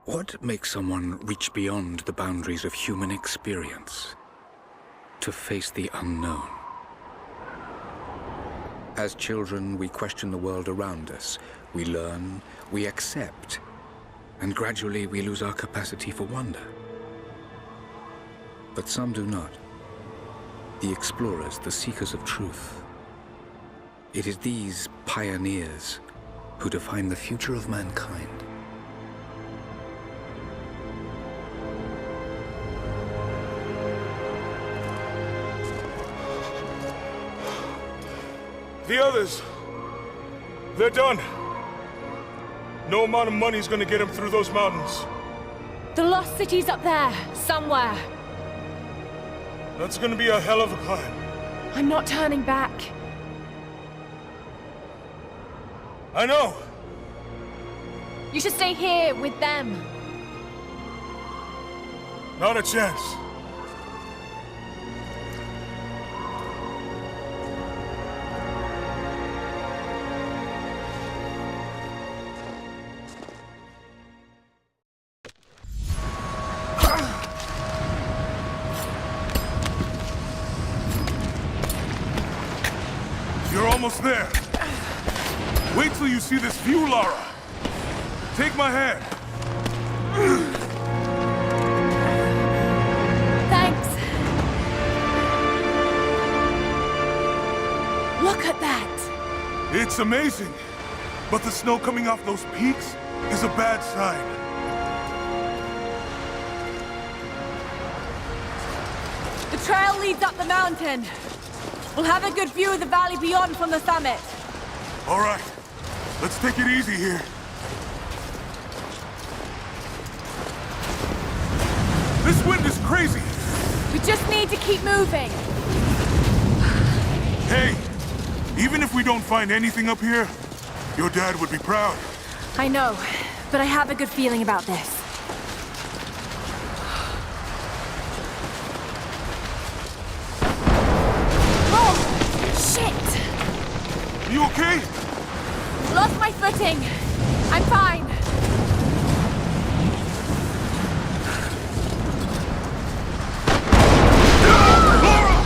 What makes someone reach beyond the boundaries of human experience to face the unknown? As children, we question the world around us. We learn, we accept, and gradually we lose our capacity for wonder. But some do not. The explorers, the seekers of truth. It is these pioneers who define the future of mankind. The others, they're done. No amount of money is gonna get them through those mountains. The lost city's up there, somewhere. That's gonna be a hell of a climb. I'm not turning back. I know. You should stay here with them. Not a chance. You're almost there. Wait till you see this view, Lara. Take my hand. Thanks. Look at that. It's amazing. But the snow coming off those peaks is a bad sign. The trail leads up the mountain. We'll have a good view of the valley beyond from the summit. All right. Let's take it easy here. This wind is crazy. We just need to keep moving. Hey, even if we don't find anything up here, your dad would be proud. I know, but I have a good feeling about this. You okay? Lost my footing. I'm fine. Lara!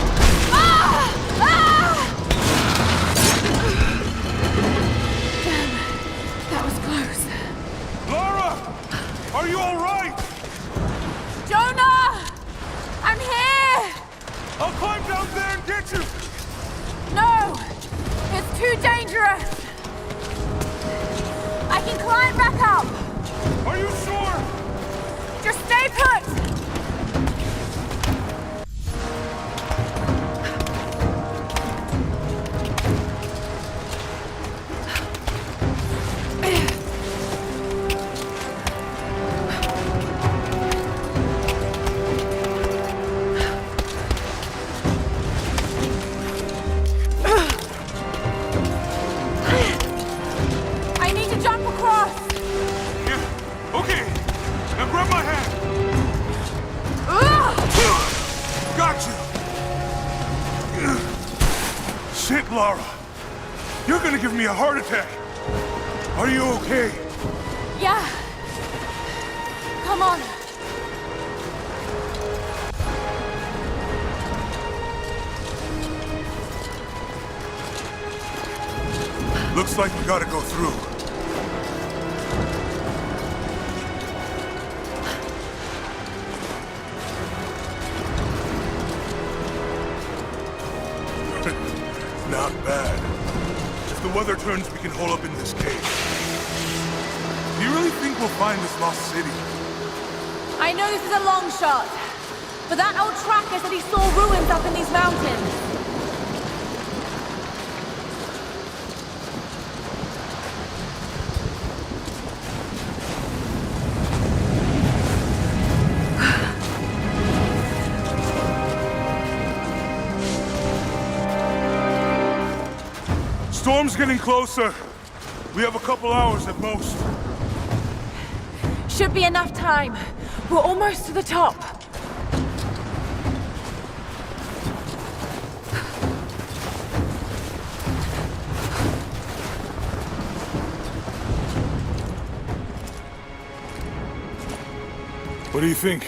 Damn, that was close. Lara! Are you all right? Jonah! I'm here! I'll climb down there and get you! No! It's too dangerous! I can climb back up! Are you sure? Just stay put! Shit, Lara. You're gonna give me a heart attack. Are you okay? Yeah. Come on. Looks like we gotta go through. Not bad. If the weather turns, we can hole up in this cave. Do you really think we'll find this lost city? I know this is a long shot, but that old tracker said he saw ruins up in these mountains. Storm's getting closer. We have a couple hours at most. Should be enough time. We're almost to the top. What do you think?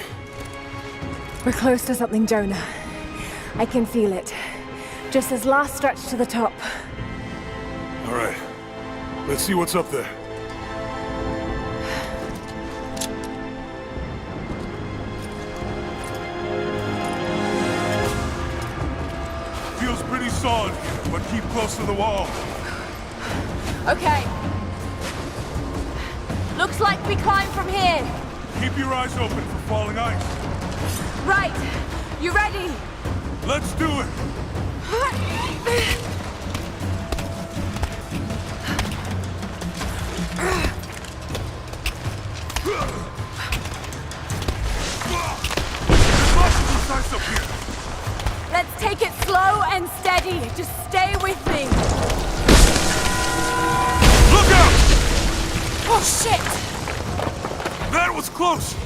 We're close to something, Jonah. I can feel it. Just this last stretch to the top. All right. Let's see what's up there. Feels pretty solid here, but keep close to the wall. Okay. Looks like we climb from here. Keep your eyes open for falling ice. Right. You ready? Let's do it! There's lots of ice up here. Let's take it slow and steady. Just stay with me. Look out! Oh, shit! That was close!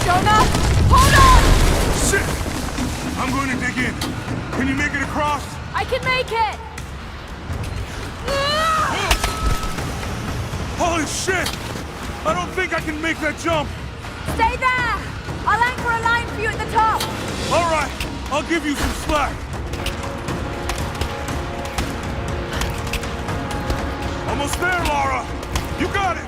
Jonah, hold on! Shit! I'm going to dig in. Can you make it across? I can make it! Holy shit! I don't think I can make that jump. Stay there! I'll anchor a line for you at the top. All right, I'll give you some slack. Almost there, Lara. You got it.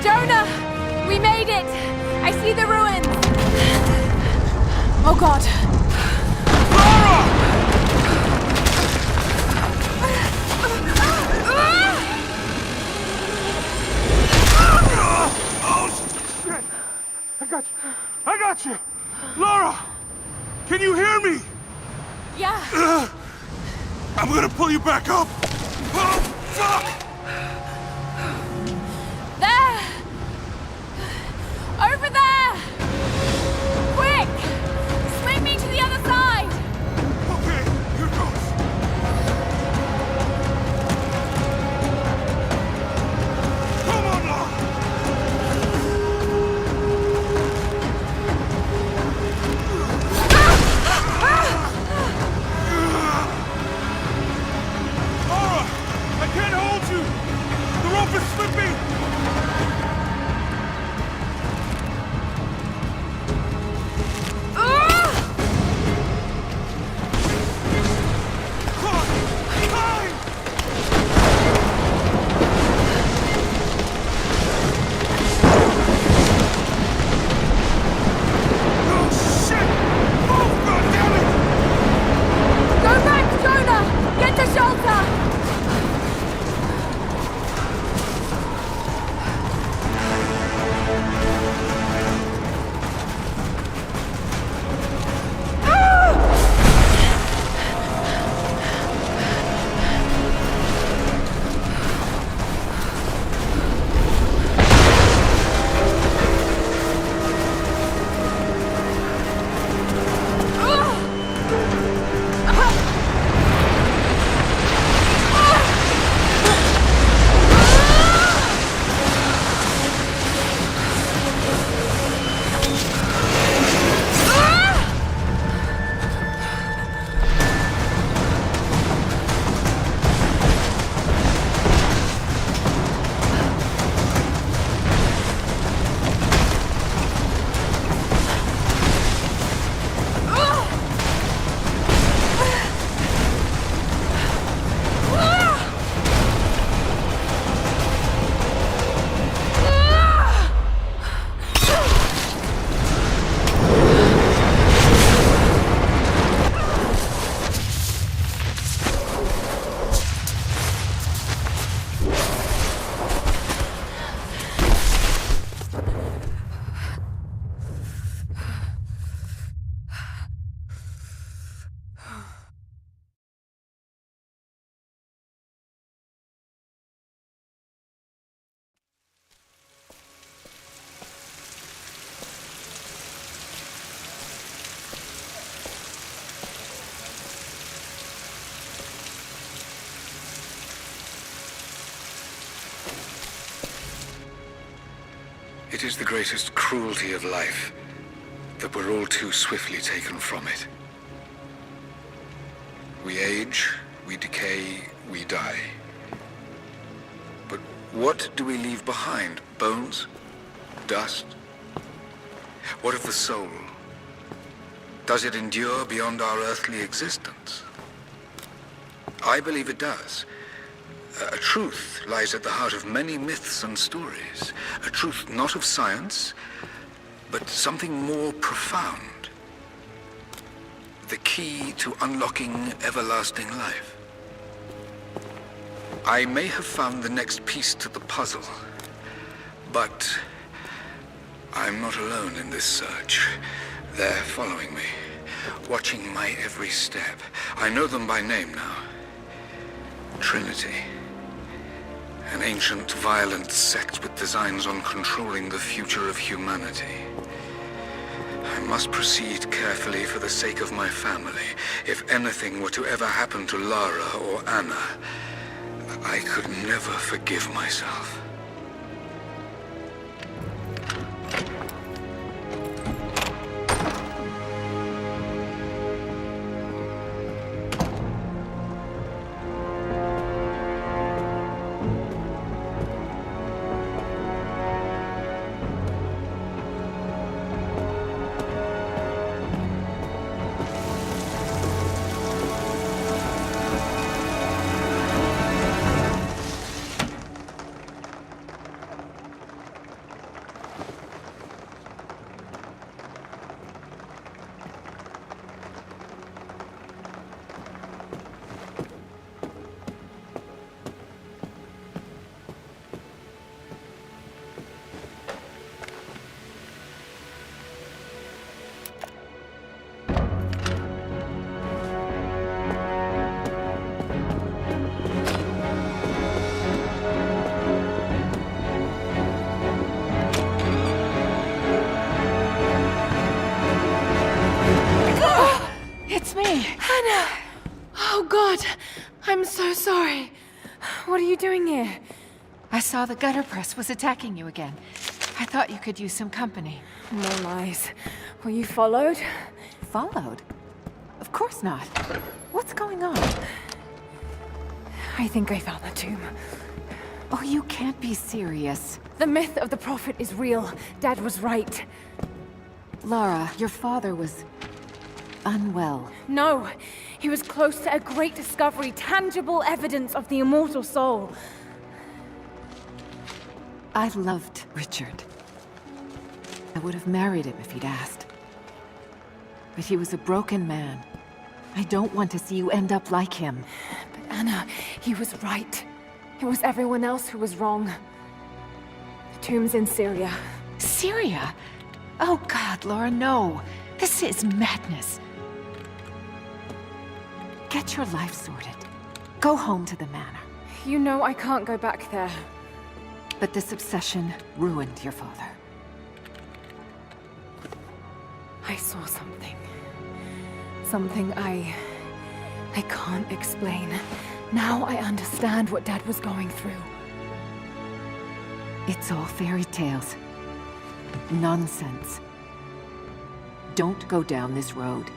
Jonah! We made it! I see the ruins! Oh god! Lara! Oh, shit! I got you! Lara! Can you hear me? Yeah! I'm gonna pull you back up! Oh, fuck! There! Over there! Quick! Swing me to the other side! Okay, here goes. Come on, Lara! Lara! I can't hold you! It is the greatest cruelty of life that we're all too swiftly taken from it. We age, we decay, we die. But what do we leave behind? Bones? Dust? What of the soul? Does it endure beyond our earthly existence? I believe it does. A truth lies at the heart of many myths and stories. A truth not of science, but something more profound. The key to unlocking everlasting life. I may have found the next piece to the puzzle, but I'm not alone in this search. They're following me, watching my every step. I know them by name now. Trinity. An ancient, violent sect with designs on controlling the future of humanity. I must proceed carefully for the sake of my family. If anything were to ever happen to Lara or Anna, I could never forgive myself. It's me! Hannah! Oh God! I'm so sorry. What are you doing here? I saw the gutter press was attacking you again. I thought you could use some company. No lies. Were you followed? Followed? Of course not. What's going on? I think I found the tomb. Oh, you can't be serious. The myth of the Prophet is real. Dad was right. Lara, your father was unwell. No, he was close to a great discovery, tangible evidence of the immortal soul. I loved Richard. I would have married him if he'd asked. But he was a broken man. I don't want to see you end up like him. But Anna, he was right. It was everyone else who was wrong. The tomb's in Syria. Syria? Oh God, Laura, no. This is madness. Get your life sorted. Go home to the manor. You know I can't go back there. But this obsession ruined your father. I saw something. Something I can't explain. Now I understand what Dad was going through. It's all fairy tales. Nonsense. Don't go down this road.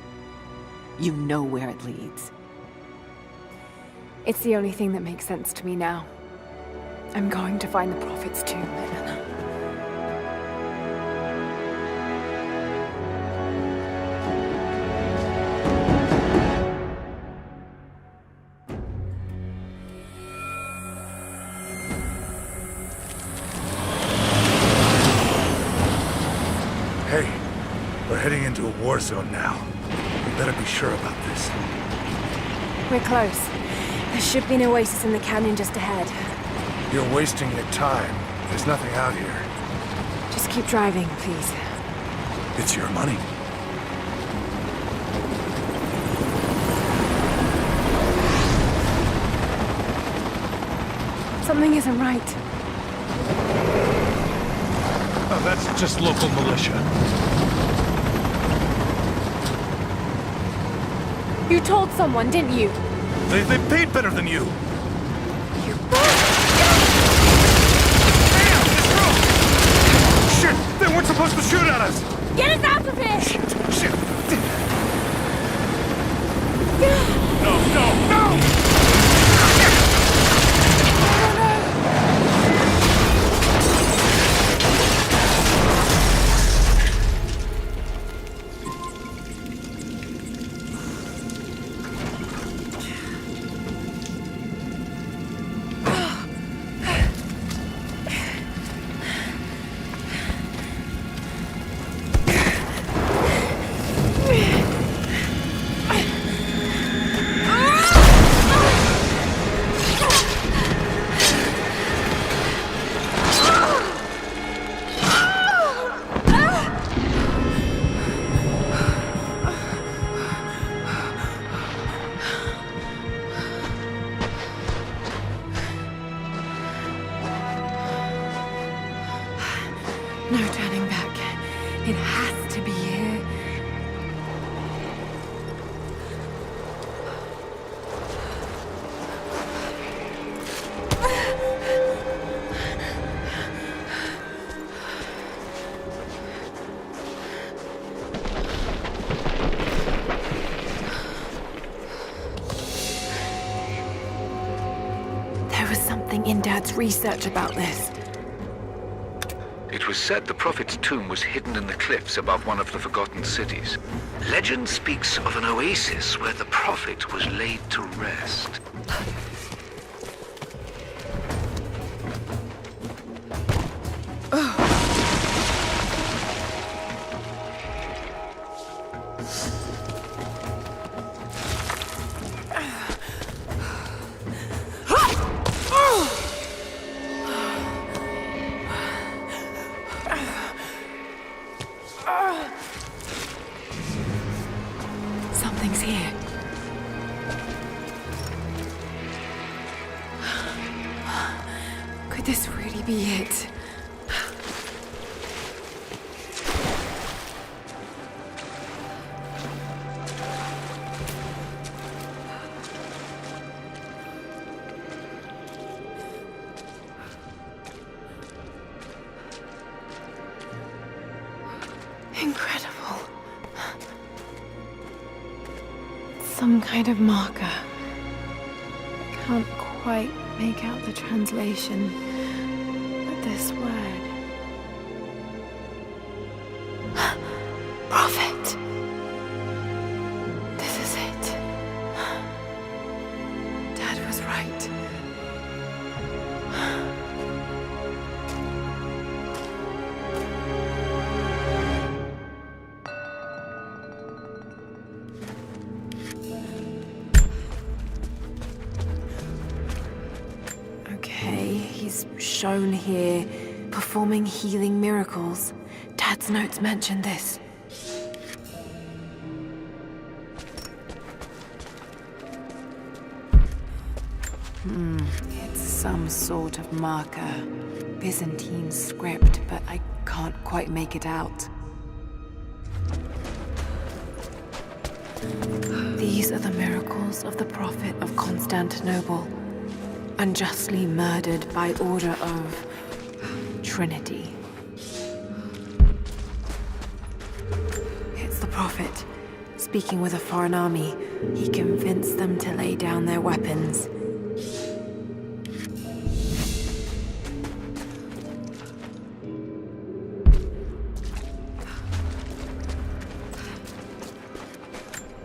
You know where it leads. It's the only thing that makes sense to me now. I'm going to find the Prophet's tomb, Anna. Hey, we're heading into a war zone now. We better be sure about this. We're close. There should be an oasis in the canyon just ahead. You're wasting your time. There's nothing out here. Just keep driving, please. It's your money. Something isn't right. Oh, that's just local militia. You told someone, didn't you? They paid better than you. You... Shit! supposed to shoot at us! Get us out of here! Shit! No, no, no! No turning back. It has to be here. There was something in Dad's research about this. It was said the Prophet's tomb was hidden in the cliffs above one of the forgotten cities. Legend speaks of an oasis where the Prophet was laid to rest. Something's here. Could this really be it? Incredible. Some kind of marker. I can't quite make out the translation, but this word. Prophet. This is it. Dad was right. He's shown here, performing healing miracles. Dad's notes mention this. It's some sort of marker. Byzantine script, but I can't quite make it out. These are the miracles of the Prophet of Constantinople. Unjustly murdered by order of Trinity. It's the Prophet. Speaking with a foreign army, he convinced them to lay down their weapons.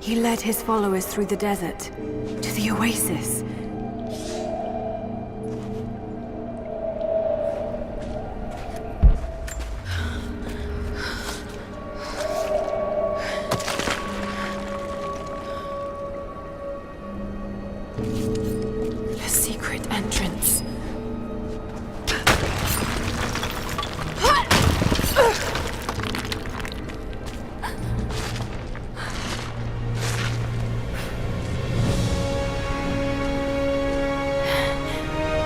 He led his followers through the desert, to the oasis. A secret entrance.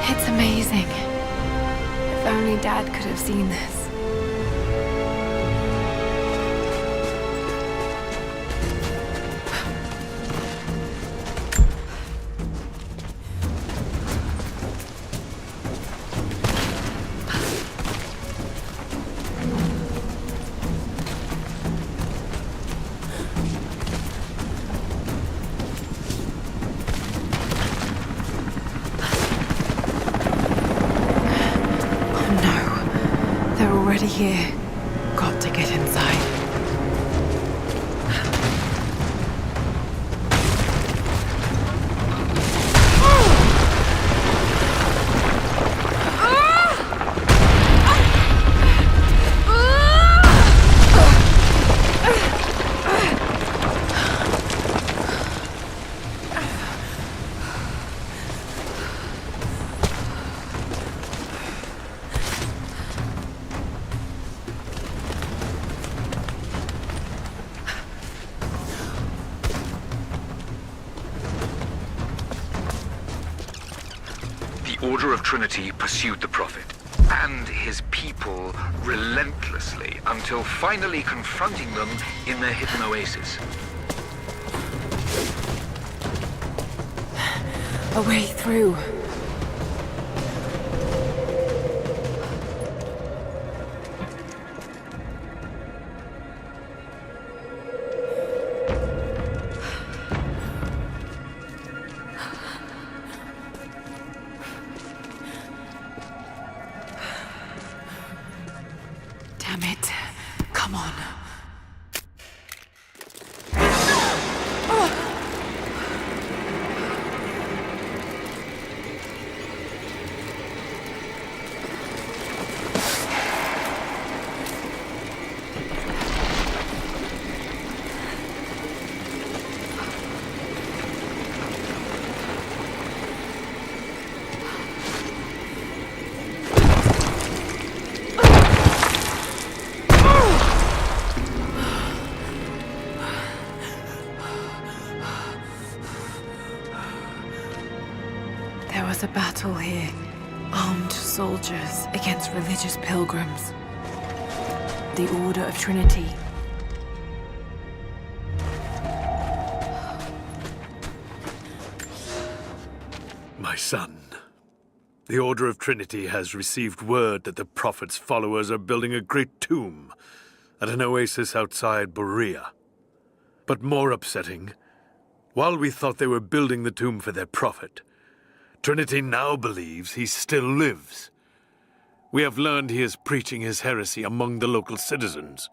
It's amazing. If only Dad could have seen this. they're already here, got to get inside. The Order of Trinity pursued the Prophet and his people relentlessly until finally confronting them in their hidden oasis. A way through. Damn it. Come on. There was a battle here. Armed soldiers against religious pilgrims. The Order of Trinity. My son, the Order of Trinity has received word that the Prophet's followers are building a great tomb at an oasis outside Berea. But more upsetting, while we thought they were building the tomb for their Prophet, Trinity now believes he still lives. We have learned he is preaching his heresy among the local citizens,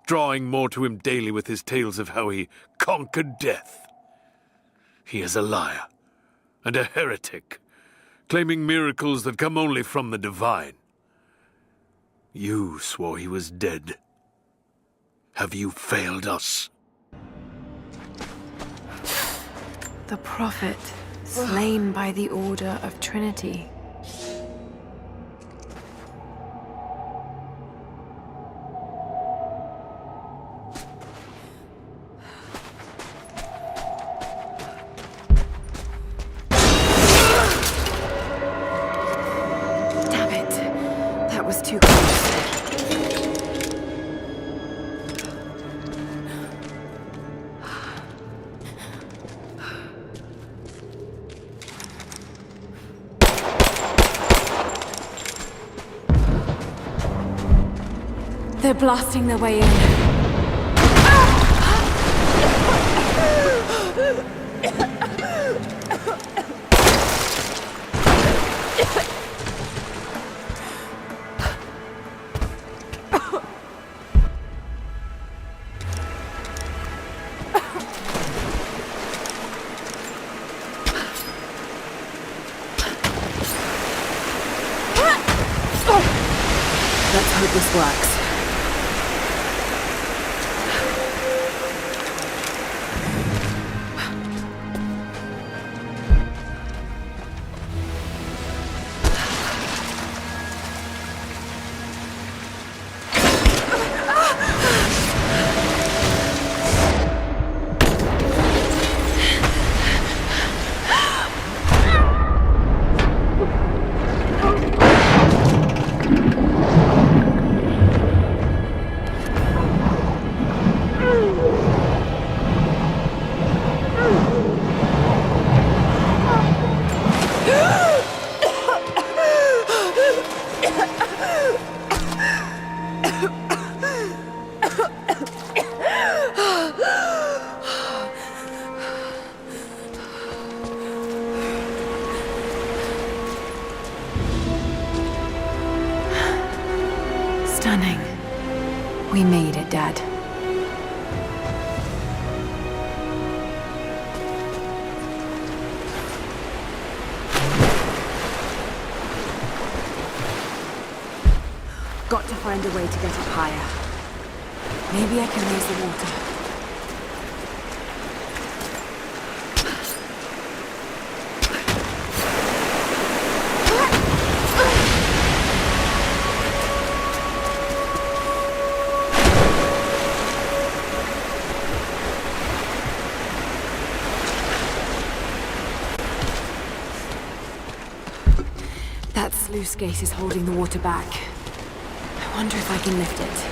drawing more to him daily with his tales of how he conquered death. He is a liar and a heretic, claiming miracles that come only from the divine. You swore he was dead. Have you failed us? The Prophet, slain by the Order of Trinity. Damn it. That was too close. They're blasting their way in. Let's hope this works. stunning. We made it, Dad. Got to find a way to get up higher. Maybe I can raise the water. That sluice gate is holding the water back. I wonder if I can lift it.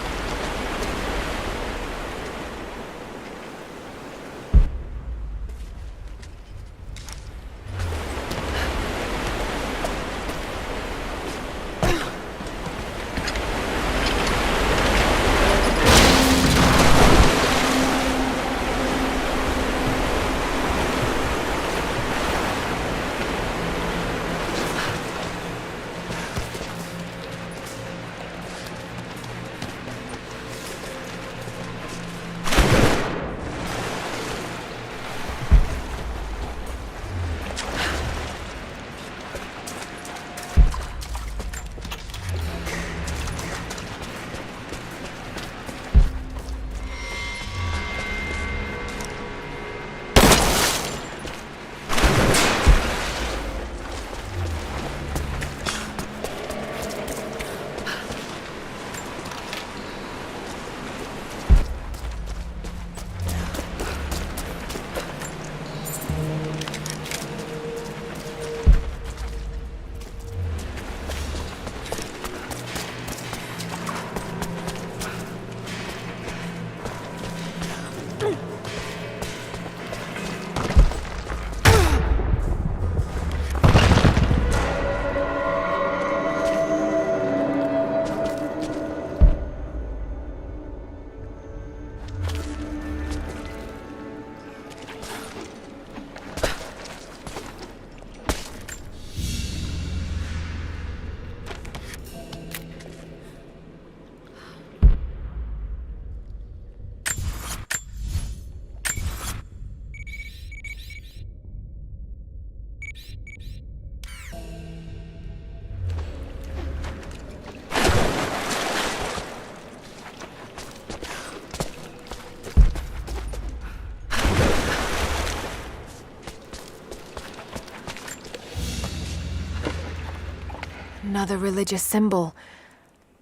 Another religious symbol.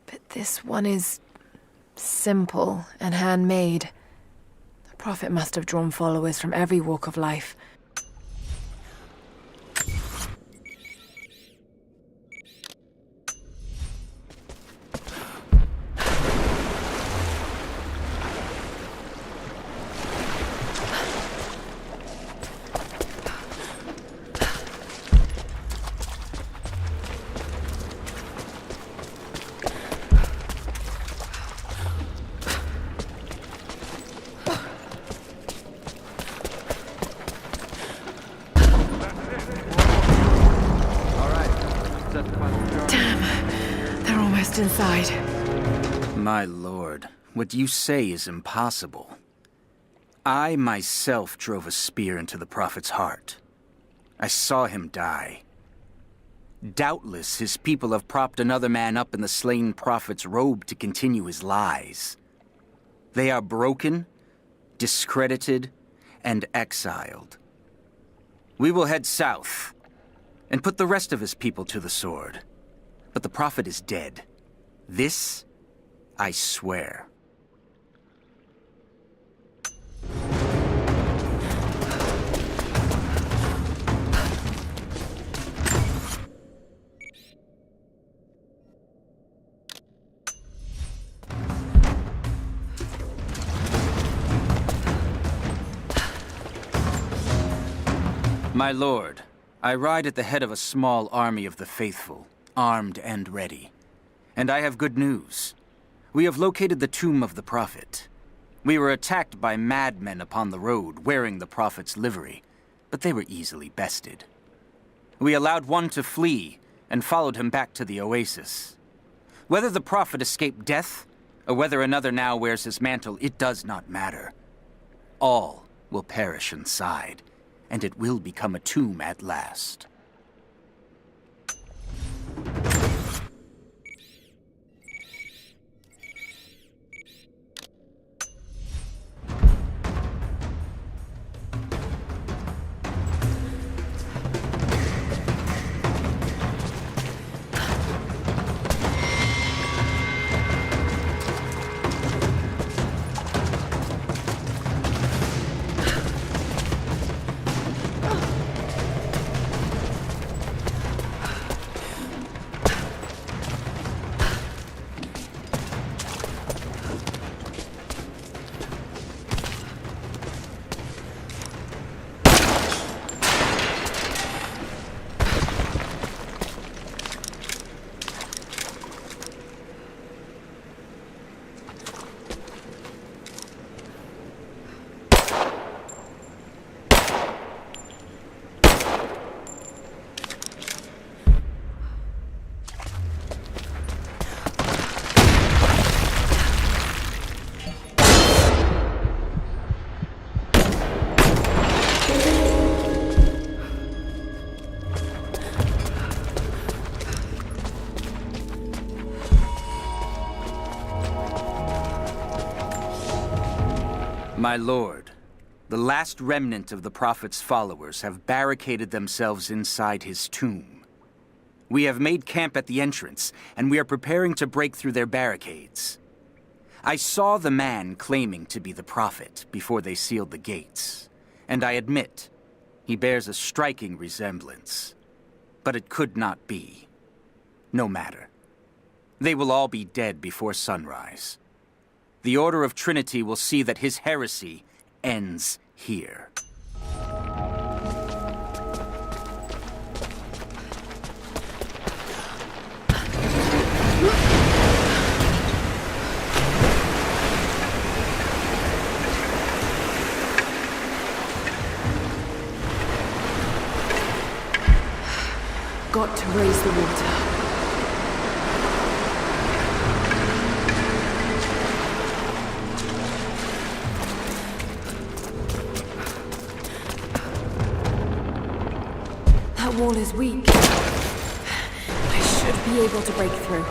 But this one is simple and handmade. The Prophet must have drawn followers from every walk of life. Inside. My lord, what you say is impossible. I myself drove a spear into the Prophet's heart. I saw him die. Doubtless his people have propped another man up in the slain Prophet's robe to continue his lies. They are broken, discredited, and exiled. We will head south and put the rest of his people to the sword. But the Prophet is dead. This, I swear. My lord, I ride at the head of a small army of the faithful, armed and ready. And I have good news. We have located the tomb of the Prophet. We were attacked by madmen upon the road, wearing the Prophet's livery, but they were easily bested. We allowed one to flee, and followed him back to the oasis. Whether the prophet escaped death, or whether another now wears his mantle, it does not matter. All will perish inside, and it will become a tomb at last. My lord, the last remnant of the Prophet's followers have barricaded themselves inside his tomb. We have made camp at the entrance, and we are preparing to break through their barricades. I saw the man claiming to be the Prophet before they sealed the gates, and I admit, he bears a striking resemblance. But it could not be. No matter. They will all be dead before sunrise. The Order of Trinity will see that his heresy ends here. Got to raise the water. That wall is weak. I should be able to break through.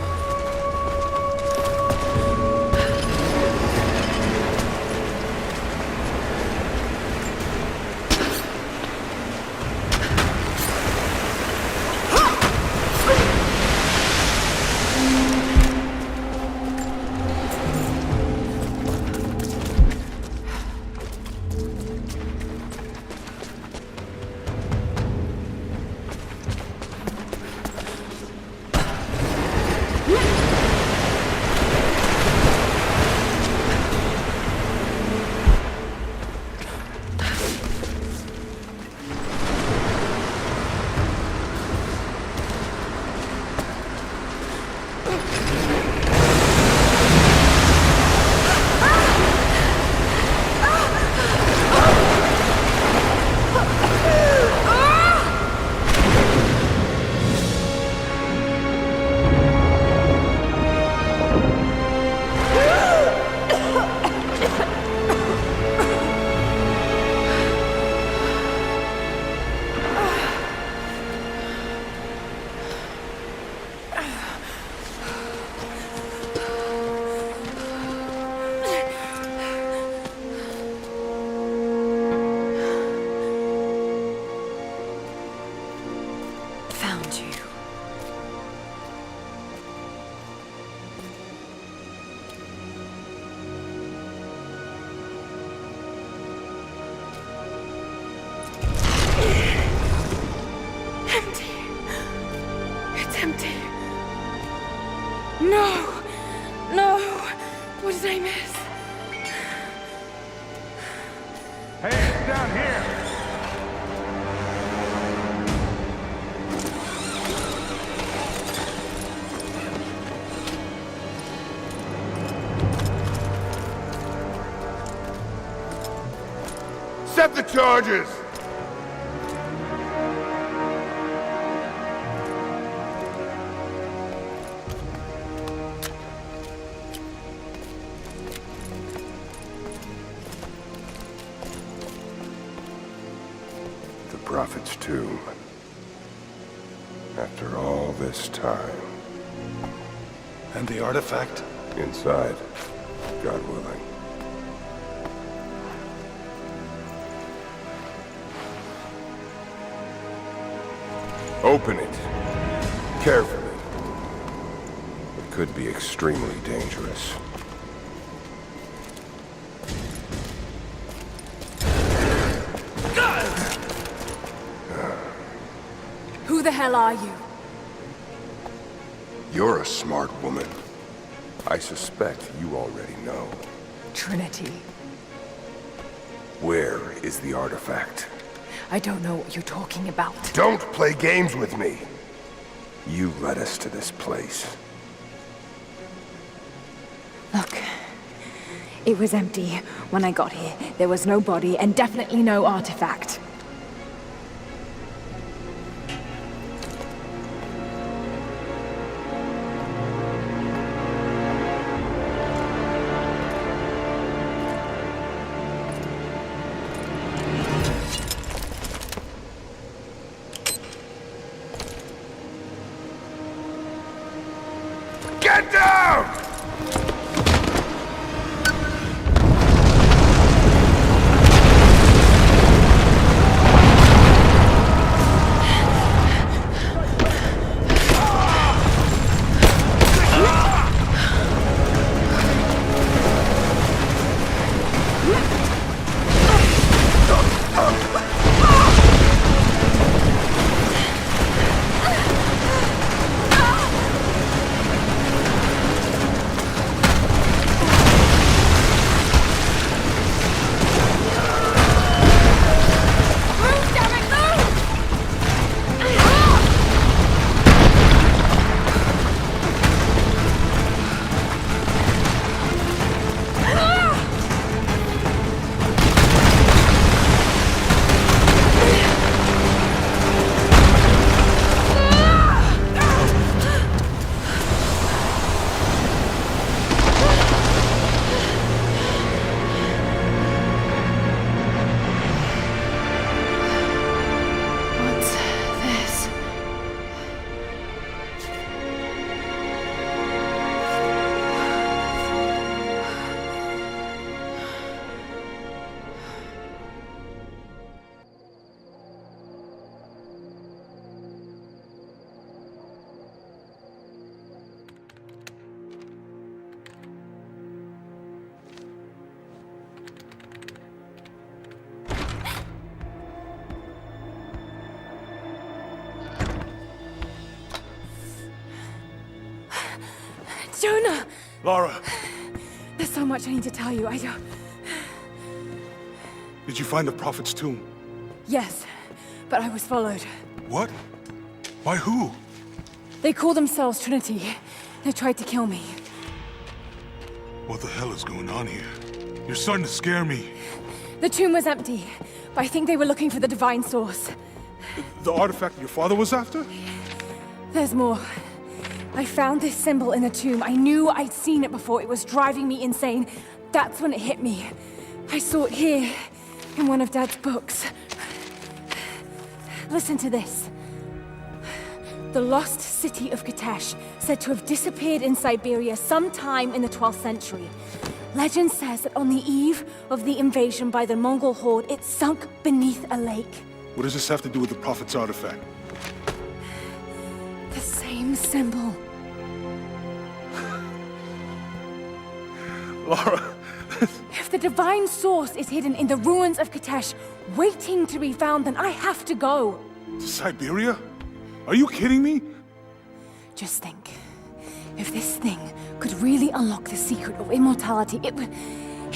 Set the charges! Prophet's tomb. After all this time. And the artifact? Inside, God willing. Open it. Carefully. It could be extremely dangerous. Who the hell are you? You're a smart woman. I suspect you already know. Trinity. Where is the artifact? I don't know what you're talking about. Don't play games with me! You led us to this place. Look, it was empty when I got here. There was no body and definitely no artifact. Get down! What's this? Jonah! Lara, There's so much I need to tell you. I don't... did you find the Prophet's tomb? Yes, but I was followed. What? By who? They call themselves Trinity. They tried to kill me. What the hell is going on here? You're starting to scare me. The tomb was empty, but I think they were looking for the divine source. The artifact your father was after? There's more. I found this symbol in the tomb. I knew I'd seen it before. It was driving me insane. That's when it hit me. I saw it here, in one of Dad's books. Listen to this. The lost city of Katesh, said to have disappeared in Siberia sometime in the 12th century. Legend says that on the eve of the invasion by the Mongol horde, it sunk beneath a lake. What does this have to do with the Prophet's artifact? The same symbol. Lara, If the divine source is hidden in the ruins of Katesh, waiting to be found, then I have to go. to Siberia? Are you kidding me? Just think. If this thing could really unlock the secret of immortality, it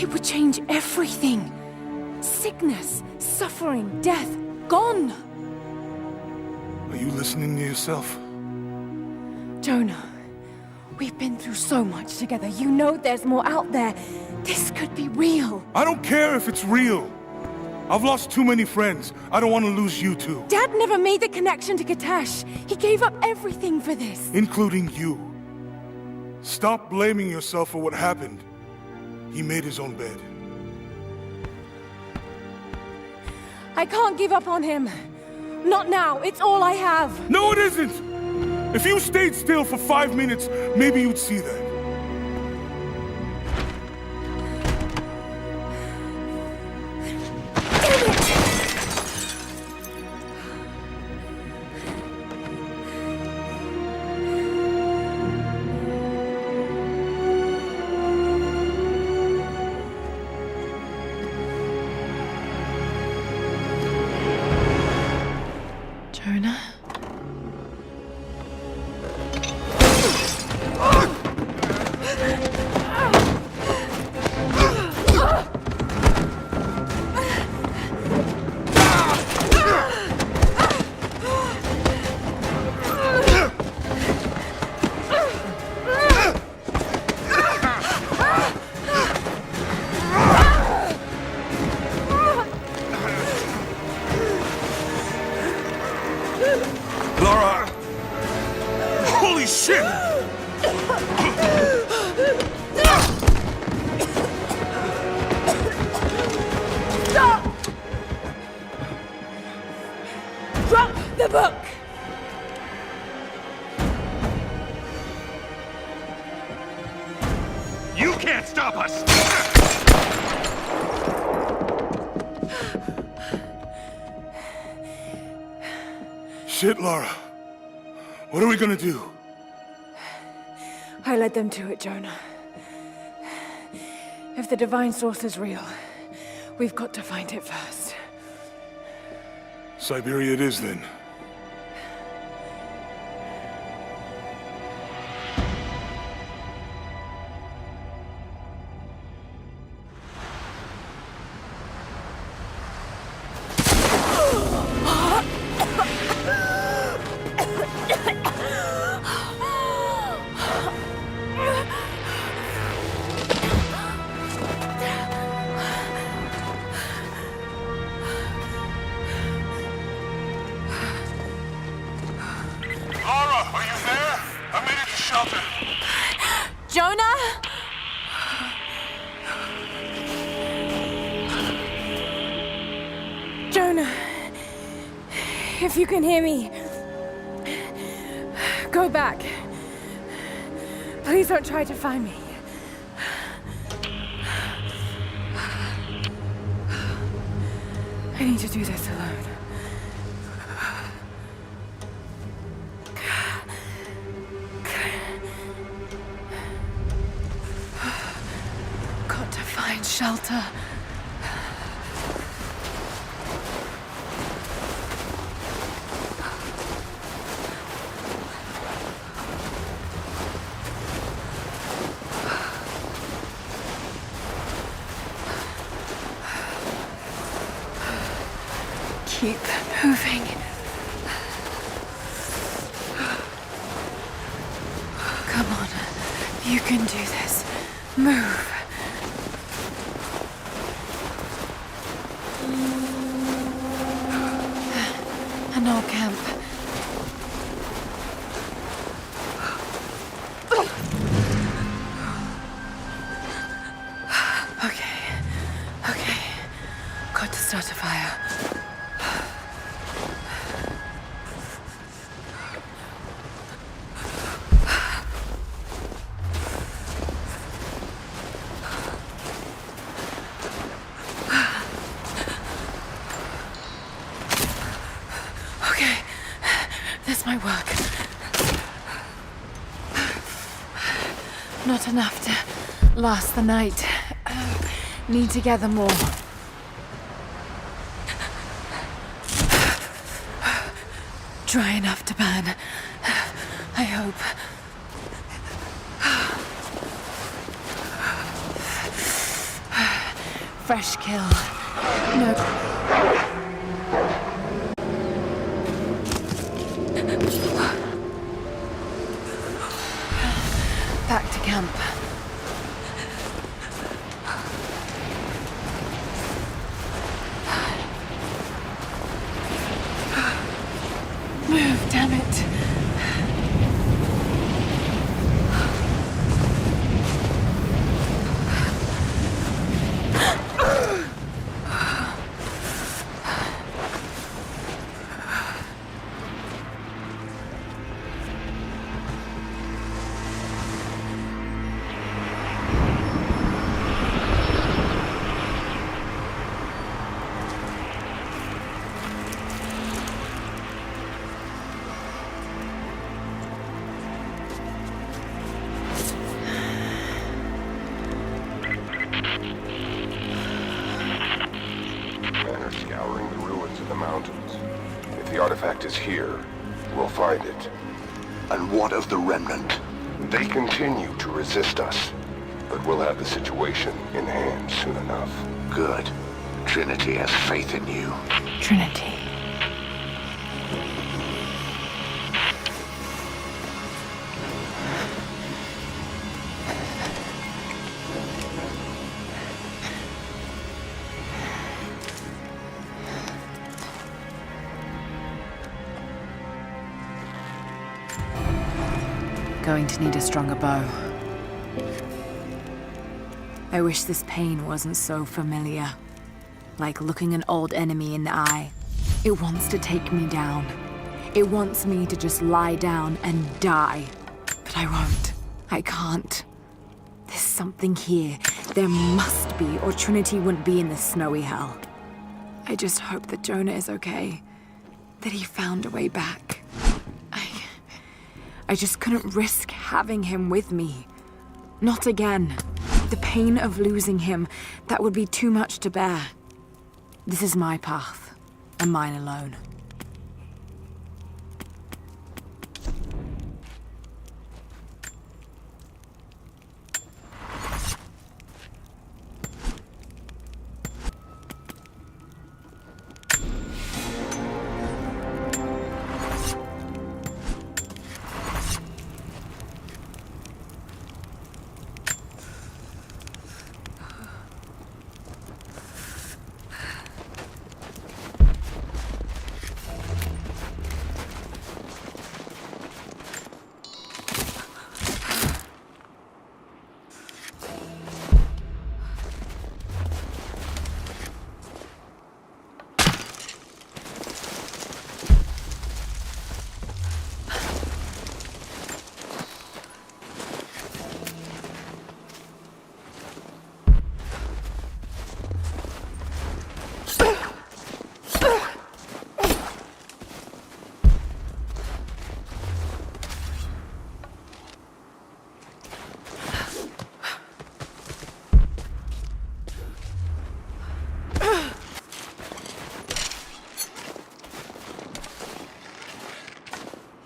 would change everything. Sickness, suffering, death, gone. Are you listening to yourself? Jonah, we've been through so much together. You know there's more out there. This could be real. I don't care if it's real. I've lost too many friends. I don't want to lose you too. Dad never made the connection to Katesh. He gave up everything for this. Including you. Stop blaming yourself for what happened. He made his own bed. I can't give up on him. Not now. It's all I have. No, it isn't! If you stayed still for 5 minutes, maybe you'd see that. Jonah? Lara! Holy shit! Stop! Drop the book! You can't stop us! Shit, Lara. What are we gonna do? I led them to it, Jonah. If the divine source is real, we've got to find it first. Siberia it is, then. Lara, are you there? I made it to shelter. Jonah? Jonah, if you can hear me, go back. Please don't try to find me. I need to do this alone. Got to find shelter. Keep moving. Come on, you can do this. Move. An old camp. Okay. Got to start a fire. Okay, this might work. Not enough to last the night. Need to gather more. Dry enough to burn. I hope. Fresh kill. No. Back to camp. Move, damn it. we'll find it. And what of the Remnant? They continue to resist us, but we'll have the situation in hand soon enough. Good. Trinity has faith in you. Trinity. Going to need a stronger bow. I wish this pain wasn't so familiar. Like looking an old enemy in the eye. It wants to take me down. It wants me to just lie down and die. But I won't. I can't. There's something here. There must be, or Trinity wouldn't be in this snowy hell. I just hope that Jonah is okay. That he found a way back. I just couldn't risk having him with me. Not again. The pain of losing him, that would be too much to bear. This is my path, and mine alone.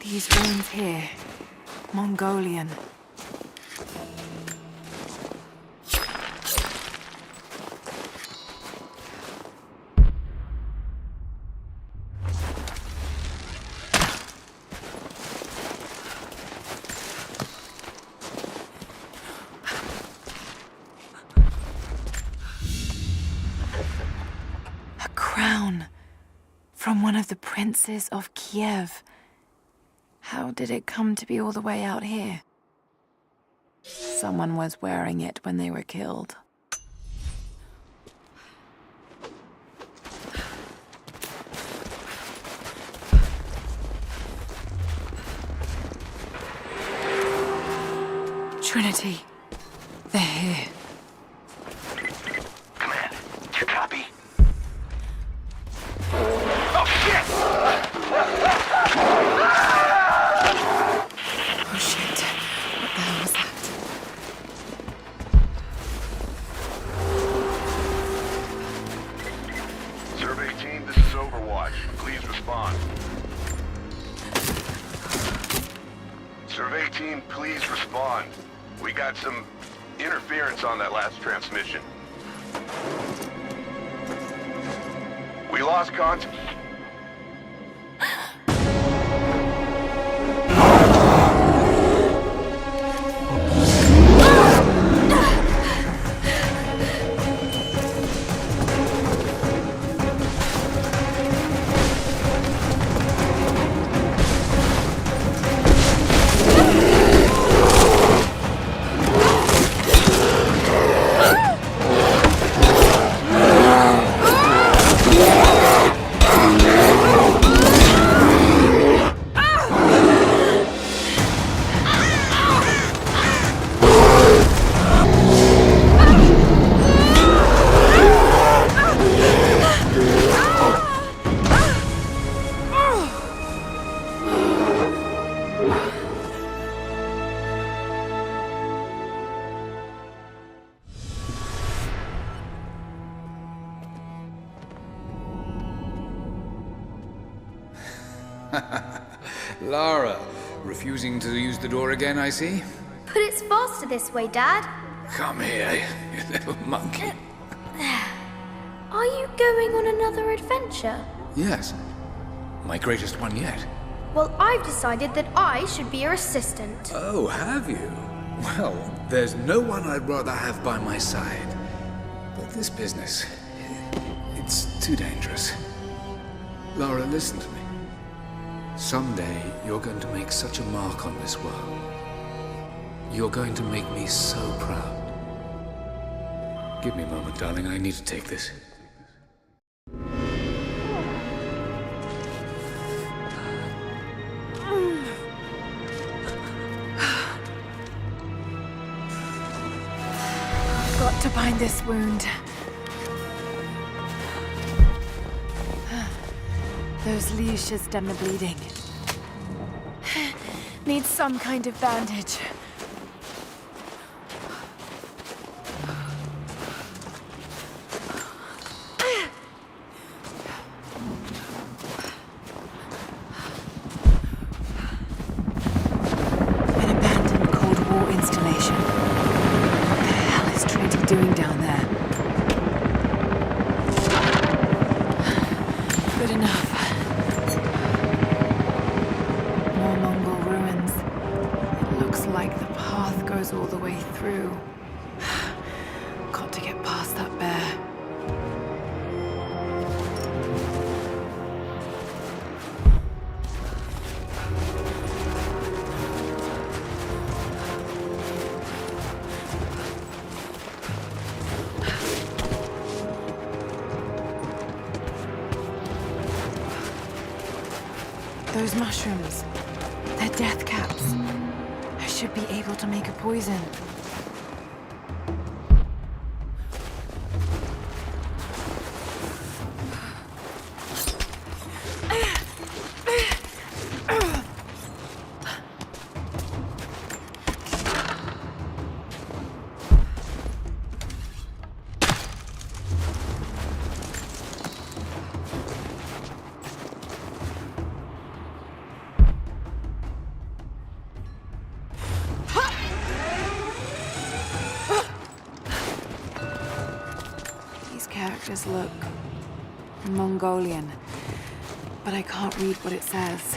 These ruins here, Mongolian. A crown from one of the princes of Kiev. How did it come to be all the way out here? Someone was wearing it when they were killed. Trinity, they're here. Command, do you copy? Oh, shit! Oh shit, what the hell was that? Survey team, this is Overwatch. Please respond. Survey team, please respond. We got some interference on that last transmission. We lost contact. Lara, refusing to use the door again, I see? But it's faster this way, Dad. Come here, you little monkey. Are you going on another adventure? Yes, my greatest one yet. Well, I've decided that I should be your assistant. Oh, have you? Well, there's no one I'd rather have by my side. But this business, it's too dangerous. Lara, listen to me. Someday, you're going to make such a mark on this world. You're going to make me so proud. Give me a moment, darling. I need to take this. Got to bind this wound. Those leashes stem the bleeding. Need some kind of bandage. An abandoned Cold War installation. What the hell is Trinity doing down there? Good enough. More Mongol ruins. It looks like the path goes all the way through. Got to get past that bear. Those mushrooms, they're death caps. I should be able to make a poison. Characters look Mongolian, but I can't read what it says.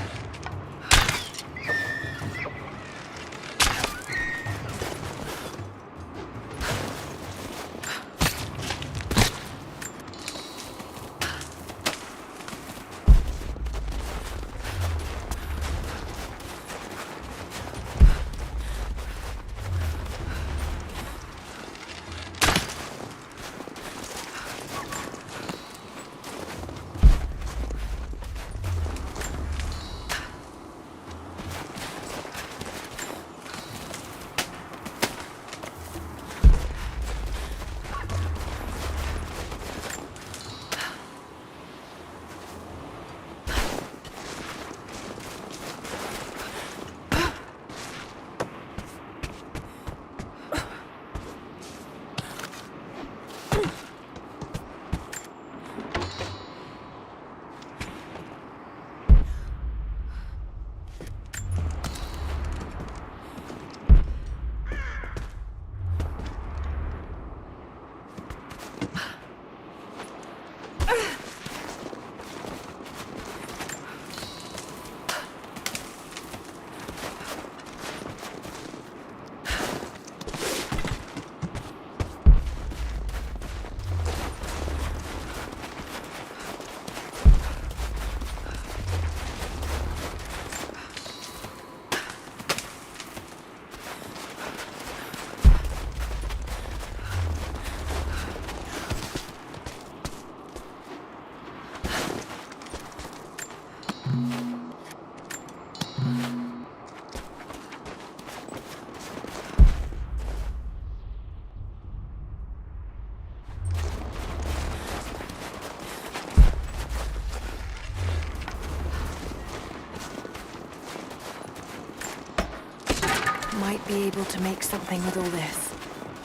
Might be able to make something with all this.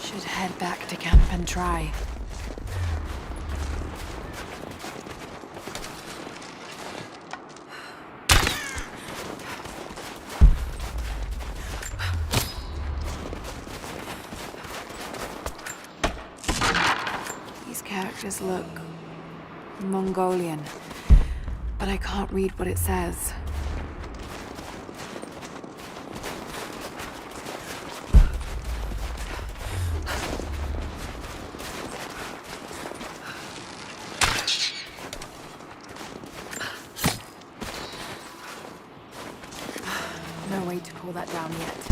Should head back to camp and try. pictures look Mongolian, but I can't read what it says. No way to pull that down yet.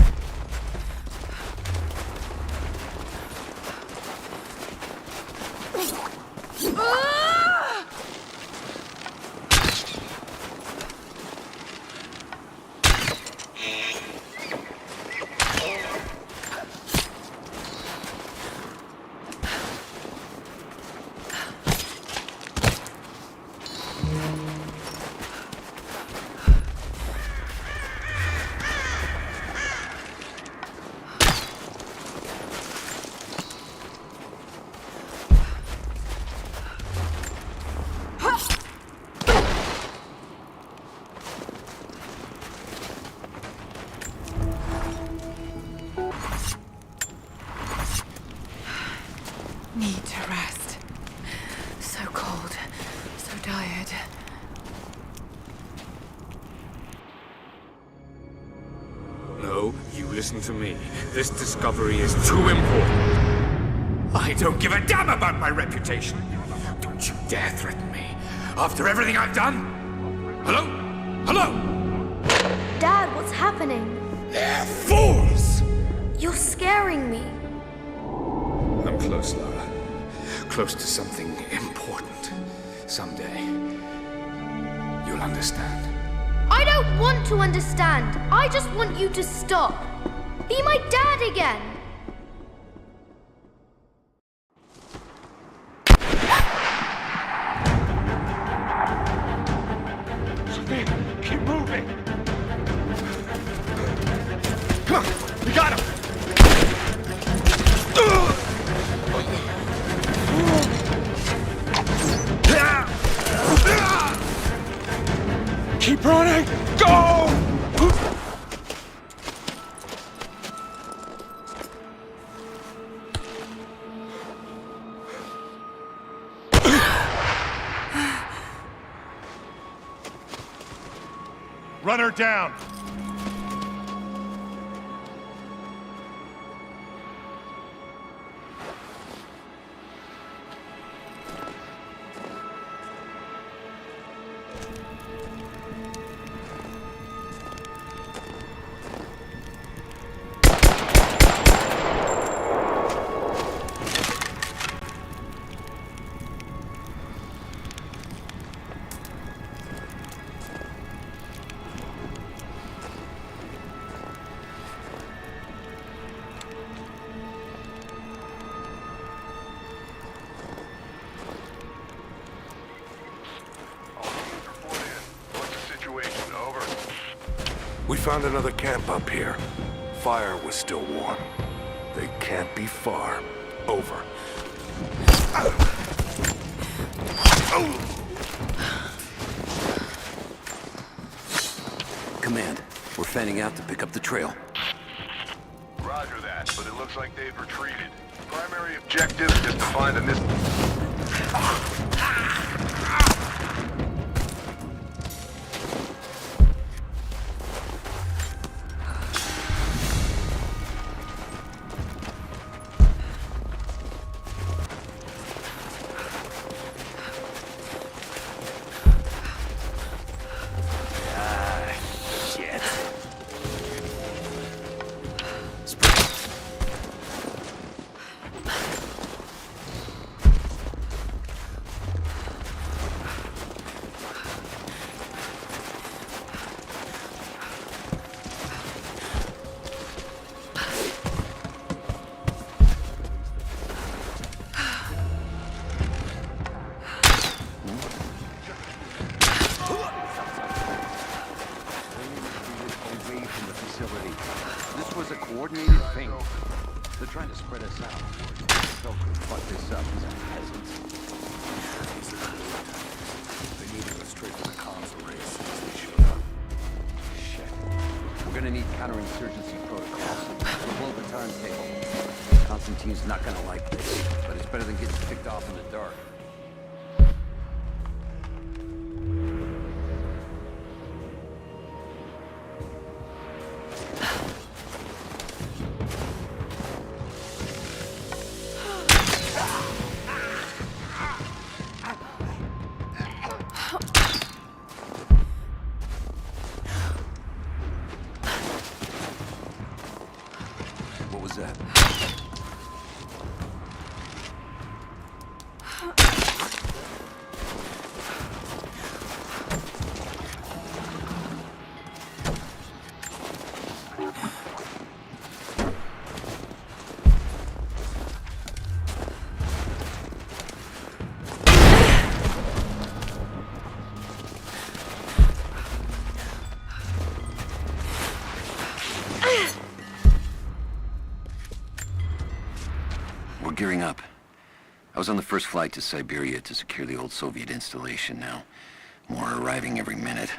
Need to rest. So cold, so tired. No, you listen to me. This discovery is too important. I don't give a damn about my reputation. Don't you dare threaten me. After everything I've done? Hello? Hello? Dad, what's happening? They're fools! You're scaring me. I'm close, Lara. Close to something important. Someday, you'll understand. I don't want to understand. I just want you to stop. Be my dad again. Keep moving! Come on! We got him! Keep running! Go! Run her down! We found another camp up here. Fire was still warm. They can't be far. Over. Command, we're fanning out to pick up the trail. Roger that, but it looks like they've retreated. Primary objective is to find a This was a coordinated thing. They're trying to spread us out. So fuck this up, these peasants. They needed us straight to the comms array as soon as they showed up. Shit. We're gonna need counterinsurgency protocols. We'll blow the turntable. Constantine's not gonna like this, but it's better than getting picked off in the dark. set. We're gearing up. I was on the first flight to Siberia to secure the old Soviet installation now. More are arriving every minute.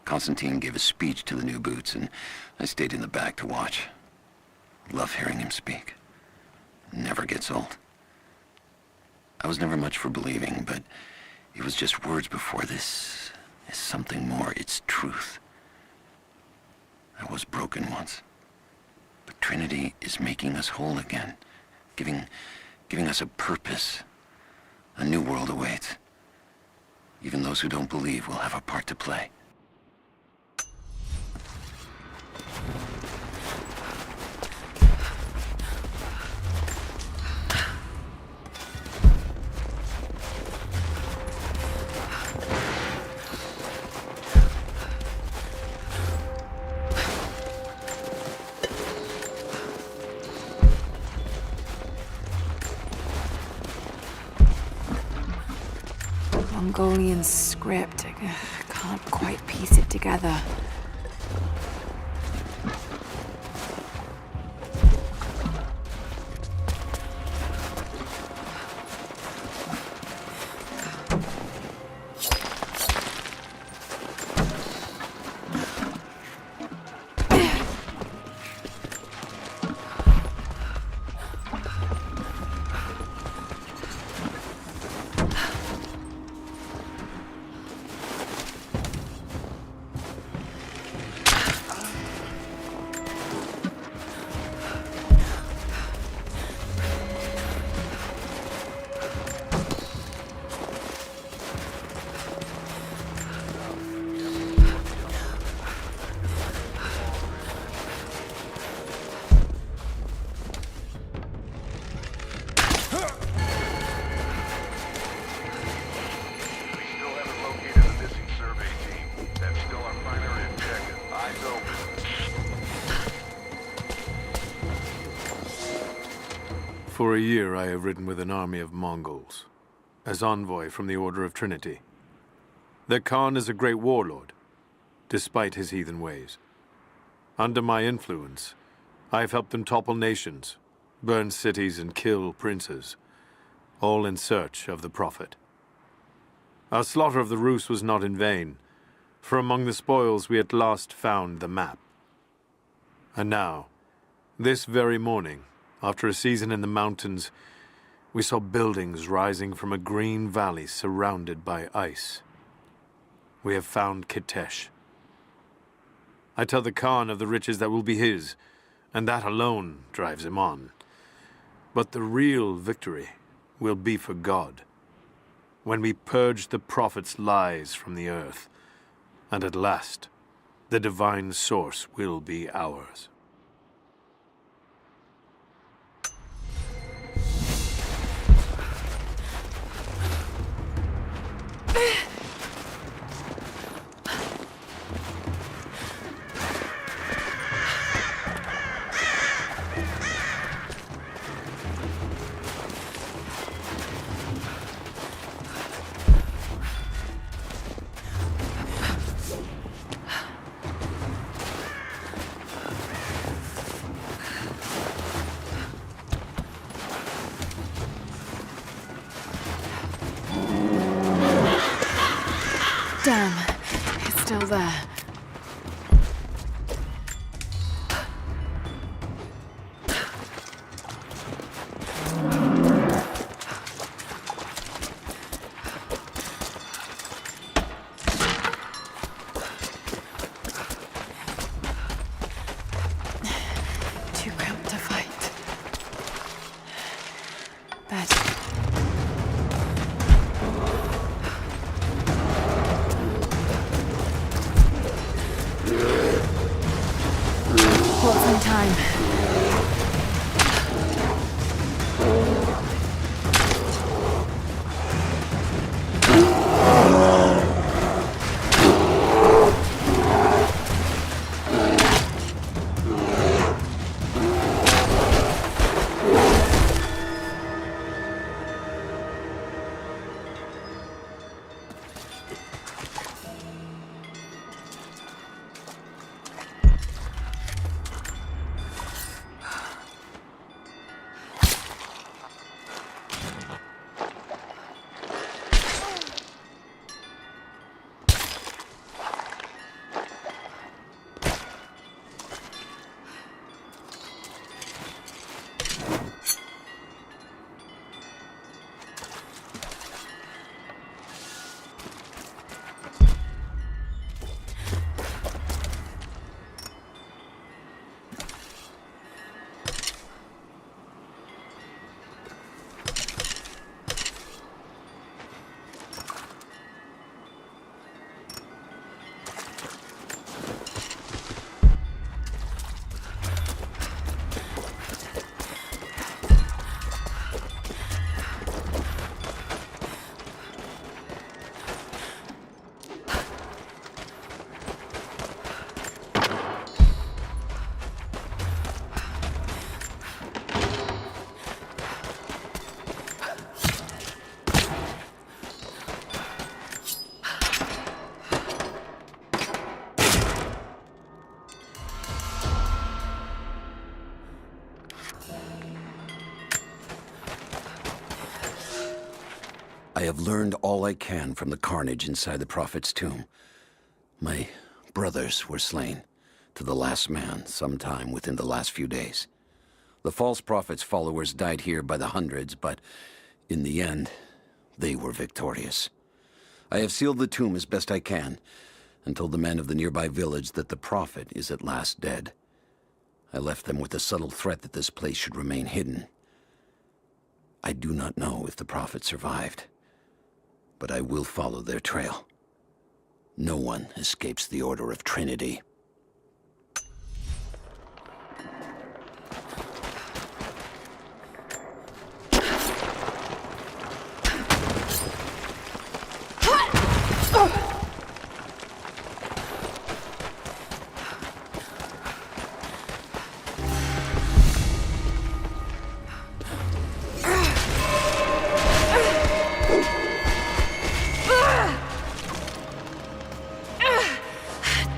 Konstantin gave a speech to the new boots, and I stayed in the back to watch. Love hearing him speak. Never gets old. I was never much for believing, but it was just words before. This is something more. It's truth. I was broken once. But Trinity is making us whole again. Giving us a purpose. A new world awaits. Even those who don't believe will have a part to play. Mongolian script. I can't quite piece it together. For a year I have ridden with an army of Mongols, as envoy from the Order of Trinity. Their Khan is a great warlord, despite his heathen ways. Under my influence, I have helped them topple nations, burn cities and kill princes, all in search of the Prophet. Our slaughter of the Rus was not in vain, for among the spoils we at last found the map. And now, this very morning, after a season in the mountains, we saw buildings rising from a green valley surrounded by ice. We have found Kitesh. I tell the Khan of the riches that will be his, and that alone drives him on. But the real victory will be for God, when we purge the Prophet's lies from the earth, and at last, the divine source will be ours. Damn, it's still there. Too cramped to fight. But some time. have learned all I can from the carnage inside the Prophet's tomb. My brothers were slain, to the last man, sometime within the last few days. The false Prophet's followers died here by the hundreds, but in the end, they were victorious. I have sealed the tomb as best I can, and told the men of the nearby village that the Prophet is at last dead. I left them with the subtle threat that this place should remain hidden. I do not know if the Prophet survived, but I will follow their trail. No one escapes the Order of Trinity.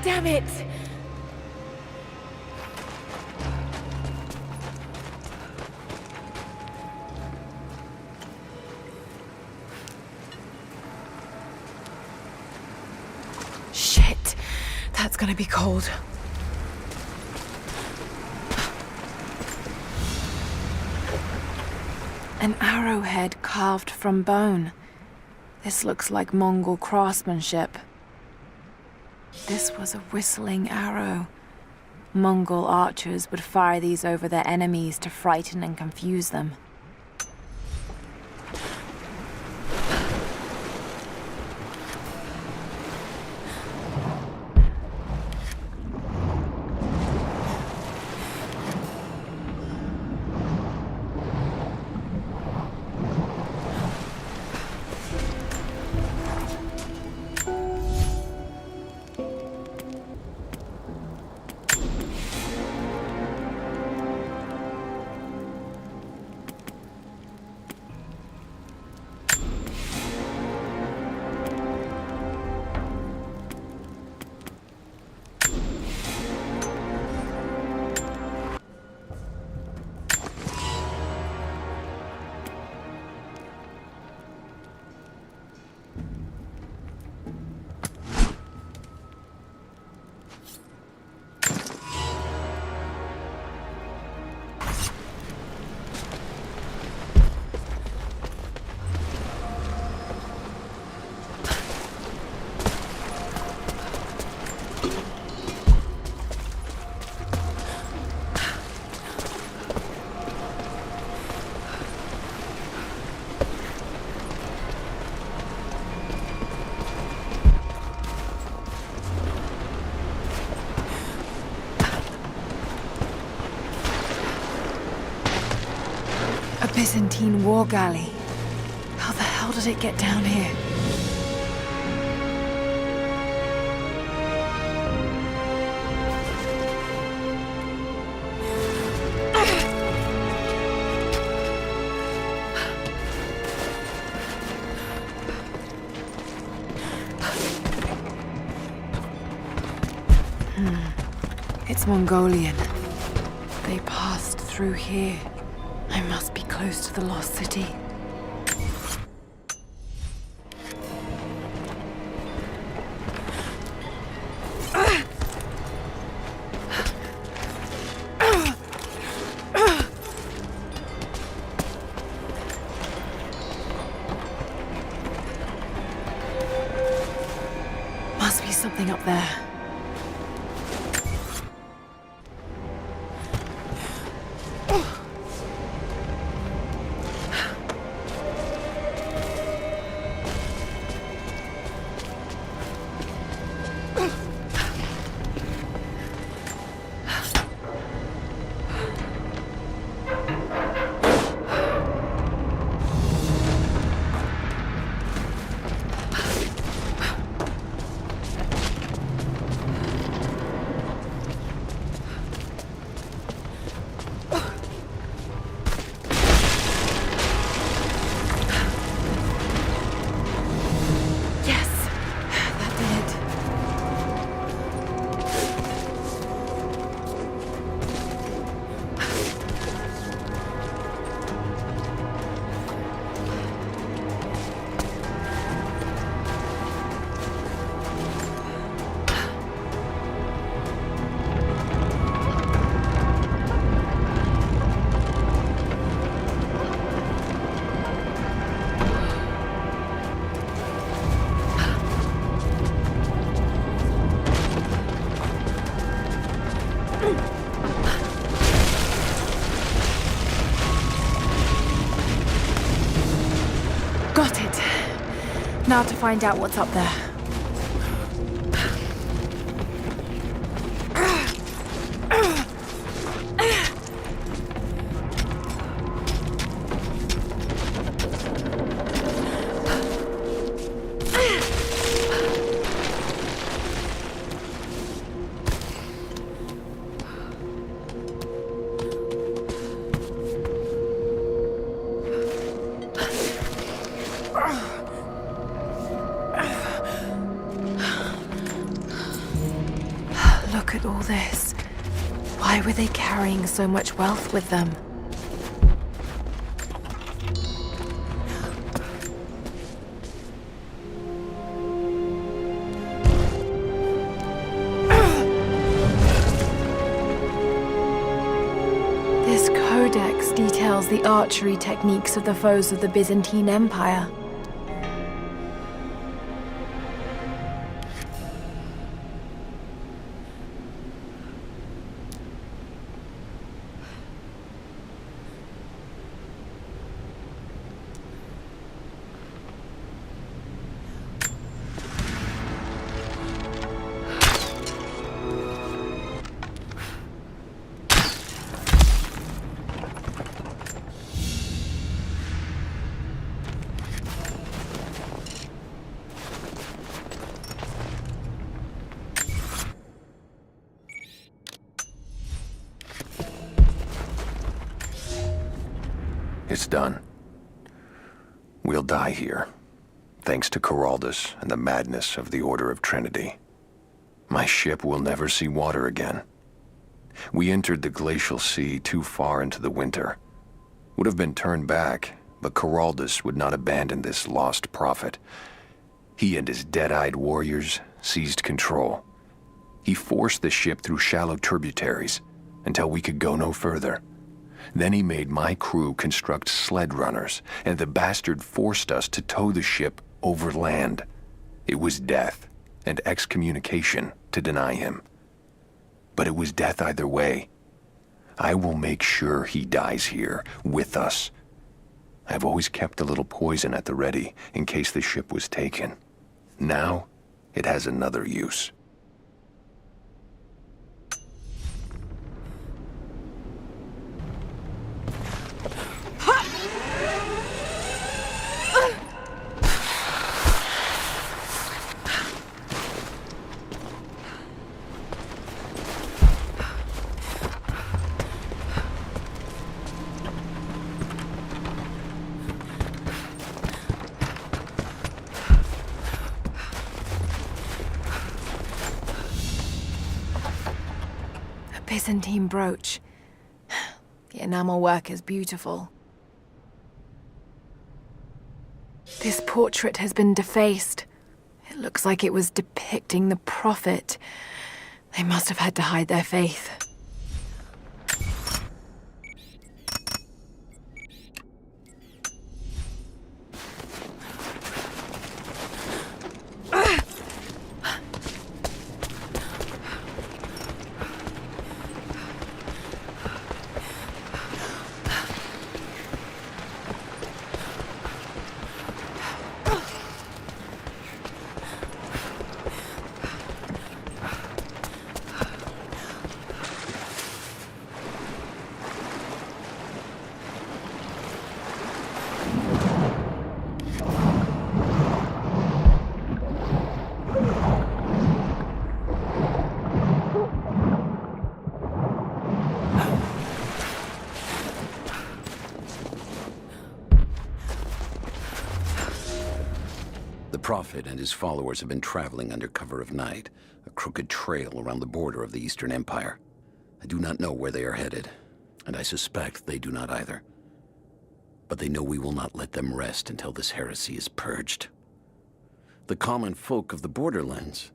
Damn it! Shit. That's gonna be cold. An arrowhead carved from bone. This looks like Mongol craftsmanship. This was a whistling arrow. Mongol archers would fire these over their enemies to frighten and confuse them. A Byzantine war galley. How the hell did it get down here? It's Mongolian. They passed through here. I must be close to the lost city. Must be something up there. Got it. Now to find out what's up there. Look at all this. Why were they carrying so much wealth with them? This codex details the archery techniques of the foes of the Byzantine Empire. It's done. We'll die here, thanks to Coraldus and the madness of the Order of Trinity. My ship will never see water again. We entered the glacial sea too far into the winter. Would have been turned back, but Coraldus would not abandon this lost prophet. He and his dead-eyed warriors seized control. He forced the ship through shallow tributaries until we could go no further. Then he made my crew construct sled runners, and the bastard forced us to tow the ship over land. It was death and excommunication to deny him. But it was death either way. I will make sure he dies here, with us. I've always kept a little poison at the ready, in case the ship was taken. Now, it has another use. Byzantine brooch. The enamel work is beautiful. This portrait has been defaced. It looks like it was depicting the prophet. They must have had to hide their faith. The Prophet and his followers have been traveling under cover of night, a crooked trail around the border of the Eastern Empire. I do not know where they are headed, and I suspect they do not either. But they know we will not let them rest until this heresy is purged. The common folk of the borderlands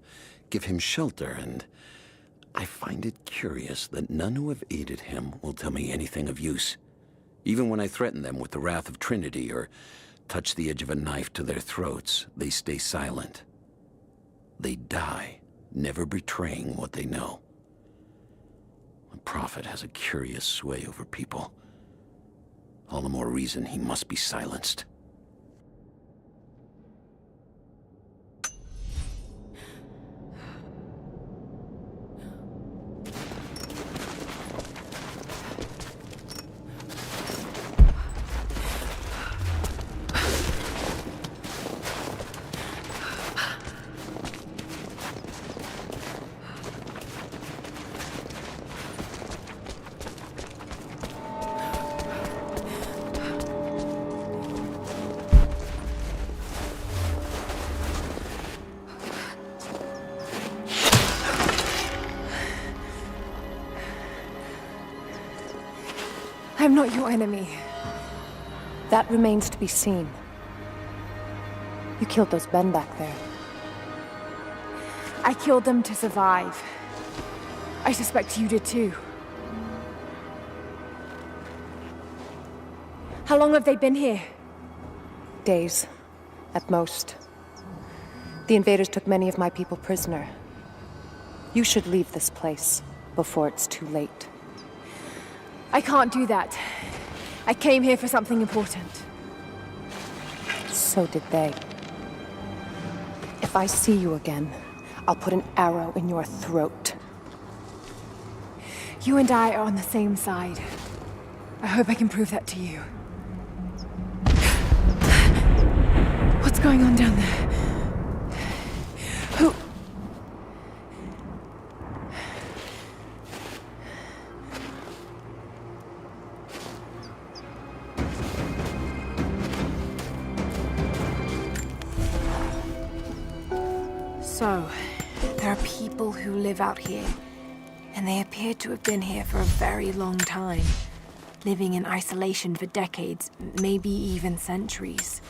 give him shelter, and I find it curious that none who have aided him will tell me anything of use. Even when I threaten them with the wrath of Trinity or touch the edge of a knife to their throats, they stay silent. They die, never betraying what they know. Prophet has a curious sway over people. All the more reason he must be silenced. I'm not your enemy. That remains to be seen. You killed those men back there. I killed them to survive. I suspect you did too. How long have they been here? Days, at most. The invaders took many of my people prisoner. You should leave this place before it's too late. I can't do that. I came here for something important. So did they. If I see you again, I'll put an arrow in your throat. You and I are on the same side. I hope I can prove that to you. What's going on down there? Who... So, there are people who live out here, and they appear to have been here for a very long time, living in isolation for decades, maybe even centuries.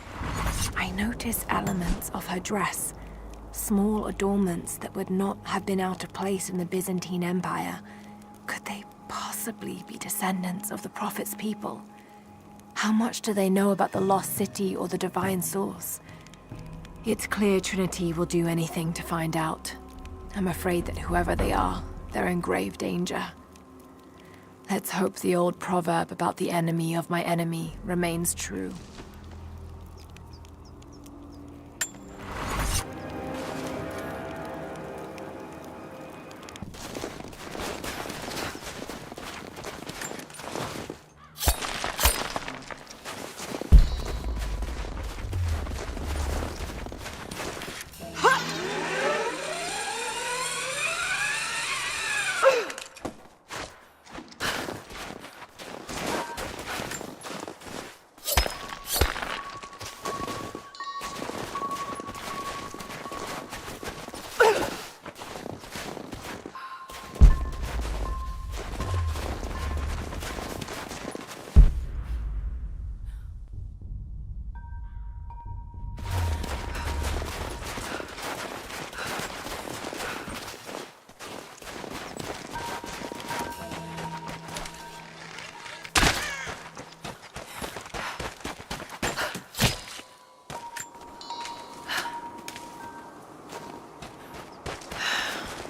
I notice elements of her dress, small adornments that would not have been out of place in the Byzantine Empire. Could they possibly be descendants of the Prophet's people? How much do they know about the lost city or the divine source? It's clear Trinity will do anything to find out. I'm afraid that whoever they are, they're in grave danger. Let's hope the old proverb about the enemy of my enemy remains true.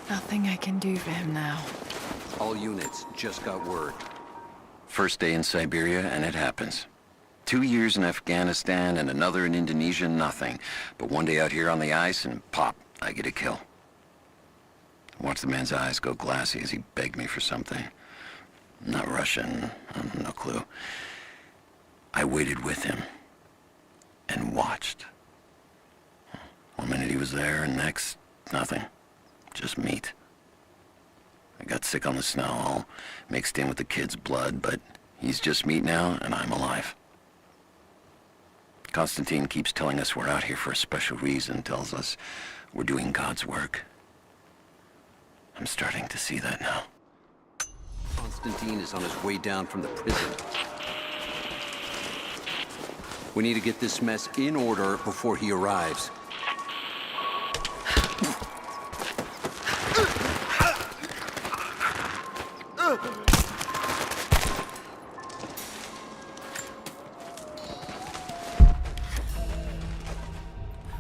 Nothing I can do for him now. All units just got word. First day in Siberia, and it happens. 2 years in Afghanistan and another in Indonesia, nothing. But one day out here on the ice, and pop, I get a kill. Watch the man's eyes go glassy as he begged me for something. Not Russian, no clue. I waited with him and watched. 1 minute he was there, and next, nothing. Just meat. I got sick on the snow, all mixed in with the kid's blood, but he's just meat now, and I'm alive. Constantine keeps telling us we're out here for a special reason, tells us we're doing God's work. I'm starting to see that now. Constantine is on his way down from the prison. We need to get this mess in order before he arrives.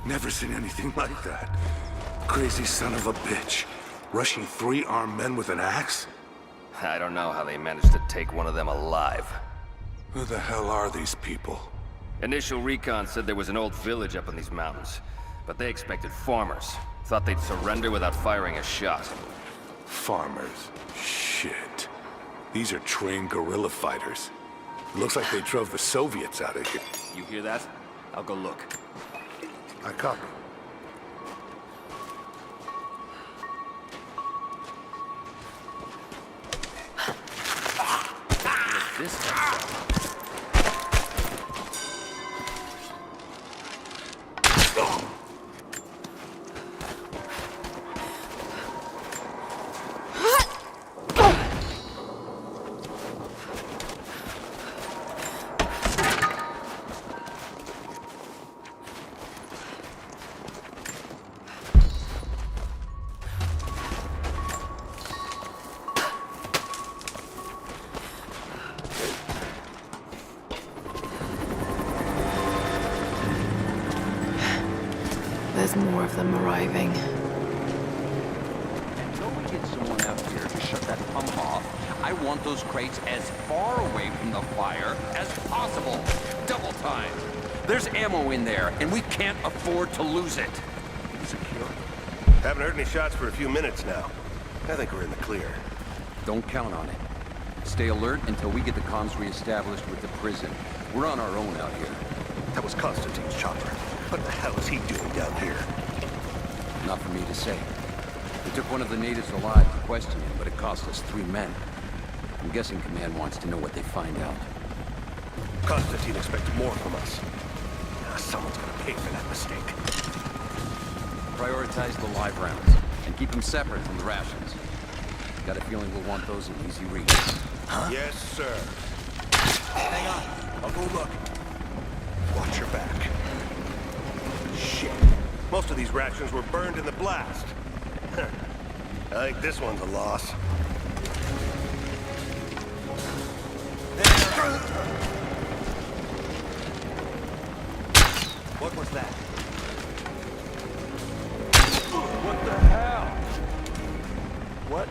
Never seen anything like that. Crazy son of a bitch. Rushing 3 armed men with an axe? I don't know how they managed to take one of them alive. Who the hell are these people? Initial recon said there was an old village up in these mountains, but they expected farmers. Thought they'd surrender without firing a shot. Farmers? Shit. These are trained guerrilla fighters. It looks like they drove the Soviets out of here. You hear that? I'll go look. I copy. This guy. There's more of them arriving. Until we get someone out here to shut that pump off, I want those crates as far away from the fire as possible. Double time. There's ammo in there, and we can't afford to lose it. Secure. Haven't heard any shots for a few minutes now. I think we're in the clear. Don't count on it. Stay alert until we get the comms re-established with the prison. We're on our own out here. That was Constantine's chopper. What the hell is he doing down here? Not for me to say. We took one of the natives alive to question him, but it cost us 3 men. I'm guessing Command wants to know what they find out. Constantine expects more from us. Now, someone's gonna pay for that mistake. Prioritize the live rounds, and keep them separate from the rations. Got a feeling we'll want those in easy reach. Huh? Yes, sir. Hang on. I'll go look. Watch your back. Shit. Most of these rations were burned in the blast. I think this one's a loss. What was that? What the hell? What?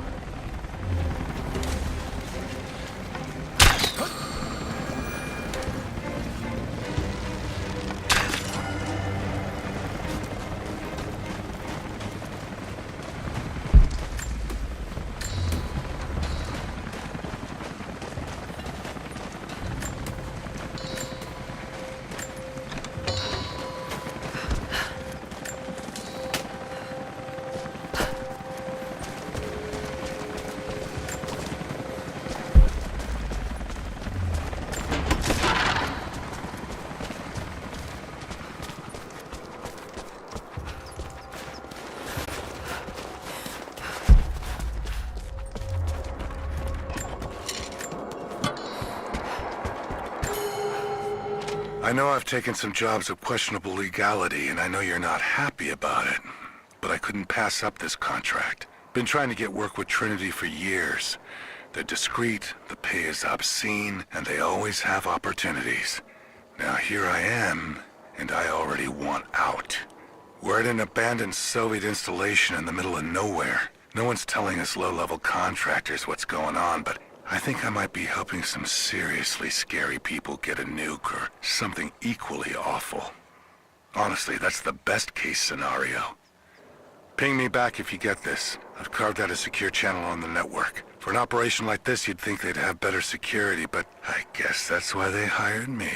I know I've taken some jobs of questionable legality, and I know you're not happy about it. But I couldn't pass up this contract. Been trying to get work with Trinity for years. They're discreet, the pay is obscene, and they always have opportunities. Now here I am, and I already want out. We're at an abandoned Soviet installation in the middle of nowhere. No one's telling us low-level contractors what's going on, but I think I might be helping some seriously scary people get a nuke or something equally awful. Honestly, that's the best-case scenario. Ping me back if you get this. I've carved out a secure channel on the network. For an operation like this, you'd think they'd have better security, but I guess that's why they hired me.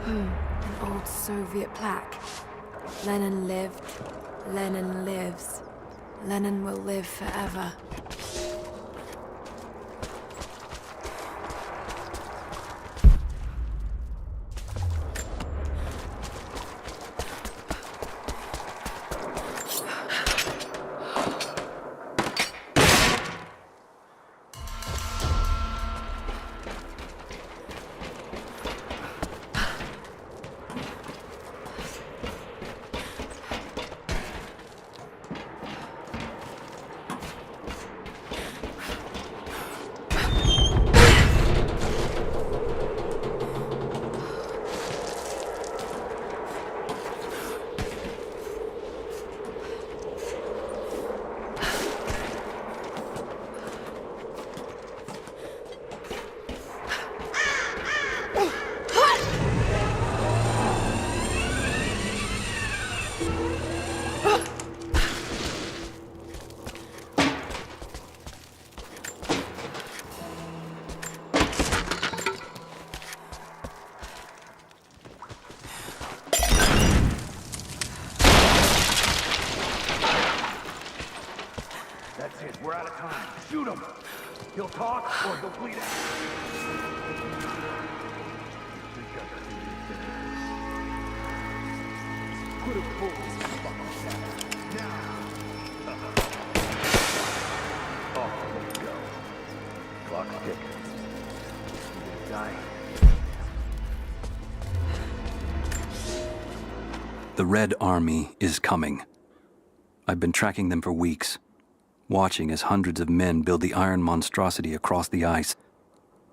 An old Soviet plaque. Lenin lived. Lenin lives. Lenin will live forever. That's it, we're out of time. Shoot him! He'll talk or he'll bleed out. Put a pull in this fucking cat. Now! Oh, let's go. Clock's ticking. You gonna die? The Red Army is coming. I've been tracking them for weeks, watching as hundreds of men build the iron monstrosity across the ice.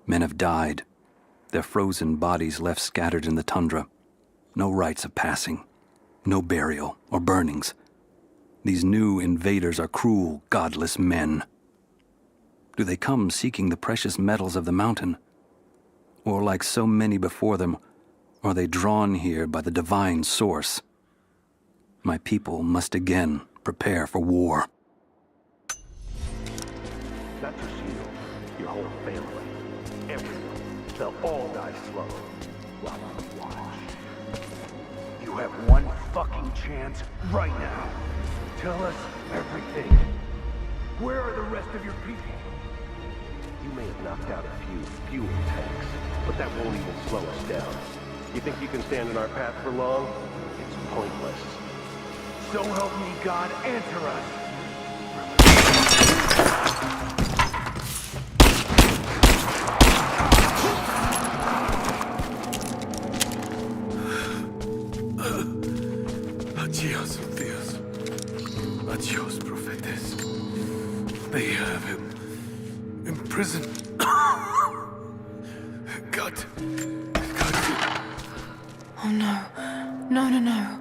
Men have died, their frozen bodies left scattered in the tundra. No rites of passing, no burial or burnings. These new invaders are cruel, godless men. Do they come seeking the precious metals of the mountain? Or, like so many before them, are they drawn here by the divine source? My people must again prepare for war. Not just you, your whole family, everyone. They'll all die slow while you watch. You have one fucking chance right now. Tell us everything. Where are the rest of your people? You may have knocked out a few fuel tanks, but that won't even slow us down. You think you can stand in our path for long? It's pointless. So help me God, answer us! Adios, Dios. Adios, prophetes. They have him imprisoned. God. Oh no. No, no, no.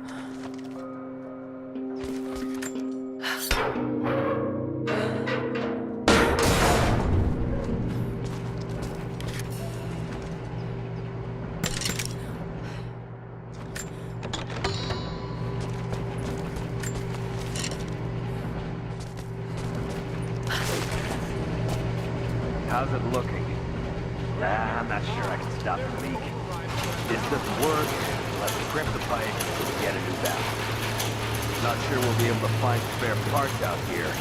How's it looking? I'm not sure I can stop the leak. This doesn't work. Let's crimp the pipe and get it in balance. Not sure we'll be able to find spare parts out here.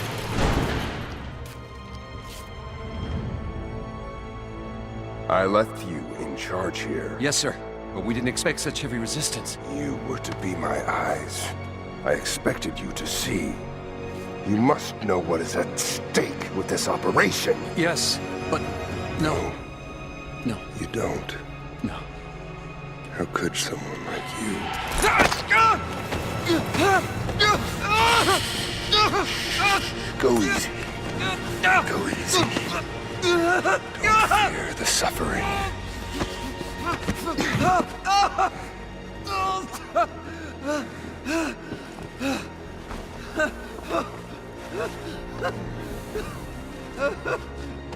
I left you in charge here. Yes, sir. But we didn't expect such heavy resistance. You were to be my eyes. I expected you to see. You must know what is at stake with this operation. Yes, but no. No. You don't? No. How could someone like you? Go easy. Go easy. Don't fear the suffering.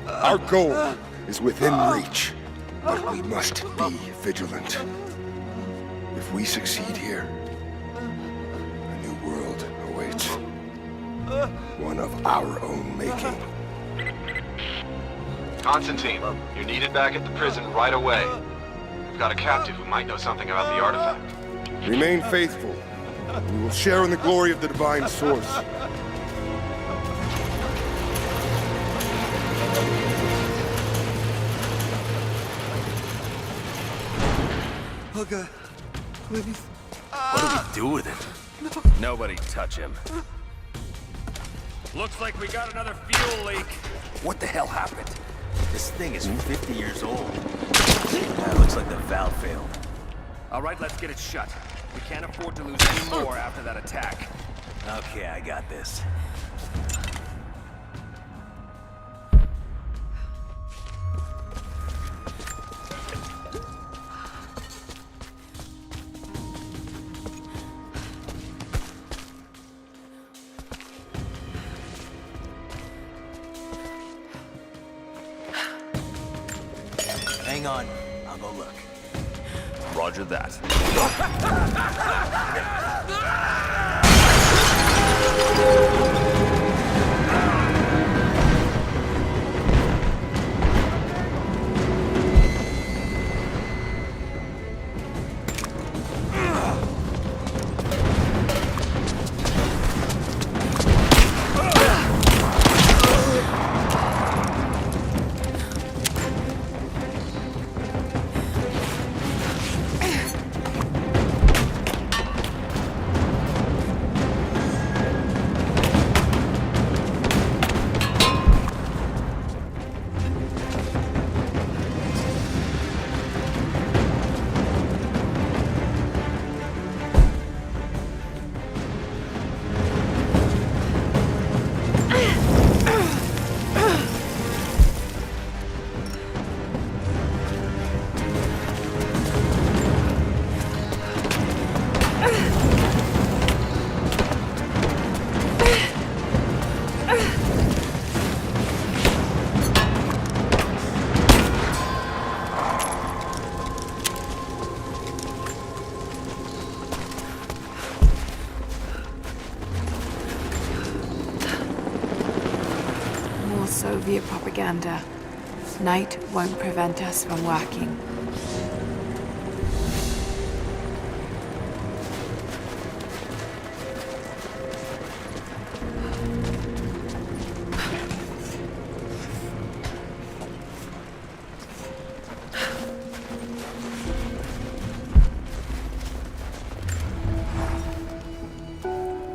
Our goal is within reach, but we must be vigilant. If we succeed here, a new world awaits. One of our own making. Constantine, you're needed back at the prison right away. We've got a captive who might know something about the artifact. Remain faithful. We will share in the glory of the divine source. Oh God, please. What do we do with it? Nobody touch him. Looks like we got another fuel leak. What the hell happened? This thing is 50 years old. That looks like the valve failed. All right, let's get it shut. We can't afford to lose any more after that attack. Okay, I got this. Hang on, I'll go look. Roger that. Soviet propaganda. Night won't prevent us from working.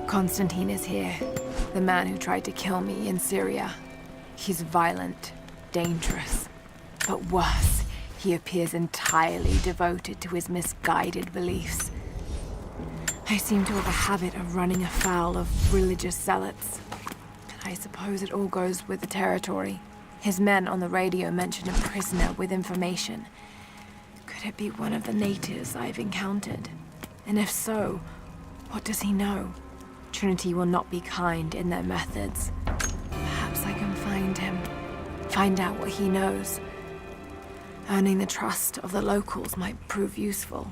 Constantine is here. The man who tried to kill me in Syria. He's violent, dangerous, but worse, he appears entirely devoted to his misguided beliefs. I seem to have a habit of running afoul of religious zealots. I suppose it all goes with the territory. His men on the radio mentioned a prisoner with information. Could it be one of the natives I've encountered? And if so, what does he know? Trinity will not be kind in their methods. Perhaps I can find him. Find out what he knows. Earning the trust of the locals might prove useful.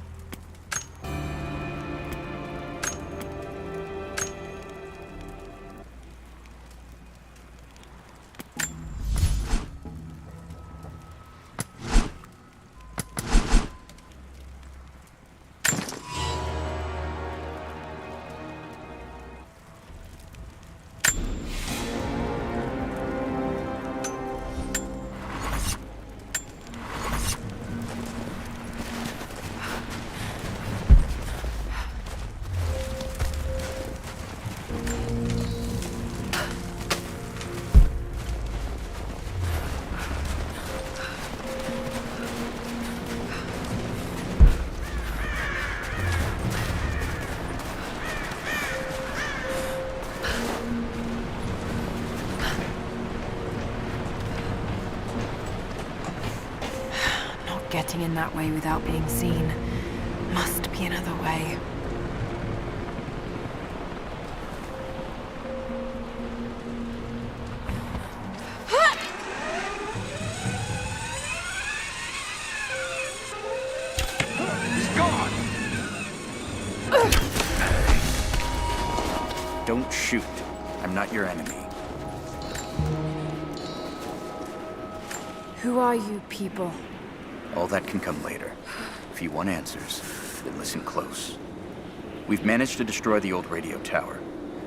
Getting in that way without being seen. Must be another way. He's gone! Don't shoot. I'm not your enemy. Who are you people? All that can come later. If you want answers, then listen close. We've managed to destroy the old radio tower,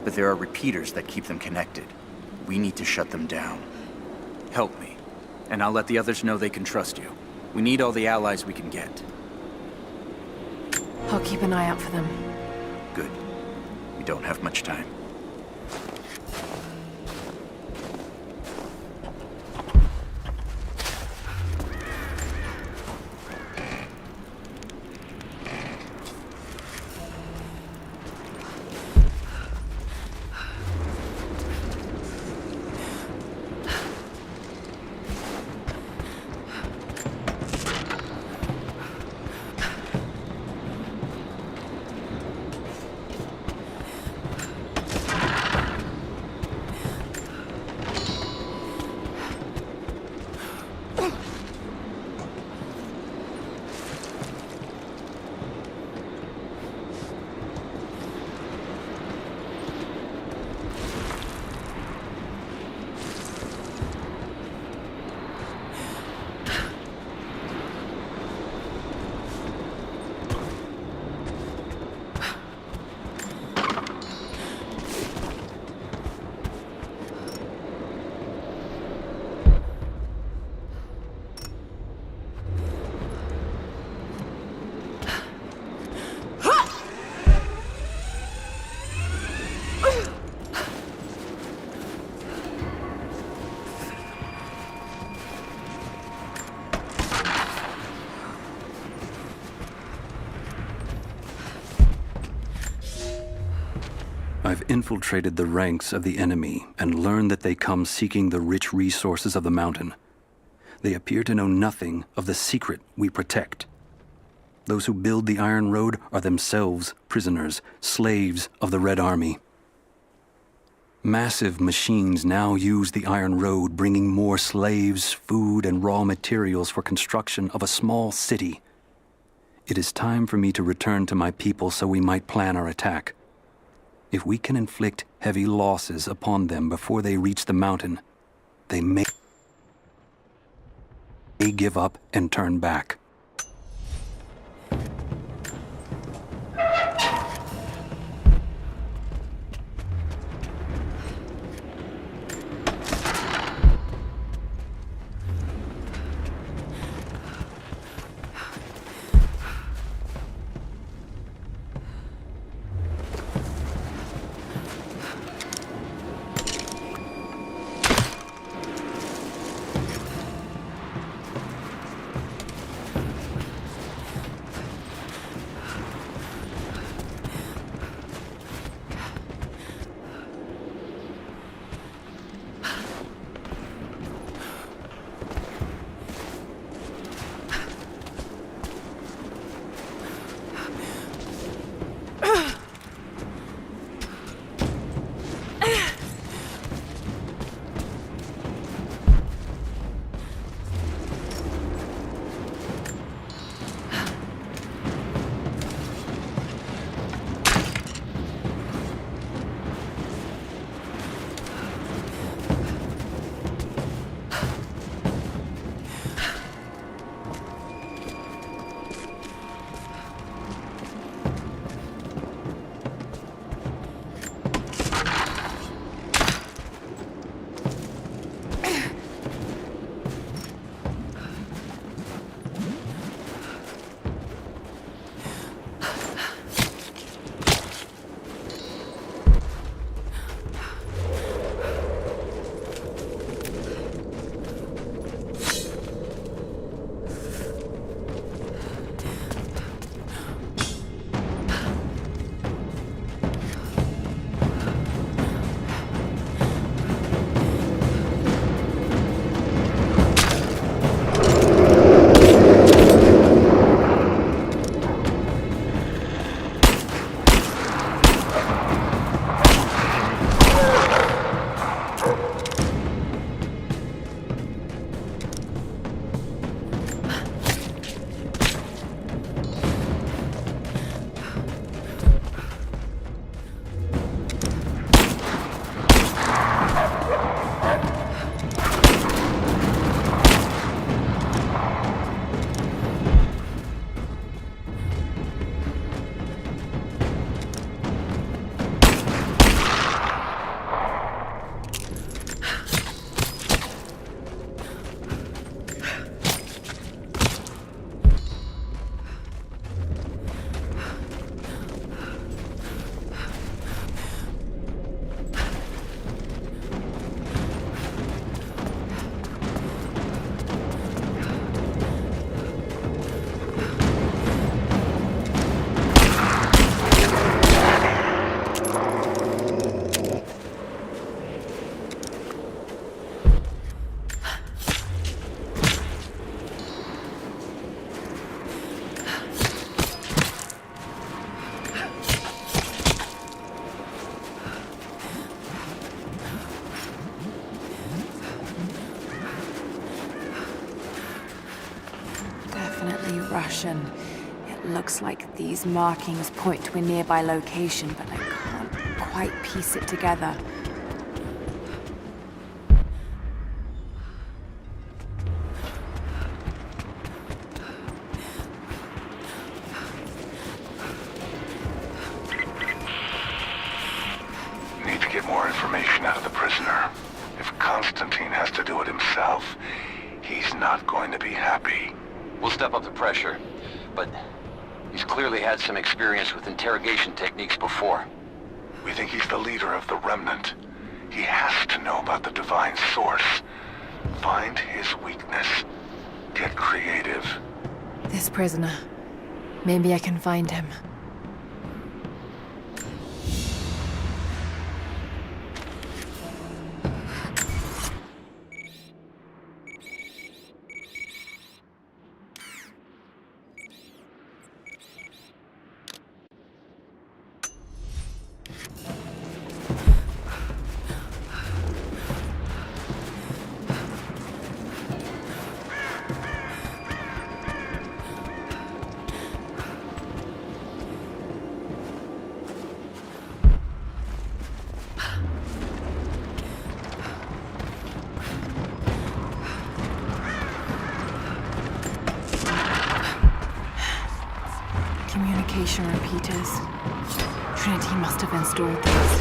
but there are repeaters that keep them connected. We need to shut them down. Help me, and I'll let the others know they can trust you. We need all the allies we can get. I'll keep an eye out for them. Good. We don't have much time. I've infiltrated the ranks of the enemy and learned that they come seeking the rich resources of the mountain. They appear to know nothing of the secret we protect. Those who build the Iron Road are themselves prisoners, slaves of the Red Army. Massive machines now use the Iron Road, bringing more slaves, food, and raw materials for construction of a small city. It is time for me to return to my people so we might plan our attack. If we can inflict heavy losses upon them before they reach the mountain, They may give up and turn back. Russian. It looks like these markings point to a nearby location, but I can't quite piece it together. Need to get more information out of the prisoner. If Constantine has to do it himself, he's not going to be happy. We'll step up the pressure, but he's clearly had some experience with interrogation techniques before. We think he's the leader of the Remnant. He has to know about the Divine Source. Find his weakness. Get creative. This prisoner. Maybe I can find him. ventilation repeaters. Trinity must have installed these.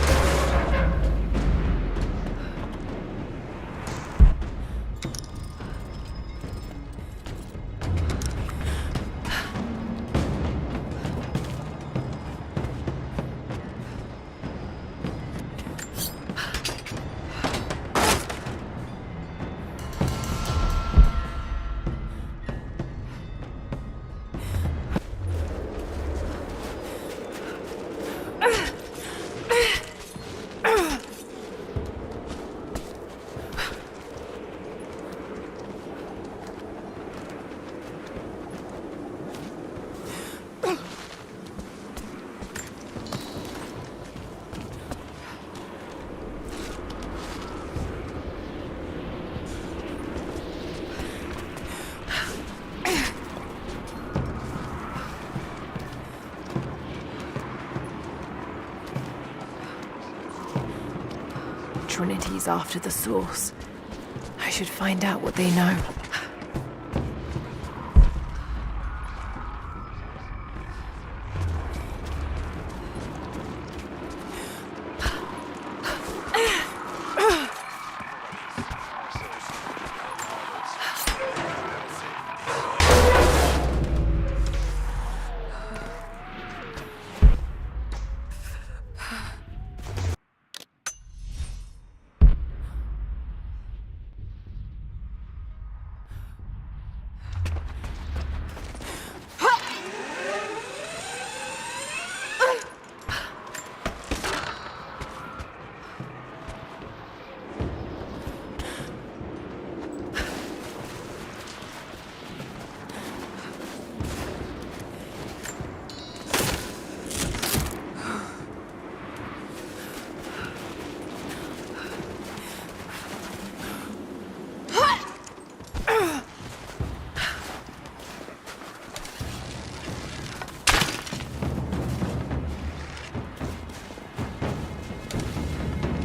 Trinity's after the source. I should find out what they know.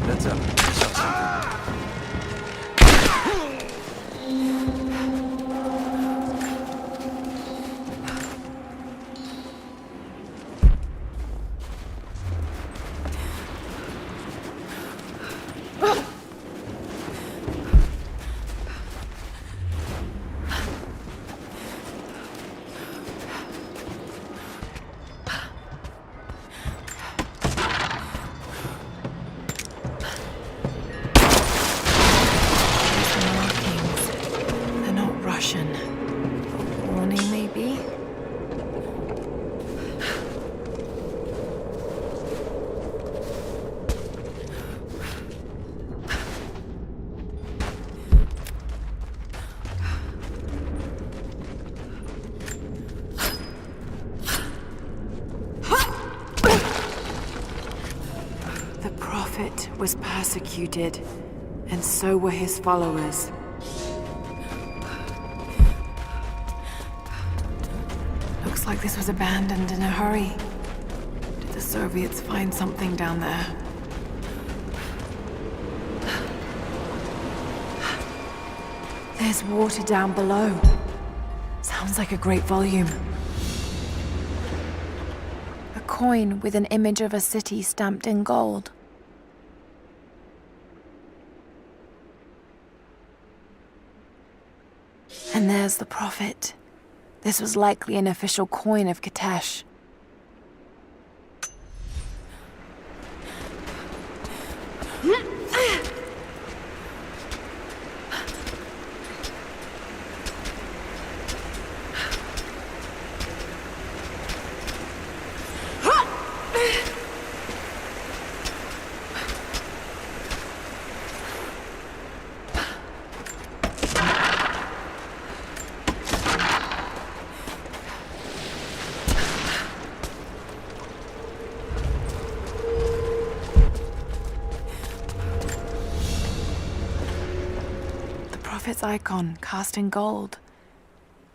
That's up. Was persecuted, and so were his followers. Looks like this was abandoned in a hurry. Did the Soviets find something down there? There's water down below. Sounds like a great volume. A coin with an image of a city stamped in gold. And there's the prophet. This was likely an official coin of Kitesh. Prophet's icon cast in gold.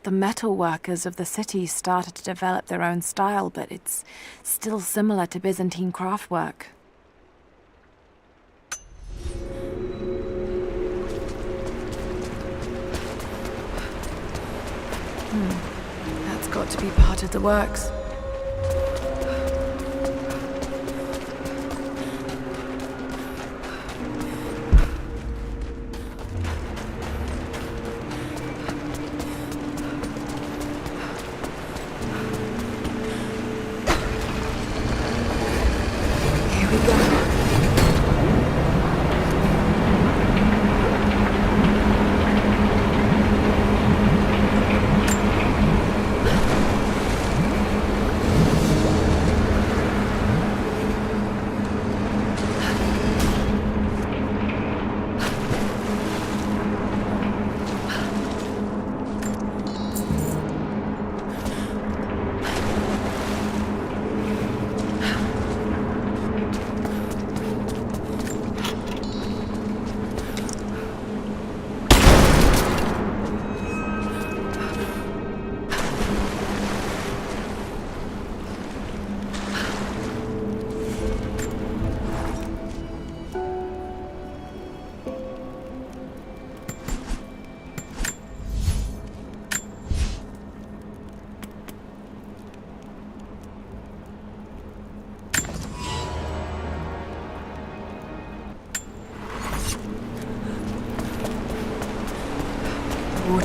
The metal workers of the city started to develop their own style, but it's still similar to Byzantine craftwork. That's got to be part of the works.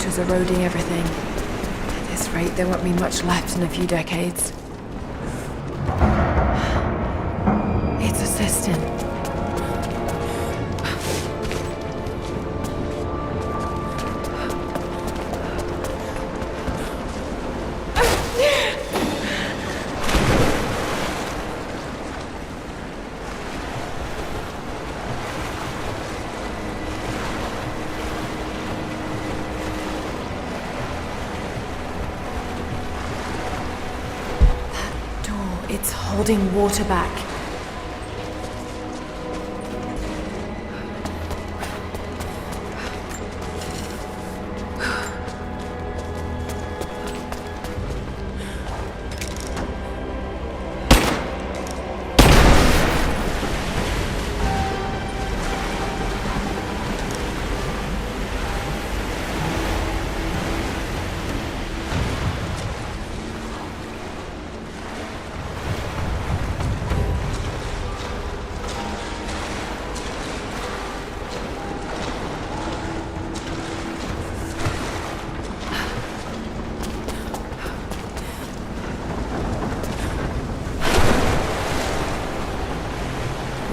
water's eroding everything. At this rate, there won't be much left in a few decades. It's a cistern. It's holding water back.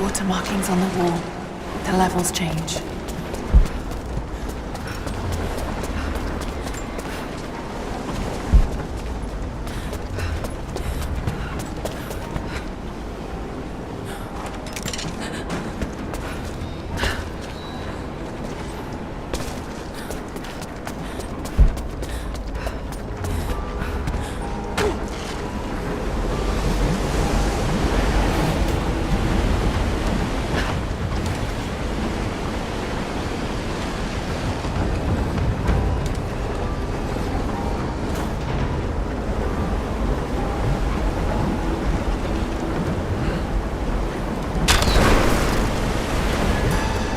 Water markings on the wall. The levels change.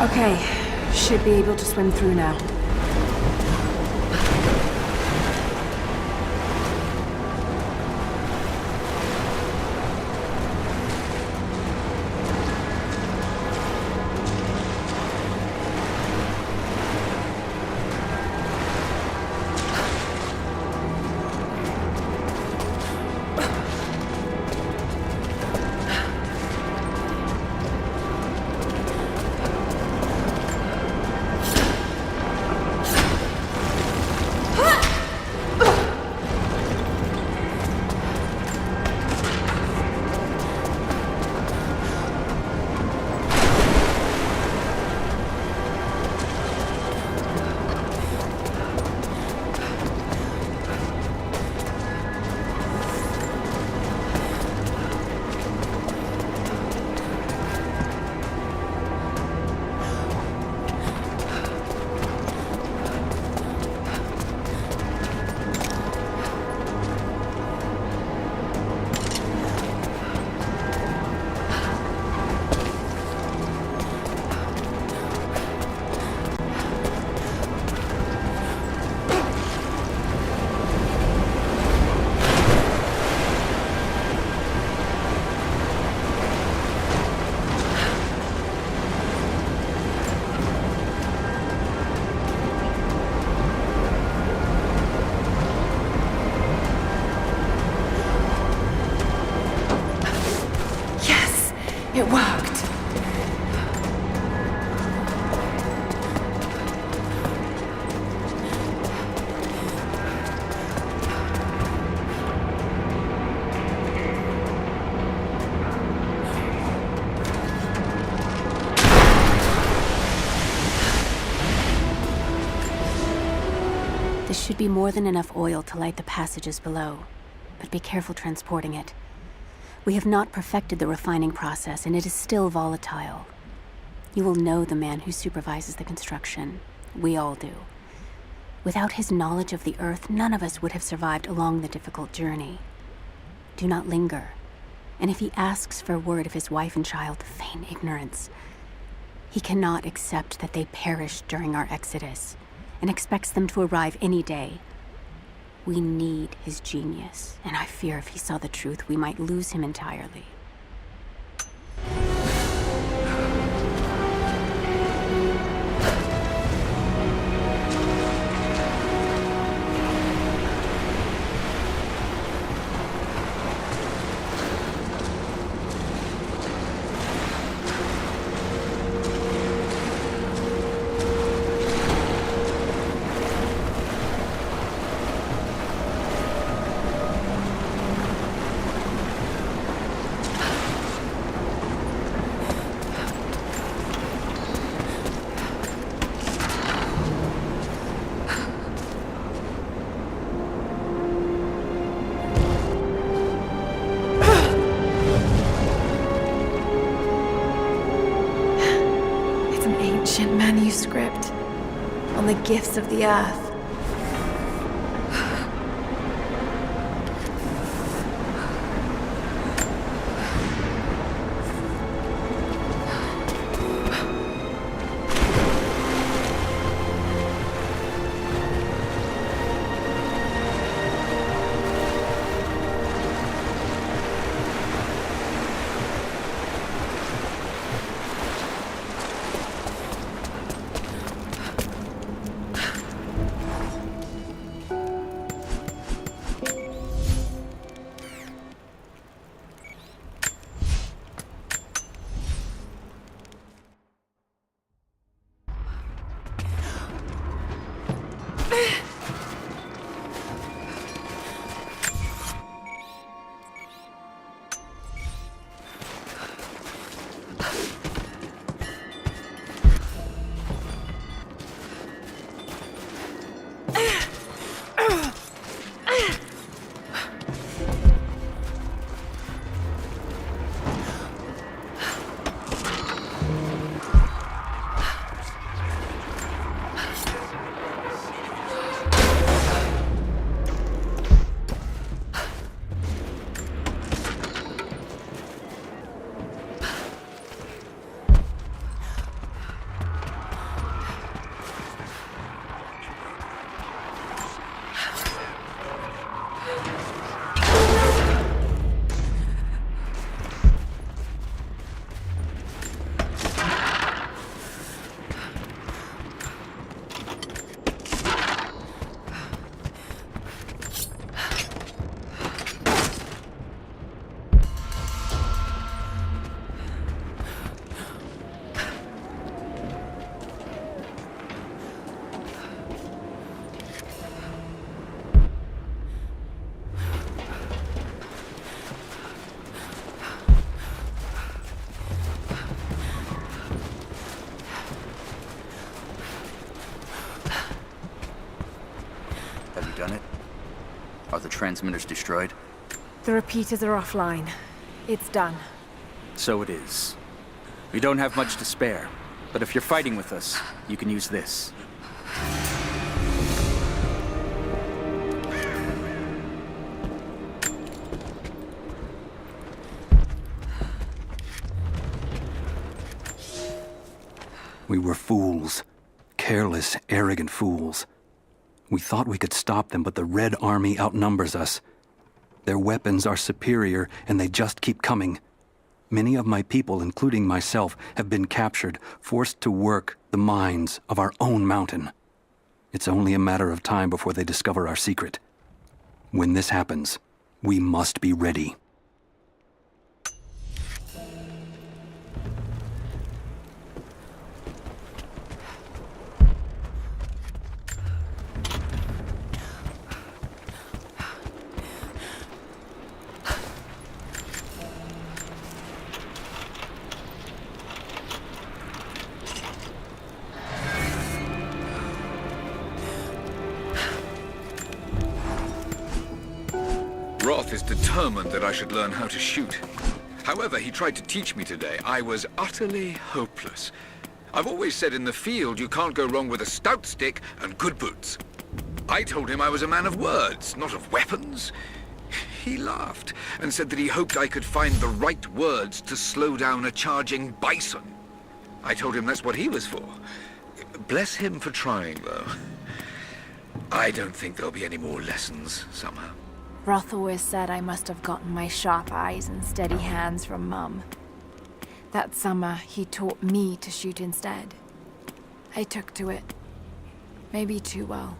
Okay, should be able to swim through now. It worked. This should be more than enough oil to light the passages below, but be careful transporting it. We have not perfected the refining process, and it is still volatile. You will know the man who supervises the construction. We all do. Without his knowledge of the Earth, none of us would have survived along the difficult journey. Do not linger. And if he asks for word of his wife and child, feign ignorance. He cannot accept that they perished during our exodus, and expects them to arrive any day. We need his genius, and I fear if he saw the truth, we might lose him entirely. ancient manuscript on the gifts of the earth. Done it? Are the transmitters destroyed? The repeaters are offline. It's done. So it is. We don't have much to spare, but if you're fighting with us, you can use this. We were fools. Careless, arrogant fools. We thought we could stop them, but the Red Army outnumbers us. Their weapons are superior, and they just keep coming. Many of my people, including myself, have been captured, forced to work the mines of our own mountain. It's only a matter of time before they discover our secret. When this happens, we must be ready. Roth is determined that I should learn how to shoot. However, he tried to teach me today. I was utterly hopeless. I've always said in the field you can't go wrong with a stout stick and good boots. I told him I was a man of words, not of weapons. He laughed and said that he hoped I could find the right words to slow down a charging bison. I told him that's what he was for. Bless him for trying, though. I don't think there'll be any more lessons, somehow. Roth always said I must have gotten my sharp eyes and steady hands from Mum. That summer, he taught me to shoot instead. I took to it. Maybe too well.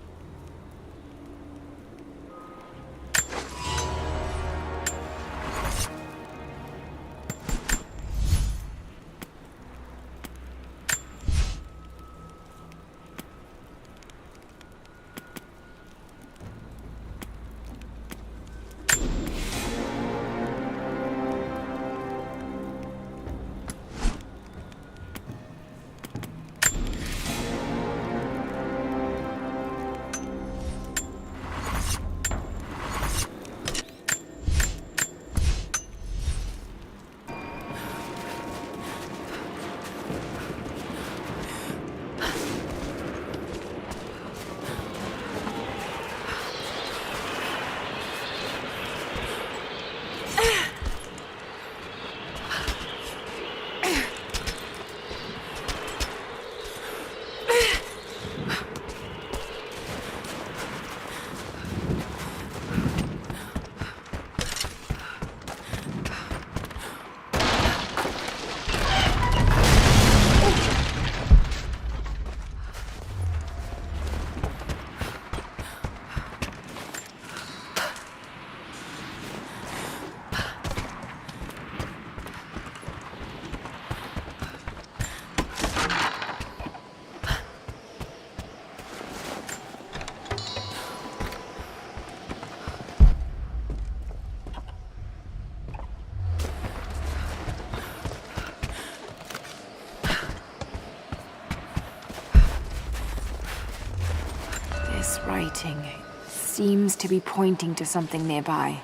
writing. It seems to be pointing to something nearby.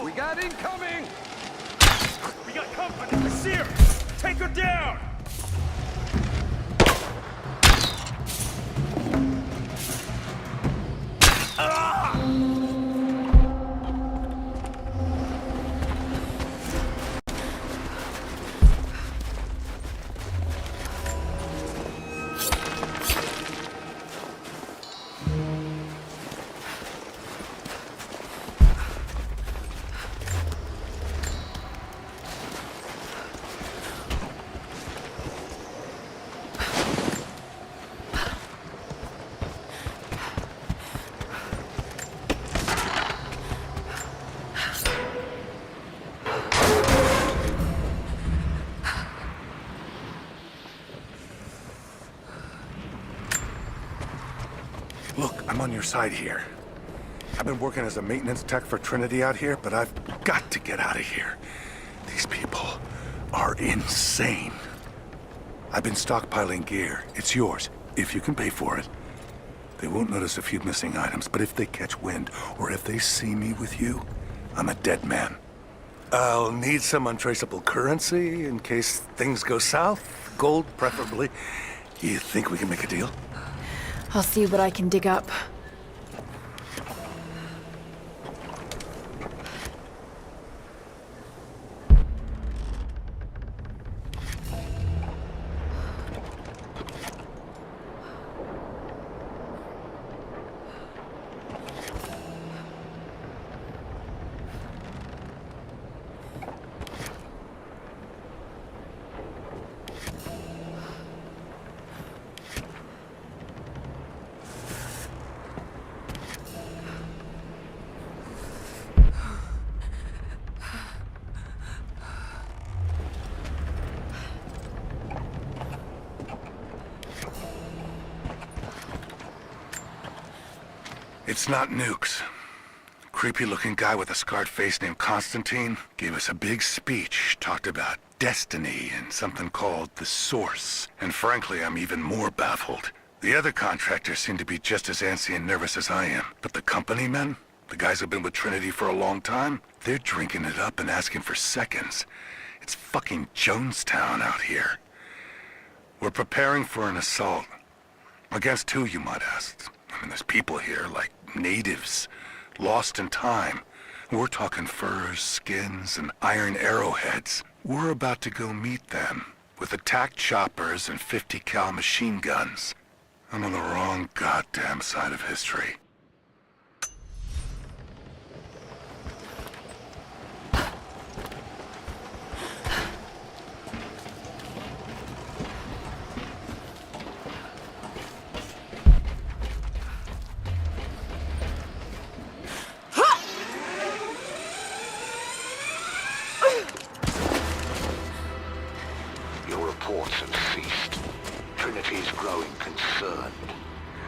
We got incoming! We got company! I see her! Take her down! Look, I'm on your side here. I've been working as a maintenance tech for Trinity out here, but I've got to get out of here. These people are insane. I've been stockpiling gear. It's yours, if you can pay for it. They won't notice a few missing items, but if they catch wind, or if they see me with you, I'm a dead man. I'll need some untraceable currency in case things go south. Gold, preferably. You think we can make a deal? I'll see what I can dig up. It's not nukes. Creepy-looking guy with a scarred face named Constantine gave us a big speech, talked about destiny and something called the Source. And frankly, I'm even more baffled. The other contractors seem to be just as antsy and nervous as I am. But the company men, the guys who've been with Trinity for a long time, they're drinking it up and asking for seconds. It's fucking Jonestown out here. We're preparing for an assault. Against who, you might ask? I mean, there's people here, like natives, lost in time. We're talking furs, skins, and iron arrowheads. We're about to go meet them with attack choppers and 50 cal machine guns. I'm on the wrong goddamn side of history. Your reports have ceased. Trinity is growing concerned.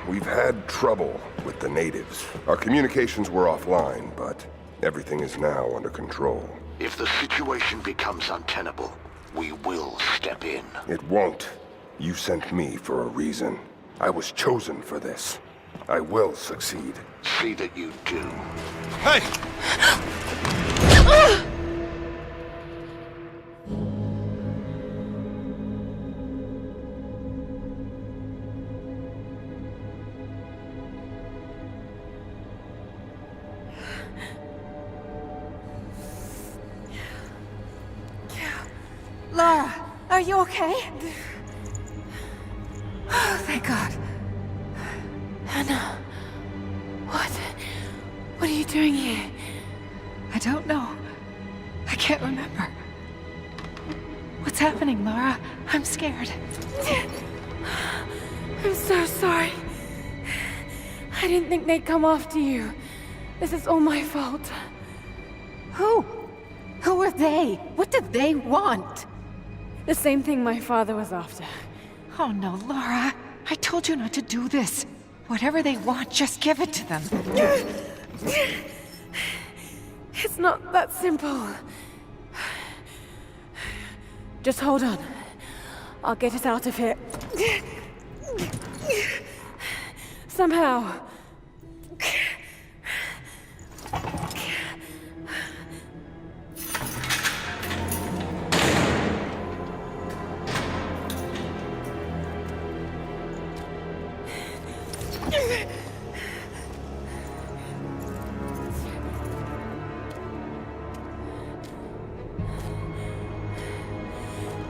We've had trouble with the natives. Our communications were offline, but everything is now under control. If the situation becomes untenable, we will step in. It won't. You sent me for a reason. I was chosen for this. I will succeed. See that you do. Hey! Lara, are you okay? Oh, thank God. Hannah, what are you doing here? I don't know. I can't remember. What's happening, Laura? I'm scared. I'm so sorry. I didn't think they'd come after you. This is all my fault. Who? Who are they? What do they want? The same thing my father was after. Oh no, Laura. I told you not to do this. Whatever they want, just give it to them. It's not that simple. Just hold on. I'll get us out of here. Somehow.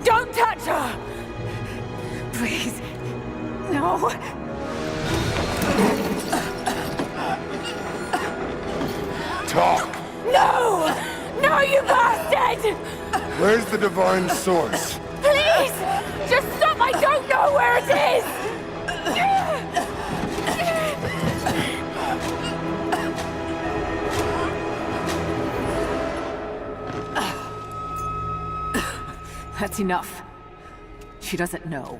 Don't touch her! Please. No. Talk! No! No, you bastard! Where's the divine source? Please! Just stop! I don't know where it is! That's enough. She doesn't know.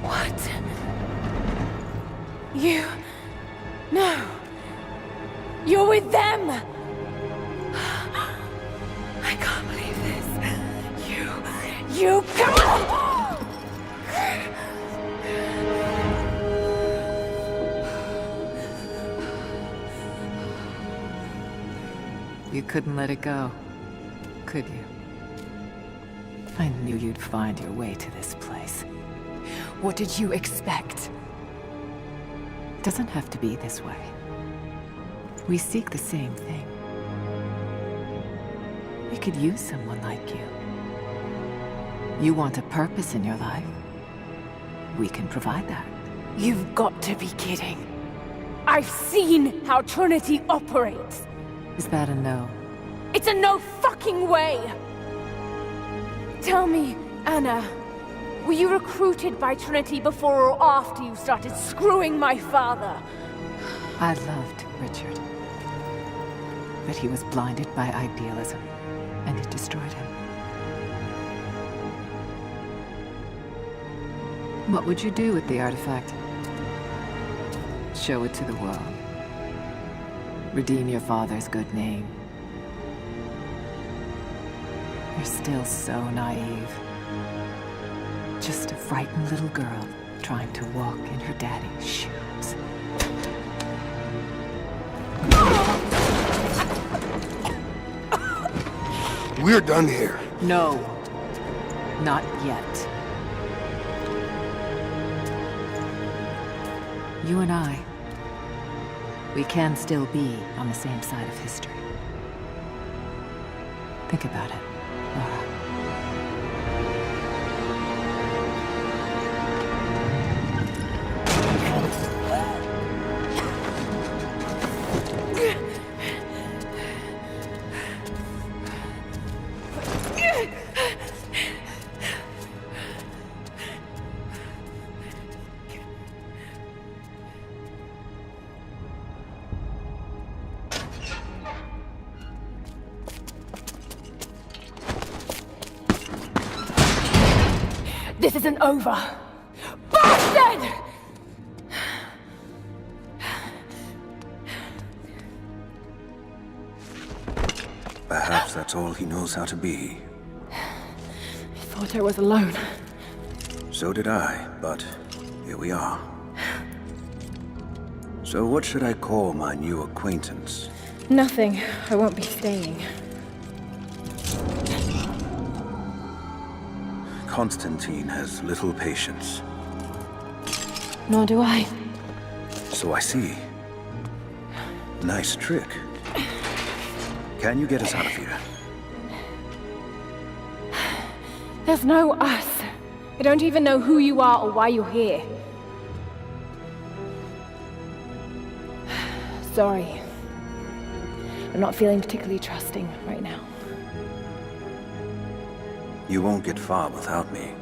What? You... No. You're with them! I can't believe this. You... Come on! You couldn't let it go, could you? I knew you'd find your way to this place. What did you expect? It doesn't have to be this way. We seek the same thing. We could use someone like you. You want a purpose in your life. We can provide that. You've got to be kidding. I've seen how Trinity operates. Is that a no? It's a no fucking way! Tell me, Anna, were you recruited by Trinity before or after you started screwing my father? I loved Richard. But he was blinded by idealism, and it destroyed him. What would you do with the artifact? Show it to the world. Redeem your father's good name. You're still so naive. Just a frightened little girl trying to walk in her daddy's shoes. We're done here. No. Not yet. You and I, we can still be on the same side of history. Think about it, Laura. This isn't over. Bastard! Perhaps that's all he knows how to be. I thought I was alone. So did I, but here we are. So what should I call my new acquaintance? Nothing. I won't be staying. Constantine has little patience. Nor do I. So I see. Nice trick. Can you get us out of here? There's no us. I don't even know who you are or why you're here. Sorry. I'm not feeling particularly trusting right now. You won't get far without me.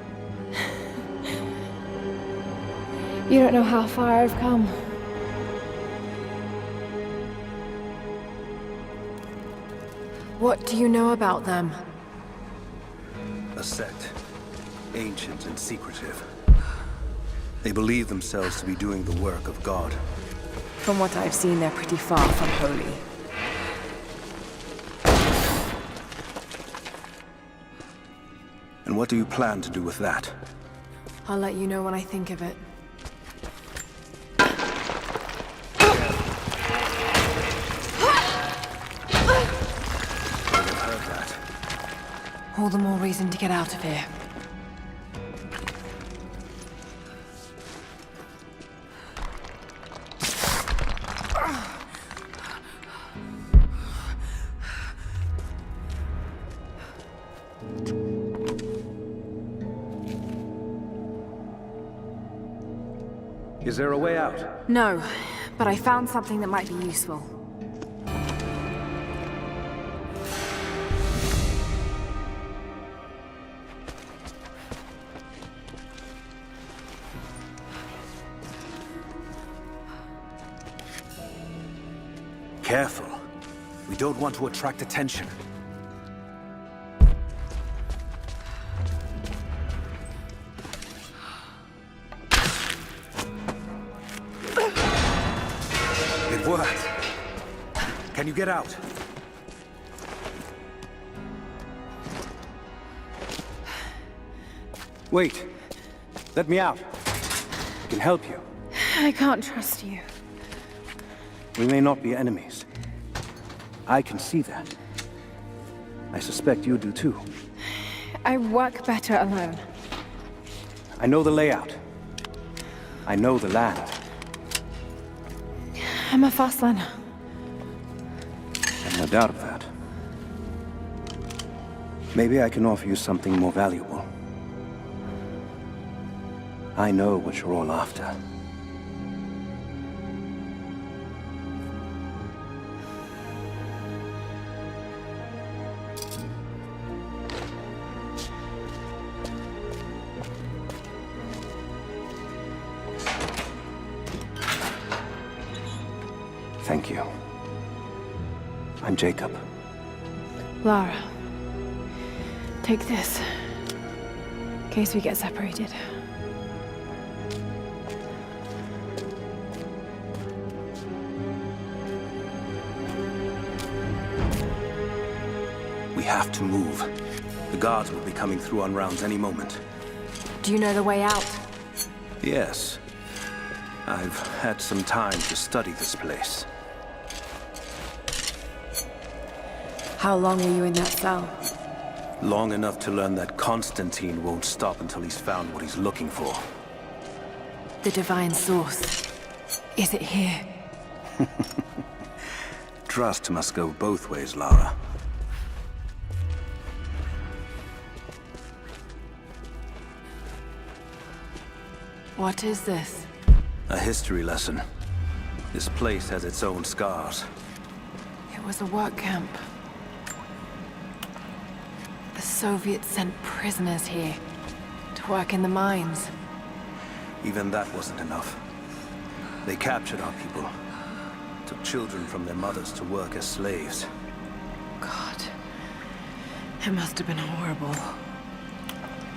You don't know how far I've come. What do you know about them? A sect. Ancient and secretive. They believe themselves to be doing the work of God. From what I've seen, they're pretty far from holy. And what do you plan to do with that? I'll let you know when I think of it. I've heard that. All the more reason to get out of here. Is there a way out? No, but I found something that might be useful. Careful. We don't want to attract attention. It worked. Can you get out? Wait. Let me out. I can help you. I can't trust you. We may not be enemies. I can see that. I suspect you do too. I work better alone. I know the layout. I know the land. I'm a fast learner. I've no doubt of that. Maybe I can offer you something more valuable. I know what you're all after. Thank you. I'm Jacob. Lara, take this. In case we get separated. We have to move. The guards will be coming through on rounds any moment. Do you know the way out? Yes. I've had some time to study this place. How long were you in that cell? Long enough to learn that Constantine won't stop until he's found what he's looking for. The divine source. Is it here? Trust must go both ways, Lara. What is this? A history lesson. This place has its own scars. It was a work camp. The Soviets sent prisoners here to work in the mines. Even that wasn't enough. They captured our people, took children from their mothers to work as slaves. God, it must have been horrible.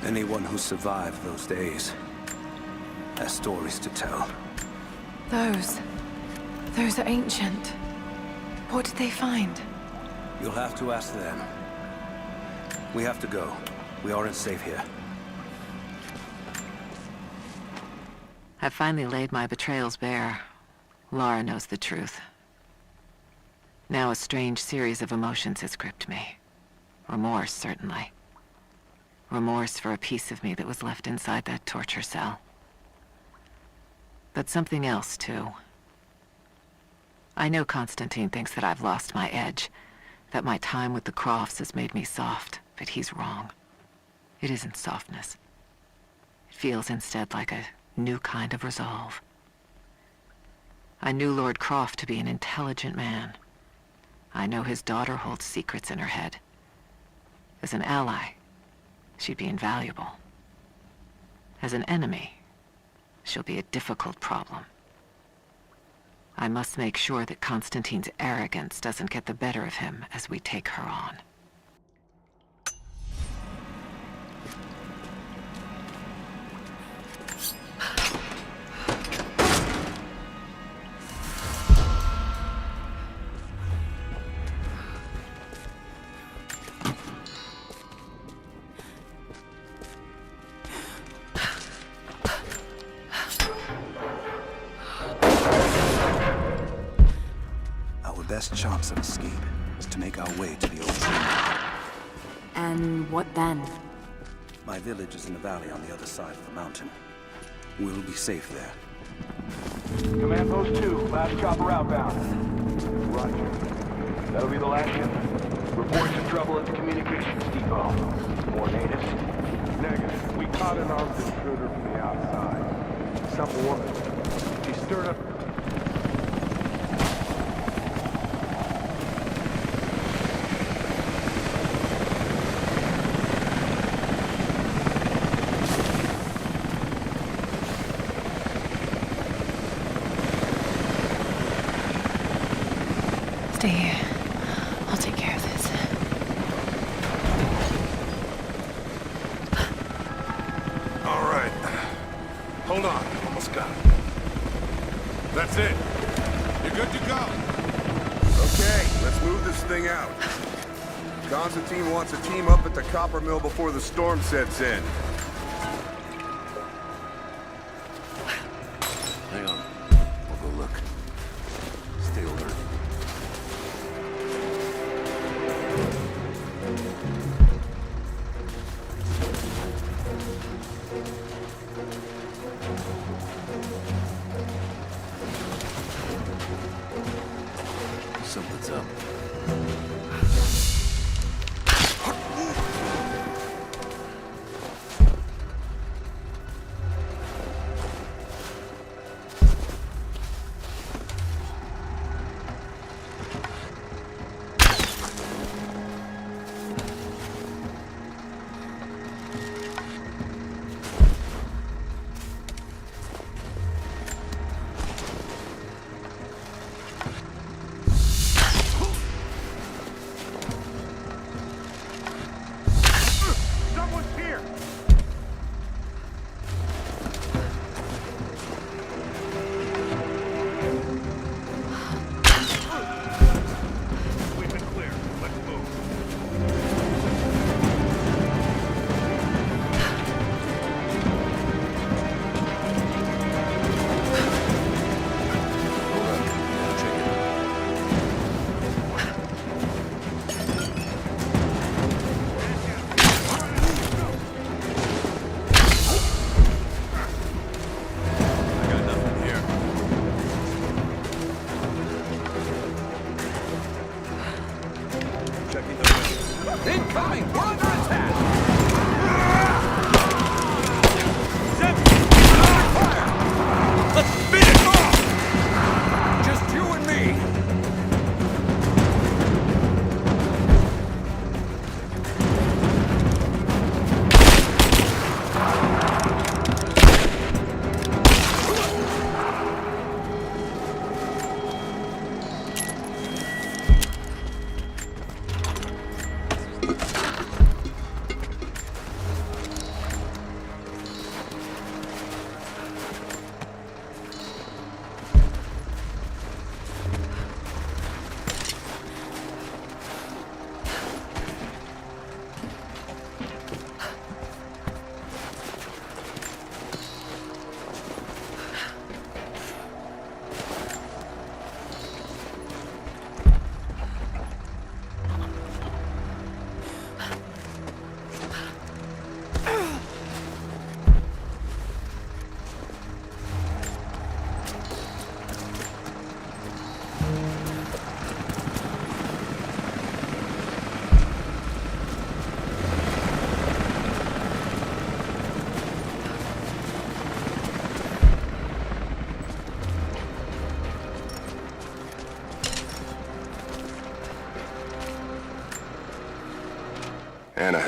Anyone who survived those days has stories to tell. Those are ancient. What did they find? You'll have to ask them. We have to go. We aren't safe here. I've finally laid my betrayals bare. Lara knows the truth. Now a strange series of emotions has gripped me. Remorse, certainly. Remorse for a piece of me that was left inside that torture cell. But something else, too. I know Constantine thinks that I've lost my edge, that my time with the Crofts has made me soft, but he's wrong. It isn't softness. It feels instead like a new kind of resolve. I knew Lord Croft to be an intelligent man. I know his daughter holds secrets in her head. As an ally, she'd be invaluable. As an enemy, she'll be a difficult problem. I must make sure that Constantine's arrogance doesn't get the better of him as we take her on. Best chance of escape is to make our way to the old city. And what then? My village is in the valley on the other side of the mountain. We'll be safe there. Command Post 2, last chopper outbound. Roger. That'll be the last ship. Reports of trouble at the communications depot. More natives? Negative. We caught an armed intruder from the outside. Some woman. She stirred up... Stay here. I'll take care of this. All right. Hold on. Almost got it. That's it. You're good to go. Okay, let's move this thing out. Constantine wants a team up at the copper mill before the storm sets in. Hang on. I'll go look. Stay alert. Something's up.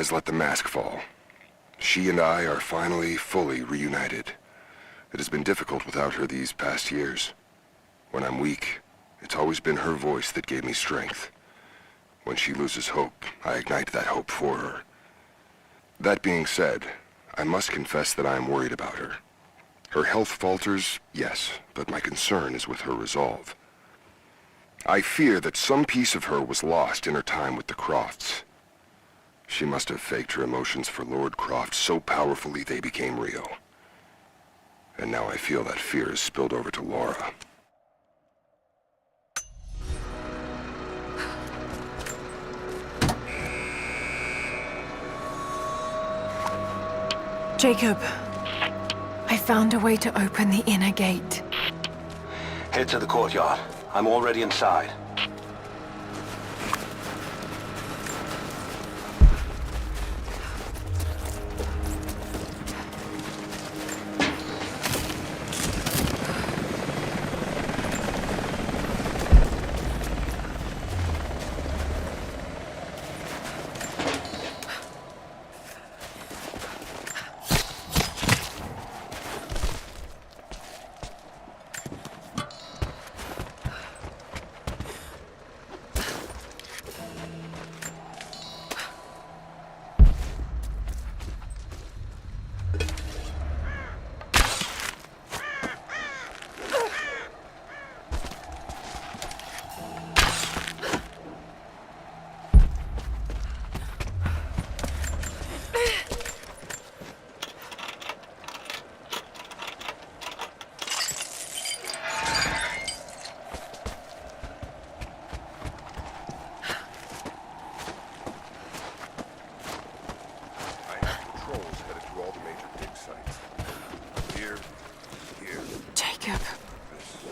has let the mask fall. She and I are finally fully reunited. It has been difficult without her these past years. When I'm weak, it's always been her voice that gave me strength. When she loses hope, I ignite that hope for her. That being said, I must confess that I am worried about her. Her health falters, yes, but my concern is with her resolve. I fear that some piece of her was lost in her time with the Crofts. She must have faked her emotions for Lord Croft so powerfully they became real. And now I feel that fear has spilled over to Laura. Jacob, I found a way to open the inner gate. Head to the courtyard. I'm already inside.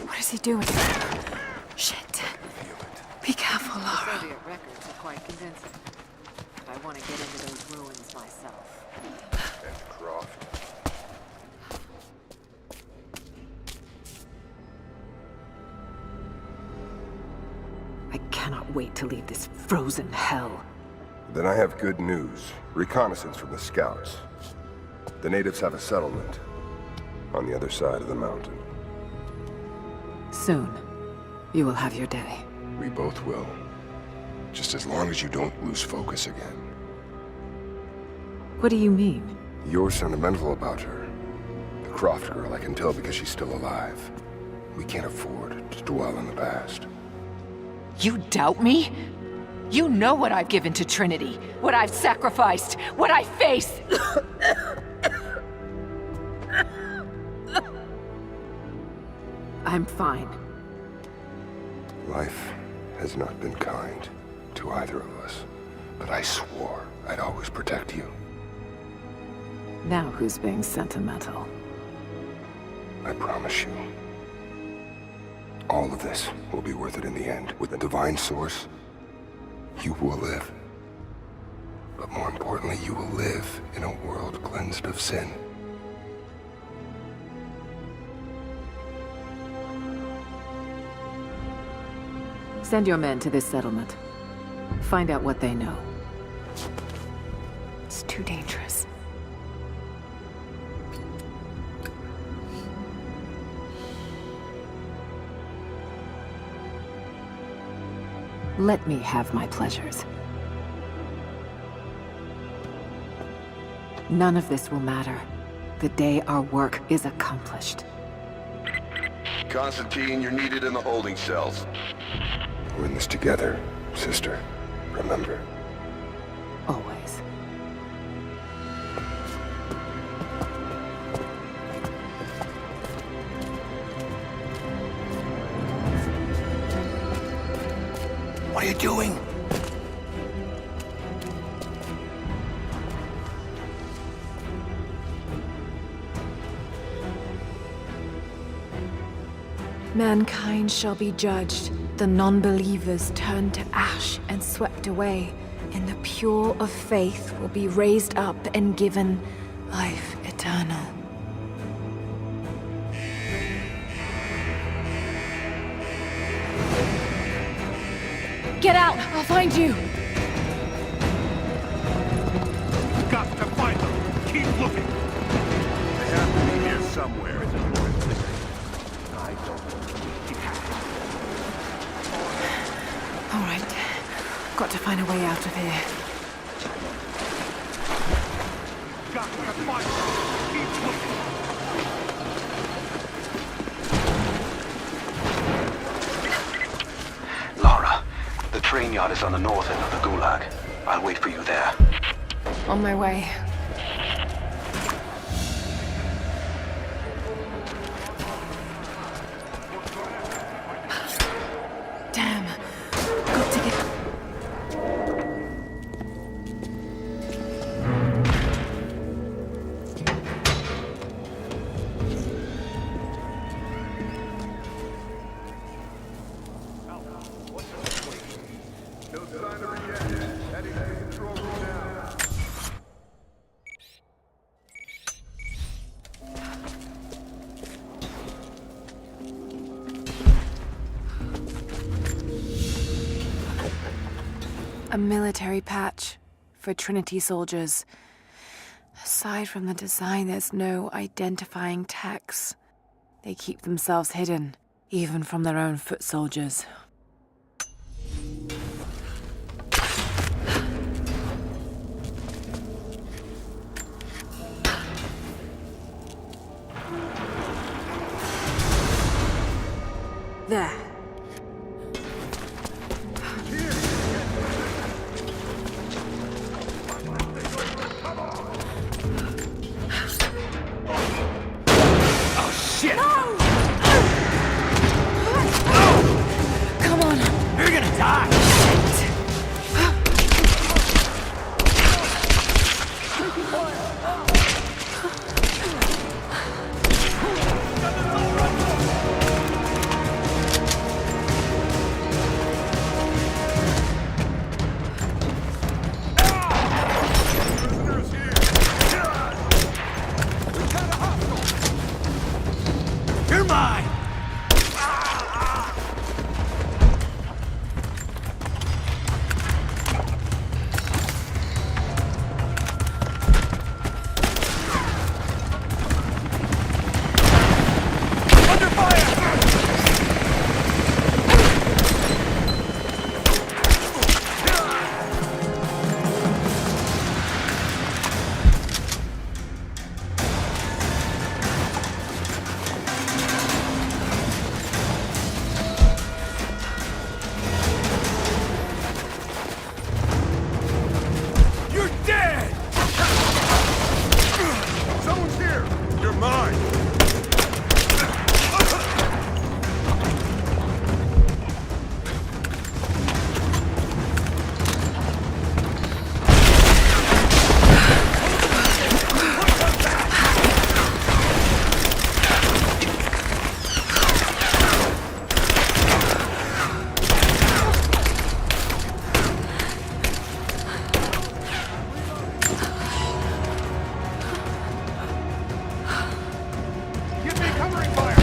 What is he doing? Shit. Be careful, Laura. The Soviet records are quite convincing. But I want to get into those ruins myself. And Croft. I cannot wait to leave this frozen hell. Then I have good news. Reconnaissance from the scouts. The natives have a settlement on the other side of the mountain. Soon, you will have your day. We both will. Just as long as you don't lose focus again. What do you mean? You're sentimental about her. The Croft girl, I can tell because she's still alive. We can't afford to dwell in the past. You doubt me? You know what I've given to Trinity, what I've sacrificed, what I face! I'm fine. Life has not been kind to either of us, but I swore I'd always protect you. Now who's being sentimental? I promise you. All of this will be worth it in the end. With the divine source, you will live. But more importantly, you will live in a world cleansed of sin. Send your men to this settlement. Find out what they know. It's too dangerous. Let me have my pleasures. None of this will matter the day our work is accomplished. Constantine, you're needed in the holding cells. We're in this together, sister. Remember. Always. What are you doing? Mankind shall be judged, the non-believers turned to ash and swept away, and the pure of faith will be raised up and given life eternal. Get out! I'll find you! find a way out of here. Got to fight. Keep looking. Lara, the train yard is on the north end of the Gulag. I'll wait for you there. On my way. Damn. Got to get... No sign of reaction. Heading to the control room now. A military patch for Trinity soldiers. Aside from the design, there's no identifying tags. They keep themselves hidden, even from their own foot soldiers. There. Oh, shit! No! Come on. You're gonna die! You're mine! Under fire! You're dead! Someone's here! You're mine! Give me covering fire!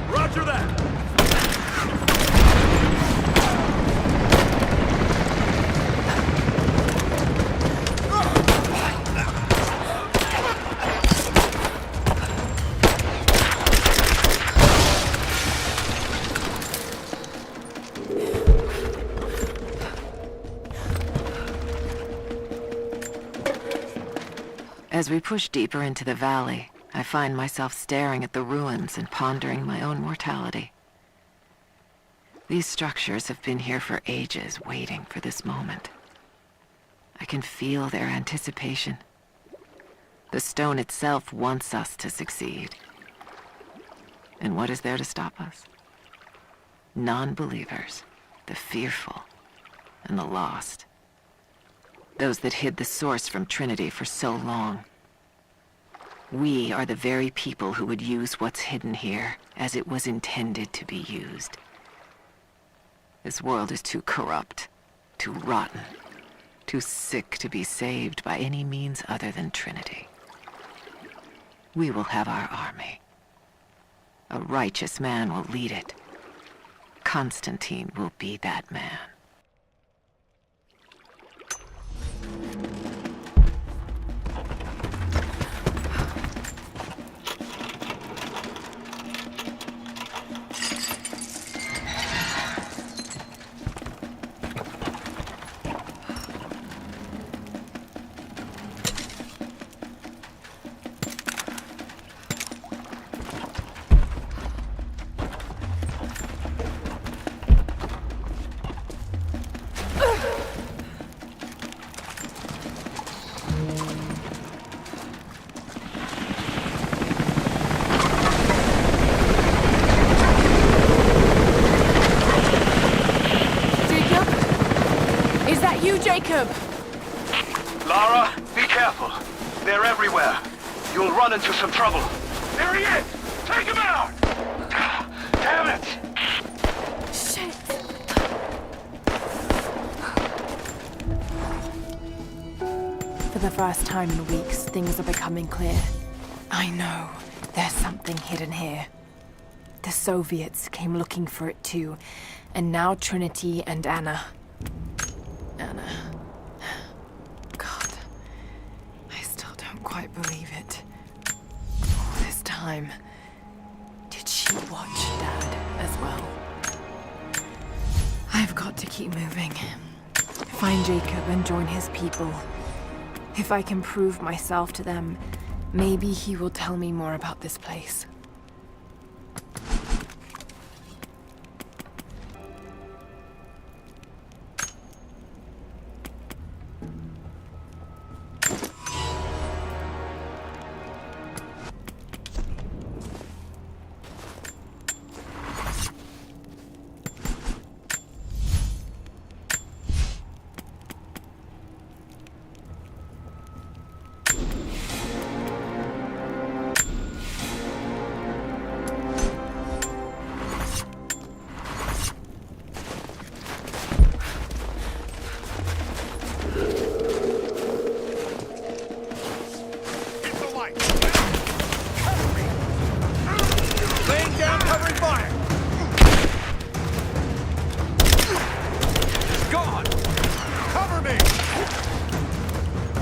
Roger that! As we push deeper into the valley, I find myself staring at the ruins and pondering my own mortality. These structures have been here for ages, waiting for this moment. I can feel their anticipation. The stone itself wants us to succeed. And what is there to stop us? Non-believers, the fearful, and the lost. Those that hid the source from Trinity for so long. We are the very people who would use what's hidden here as it was intended to be used. This world is too corrupt, too rotten, too sick to be saved by any means other than Trinity. We will have our army. A righteous man will lead it. Constantine will be that man. Jacob! Lara, be careful. They're everywhere. You'll run into some trouble. There he is! Take him out! Damn it! Shit! For the first time in weeks, things are becoming clear. I know. There's something hidden here. The Soviets came looking for it too, and now Trinity and Anna. God, I still don't quite believe it. All this time, did she watch Dad as well? I've got to keep moving. Find Jacob and join his people. If I can prove myself to them, maybe he will tell me more about this place.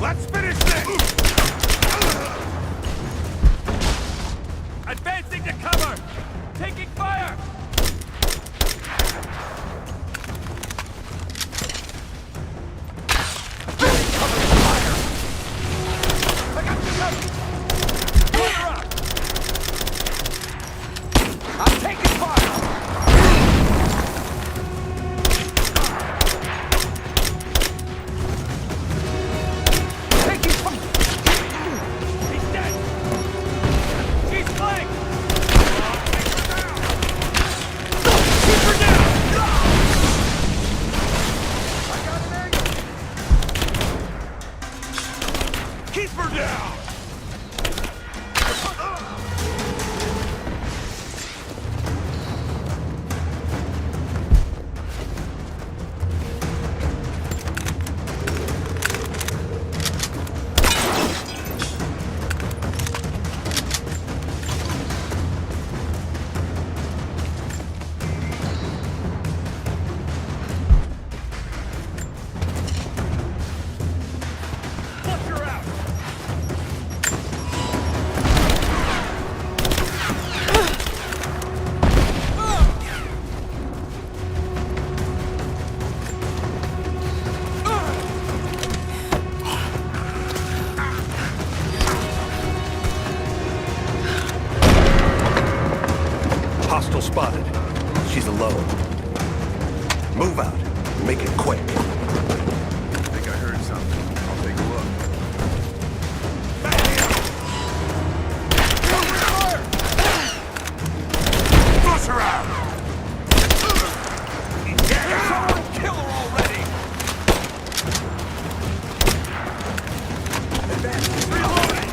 Let's finish this! Advancing to cover! Taking fire! I got you covered! Fire up! I'm taking fire! Hostile spotted. She's alone. Move out. Make it quick. I think I heard something. I'll take a look. Flush her out! Yeah, someone kill her already! Advance. Reloading!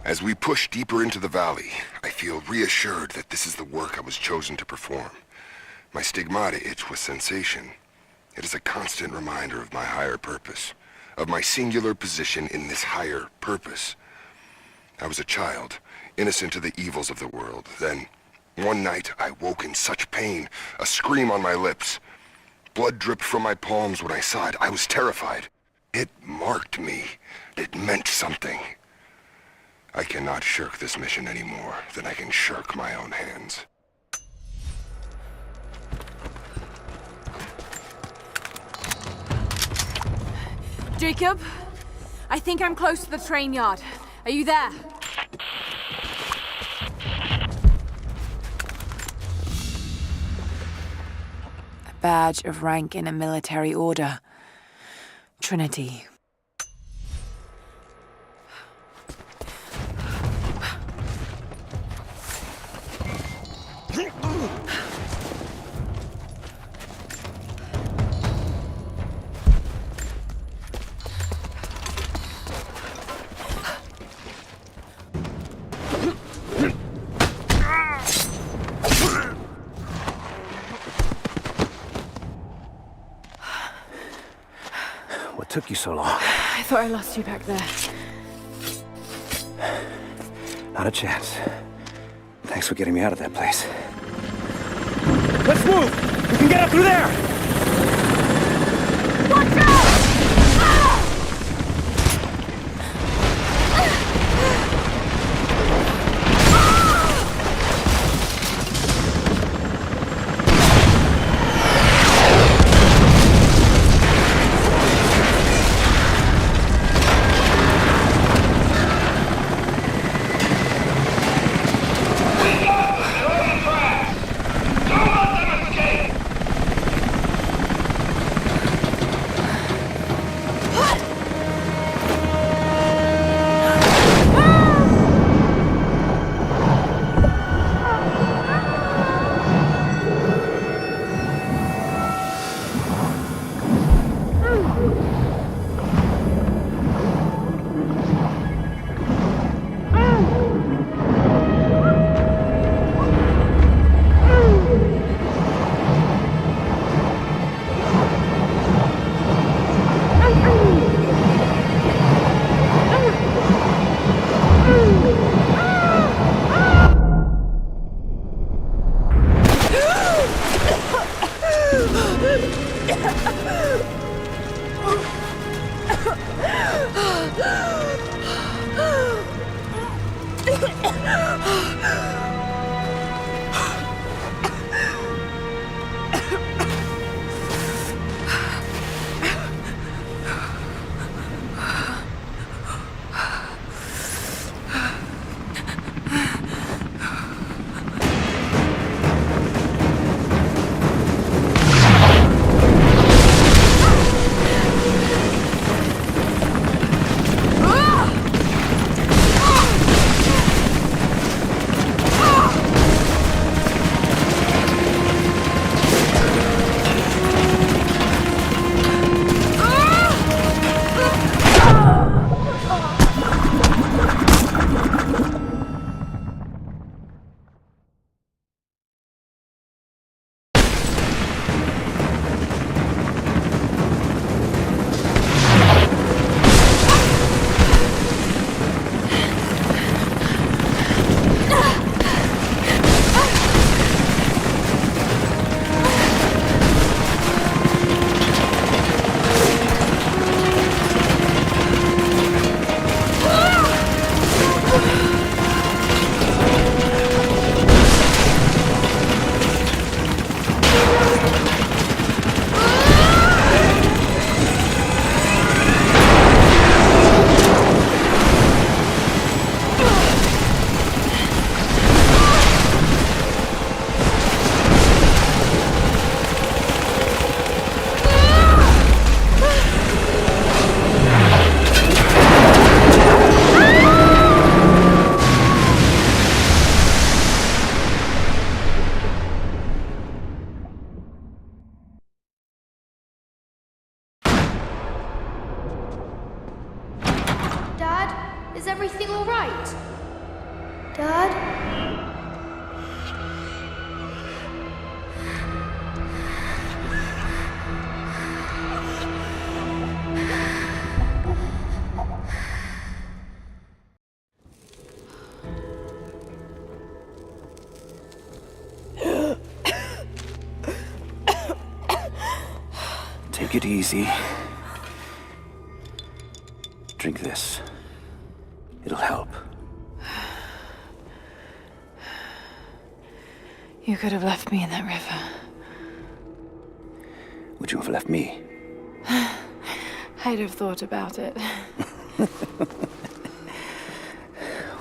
As we push deeper into the valley, I feel reassured that this is the work I was chosen to perform. My stigmata itch with sensation. It is a constant reminder of my higher purpose, of my singular position in this higher purpose. I was a child, innocent of the evils of the world. Then, one night, I woke in such pain, a scream on my lips. Blood dripped from my palms when I saw it. I was terrified. It marked me. It meant something. I cannot shirk this mission any more than I can shirk my own hands. Jacob, I think I'm close to the train yard. Are you there? A badge of rank in a military order. Trinity. What took you so long? I thought I lost you back there. Not a chance. Thanks for getting me out of that place. Let's move! We can get up through there! Watch out! right. Dad? Take it easy. Drink this. It'll help. You could have left me in that river. Would you have left me? I'd have thought about it.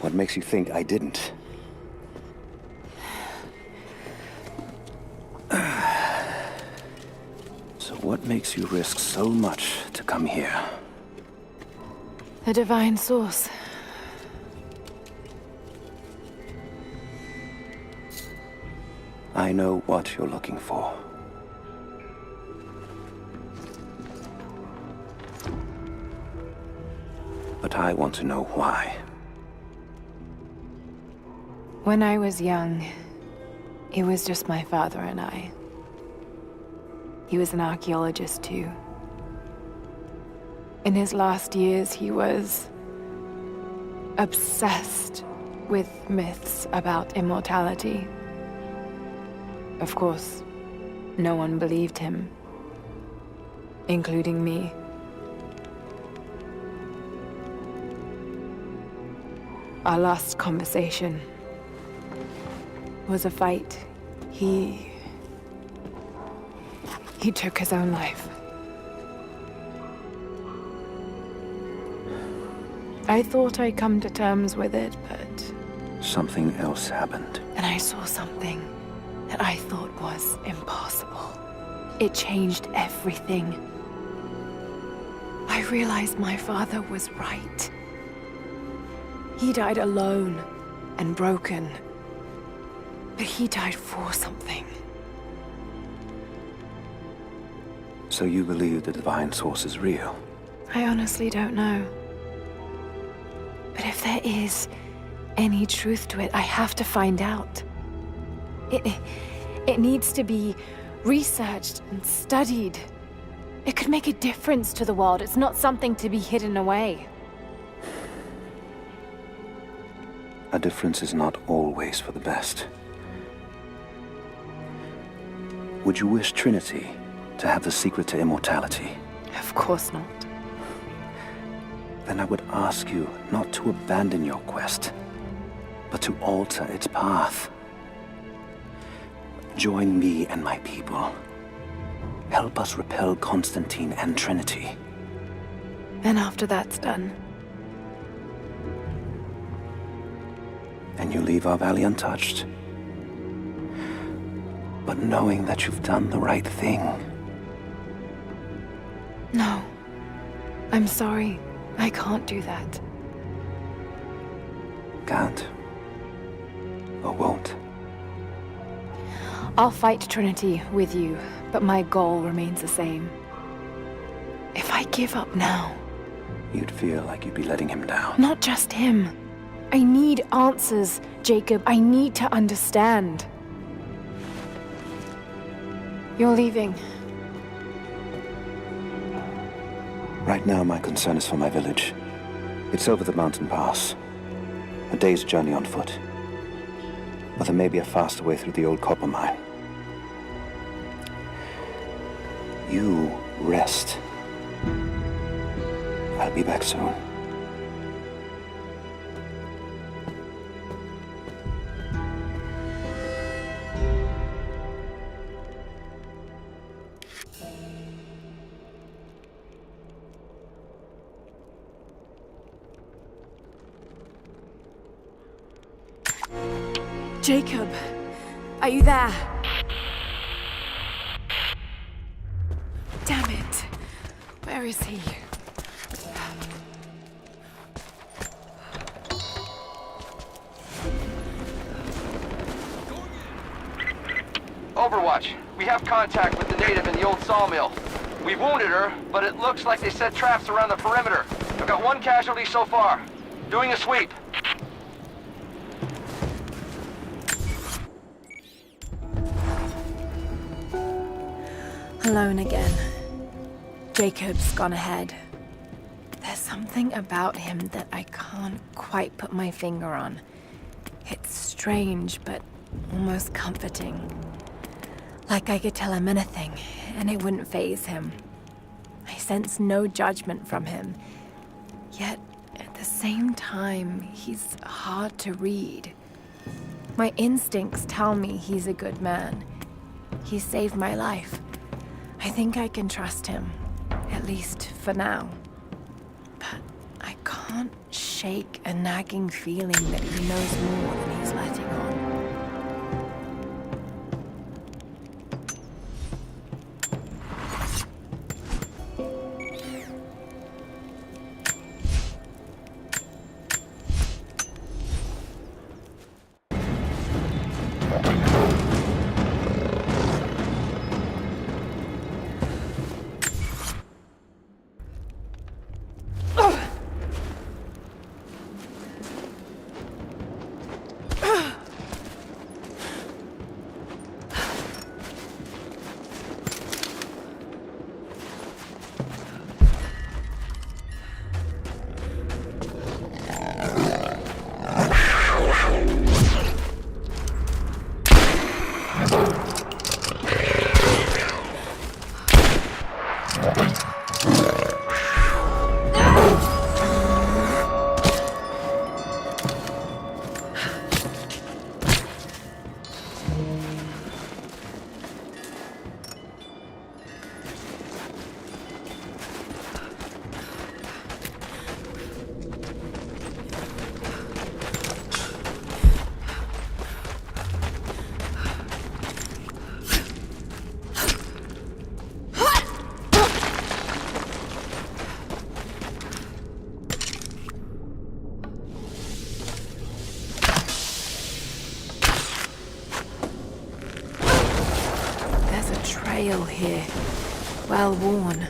What makes you think I didn't? So what makes you risk so much to come here? The divine source. I know what you're looking for. But I want to know why. When I was young, it was just my father and I. He was an archaeologist too. In his last years, he was obsessed with myths about immortality. Of course, no one believed him, including me. Our last conversation was a fight. He took his own life. I thought I'd come to terms with it, but... Something else happened. And I saw something that I thought was impossible. It changed everything. I realized my father was right. He died alone and broken. But he died for something. So you believe the divine source is real? I honestly don't know. But if there is any truth to it, I have to find out. It needs to be researched and studied. It could make a difference to the world. It's not something to be hidden away. A difference is not always for the best. Would you wish Trinity to have the secret to immortality? Of course not. Then I would ask you not to abandon your quest, but to alter its path. Join me and my people. Help us repel Constantine and Trinity. And after that's done? And you leave our valley untouched. But knowing that you've done the right thing. No. I'm sorry. I can't do that. Can't. Or won't. I'll fight Trinity with you, but my goal remains the same. If I give up now... You'd feel like you'd be letting him down. Not just him. I need answers, Jacob. I need to understand. You're leaving. Right now, my concern is for my village. It's over the mountain pass. A day's journey on foot. But there may be a faster way through the old copper mine. You rest. I'll be back soon. Jacob, are you there? Damn it. Where is he? Overwatch, we have contact with the native in the old sawmill. We've wounded her, but it looks like they set traps around the perimeter. I've got one casualty so far. Doing a sweep. Alone again. Jacob's gone ahead. There's something about him that I can't quite put my finger on. It's strange, but almost comforting. Like I could tell him anything, and it wouldn't faze him. I sense no judgment from him. Yet, at the same time, he's hard to read. My instincts tell me he's a good man. He saved my life. I think I can trust him, at least for now. But I can't shake a nagging feeling that he knows more than he's letting on. Trail here, well worn.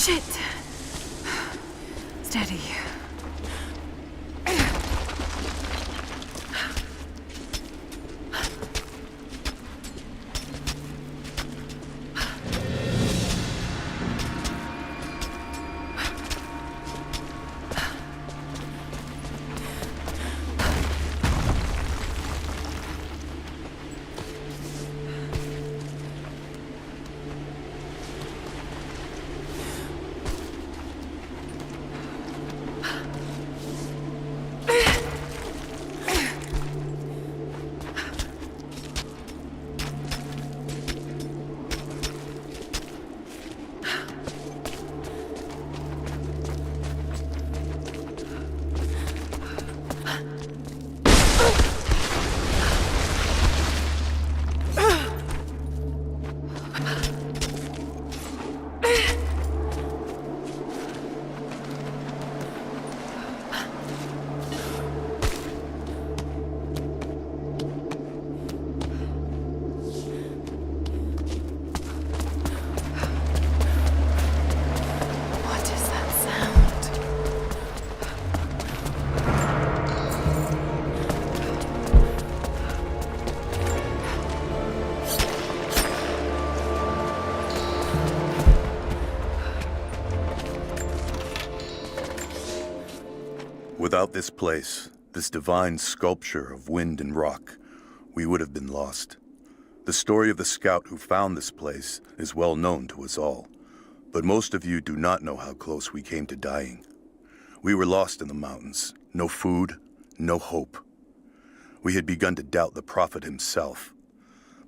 Shit! Steady. Without this place, this divine sculpture of wind and rock, we would have been lost. The story of the scout who found this place is well known to us all, but most of you do not know how close we came to dying. We were lost in the mountains, no food, no hope. We had begun to doubt the prophet himself,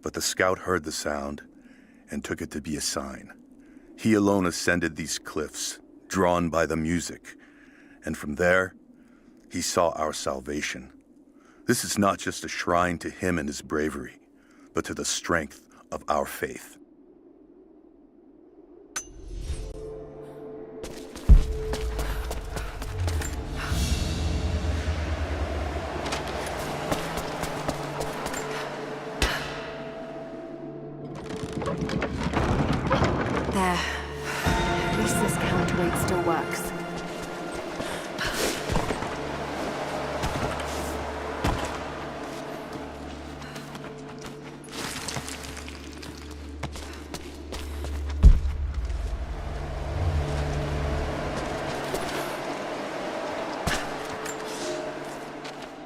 but the scout heard the sound and took it to be a sign. He alone ascended these cliffs, drawn by the music, and from there, he saw our salvation. This is not just a shrine to him and his bravery, but to the strength of our faith. There. At least this counterweight still works.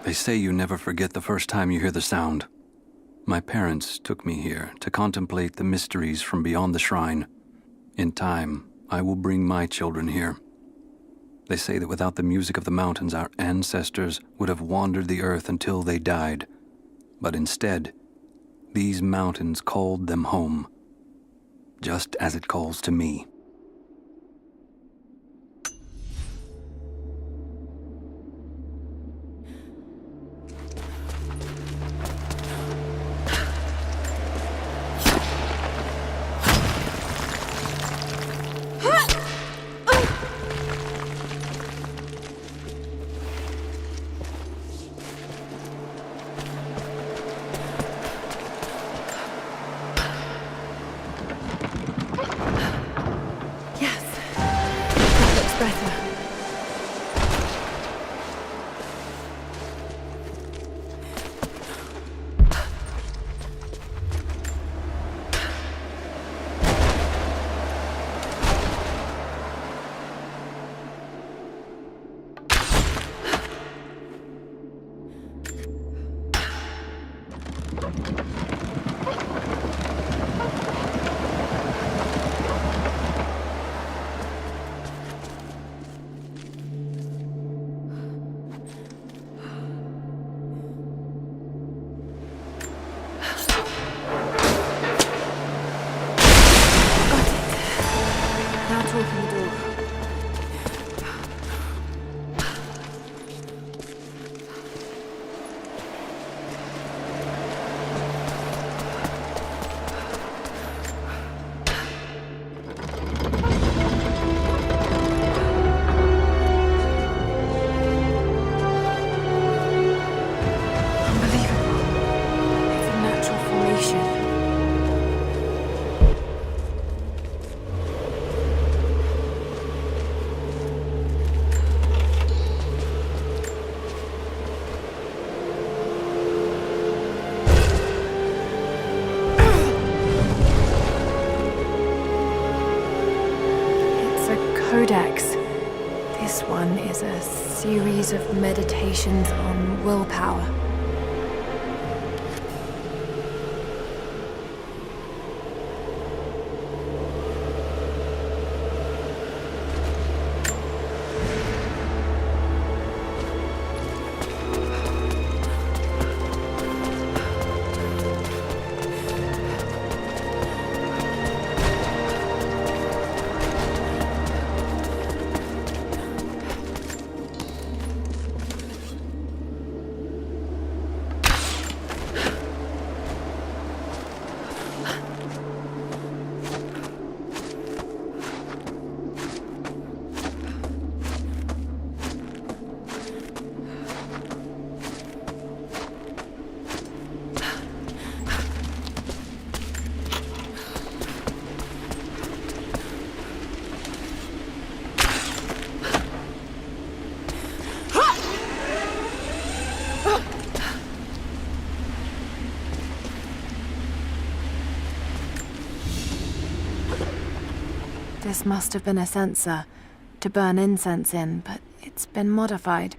They say you never forget the first time you hear the sound. My parents took me here to contemplate the mysteries from beyond the shrine. In time, I will bring my children here. They say that without the music of the mountains, our ancestors would have wandered the earth until they died. But instead, these mountains called them home, just as it calls to me. Codex. This one is a series of meditations on willpower. This must have been a censer to burn incense in, but it's been modified.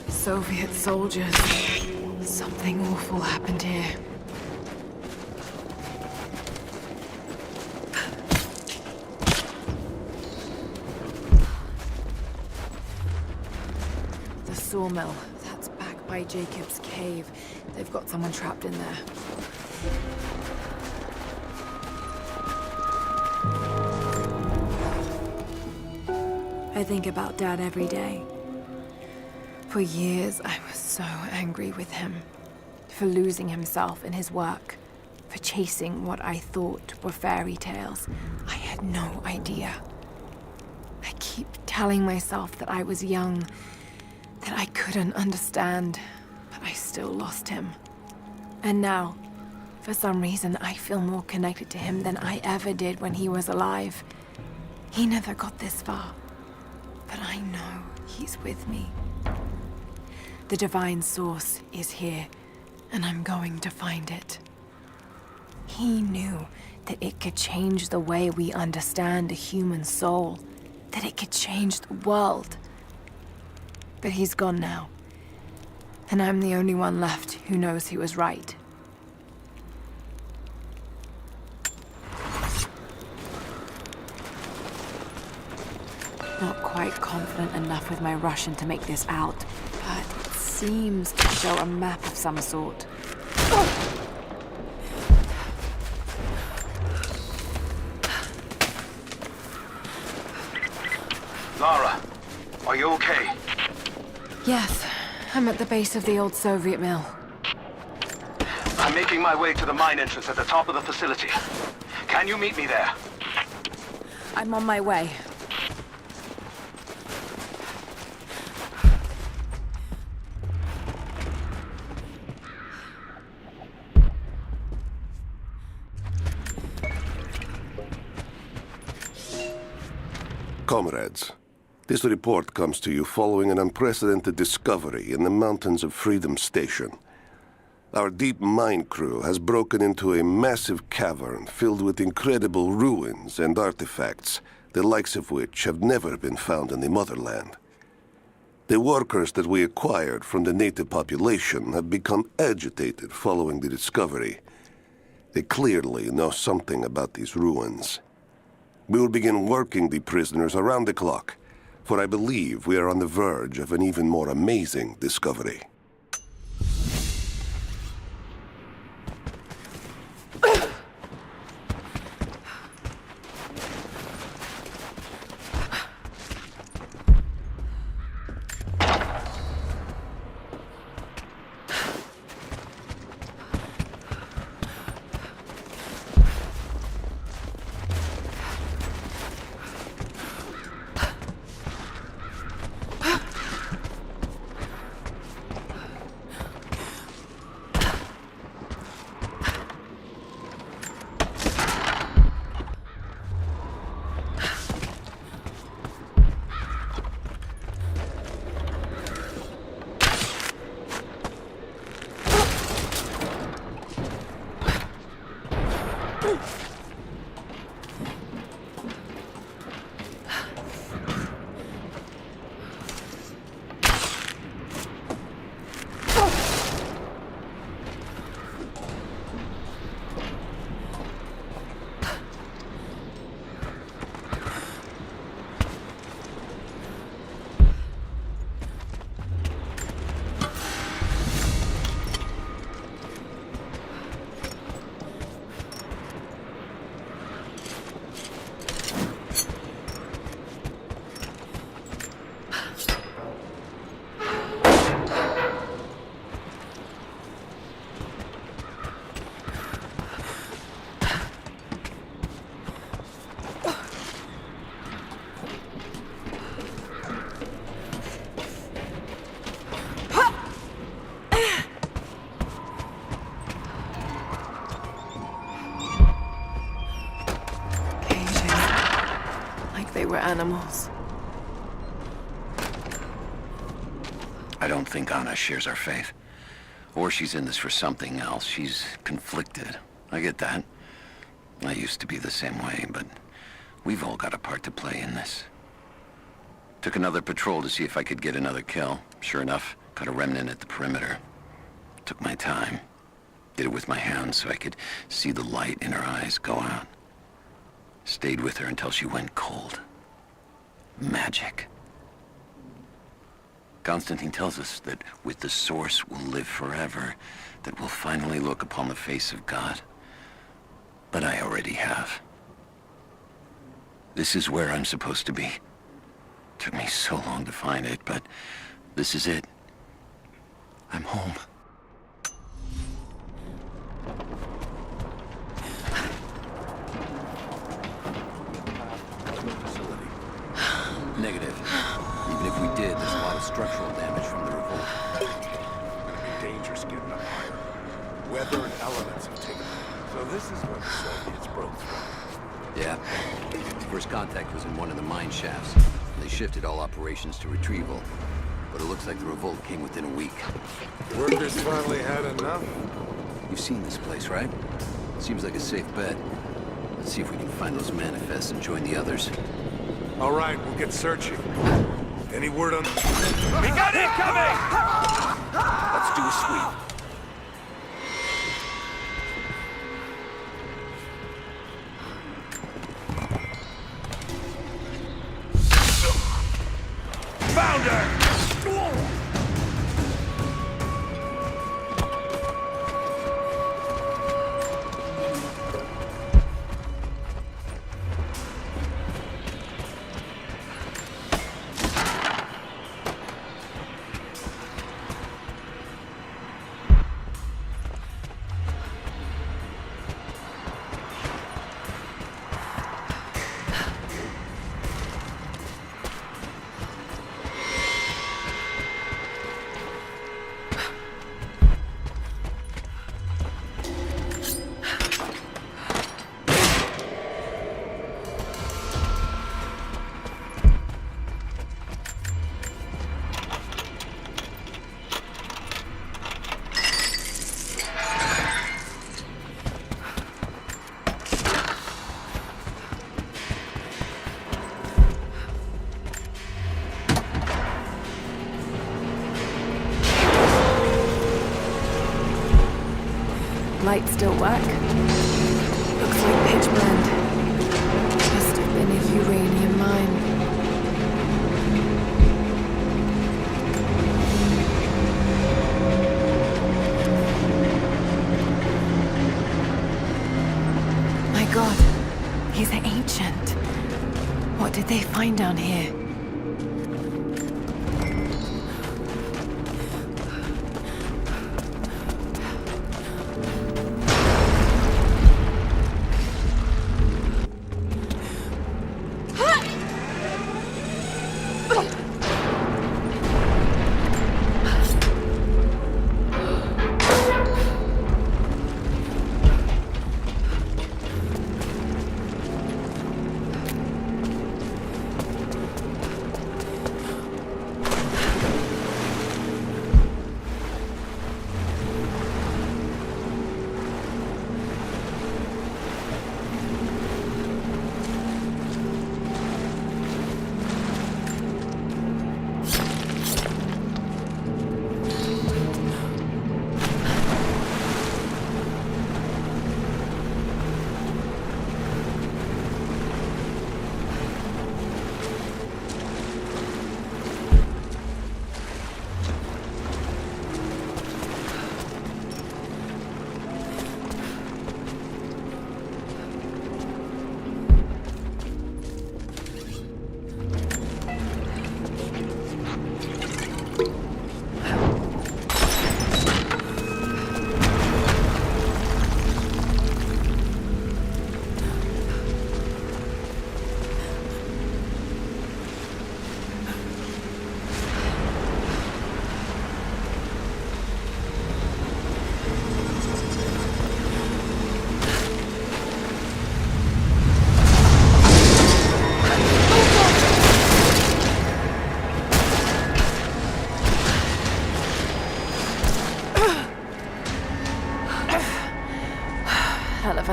Soviet soldiers. Something awful happened here. The sawmill. That's back by Jacob's cave. They've got someone trapped in there. I think about Dad every day. For years, I was so angry with him. For losing himself in his work. For chasing what I thought were fairy tales. I had no idea. I keep telling myself that I was young, that I couldn't understand, but I still lost him. And now, for some reason, I feel more connected to him than I ever did when he was alive. He never got this far, but I know he's with me. The divine source is here, and I'm going to find it. He knew that it could change the way we understand a human soul, that it could change the world. But he's gone now, and I'm the only one left who knows he was right. Not quite confident enough with my Russian to make this out, but it seems to show a map of some sort. Lara, are you okay? Yes, I'm at the base of the old Soviet mill. I'm making my way to the mine entrance at the top of the facility. Can you meet me there? I'm on my way. Comrades, this report comes to you following an unprecedented discovery in the mountains of Freedom Station. Our deep mine crew has broken into a massive cavern filled with incredible ruins and artifacts, the likes of which have never been found in the motherland. The workers that we acquired from the native population have become agitated following the discovery. They clearly know something about these ruins. We will begin working the prisoners around the clock, for I believe we are on the verge of an even more amazing discovery. like they were animals. I don't think Anna shares our faith. Or she's in this for something else. She's conflicted. I get that. I used to be the same way, but we've all got a part to play in this. Took another patrol to see if I could get another kill. Sure enough, caught a remnant at the perimeter. Took my time. Did it with my hands so I could see the light in her eyes go out. Stayed with her until she went cold. Magic. Constantine tells us that with the Source we'll live forever, that we'll finally look upon the face of God. But I already have. This is where I'm supposed to be. Took me so long to find it, but this is it. I'm home. Negative. Even if we did, there's a lot of structural damage from the revolt. It's gonna be dangerous getting up higher. Weather and elements have taken over. So this is where the Soviets broke through. Yeah. First contact was in one of the mine shafts. They shifted all operations to retrieval. But it looks like the revolt came within a week. Workers finally had enough? You've seen this place, right? Seems like a safe bet. Let's see if we can find those manifests and join the others. All right, we'll get searching. Any word on... We got incoming! Let's do a sweep. Found her! Light still work? Looks like pitch blend. Must have been a uranium mine. My God, he's ancient. What did they find down here?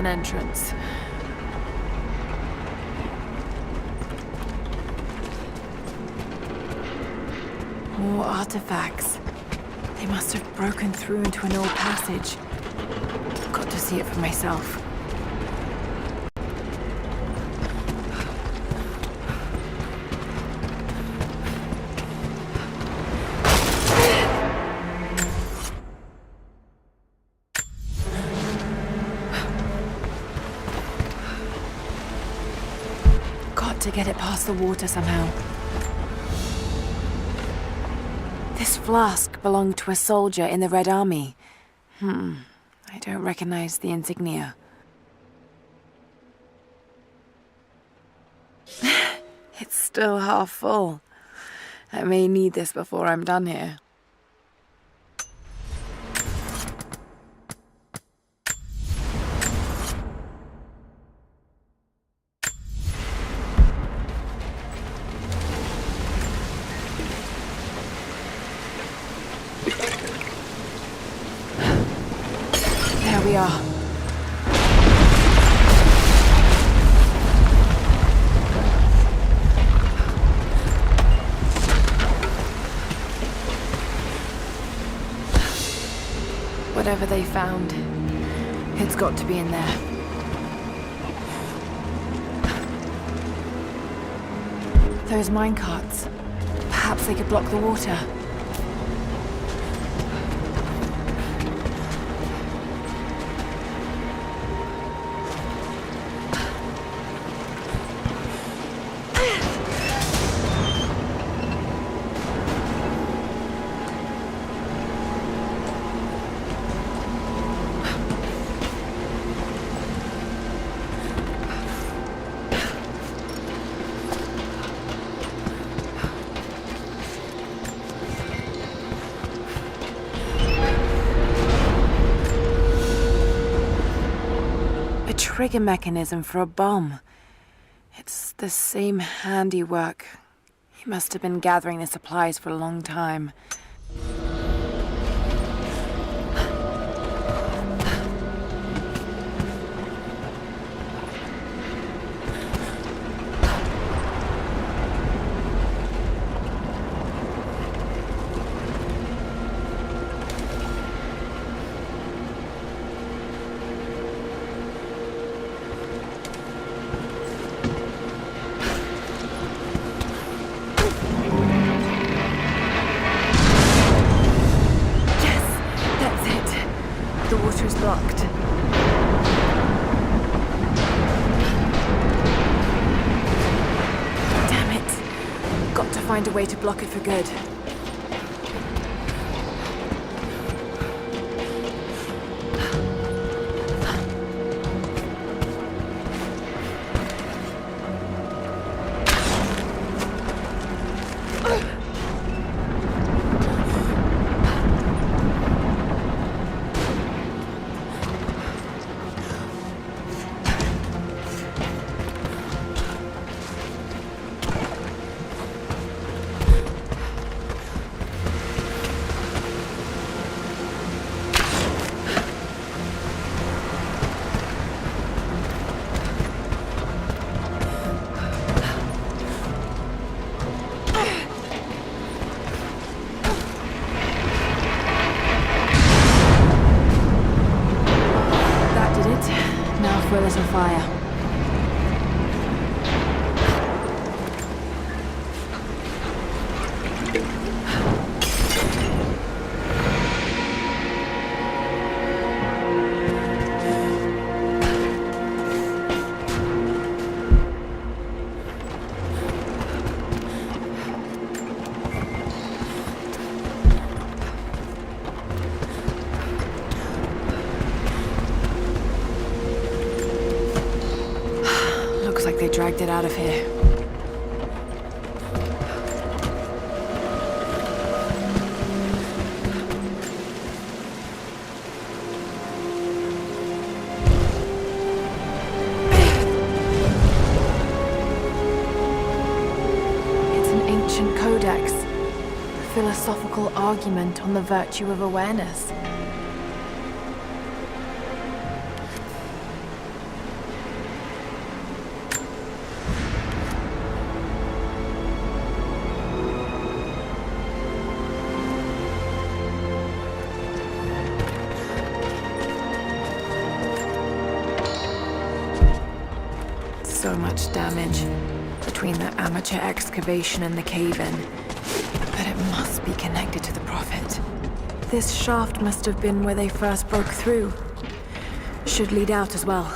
an entrance. More artifacts. They must have broken through into an old passage. Got to see it for myself. Got to get it past the water somehow. This flask belonged to a soldier in the Red Army. I don't recognize the insignia. It's still half full. I may need this before I'm done here. There we are. Whatever they found, it's got to be in there. Those minecarts. Perhaps they could block the water. Trigger mechanism for a bomb. It's the same handiwork. He must have been gathering the supplies for a long time. Blocked. Damn it. Got to find a way to block it for good. For a little fire. They dragged it out of here. It's an ancient codex. A philosophical argument on the virtue of awareness. much damage between the amateur excavation and the cave-in. But it must be connected to the Prophet. This shaft must have been where they first broke through. Should lead out as well.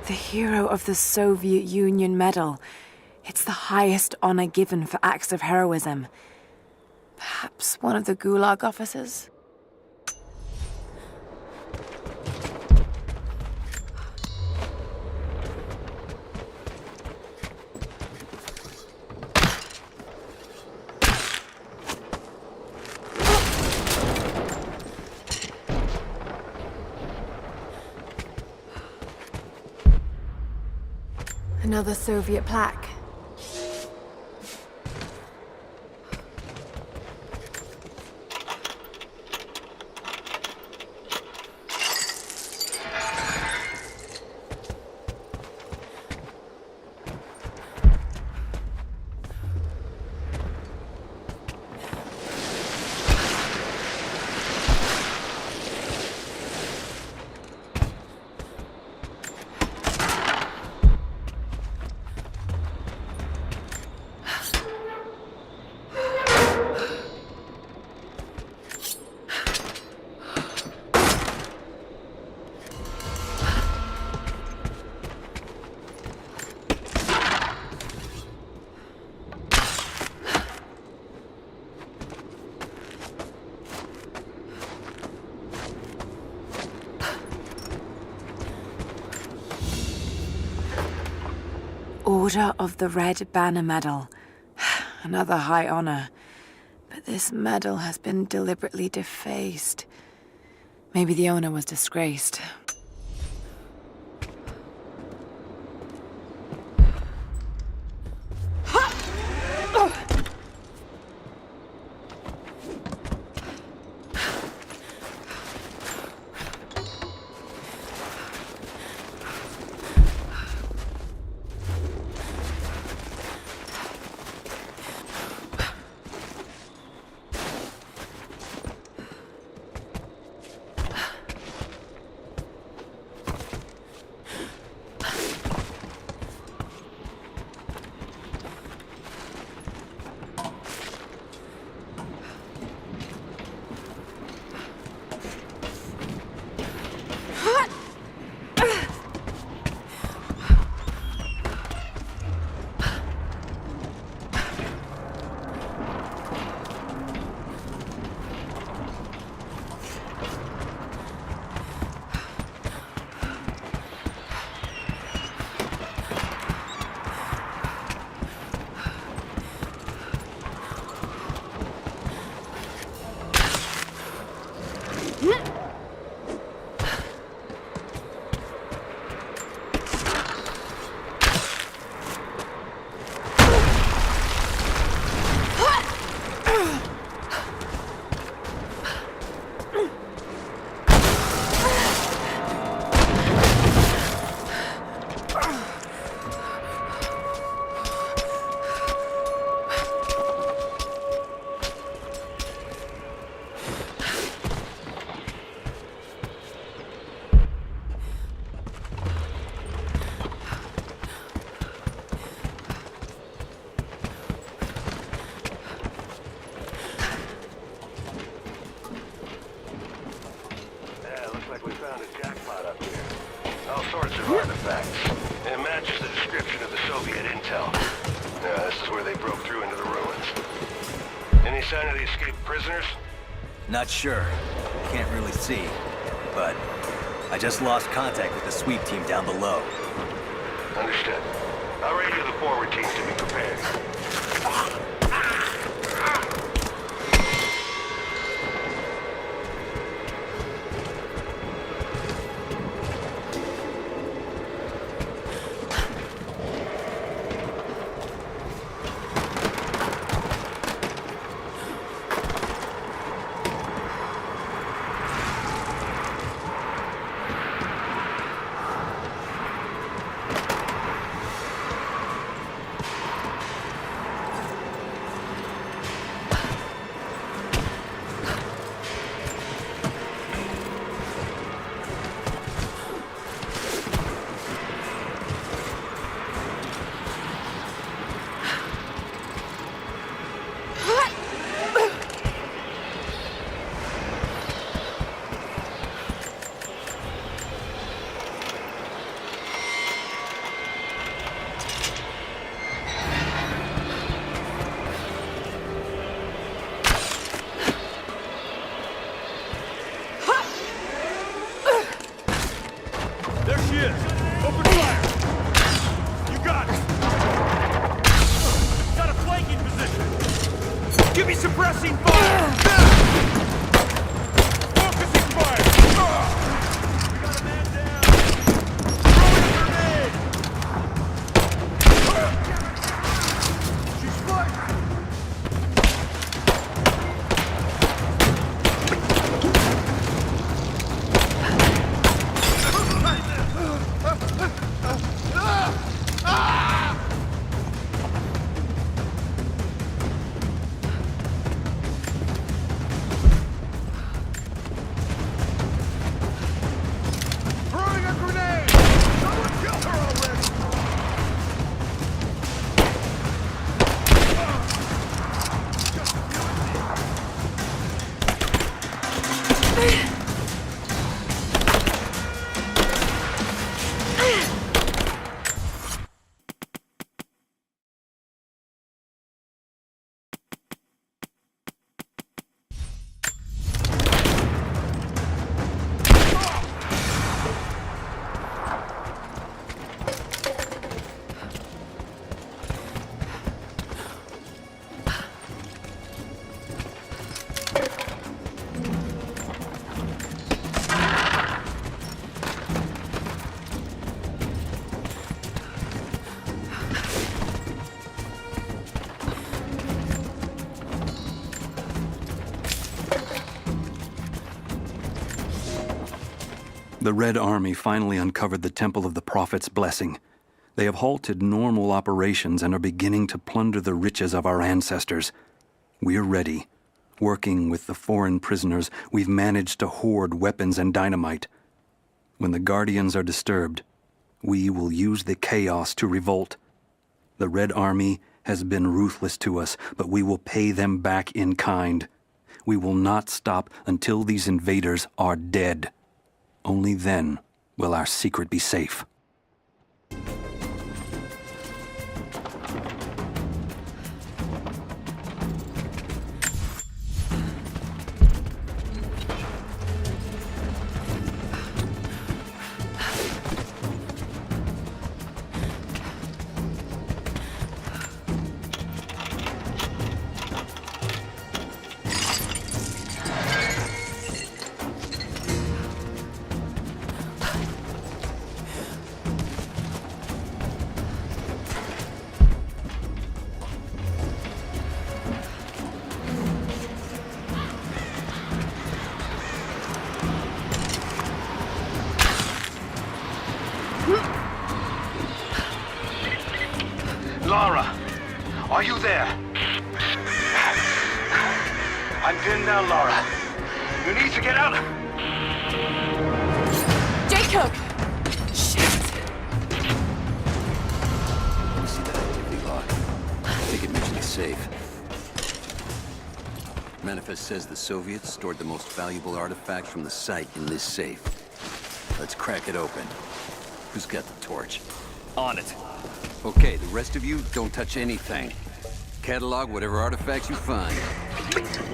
The hero of the Soviet Union Medal. It's the highest honor given for acts of heroism. Perhaps one of the Gulag officers? Another Soviet plaque. Order of the Red Banner Medal. Another high honor. But this medal has been deliberately defaced. Maybe the owner was disgraced. Not sure. Can't really see. But I just lost contact with the sweep team down below. Understood. I'll radio the forward teams to be prepared. The Red Army finally uncovered the Temple of the Prophet's blessing. They have halted normal operations and are beginning to plunder the riches of our ancestors. We're ready. Working with the foreign prisoners, we've managed to hoard weapons and dynamite. When the Guardians are disturbed, we will use the chaos to revolt. The Red Army has been ruthless to us, but we will pay them back in kind. We will not stop until these invaders are dead. Only then will our secret be safe. Lara, are you there? I'm pinned down, Lara. You need to get out. Jacob! Shit! Let me see that activity log. I think it mentioned the safe. Manifest says the Soviets stored the most valuable artifacts from the site in this safe. Let's crack it open. Who's got the torch? On it. Okay, the rest of you, don't touch anything. Catalog whatever artifacts you find.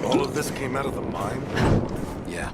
All of this came out of the mine? Yeah.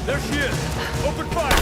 There she is! Open fire!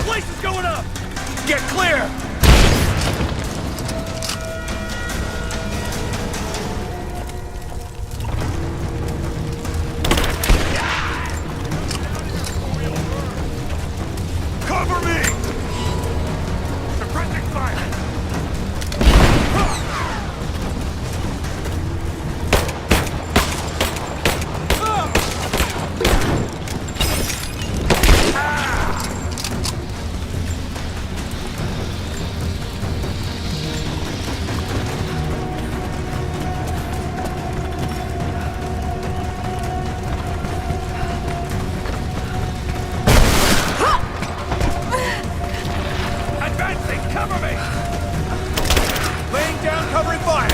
Place is going up! Get clear! Cover me! Suppressing fire! Cover me! Laying down, covering fire!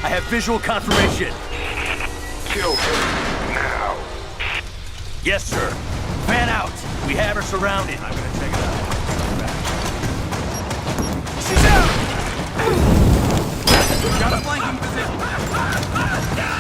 I have visual confirmation. Kill him now. Yes, sir. Fan out. We have her surrounded. I'm gonna take it out. She's out! Got a flanking position.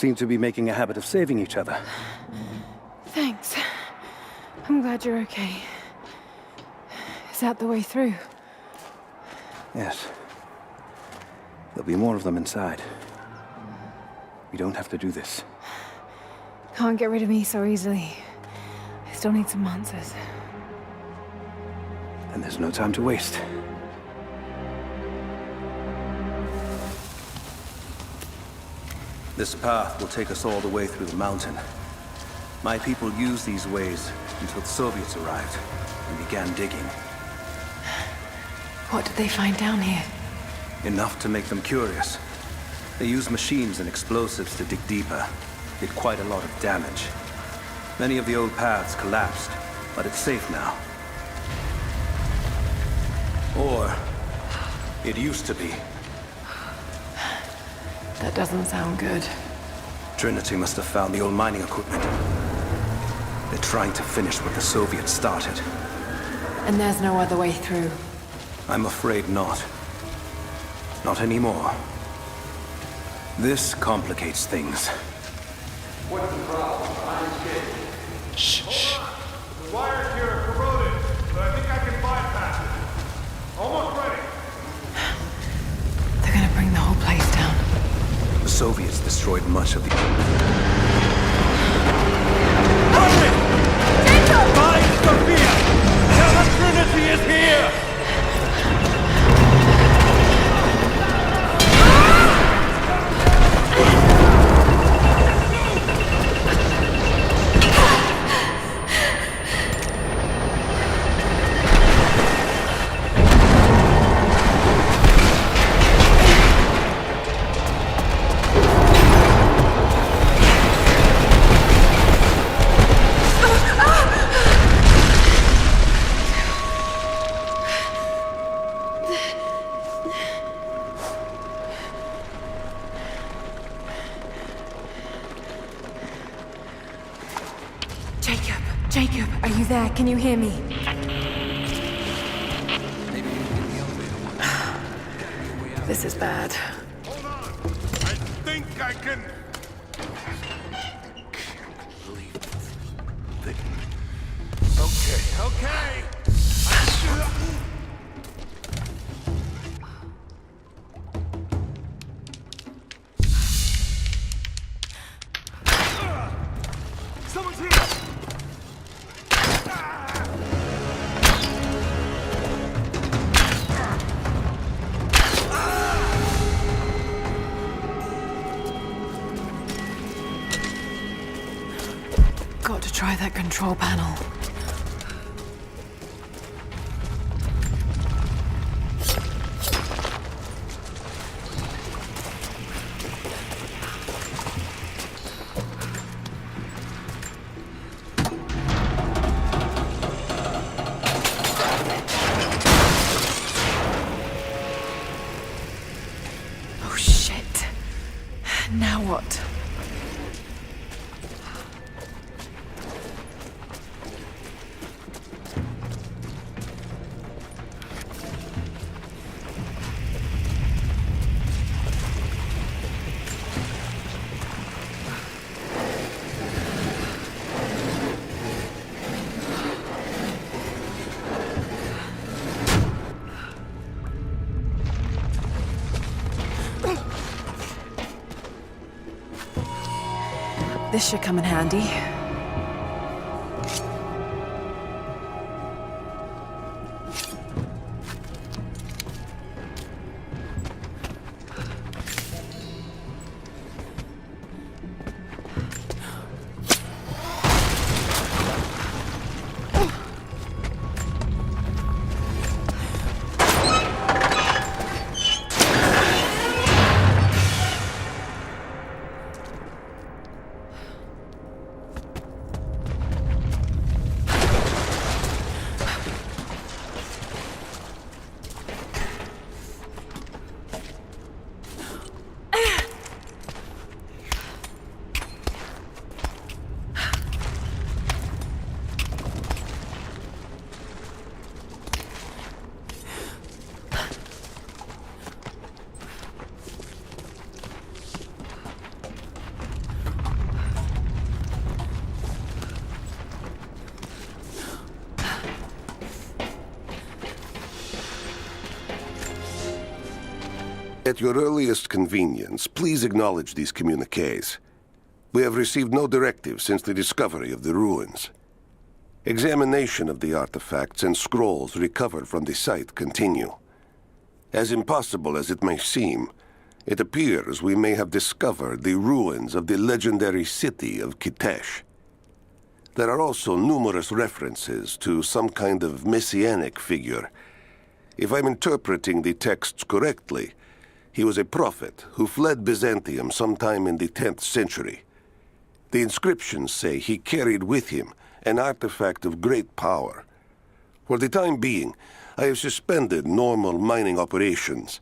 seem to be making a habit of saving each other. Thanks. I'm glad you're okay. Is that the way through? Yes. There'll be more of them inside. We don't have to do this. Can't get rid of me so easily. I still need some answers. And there's no time to waste. This path will take us all the way through the mountain. My people used these ways until the Soviets arrived and began digging. What did they find down here? Enough to make them curious. They used machines and explosives to dig deeper. Did quite a lot of damage. Many of the old paths collapsed, but it's safe now. Or it used to be. That doesn't sound good. Trinity must have found the old mining equipment. They're trying to finish what the Soviets started. And there's no other way through. I'm afraid not. Not anymore. This complicates things. What's the problem? Shh. The wires here are corroded, but I think I can bypass it. Almost ready. They're gonna bring the whole place down. The Soviets destroyed much of the... Find Sophia! Tell her Trinity is here! Jacob, are you there? Can you hear me? This is bad. Hold on. I think I can... Okay. Someone's here! Got to try that control panel. Oh shit. Now what? This should come in handy. At your earliest convenience, please acknowledge these communiques. We have received no directive since the discovery of the ruins. Examination of the artifacts and scrolls recovered from the site continue. As impossible as it may seem, it appears we may have discovered the ruins of the legendary city of Kitesh. There are also numerous references to some kind of messianic figure. If I'm interpreting the texts correctly, he was a prophet who fled Byzantium sometime in the 10th century. The inscriptions say he carried with him an artifact of great power. For the time being, I have suspended normal mining operations.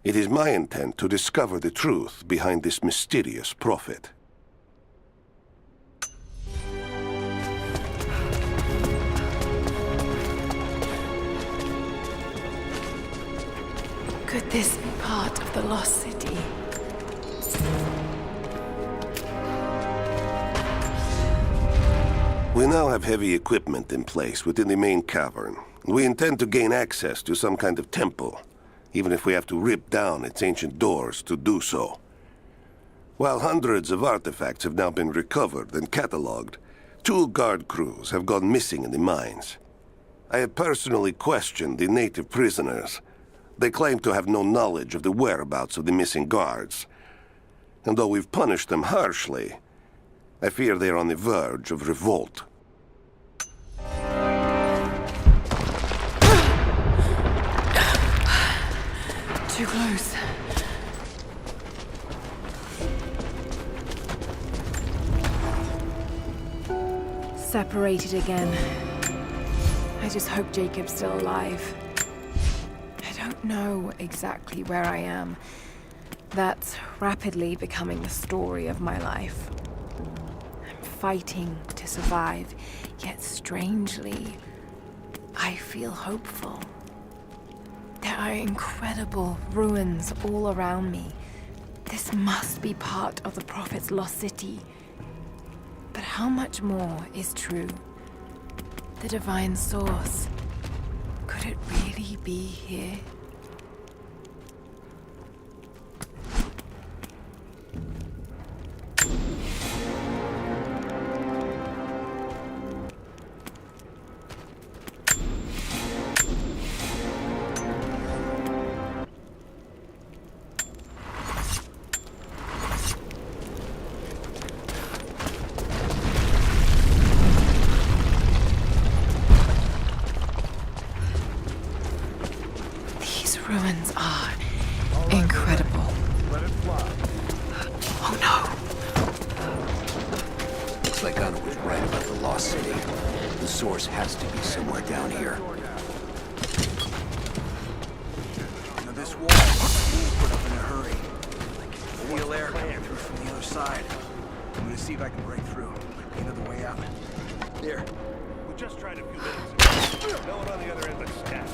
It is my intent to discover the truth behind this mysterious prophet. Could this be part of the lost city? We now have heavy equipment in place within the main cavern. We intend to gain access to some kind of temple, even if we have to rip down its ancient doors to do so. While hundreds of artifacts have now been recovered and cataloged, 2 guard crews have gone missing in the mines. I have personally questioned the native prisoners. They claim to have no knowledge of the whereabouts of the missing guards. And though we've punished them harshly, I fear they are on the verge of revolt. Too close. Separated again. I just hope Jacob's still alive. I don't know exactly where I am. That's rapidly becoming the story of my life. I'm fighting to survive, yet strangely, I feel hopeful. There are incredible ruins all around me. This must be part of the Prophet's lost city. But how much more is true? The divine source. Could it really be here? Ruins are incredible. Let it fly. Oh no. Looks like Anna was right about the lost city. The source has to be somewhere down here. Now this wall was put up in a hurry. Steel air coming through from the other side. I'm gonna see if I can break through. Might be another way out. Here. We just tried a few minutes ago. No one on the other end but Stat.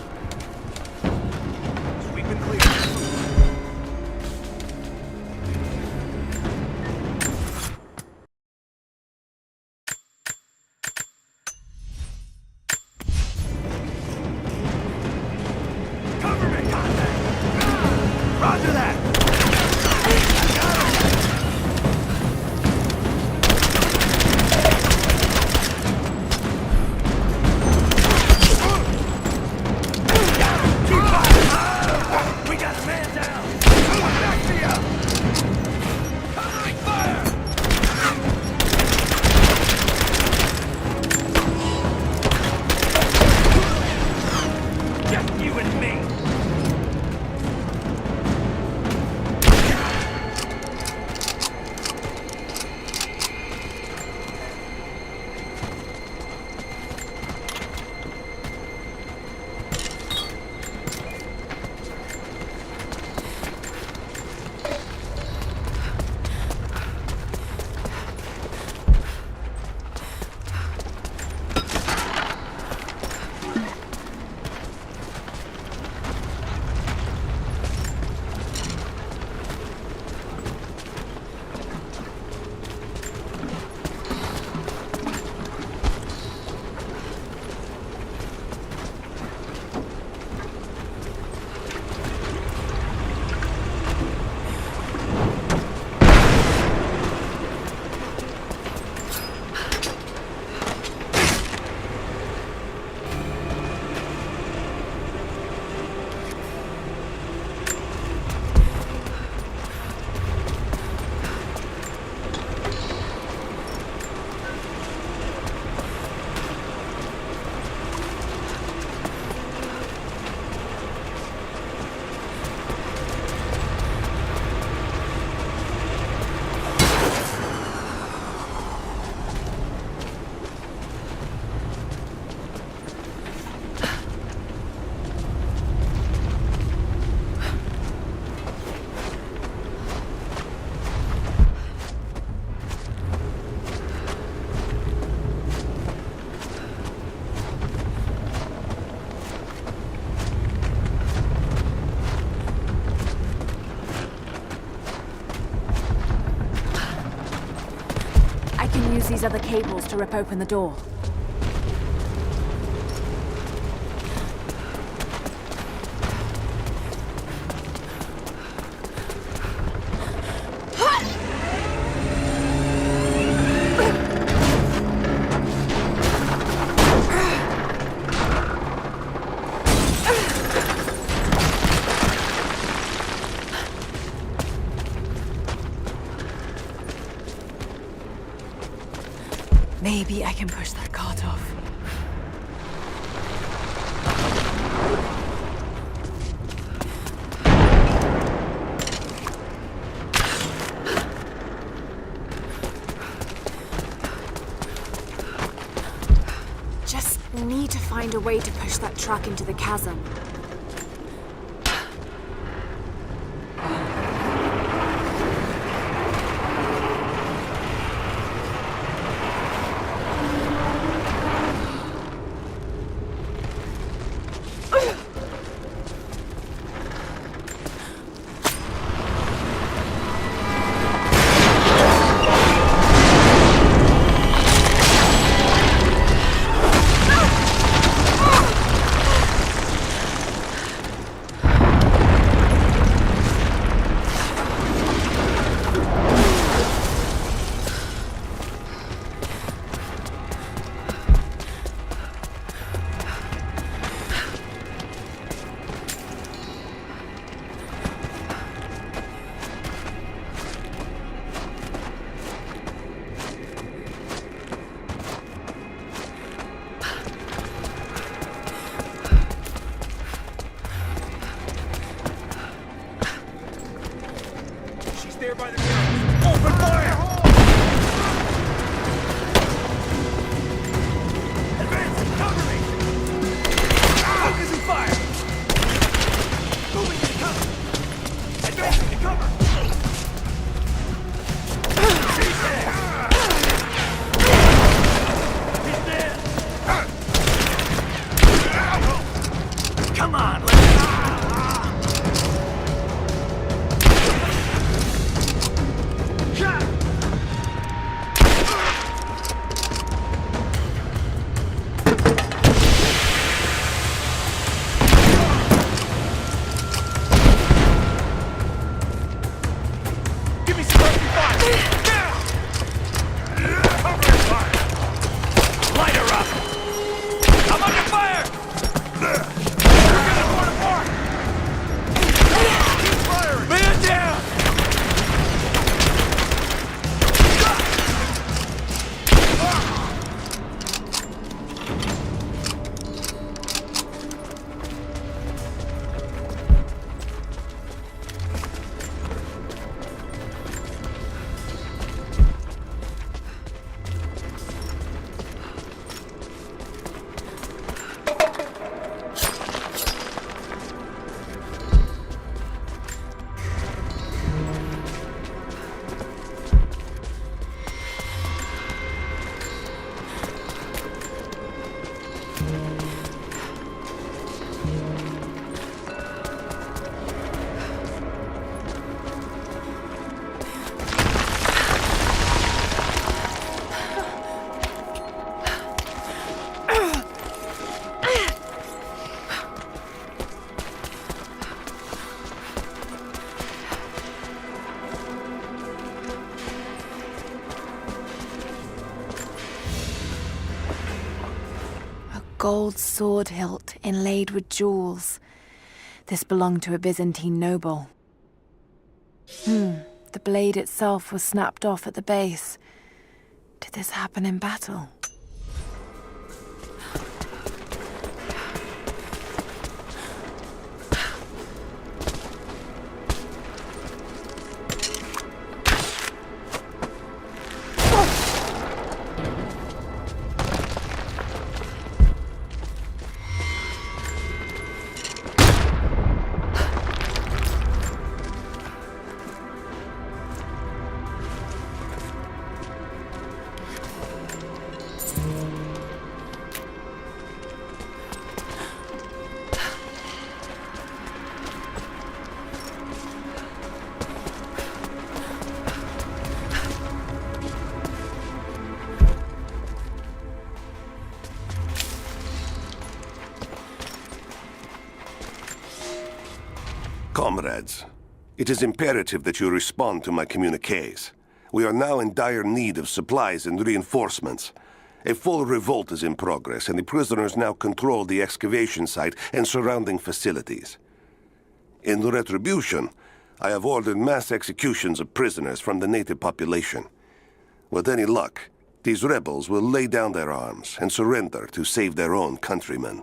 Sweep and clear. Cover me! Roger that! these other cables to rip open the door. Maybe I can push that cart off. Just need to find a way to push that truck into the chasm. There by the ground. Open fire! Advance! Cover me! Focusing fire! Moving to cover! Advancing to cover! He's dead! He's dead! Come on, let's go! Gold sword hilt inlaid with jewels. This belonged to a Byzantine noble. The blade itself was snapped off at the base. Did this happen in battle? Comrades, it is imperative that you respond to my communiques. We are now in dire need of supplies and reinforcements. A full revolt is in progress, and the prisoners now control the excavation site and surrounding facilities. In retribution, I have ordered mass executions of prisoners from the native population. With any luck, these rebels will lay down their arms and surrender to save their own countrymen.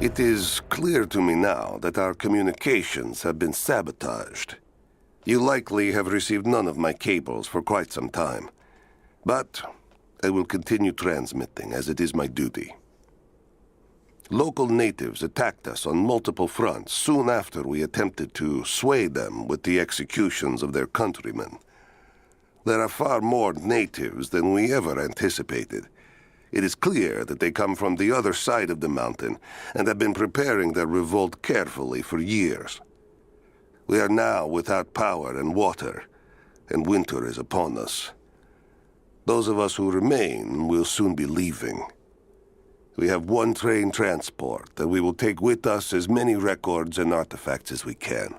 It is clear to me now that our communications have been sabotaged. You likely have received none of my cables for quite some time. But I will continue transmitting, as it is my duty. Local natives attacked us on multiple fronts soon after we attempted to sway them with the executions of their countrymen. There are far more natives than we ever anticipated. It is clear that they come from the other side of the mountain and have been preparing their revolt carefully for years. We are now without power and water, and winter is upon us. Those of us who remain will soon be leaving. We have one train transport, and we will take with us as many records and artifacts as we can.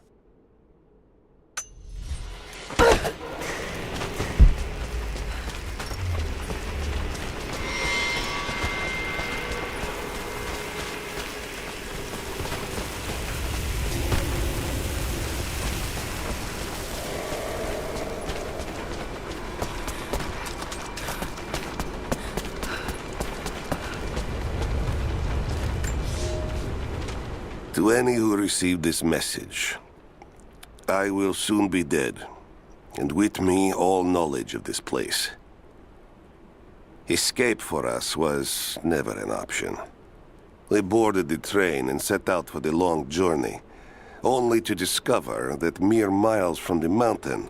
To any who received this message, I will soon be dead, and with me all knowledge of this place. Escape for us was never an option. We boarded the train and set out for the long journey, only to discover that mere miles from the mountain,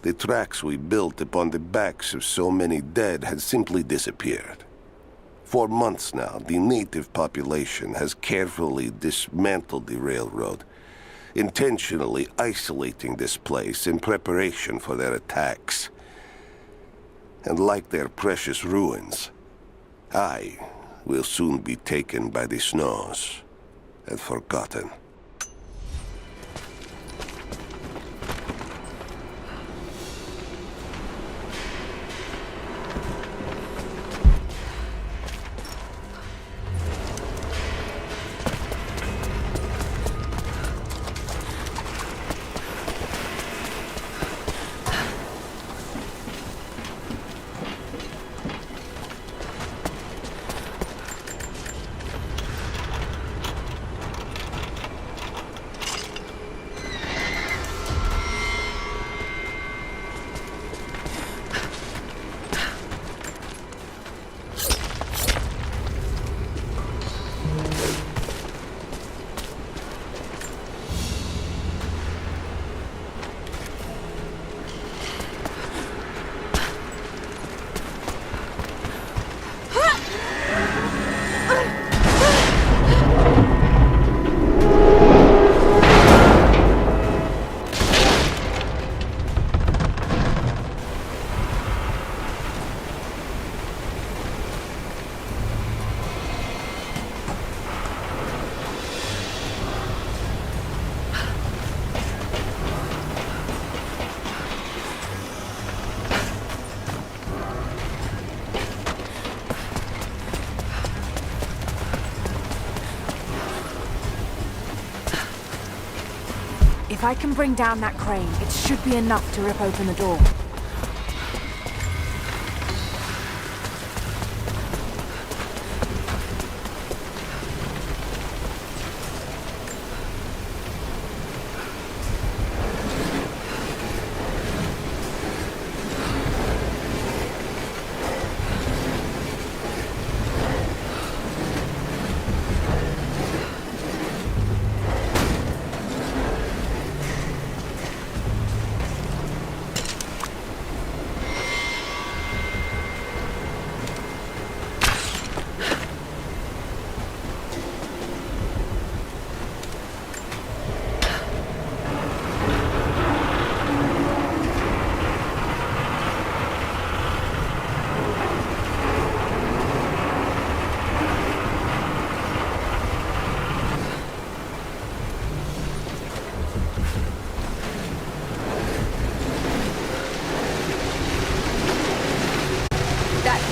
the tracks we built upon the backs of so many dead had simply disappeared. For months now, the native population has carefully dismantled the railroad, intentionally isolating this place in preparation for their attacks. And like their precious ruins, I will soon be taken by the snows and forgotten. If I can bring down that crane, it should be enough to rip open the door.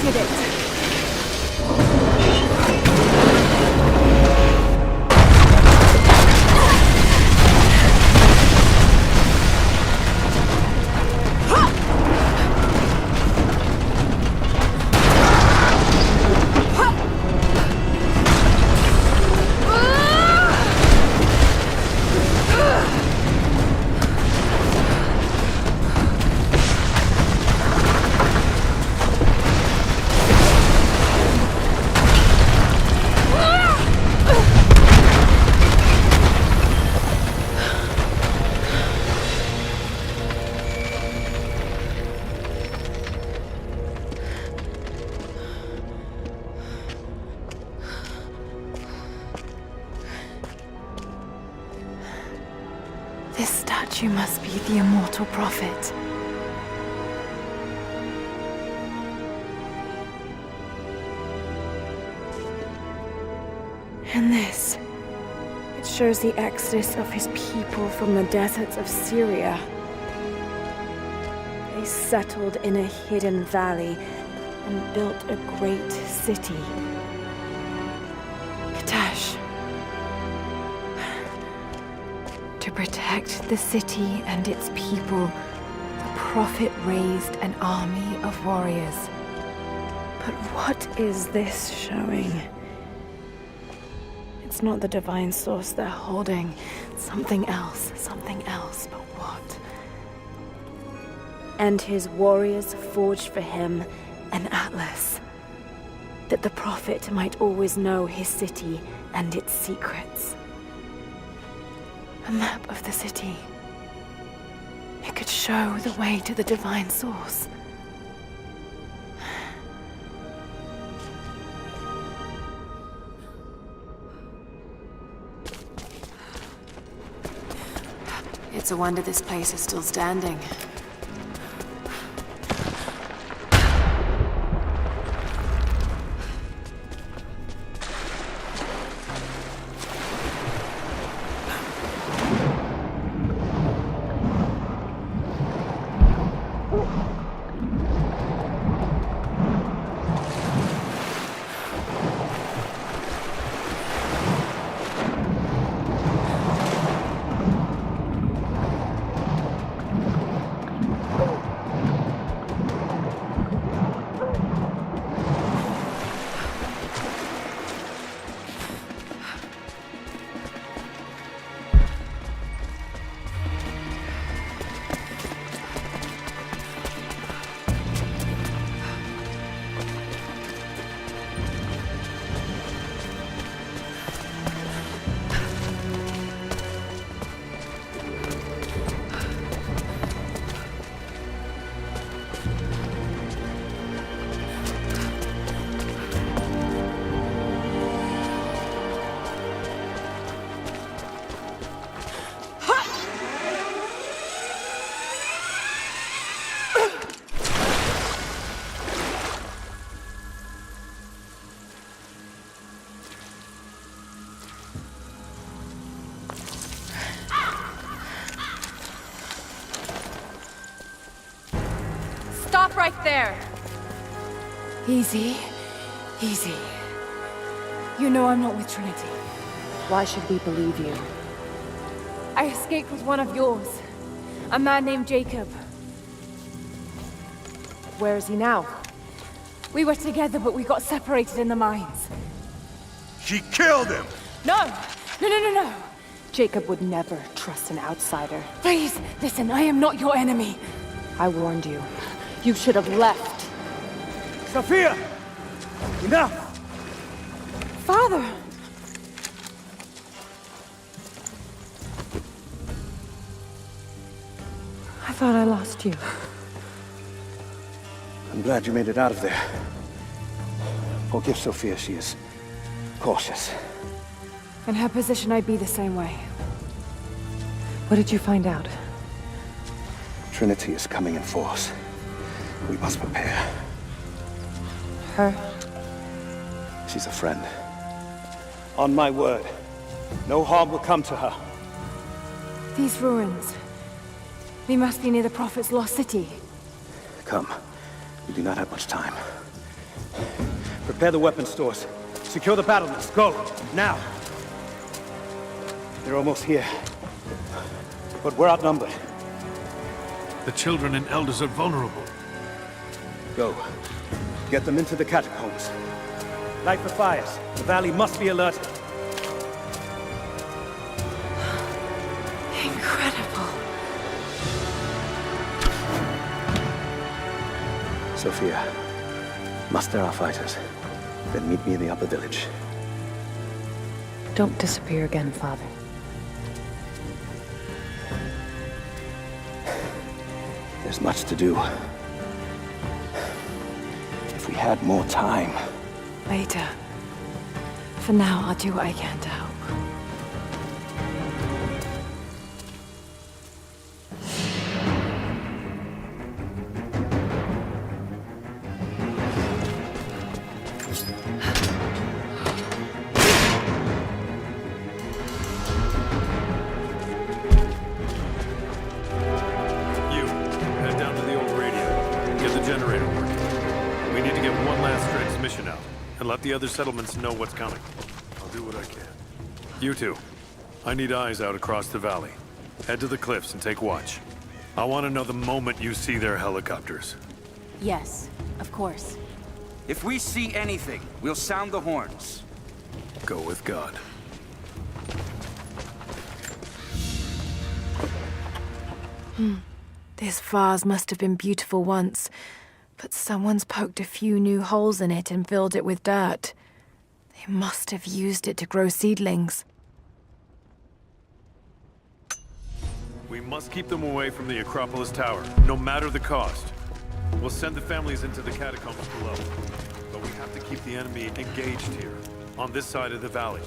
Did it. This statue must be the immortal prophet. And this, it shows the exodus of his people from the deserts of Syria. They settled in a hidden valley and built a great city. Katash. To protect the city and its people, the prophet raised an army of warriors. But what is this showing? It's not the divine source they're holding. Something else, but what? And his warriors forged for him an atlas, that the prophet might always know his city and its secrets. A map of the city. It could show the way to the divine source. It's a wonder this place is still standing. Stop right there! Easy. Easy. You know I'm not with Trinity. Why should we believe you? I escaped with one of yours. A man named Jacob. Where is he now? We were together, but we got separated in the mines. She killed him! No! No! Jacob would never trust an outsider. Please, listen, I am not your enemy. I warned you. You should have left. Sophia! Enough! Father! I thought I lost you. I'm glad you made it out of there. Forgive Sophia, she is cautious. In her position, I'd be the same way. What did you find out? Trinity is coming in force. We must prepare. Her? She's a friend. On my word, no harm will come to her. These ruins. They must be near the Prophet's lost city. Come. We do not have much time. Prepare the weapon stores. Secure the battlements. Go! Now! They're almost here. But we're outnumbered. The children and elders are vulnerable. Go. Get them into the catacombs. Light the fires. The valley must be alerted. Incredible. Sophia, muster our fighters. Then meet me in the upper village. Don't disappear again, Father. There's much to do. If we had more time. Later. For now, I'll do what I can to help. And let the other settlements know what's coming. I'll do what I can. You two, I need eyes out across the valley. Head to the cliffs and take watch. I want to know the moment you see their helicopters. Yes, of course. If we see anything, we'll sound the horns. Go with God. This vase must have been beautiful once, but someone's poked a few new holes in it and filled it with dirt. They must have used it to grow seedlings. We must keep them away from the Acropolis Tower, no matter the cost. We'll send the families into the catacombs below, but we have to keep the enemy engaged here, on this side of the valley.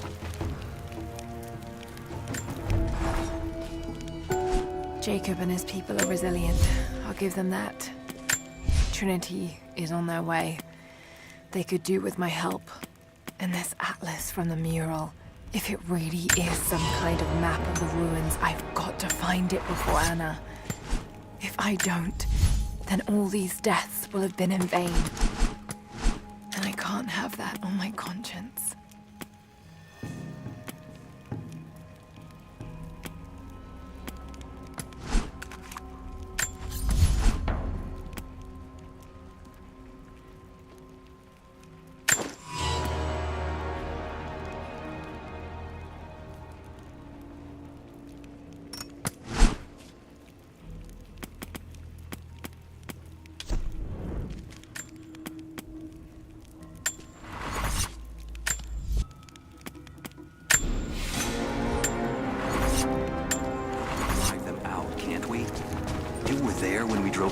Jacob and his people are resilient. I'll give them that. Trinity is on their way. They could do with my help. And this atlas from the mural. If it really is some kind of map of the ruins, I've got to find it before Anna. If I don't, then all these deaths will have been in vain. And I can't have that on my conscience.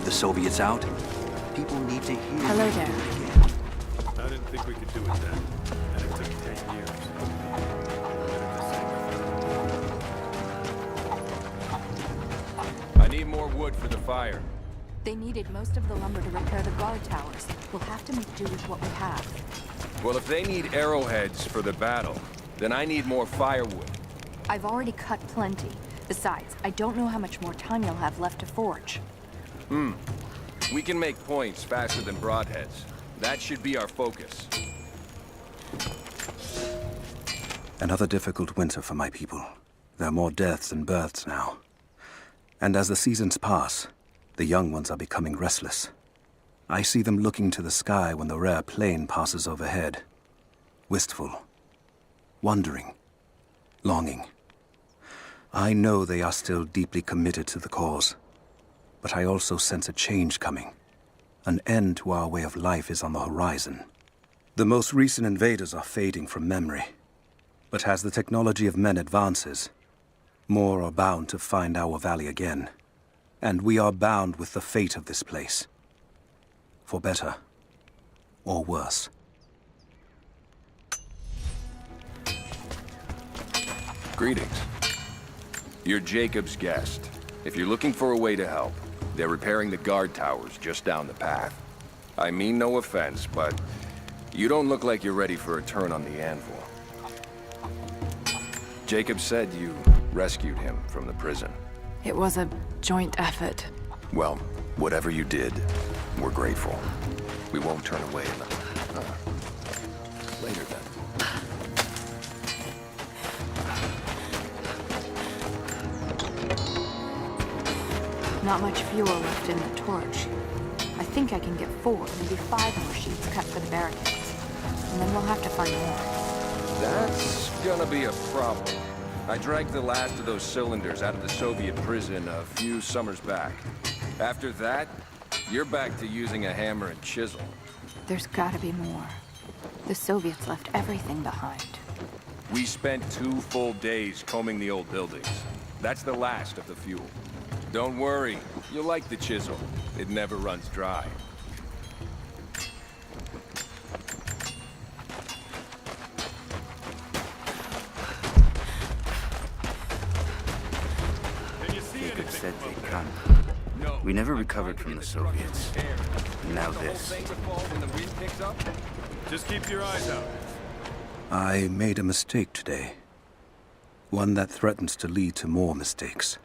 The Soviets out. People need to hear. Hello there. I didn't think we could do it then, and it took 10 years. I need more wood for the fire. They needed most of the lumber to repair the guard towers. We'll have to make do with what we have. Well, if they need arrowheads for the battle, then I need more firewood. I've already cut plenty. Besides, I don't know how much more time you'll have left to forge. We can make points faster than broadheads. That should be our focus. Another difficult winter for my people. There are more deaths than births now. And as the seasons pass, the young ones are becoming restless. I see them looking to the sky when the rare plane passes overhead. Wistful. Wondering. Longing. I know they are still deeply committed to the cause. But I also sense a change coming. An end to our way of life is on the horizon. The most recent invaders are fading from memory. But as the technology of men advances, more are bound to find our valley again. And we are bound with the fate of this place. For better or worse. Greetings. You're Jacob's guest. If you're looking for a way to help, they're repairing the guard towers just down the path. I mean no offense, but you don't look like you're ready for a turn on the anvil. Jacob said you rescued him from the prison. It was a joint effort. Well, whatever you did, we're grateful. We won't turn away later then. Not much fuel left in the torch. I think I can get 4, maybe 5 more sheets cut for the barricades. And then we'll have to find more. That's gonna be a problem. I dragged the last of those cylinders out of the Soviet prison a few summers back. After that, you're back to using a hammer and chisel. There's gotta be more. The Soviets left everything behind. We spent 2 full days combing the old buildings. That's the last of the fuel. Don't worry, you'll like the chisel. It never runs dry. Jacob said they'd come. We never recovered from the Soviets. And now this. Just keep your eyes out. I made a mistake today. One that threatens to lead to more mistakes.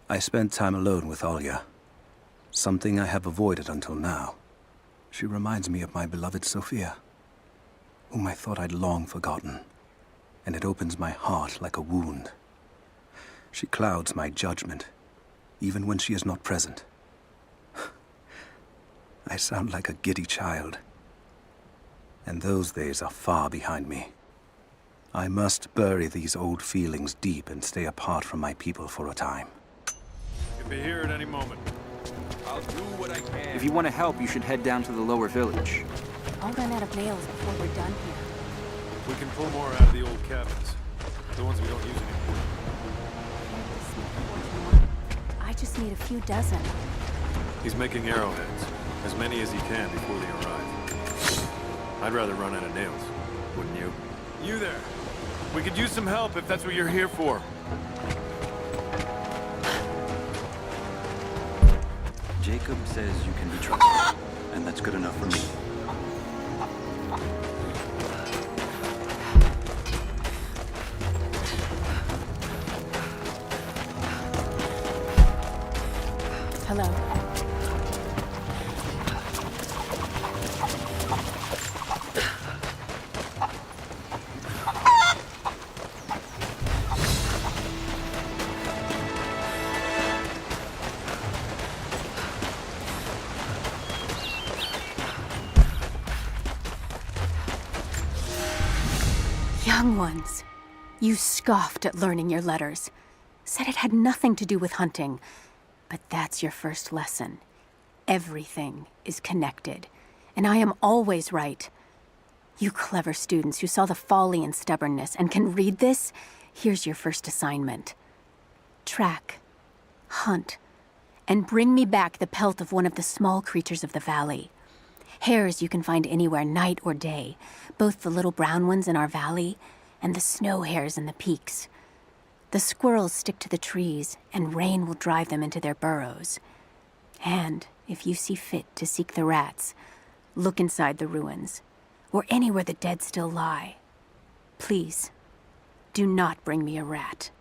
I spent time alone with Olya. Something I have avoided until now. She reminds me of my beloved Sophia, whom I thought I'd long forgotten. And it opens my heart like a wound. She clouds my judgment, even when she is not present. I sound like a giddy child. And those days are far behind me. I must bury these old feelings deep and stay apart from my people for a time. You'll be here at any moment. I'll do what I can. If you want to help, you should head down to the lower village. I'll run out of nails before we're done here. We can pull more out of the old cabins. The ones we don't use anymore. I just need a few dozen. He's making arrowheads. As many as he can before they arrive. I'd rather run out of nails, wouldn't you? You there! We could use some help if that's what you're here for. Jacob says you can be trusted, and that's good enough for me. Hello. Young ones, you scoffed at learning your letters. Said it had nothing to do with hunting. But that's your first lesson. Everything is connected. And I am always right. You clever students who saw the folly and stubbornness and can read this, here's your first assignment. Track, hunt, and bring me back the pelt of one of the small creatures of the valley. Hares you can find anywhere, night or day, both the little brown ones in our valley and the snow hares in the peaks. The squirrels stick to the trees, and rain will drive them into their burrows. And if you see fit to seek the rats, look inside the ruins, or anywhere the dead still lie. Please, do not bring me a rat.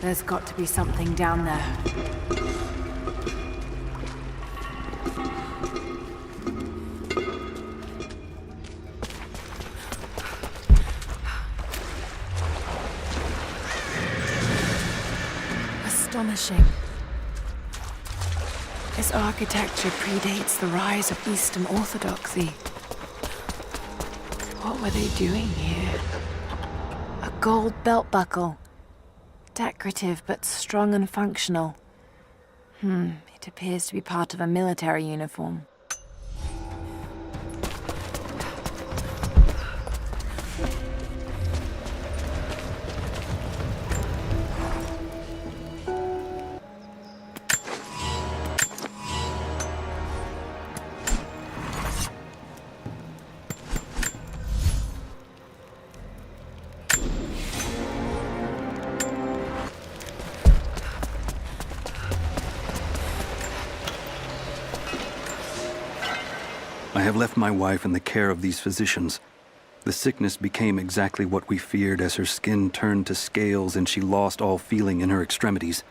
There's got to be something down there. Astonishing. This architecture predates the rise of Eastern Orthodoxy. What were they doing here? A gold belt buckle. Decorative, but strong and functional. It appears to be part of a military uniform. I have left my wife in the care of these physicians. The sickness became exactly what we feared as her skin turned to scales and she lost all feeling in her extremities.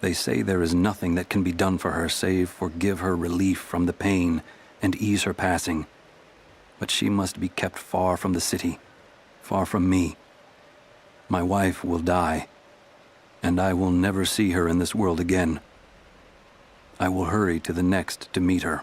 They say there is nothing that can be done for her save for give her relief from the pain and ease her passing. But she must be kept far from the city, far from me. My wife will die, and I will never see her in this world again. I will hurry to the next to meet her.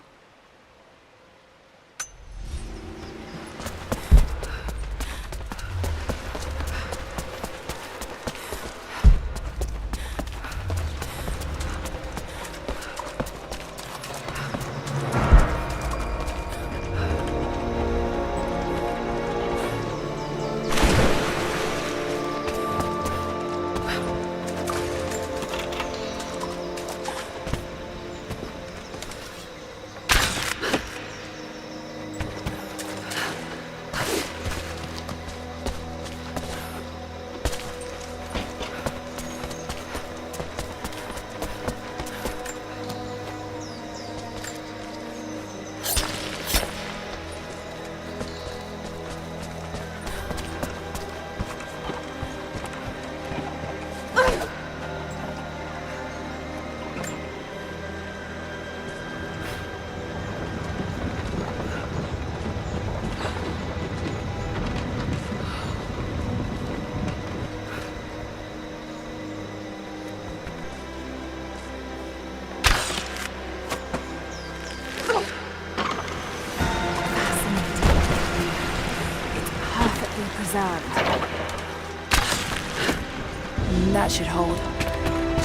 That should hold.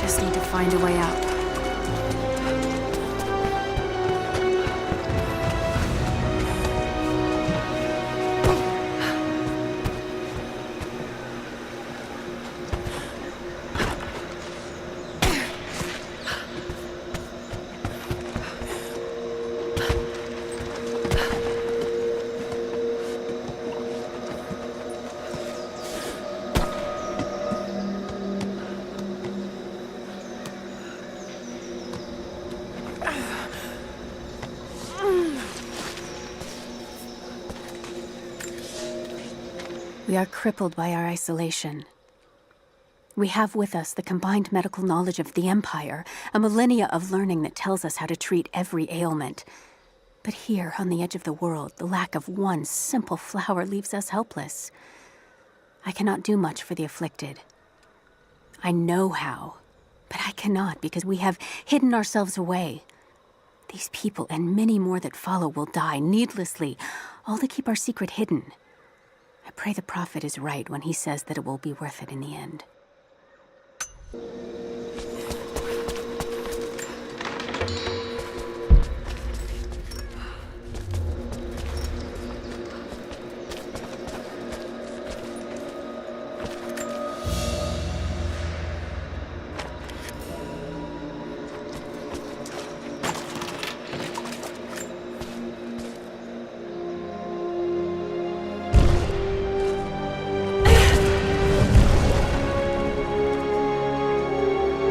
Just need to find a way out. We are crippled by our isolation. We have with us the combined medical knowledge of the Empire, a millennia of learning that tells us how to treat every ailment. But here, on the edge of the world, the lack of one simple flower leaves us helpless. I cannot do much for the afflicted. I know how, but I cannot because we have hidden ourselves away. These people and many more that follow will die needlessly, all to keep our secret hidden. I pray the prophet is right when he says that it will be worth it in the end.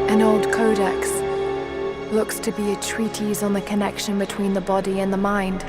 An old codex. Looks to be a treatise on the connection between the body and the mind.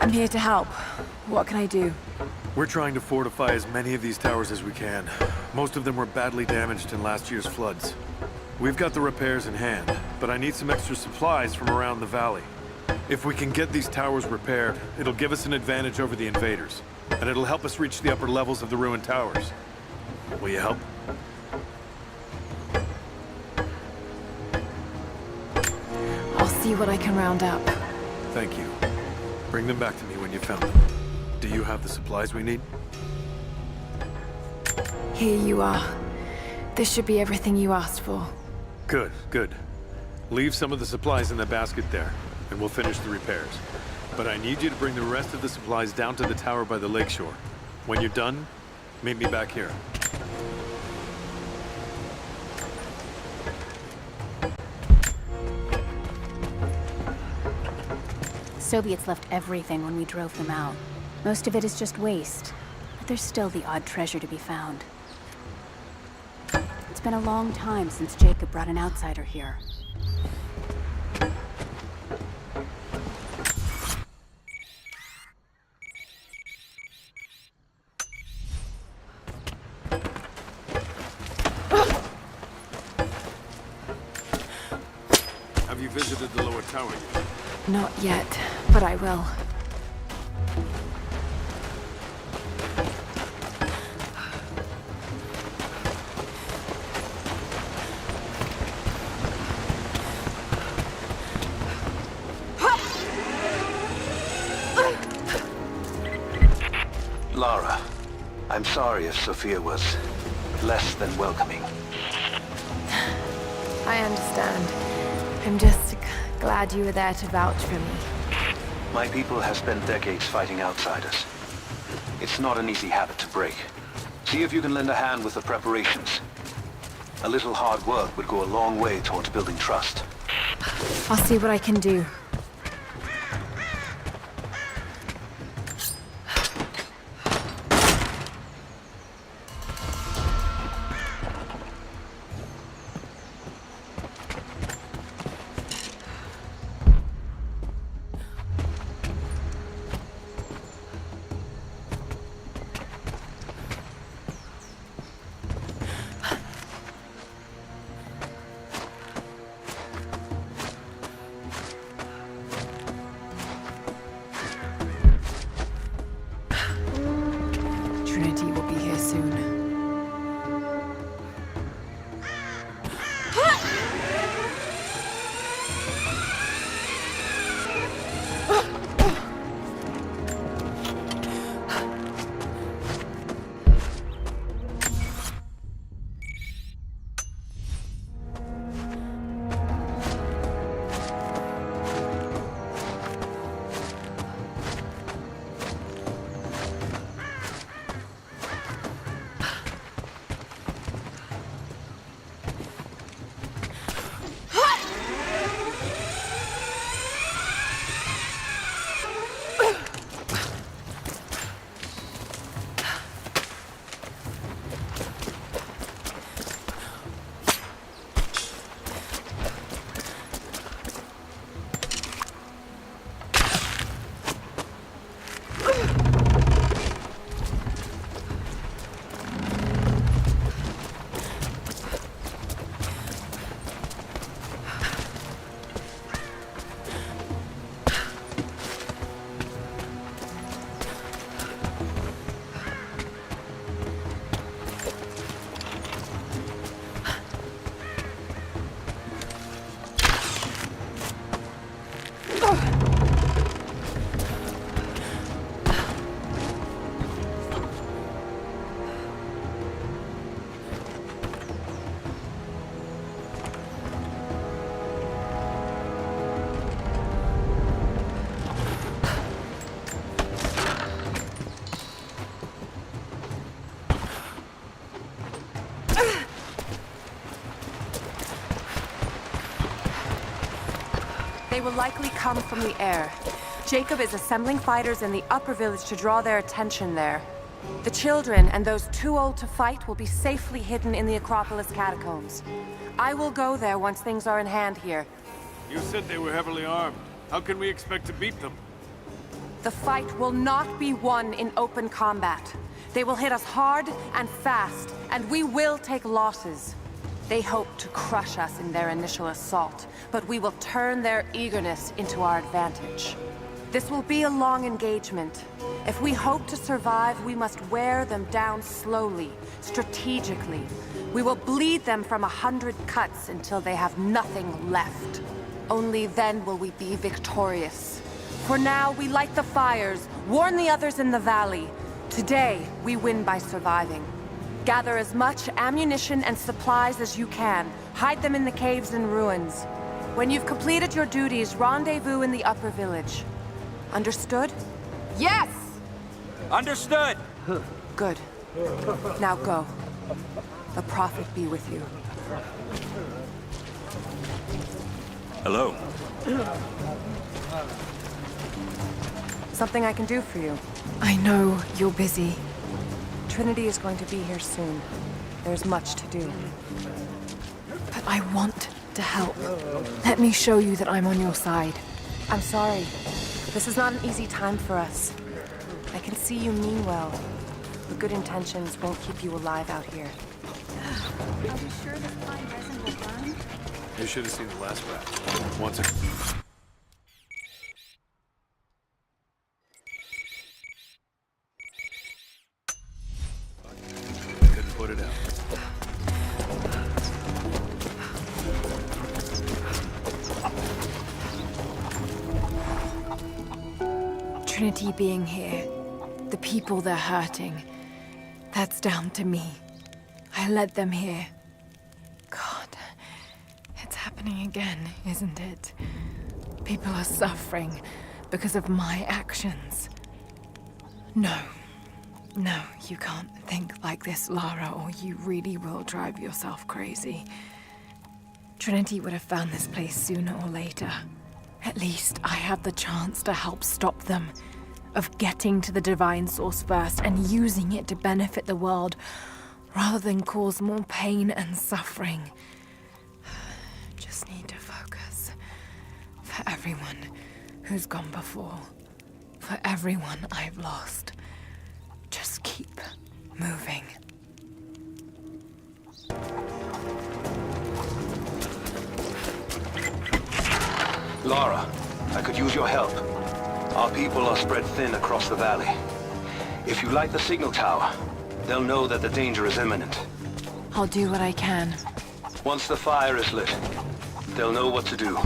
I'm here to help. What can I do? We're trying to fortify as many of these towers as we can. Most of them were badly damaged in last year's floods. We've got the repairs in hand, but I need some extra supplies from around the valley. If we can get these towers repaired, it'll give us an advantage over the invaders, and it'll help us reach the upper levels of the ruined towers. Will you help? I'll see what I can round up. Thank you. Bring them back to me when you found them. Do you have the supplies we need? Here you are. This should be everything you asked for. Good, good. Leave some of the supplies in the basket there, and we'll finish the repairs. But I need you to bring the rest of the supplies down to the tower by the lakeshore. When you're done, meet me back here. Soviets left everything when we drove them out. Most of it is just waste, but there's still the odd treasure to be found. It's been a long time since Jacob brought an outsider here. Have you visited the lower tower yet? Not yet, but I will. Lara, I'm sorry if Sophia was less than welcoming. I understand. I'm just glad you were there to vouch for me. My people have spent decades fighting outsiders. It's not an easy habit to break. See if you can lend a hand with the preparations. A little hard work would go a long way towards building trust. I'll see what I can do. Trinity will be here soon. They will likely come from the air. Jacob is assembling fighters in the upper village to draw their attention there. The children and those too old to fight will be safely hidden in the Acropolis catacombs. I will go there once things are in hand here. You said they were heavily armed. How can we expect to beat them? The fight will not be won in open combat. They will hit us hard and fast, and we will take losses. They hope to crush us in their initial assault, but we will turn their eagerness into our advantage. This will be a long engagement. If we hope to survive, we must wear them down slowly, strategically. We will bleed them from 100 cuts until they have nothing left. Only then will we be victorious. For now, we light the fires, warn the others in the valley. Today, we win by surviving. Gather as much ammunition and supplies as you can. Hide them in the caves and ruins. When you've completed your duties, rendezvous in the upper village. Understood? Yes! Understood! Good. Now go. The Prophet be with you. Hello. Something I can do for you. I know you're busy. Trinity is going to be here soon. There's much to do. But I want to help. Let me show you that I'm on your side. I'm sorry. This is not an easy time for us. I can see you mean well, but good intentions won't keep you alive out here. Are we sure this fine resin will burn? You should have seen the last batch. Once it... Couldn't put it out. Trinity being here, the people they're hurting, that's down to me. I led them here. God, it's happening again, isn't it? People are suffering because of my actions. No, you can't think like this, Lara, or you really will drive yourself crazy. Trinity would have found this place sooner or later. At least I have the chance to help stop them. Of getting to the Divine Source first and using it to benefit the world, rather than cause more pain and suffering. Just need to focus. For everyone who's gone before. For everyone I've lost. Just keep moving. Lara, I could use your help. Our people are spread thin across the valley. If you light the signal tower, they'll know that the danger is imminent. I'll do what I can. Once the fire is lit, they'll know what to do.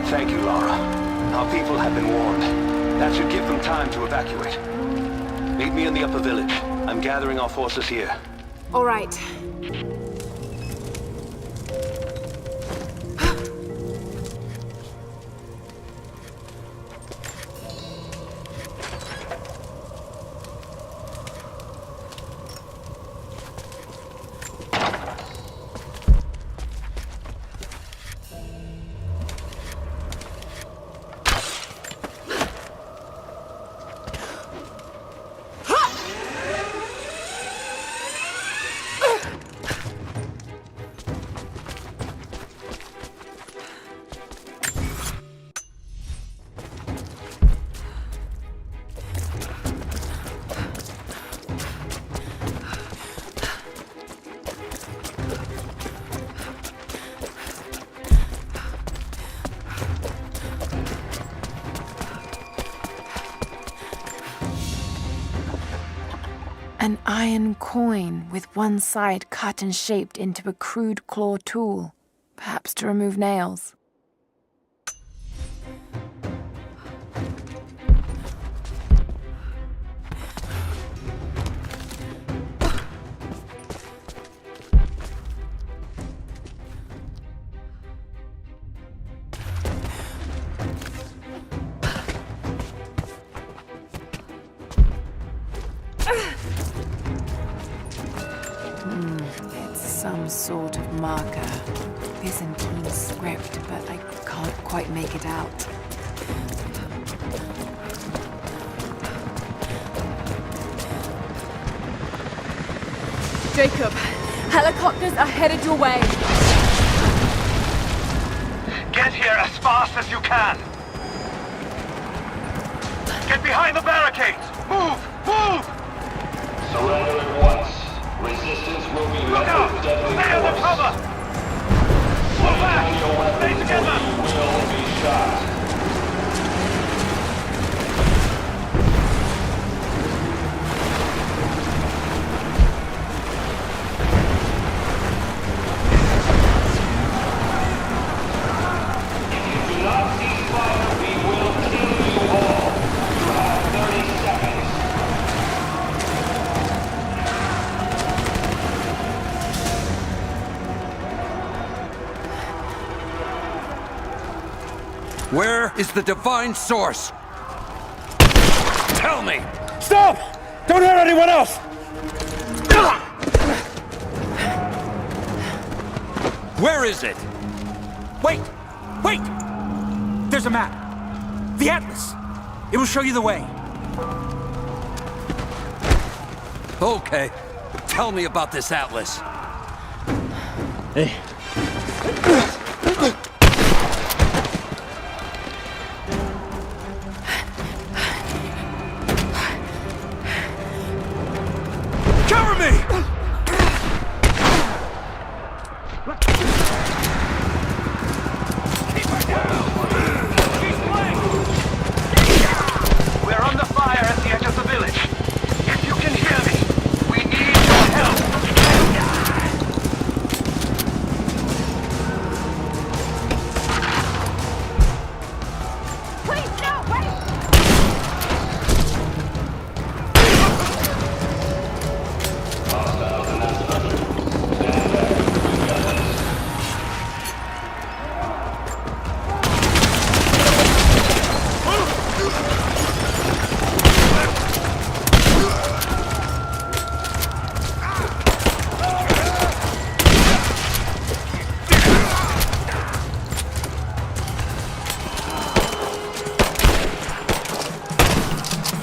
Thank you, Lara. Our people have been warned. That should give them time to evacuate. Meet me in the upper village. I'm gathering our forces here. All right. An iron coin with one side cut and shaped into a crude claw tool, perhaps to remove nails. It's some sort of marker. Byzantine script, but I can't quite make it out. Jacob, helicopters are headed your way. Get here as fast as you can! Get behind the barricades! Move! Move! Surrender at once. Resistance will be met with deadly force. Stay under cover! Pull back! Stay together! You will be shot. If you do not cease fire, we will kill you all. You have 30 seconds. Where is the divine source? Tell me! Stop! Don't hurt anyone else! Where is it? Wait! Wait! There's a map. The Atlas. It will show you the way. Okay. Tell me about this Atlas. Hey. Cover me! We're under fire at the edge of the village. If you can hear me, we need your help. Please, no, wait!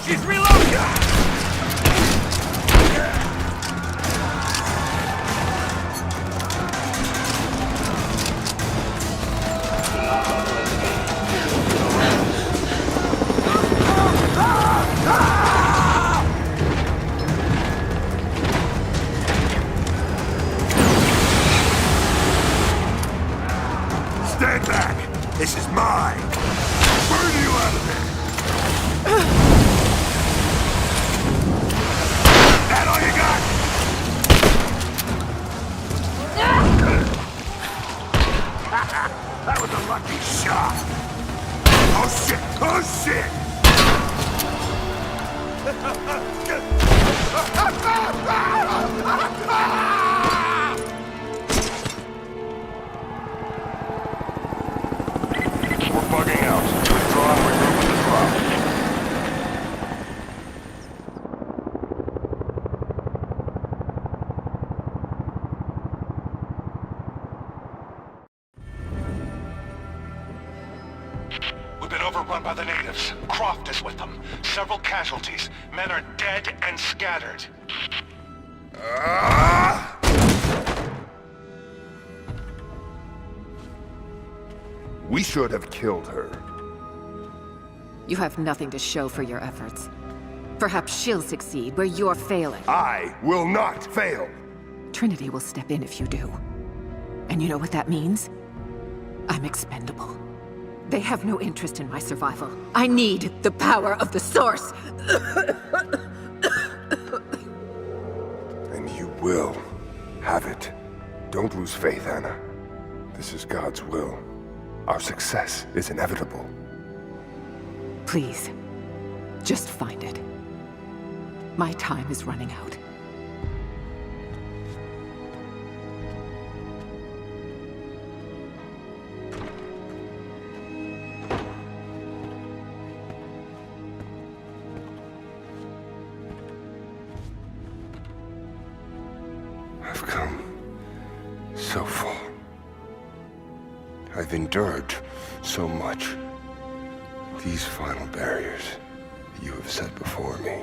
She's reloading! Stand back! This is mine! Burn you out of there! That all you got? That was a lucky shot! Oh shit! Oh shit! We're bugging out. Withdraw and regroup with the crowd. We've been overrun by the natives. Croft is with them. Several casualties. Men are dead and scattered. We should have killed her. You have nothing to show for your efforts. Perhaps she'll succeed where you're failing. I will not fail! Trinity will step in if you do. And you know what that means? I'm expendable. They have no interest in my survival. I need the power of the Source! And you will have it. Don't lose faith, Anna. This is God's will. Our success is inevitable. Please, just find it. My time is running out. I've come so far. I've endured so much. These final barriers you have set before me.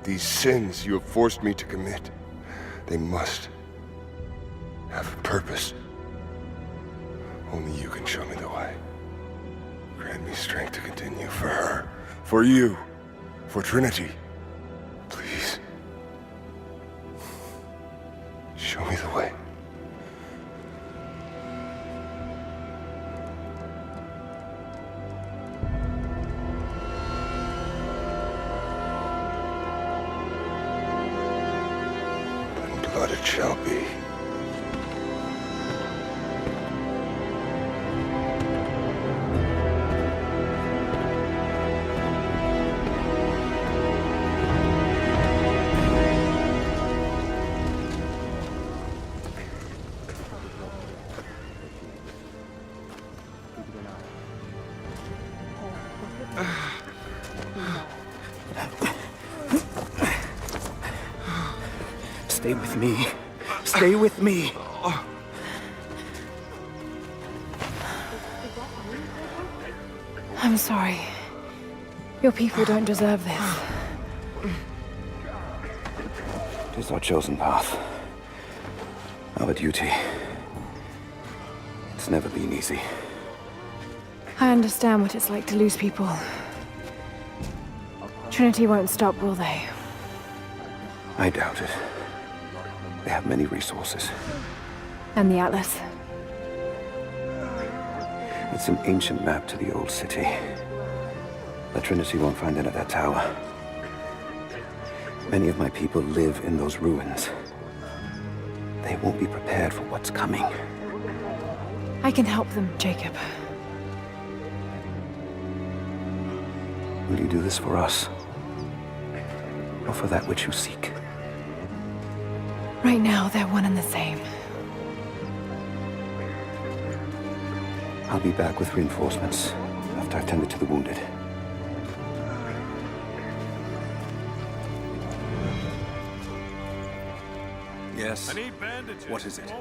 These sins you have forced me to commit. They must have a purpose. Only you can show me the way. Grant me strength to continue for her, for you, for Trinity. Please. Show me the way. And blood it shall be. Stay with me. Stay with me. I'm sorry. Your people don't deserve this. It is our chosen path. Our duty. It's never been easy. I understand what it's like to lose people. Trinity won't stop, will they? I doubt it. They have many resources. And the Atlas? It's an ancient map to the old city. The Trinity won't find it at that tower. Many of my people live in those ruins. They won't be prepared for what's coming. I can help them, Jacob. Will you do this for us? Or for that which you seek? Right now, they're one and the same. I'll be back with reinforcements after I've tended to the wounded. Yes? What is it?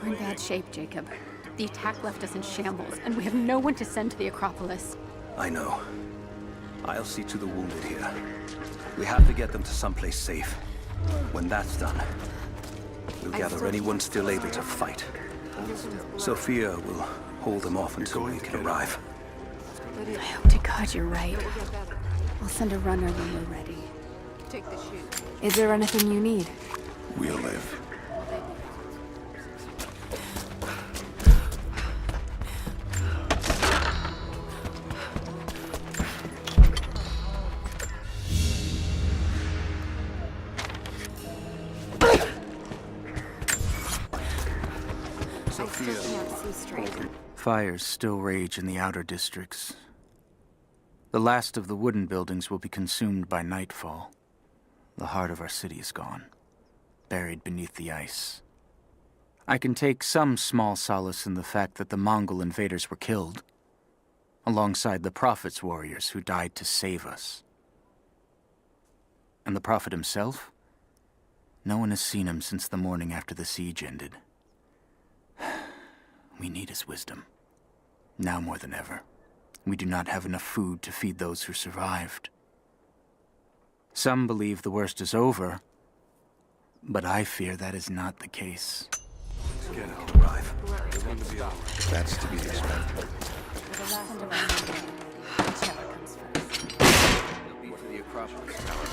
We're in bad shape, Jacob. The attack left us in shambles, and we have no one to send to the Acropolis. I know. I'll see to the wounded here. We have to get them to someplace safe. When that's done, we'll gather anyone still able to fight. Sophia will hold them off until we can arrive. I hope to God you're right. I'll send a runner when we're ready. Take the chute. Is there anything you need? We'll live. fires still rage in the outer districts. The last of the wooden buildings will be consumed by nightfall. The heart of our city is gone, buried beneath the ice. I can take some small solace in the fact that the Mongol invaders were killed, alongside the Prophet's warriors who died to save us. And the Prophet himself? No one has seen him since the morning after the siege ended. We need his wisdom. Now more than ever. We do not have enough food to feed those who survived. Some believe the worst is over, but I fear that is not the case. Get out, arrive. That's to be expected. They'll be for the Acropolis Tower.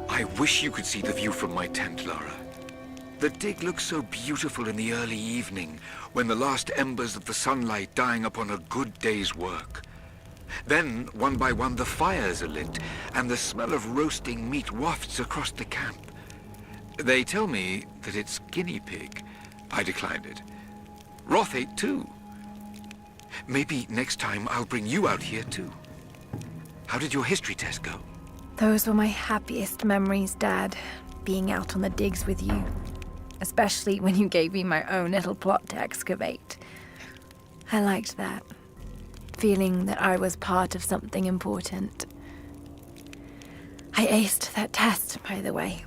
I wish you could see the view from my tent, Lara. The dig looks so beautiful in the early evening, when the last embers of the sunlight dying upon a good day's work. Then, one by one, the fires are lit, and the smell of roasting meat wafts across the camp. They tell me that it's guinea pig. I declined it. Roth ate too. Maybe next time I'll bring you out here too. How did your history test go? Those were my happiest memories, Dad. Being out on the digs with you. Especially when you gave me my own little plot to excavate. I liked that. Feeling that I was part of something important. I aced that test, by the way.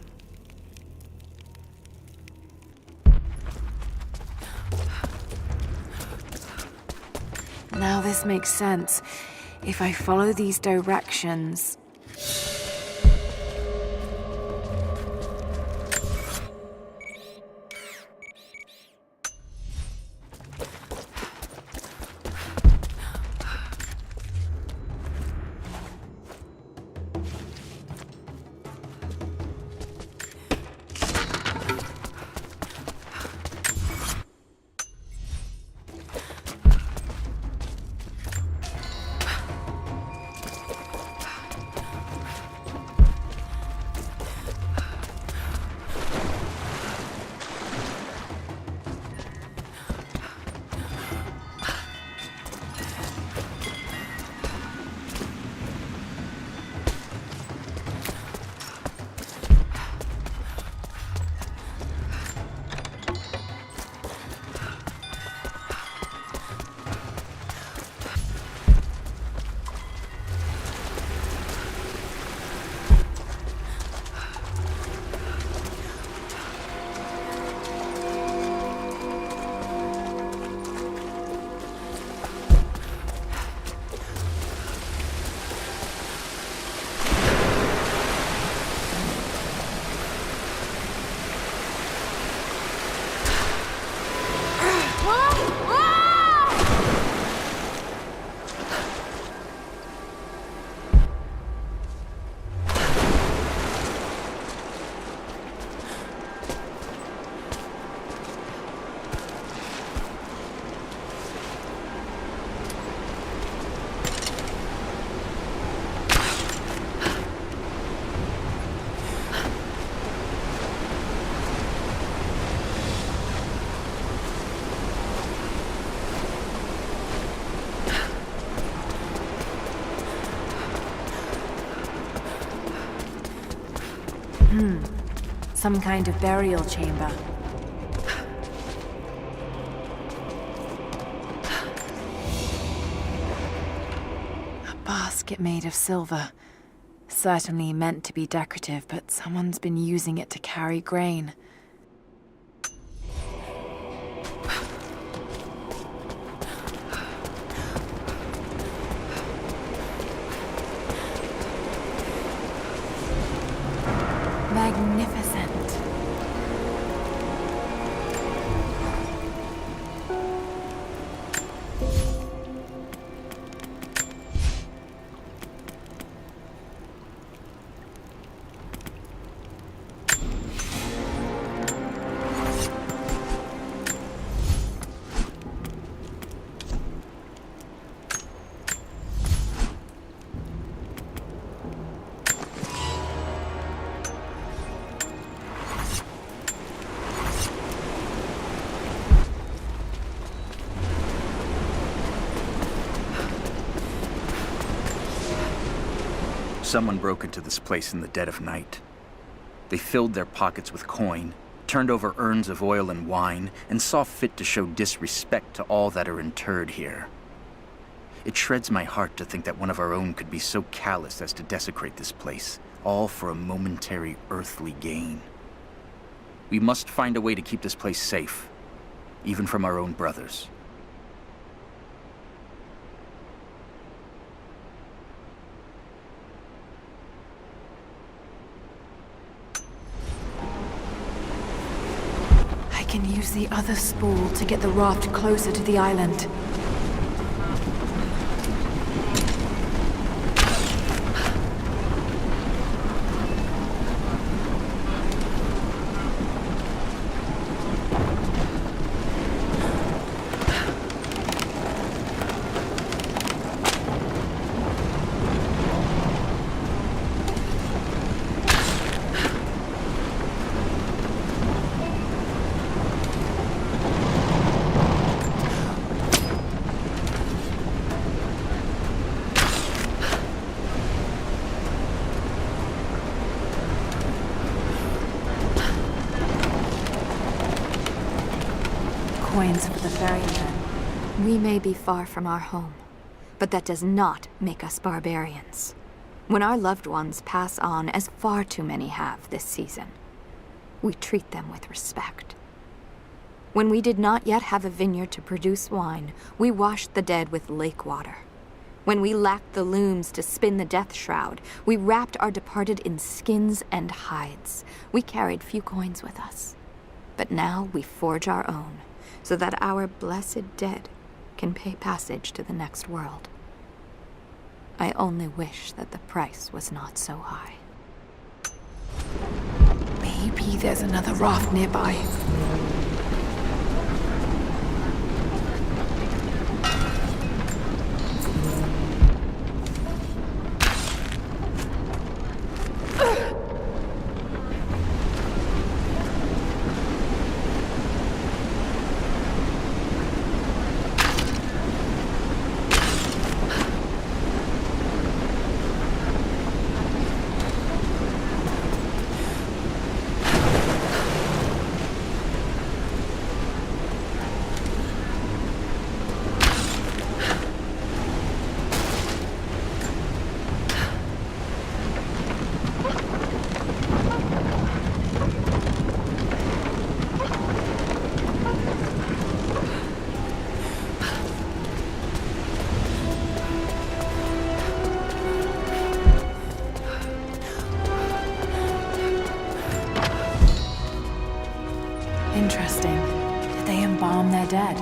Now this makes sense. If I follow these directions... Some kind of burial chamber. A basket made of silver. Certainly meant to be decorative, but someone's been using it to carry grain. Magnificent. Someone broke into this place in the dead of night. They filled their pockets with coin, turned over urns of oil and wine, and saw fit to show disrespect to all that are interred here. It shreds my heart to think that one of our own could be so callous as to desecrate this place, all for a momentary earthly gain. We must find a way to keep this place safe, even from our own brothers. I can use the other spool to get the raft closer to the island. Coins for the ferryman. We may be far from our home, but that does not make us barbarians. When our loved ones pass on, as far too many have this season, we treat them with respect. When we did not yet have a vineyard to produce wine, we washed the dead with lake water. When we lacked the looms to spin the death shroud, we wrapped our departed in skins and hides. We carried few coins with us, but now we forge our own, so that our blessed dead can pay passage to the next world. I only wish that the price was not so high. Maybe there's another raft nearby. Interesting. Did they embalm their dead?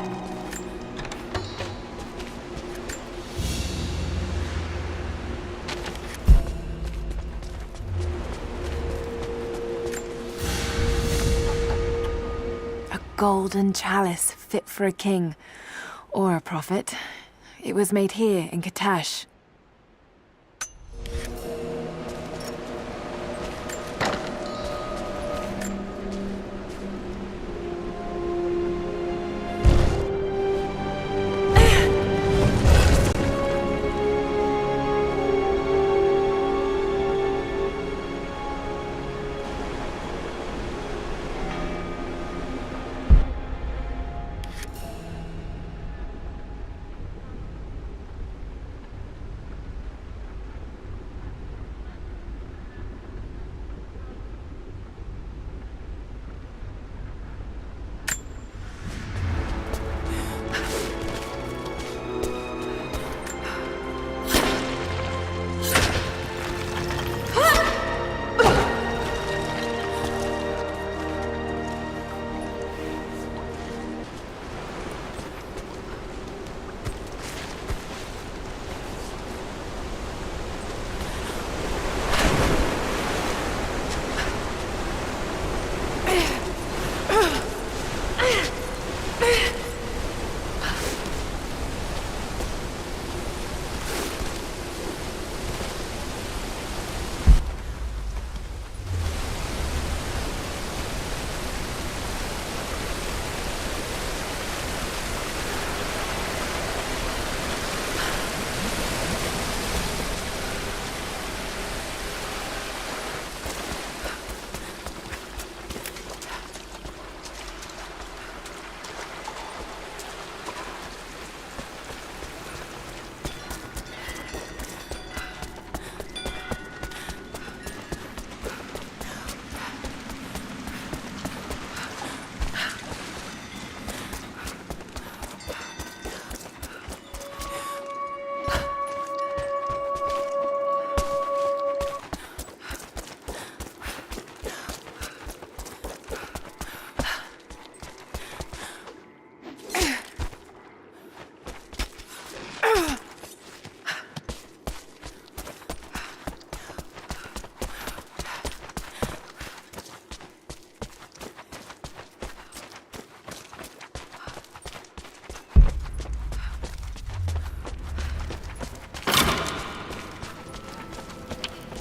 A golden chalice fit for a king. Or a prophet. It was made here in Katash.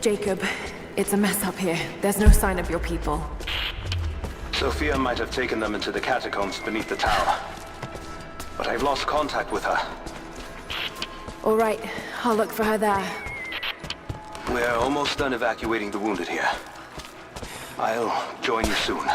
Jacob, it's a mess up here. There's no sign of your people. Sophia might have taken them into the catacombs beneath the tower. But I've lost contact with her. All right, I'll look for her there. We're almost done evacuating the wounded here. I'll join you soon.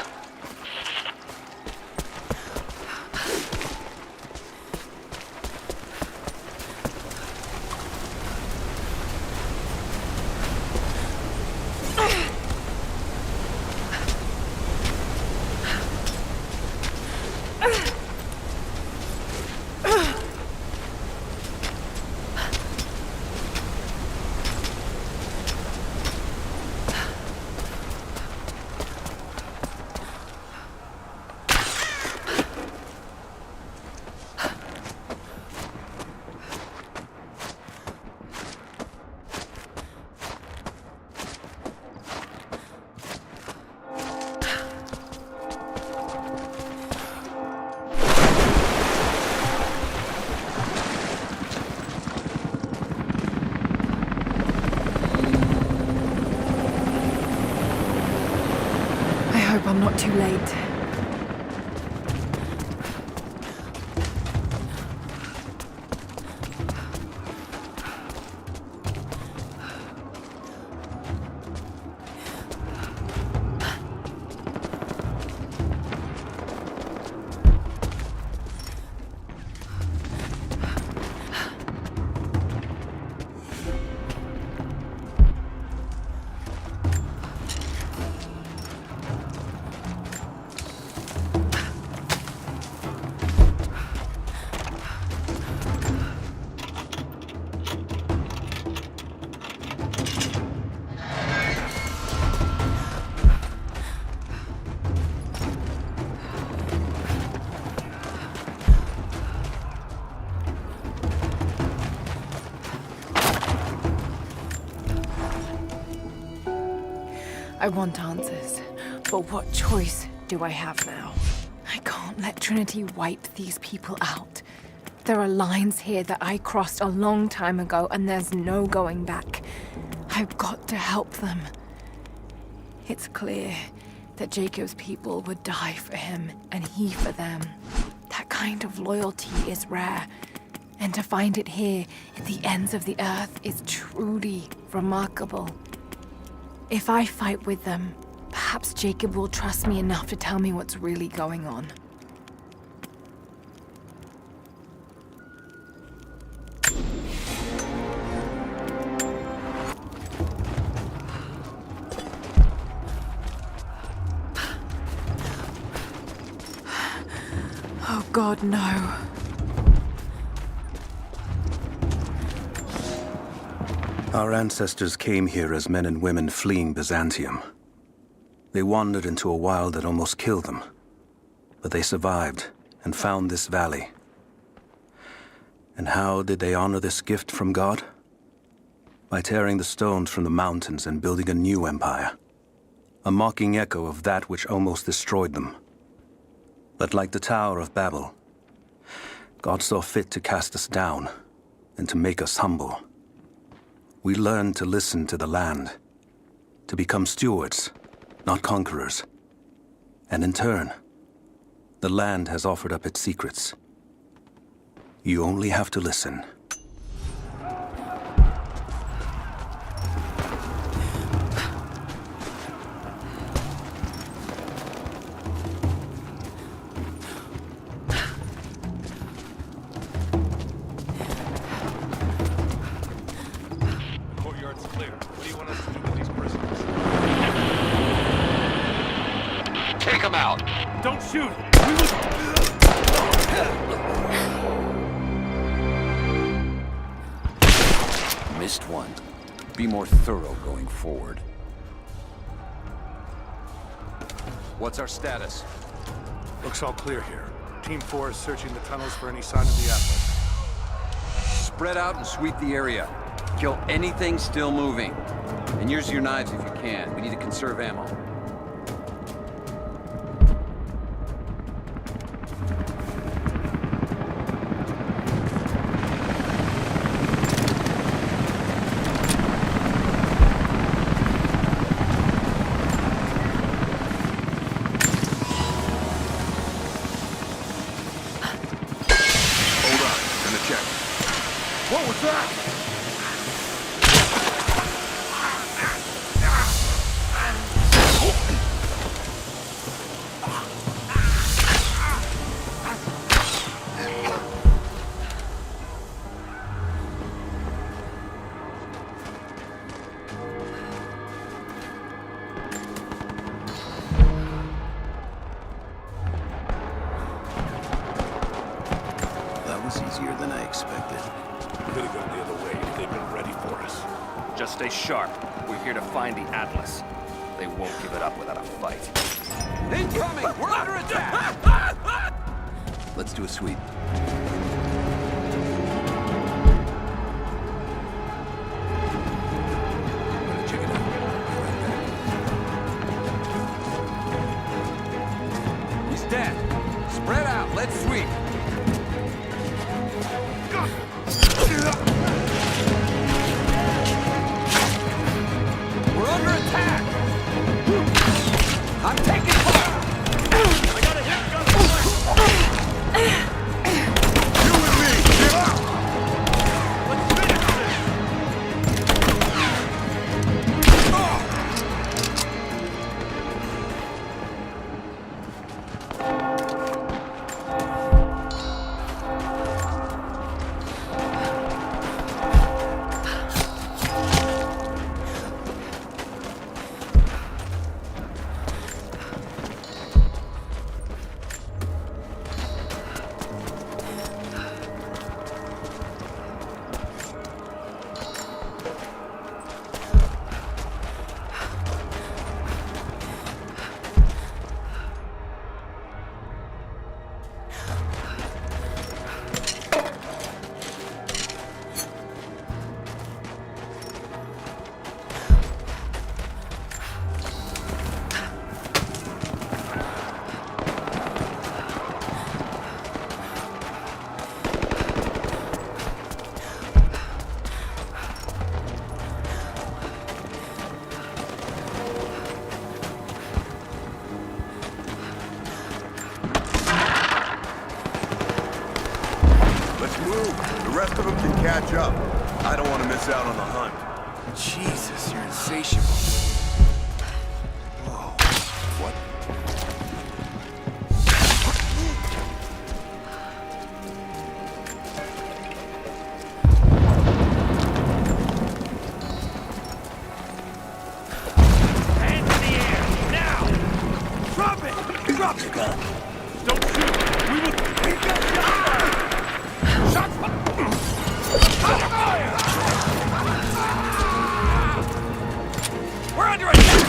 I hope I'm not too late. I want answers, but what choice do I have now? I can't let Trinity wipe these people out. There are lines here that I crossed a long time ago, and there's no going back. I've got to help them. It's clear that Jacob's people would die for him, and he for them. That kind of loyalty is rare, and to find it here at the ends of the earth is truly remarkable. If I fight with them, perhaps Jacob will trust me enough to tell me what's really going on. Oh God, no. Our ancestors came here as men and women fleeing Byzantium. They wandered into a wild that almost killed them. But they survived and found this valley. And how did they honor this gift from God? By tearing the stones from the mountains and building a new empire. A mocking echo of that which almost destroyed them. But like the Tower of Babel, God saw fit to cast us down and to make us humble. We learned to listen to the land, to become stewards, not conquerors. And in turn, the land has offered up its secrets. You only have to listen. Don't shoot! Missed one. Be more thorough going forward. What's our status? Looks all clear here. Team 4 is searching the tunnels for any sign of the Atlas. Spread out and sweep the area. Kill anything still moving. And use your knives if you can. We need to conserve ammo. That was easier than I expected. Could have gone the other way if they'd been ready for us. Just stay sharp. We're here to find the Atlas. They won't give it up without a fight. Incoming! We're under attack! Let's do a sweep. He's dead. Spread out. Let's sweep. We're under attack! I'm taking fire! I got a hit gun point! You and me! Get out! Let's finish rest of them can catch up. I don't want to miss out on the hunt. Jesus, you're insatiable. Whoa. What? Hands in the air, now! Drop it! Drop the gun! Don't shoot! We will... We've got fire! Shots fired! We're under attack!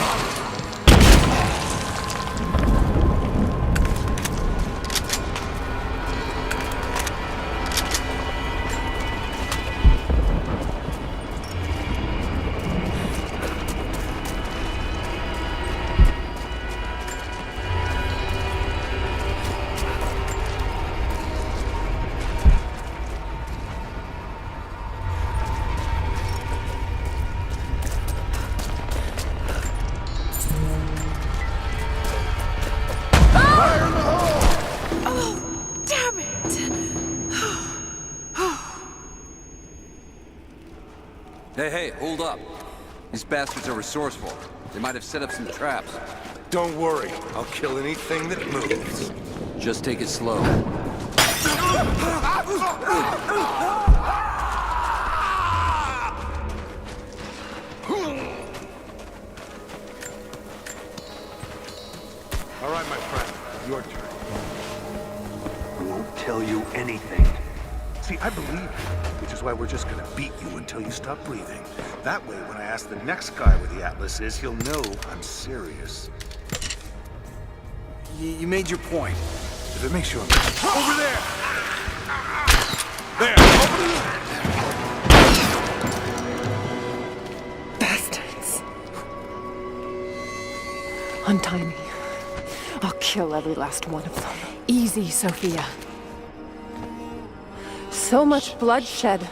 Hey, hold up. These bastards are resourceful. They might have set up some traps. Don't worry. I'll kill anything that moves. Just take it slow. All right, my friend. Your turn. I won't tell you anything. See, I believe you, which is why we're just gonna beat you until you stop breathing. That way, when I ask the next guy where the Atlas is, he'll know I'm serious. You made your point. If it makes you uncomfortable. Over there! There! Bastards. Untie me. I'll kill every last one of them. Easy, Sophia. So much bloodshed.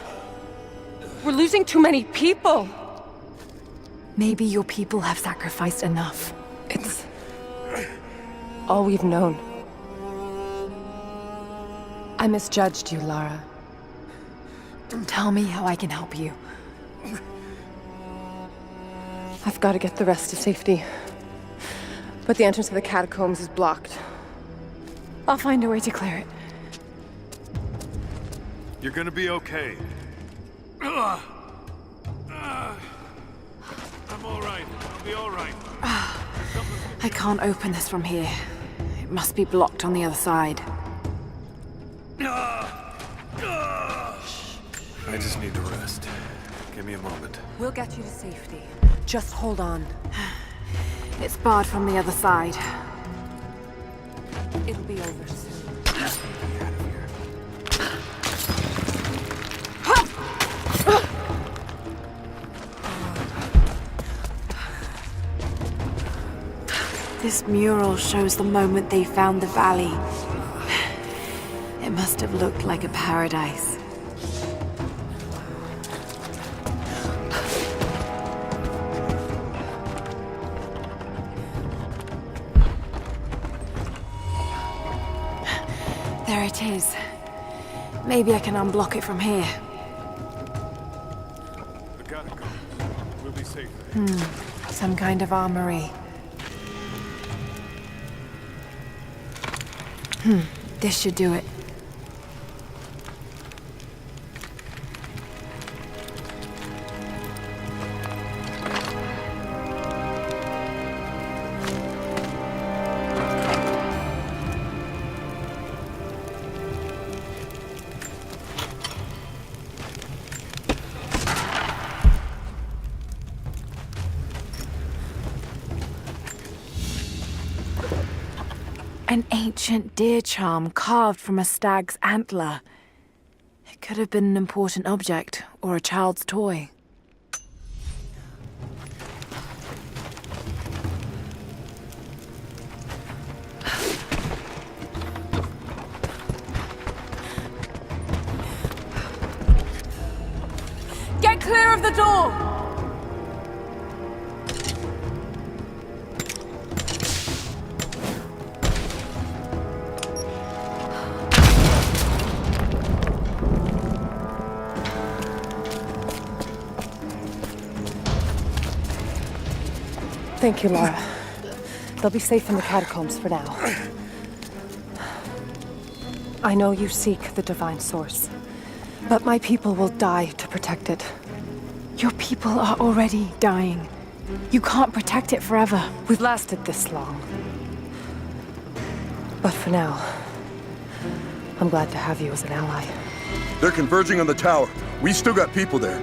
We're losing too many people. Maybe your people have sacrificed enough. It's all we've known. I misjudged you, Lara. Tell me how I can help you. I've got to get the rest to safety. But the entrance to the catacombs is blocked. I'll find a way to clear it. You're gonna be okay. I'm all right. I'll be all right. I can't open this from here. It must be blocked on the other side. I just need to rest. Give me a moment. We'll get you to safety. Just hold on. It's barred from the other side. It'll be over soon. This mural shows the moment they found the valley. It must have looked like a paradise. There it is. Maybe I can unblock it from here. The catacombs. We'll be safe. Some kind of armory. This should do it. An ancient deer charm carved from a stag's antler. It could have been an important object or a child's toy. Get clear of the door! Thank you, Lara. They'll be safe in the catacombs for now. I know you seek the divine source, but my people will die to protect it. Your people are already dying. You can't protect it forever. We've lasted this long. But for now, I'm glad to have you as an ally. They're converging on the tower. We still got people there.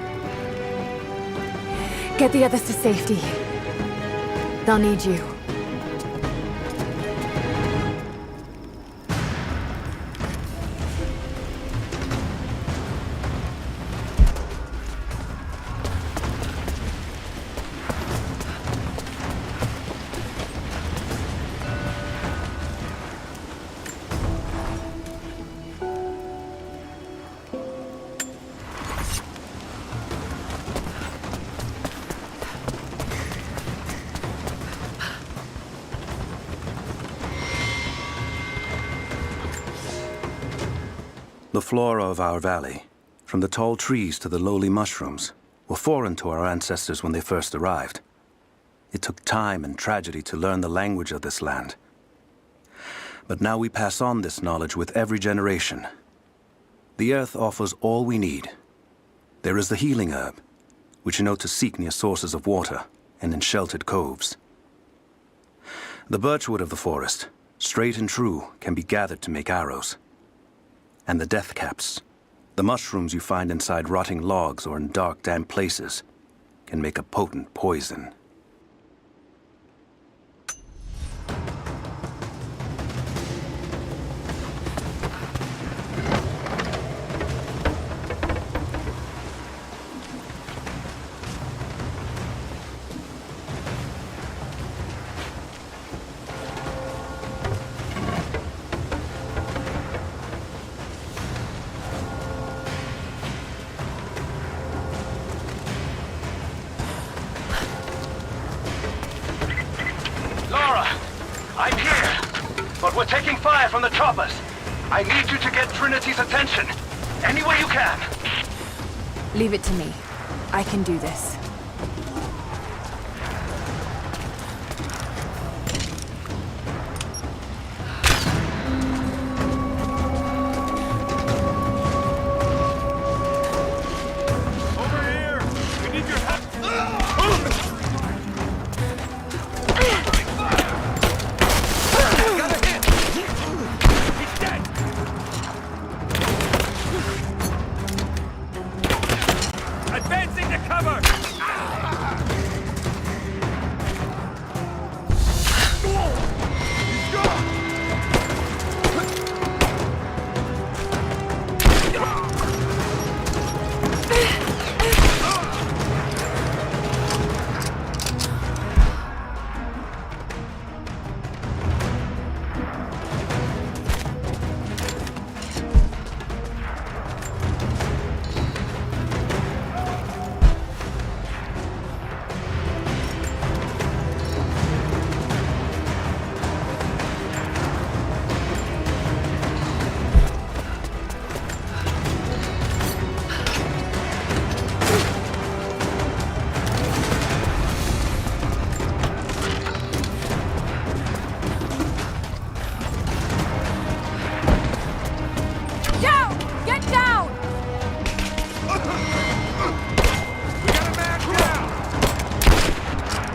Get the others to safety. They'll need you. The flora of our valley, from the tall trees to the lowly mushrooms, were foreign to our ancestors when they first arrived. It took time and tragedy to learn the language of this land. But now we pass on this knowledge with every generation. The earth offers all we need. There is the healing herb, which you know to seek near sources of water and in sheltered coves. The birchwood of the forest, straight and true, can be gathered to make arrows. And the death caps, the mushrooms you find inside rotting logs or in dark, damp places, can make a potent poison. But we're taking fire from the choppers. I need you to get Trinity's attention. Any way you can. Leave it to me. I can do this. Advancing to cover!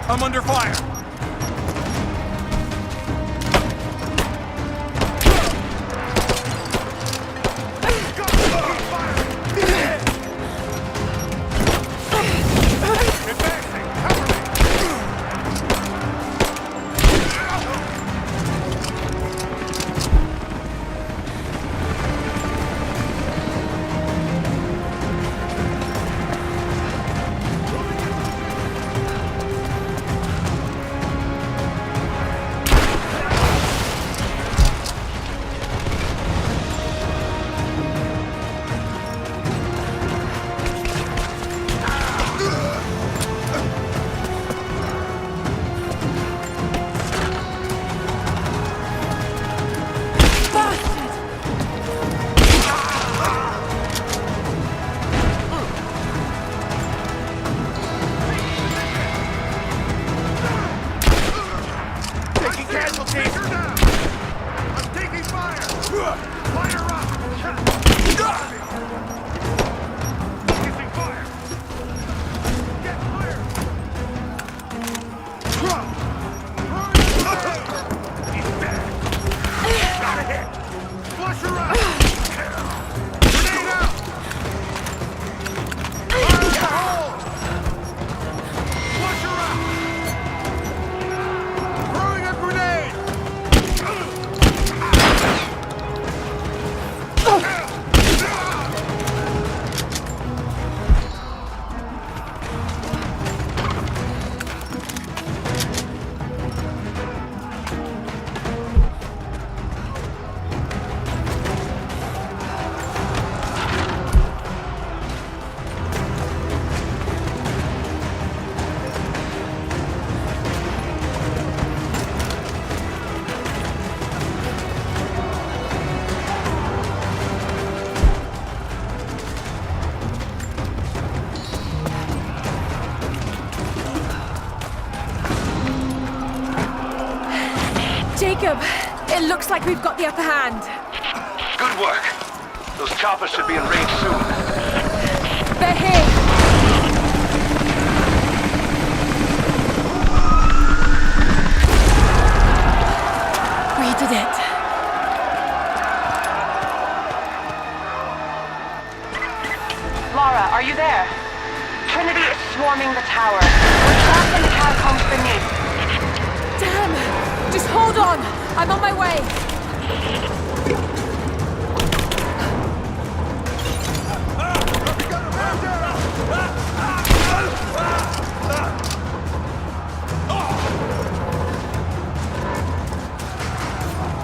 I'm under fire! Jacob, it looks like we've got the upper hand. Good work. Those choppers should be in range soon. They're here. We did it. Lara, are you there? Trinity is swarming the tower. We're trapped in the catacombs beneath. Damn! Just hold on! I'm on my way!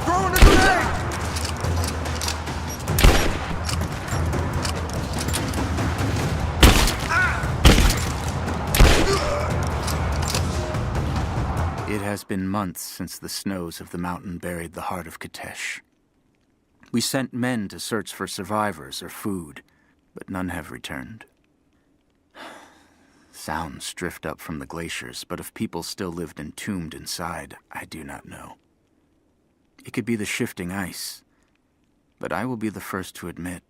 Throwing a grenade! It has been months since the snows of the mountain buried the heart of Katesh. We sent men to search for survivors or food, but none have returned. Sounds drift up from the glaciers, but if people still lived entombed inside, I do not know. It could be the shifting ice, but I will be the first to admit,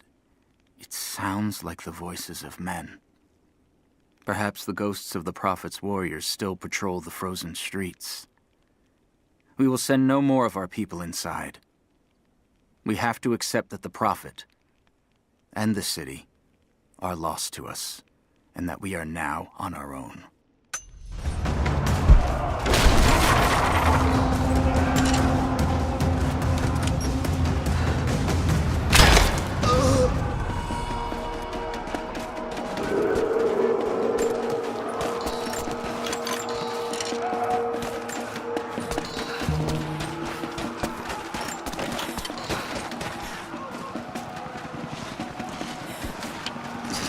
it sounds like the voices of men. Perhaps the ghosts of the Prophet's warriors still patrol the frozen streets. We will send no more of our people inside. We have to accept that the Prophet and the city are lost to us, and that we are now on our own.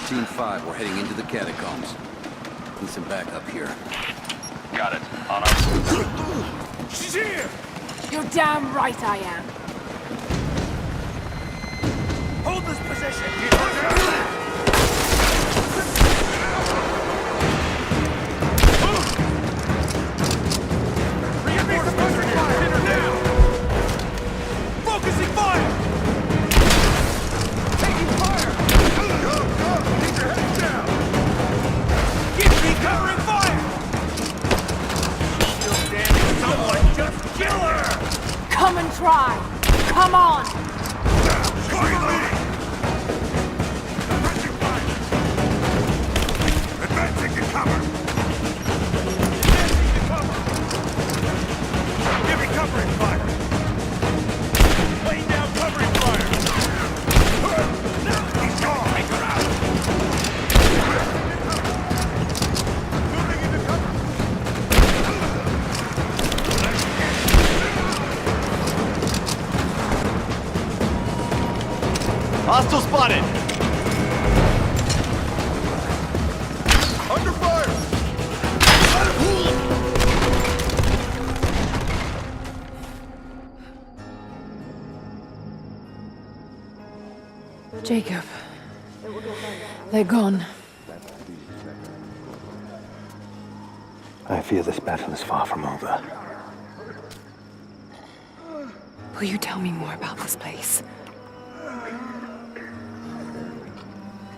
Team 5, we're heading into the catacombs. Need some backup here. Got it. On our... She's here! You're damn right I am. Hold this position! Reinforcements are here! Pin her down! Focusing fire! Taking fire! Keep your head down! Keep me covering fire! Still standing, someone just kill her! Come and try! Come on! Advancing to cover! Give me covering fire! Laying down covering fire! He's gone! Take her out! Moving into cover! Hostile spotted! Under fire! Jacob. They're gone. I fear this battle is far from over. Will you tell me more about this place?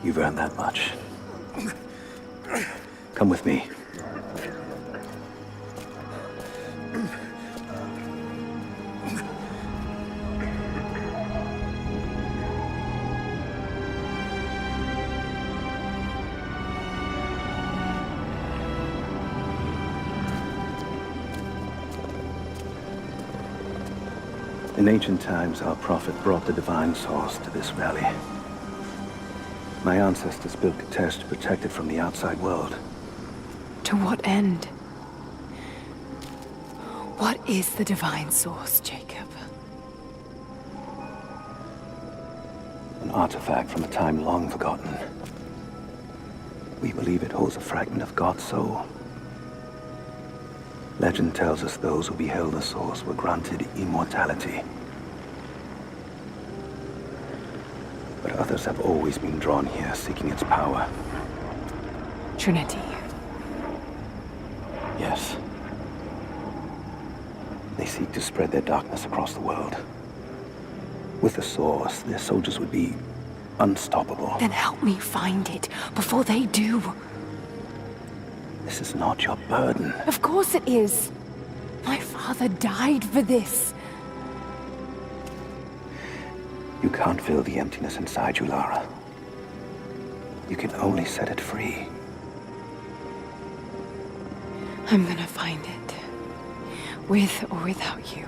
You've earned that much. Come with me. In ancient times, our prophet brought the divine source to this valley. My ancestors built Katesh to protect it from the outside world. To what end? What is the divine source, Jacob? An artifact from a time long forgotten. We believe it holds a fragment of God's soul. Legend tells us those who beheld the source were granted immortality. But others have always been drawn here, seeking its power. Trinity. Yes. They seek to spread their darkness across the world. With the source, their soldiers would be unstoppable. Then help me find it before they do. This is not your burden. Of course it is. My father died for this. You can't fill the emptiness inside you, Lara. You can only set it free. I'm gonna find it. With or without you.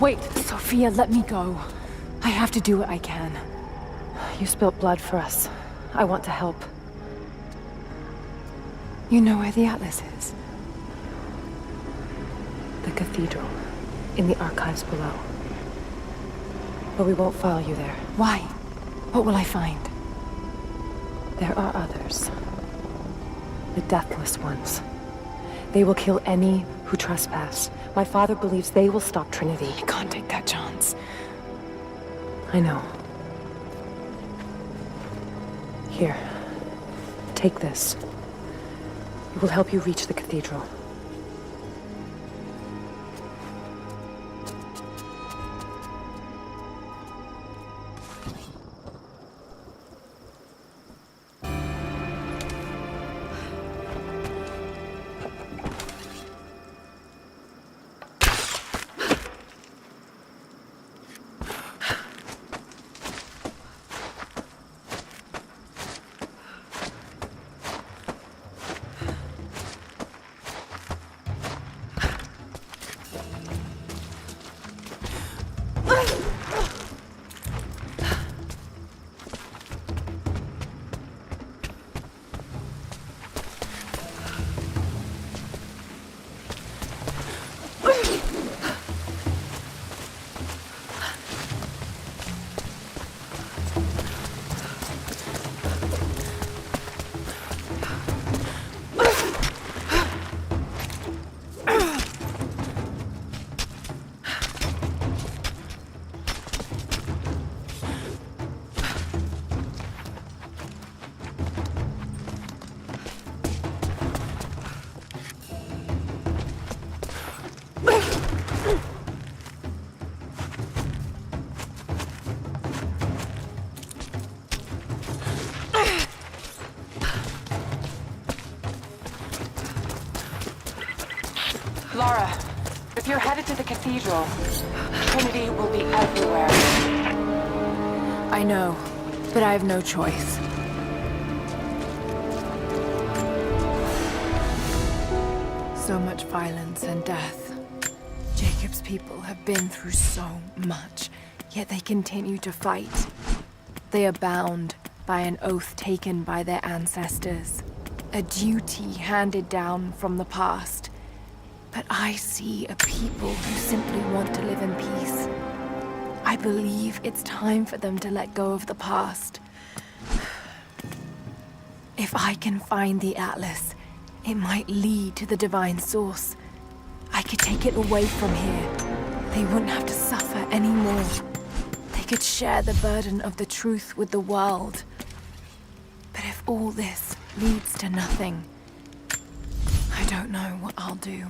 Wait, Sophia, let me go. I have to do what I can. You spilt blood for us. I want to help. You know where the Atlas is? The cathedral, in the archives below. But we won't follow you there. Why? What will I find? There are others. The deathless ones. They will kill any who trespass. My father believes they will stop Trinity. I can't take that chance. I know. Here. Take this. It will help you reach the cathedral. Lara, if you're headed to the cathedral, Trinity will be everywhere. I know, but I have no choice. So much violence and death. Jacob's people have been through so much, yet they continue to fight. They are bound by an oath taken by their ancestors, a duty handed down from the past. But I see a people who simply want to live in peace. I believe it's time for them to let go of the past. If I can find the Atlas, it might lead to the divine source. I could take it away from here. They wouldn't have to suffer anymore. They could share the burden of the truth with the world. But if all this leads to nothing, I don't know what I'll do.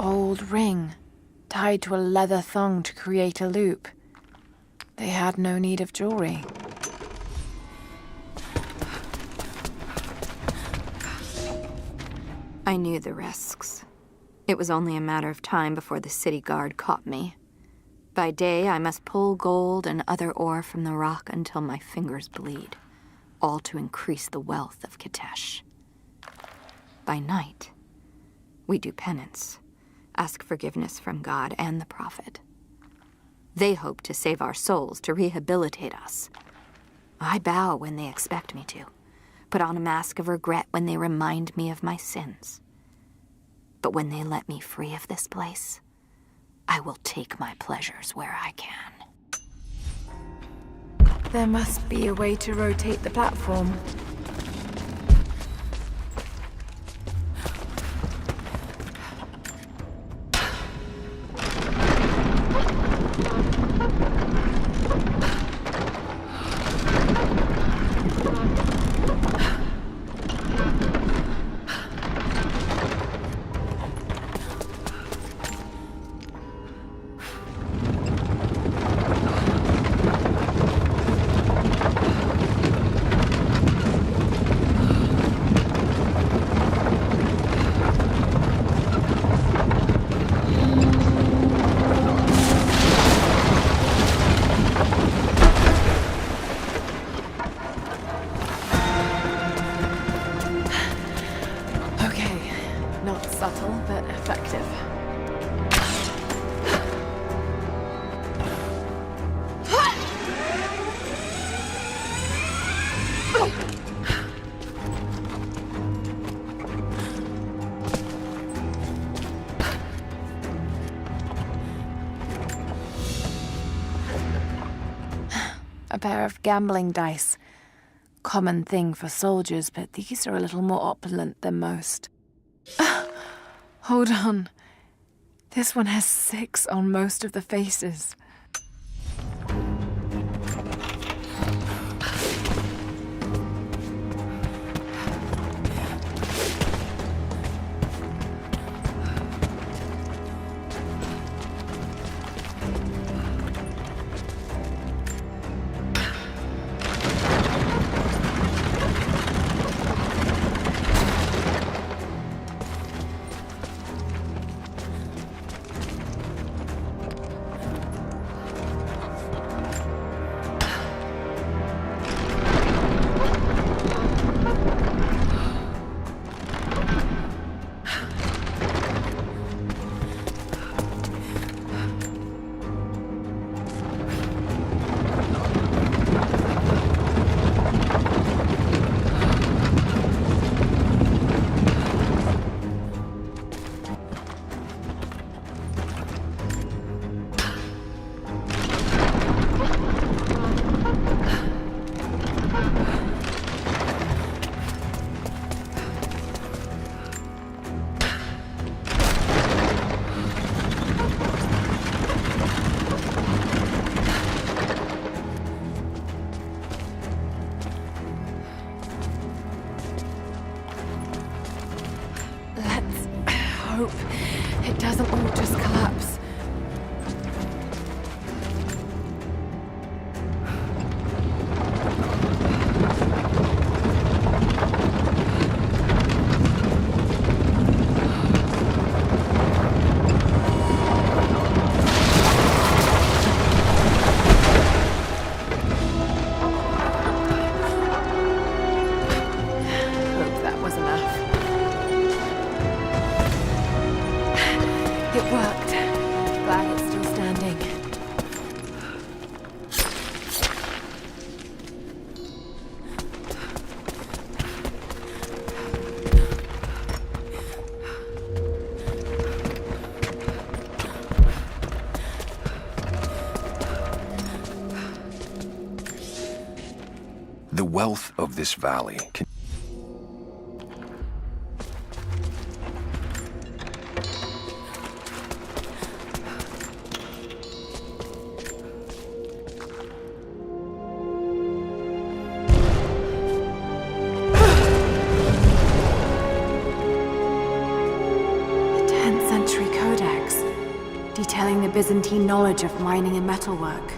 gold ring, tied to a leather thong to create a loop. They had no need of jewelry. I knew the risks. It was only a matter of time before the city guard caught me. By day, I must pull gold and other ore from the rock until my fingers bleed, all to increase the wealth of Kitesh. By night, we do penance, ask forgiveness from God and the Prophet. They hope to save our souls, to rehabilitate us. I bow when they expect me to, put on a mask of regret when they remind me of my sins. But when they let me free of this place, I will take my pleasures where I can. There must be a way to rotate the platform. Subtle, but effective. A pair of gambling dice. Common thing for soldiers, but these are a little more opulent than most. Hold on. This one has 6 on most of the faces. It doesn't all just collapse. Hope that was enough. It worked. Glad it's still standing. The wealth of this valley can... The 10th century codex. Byzantine knowledge of mining and metalwork.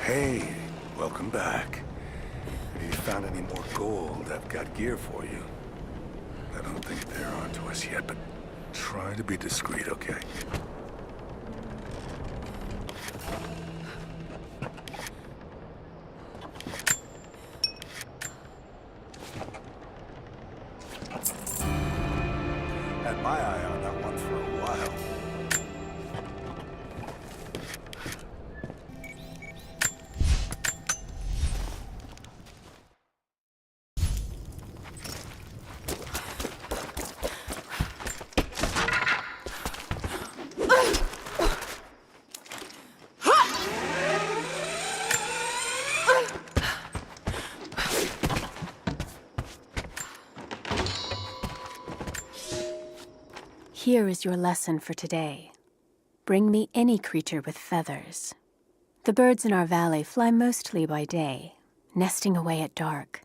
Hey, welcome back. If you found any more gold, I've got gear for you. I don't think they're onto us yet, but try to be discreet, okay? Had my eye on that one for a while. Here is your lesson for today. Bring me any creature with feathers. The birds in our valley fly mostly by day, nesting away at dark.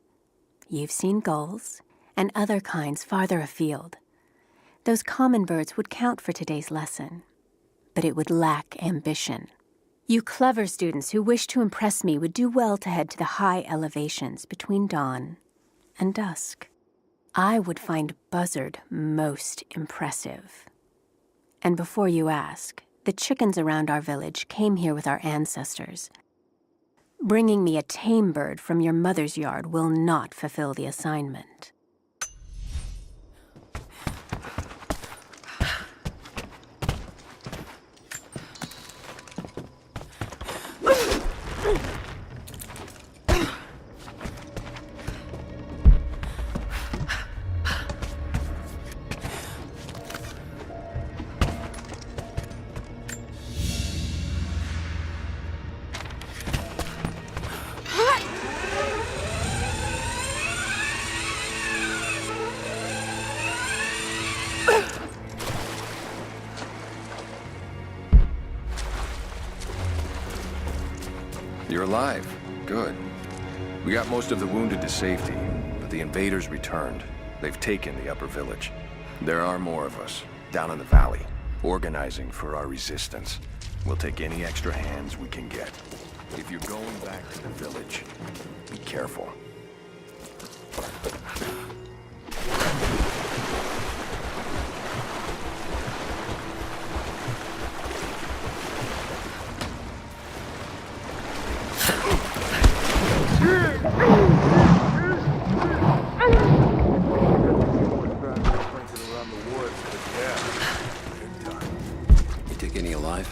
You've seen gulls and other kinds farther afield. Those common birds would count for today's lesson, but it would lack ambition. You clever students who wish to impress me would do well to head to the high elevations between dawn and dusk. I would find Buzzard most impressive. And before you ask, the chickens around our village came here with our ancestors. Bringing me a tame bird from your mother's yard will not fulfill the assignment. You're alive. Good. We got most of the wounded to safety, but the invaders returned. They've taken the upper village. There are more of us, down in the valley, organizing for our resistance. We'll take any extra hands we can get. If you're going back to the village, be careful. You take any alive?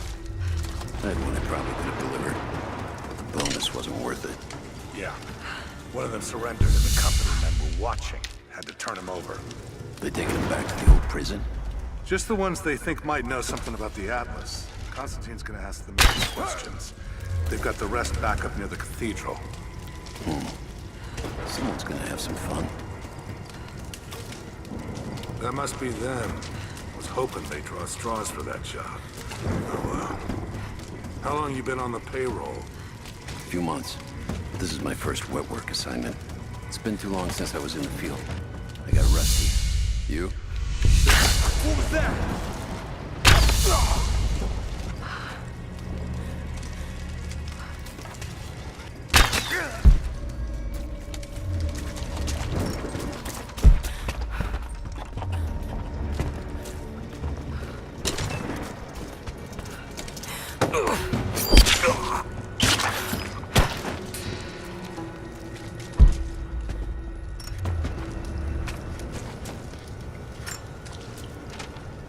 I had one I probably could have delivered. But the bonus wasn't worth it. Yeah. One of them surrendered and the company men were watching. Had to turn him over. They taking him back to the old prison? Just the ones they think might know something about the Atlas. Constantine's gonna ask them many questions. They've got the rest back up near the cathedral. Someone's gonna have some fun. That must be them. Was hoping they'd draw straws for that job. Oh well. How long you been on the payroll? A few months. This is my first wet work assignment. It's been too long since I was in the field. I got rusty. You? What was that?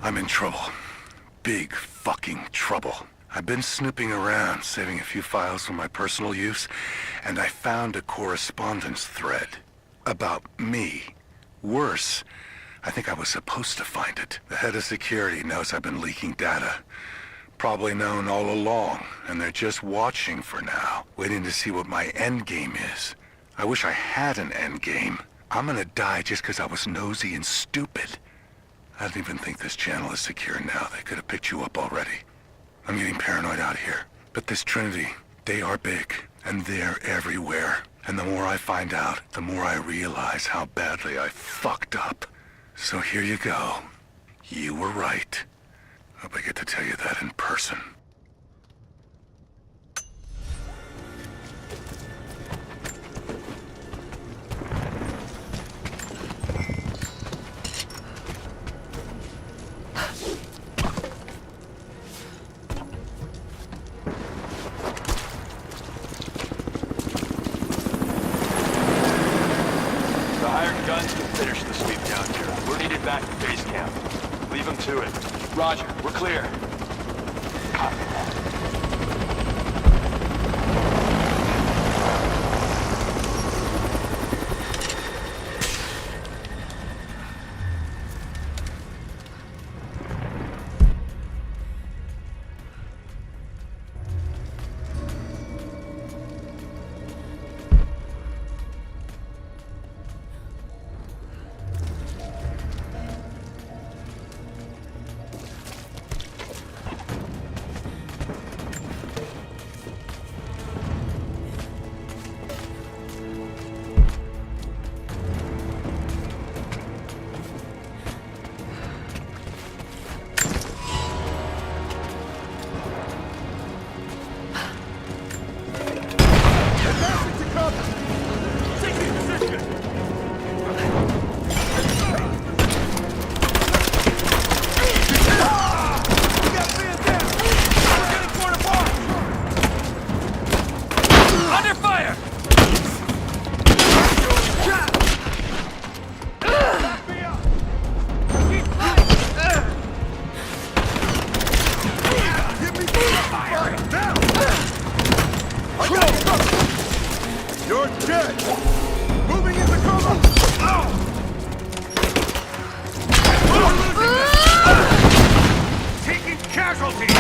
I'm in trouble. Big fucking trouble. I've been snooping around, saving a few files for my personal use, and I found a correspondence thread. About me. Worse, I think I was supposed to find it. The head of security knows I've been leaking data. Probably known all along, and they're just watching for now, waiting to see what my endgame is. I wish I had an endgame. I'm gonna die just because I was nosy and stupid. I don't even think this channel is secure now. They could have picked you up already. I'm getting paranoid out here. But this Trinity, they are big, and they're everywhere. And the more I find out, the more I realize how badly I fucked up. So here you go. You were right. Hope I get to tell you that in person. The hired guns can finish the sweep down here. We're needed back at base camp. Leave them to it. Roger, we're clear. Copy that. You're dead! Moving into cover! Taking casualties!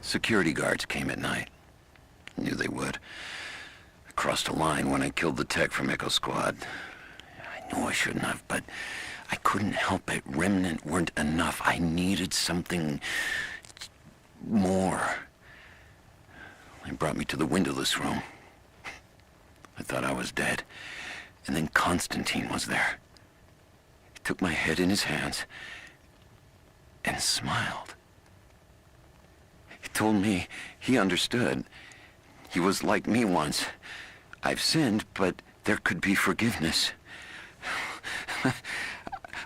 Security guards came at night. Knew they would. I crossed a line when I killed the tech from Echo Squad. I knew I shouldn't have, but I couldn't help it. Remnant weren't enough. I needed something more. They brought me to the windowless room. I thought I was dead. And then Constantine was there. He took my head in his hands and smiled. He told me he understood. He was like me once. I've sinned, but there could be forgiveness.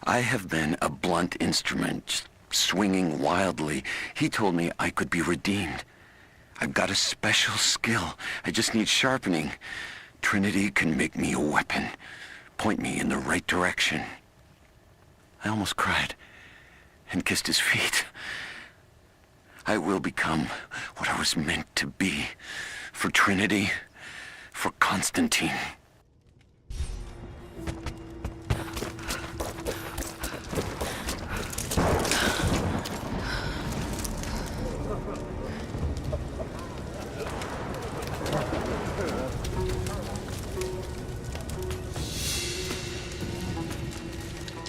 I have been a blunt instrument, swinging wildly. He told me I could be redeemed. I've got a special skill. I just need sharpening. Trinity can make me a weapon, point me in the right direction. I almost cried and kissed his feet. I will become what I was meant to be. For Trinity, for Constantine.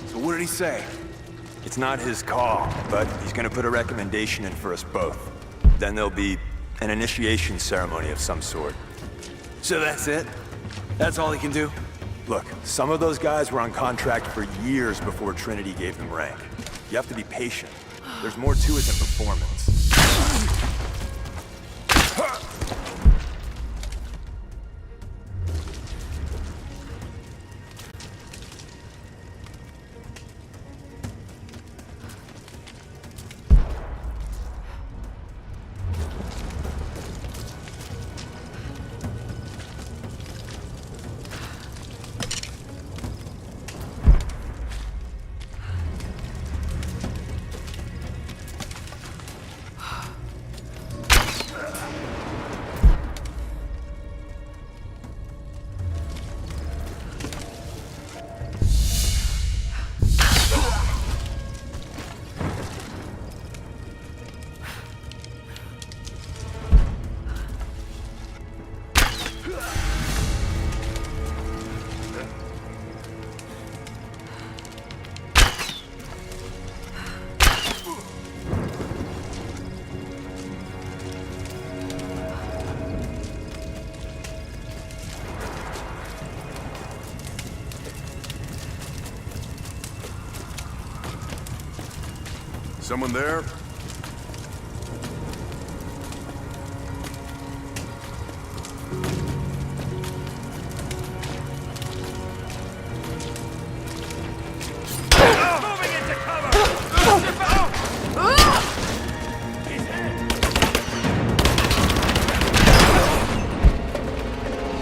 So what did he say? It's not his call, but he's gonna put a recommendation in for us both. Then there'll be an initiation ceremony of some sort. So that's it? That's all he can do? Look, some of those guys were on contract for years before Trinity gave them rank. You have to be patient. There's more to it than performance. Someone there? Moving into cover! He's hit!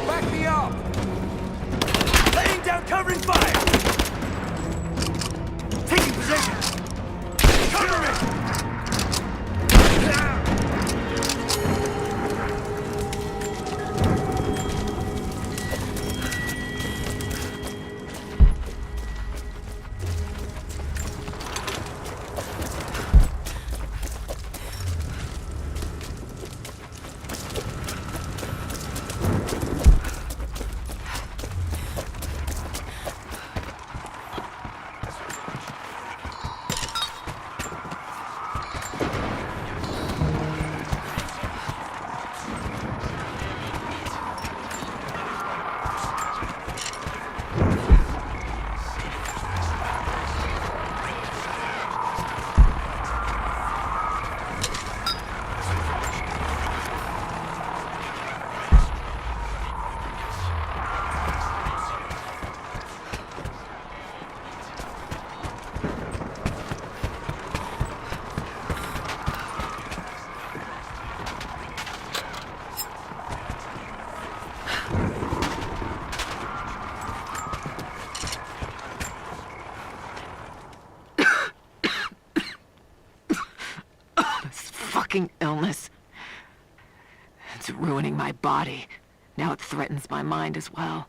Back me up! Laying down covering fire! Taking position! Cover me! Fucking illness. It's ruining my body. Now it threatens my mind as well.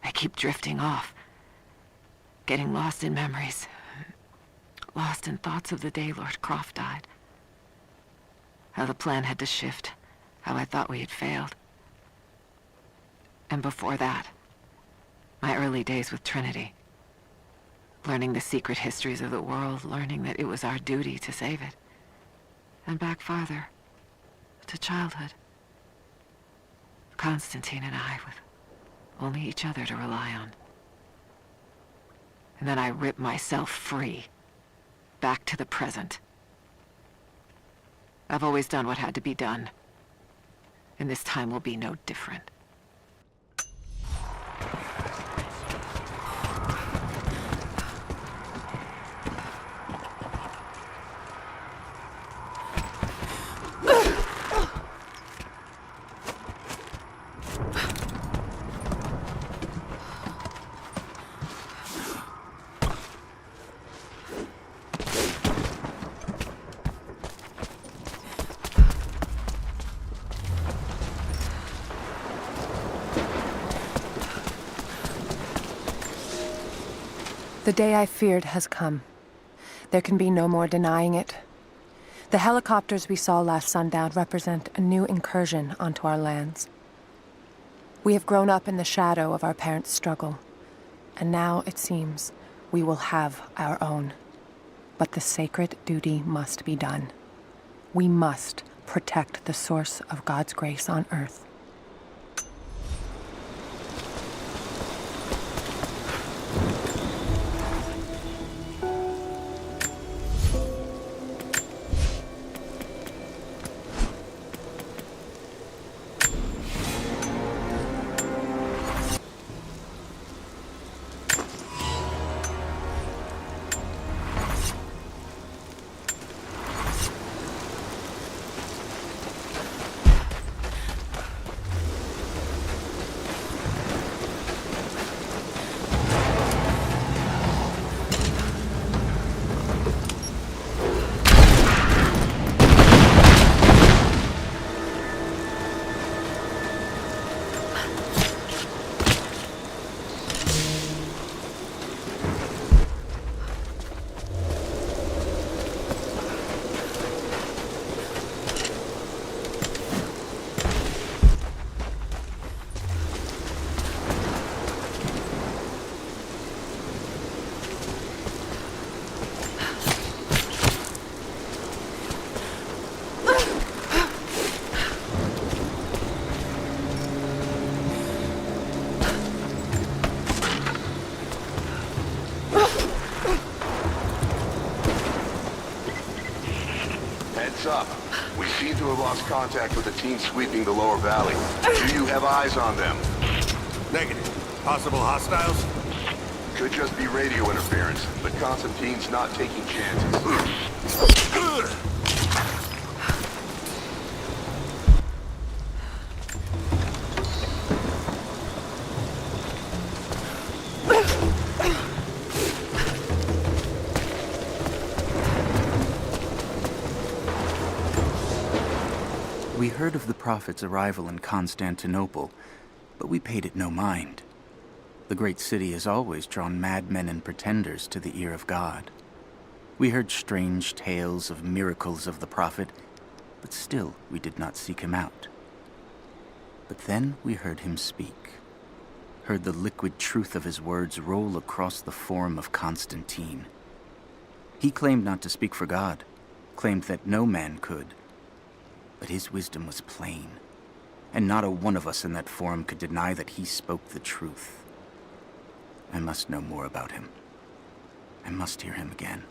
I keep drifting off, getting lost in memories. lost in thoughts of the day Lord Croft died. How the plan had to shift, how I thought we had failed. And before that, my early days with Trinity. Learning the secret histories of the world, learning that it was our duty to save it. And back farther, to childhood. Constantine and I, with only each other to rely on. And then I ripped myself free, back to the present. I've always done what had to be done, and this time will be no different. The day I feared has come. There can be no more denying it. The helicopters we saw last sundown represent a new incursion onto our lands. We have grown up in the shadow of our parents' struggle, and now it seems we will have our own. But the sacred duty must be done. We must protect the source of God's grace on earth. Up. We seem to have lost contact with the team sweeping the lower valley. Do you have eyes on them? Negative. Possible hostiles? Could just be radio interference, but Constantine's not taking chances. We heard of the Prophet's arrival in Constantinople, but we paid it no mind. The great city has always drawn madmen and pretenders to the ear of God. We heard strange tales of miracles of the Prophet, but still we did not seek him out. But then we heard him speak, heard the liquid truth of his words roll across the form of Constantine. He claimed not to speak for God, claimed that no man could. But his wisdom was plain, and not a one of us in that forum could deny that he spoke the truth. I must know more about him. I must hear him again.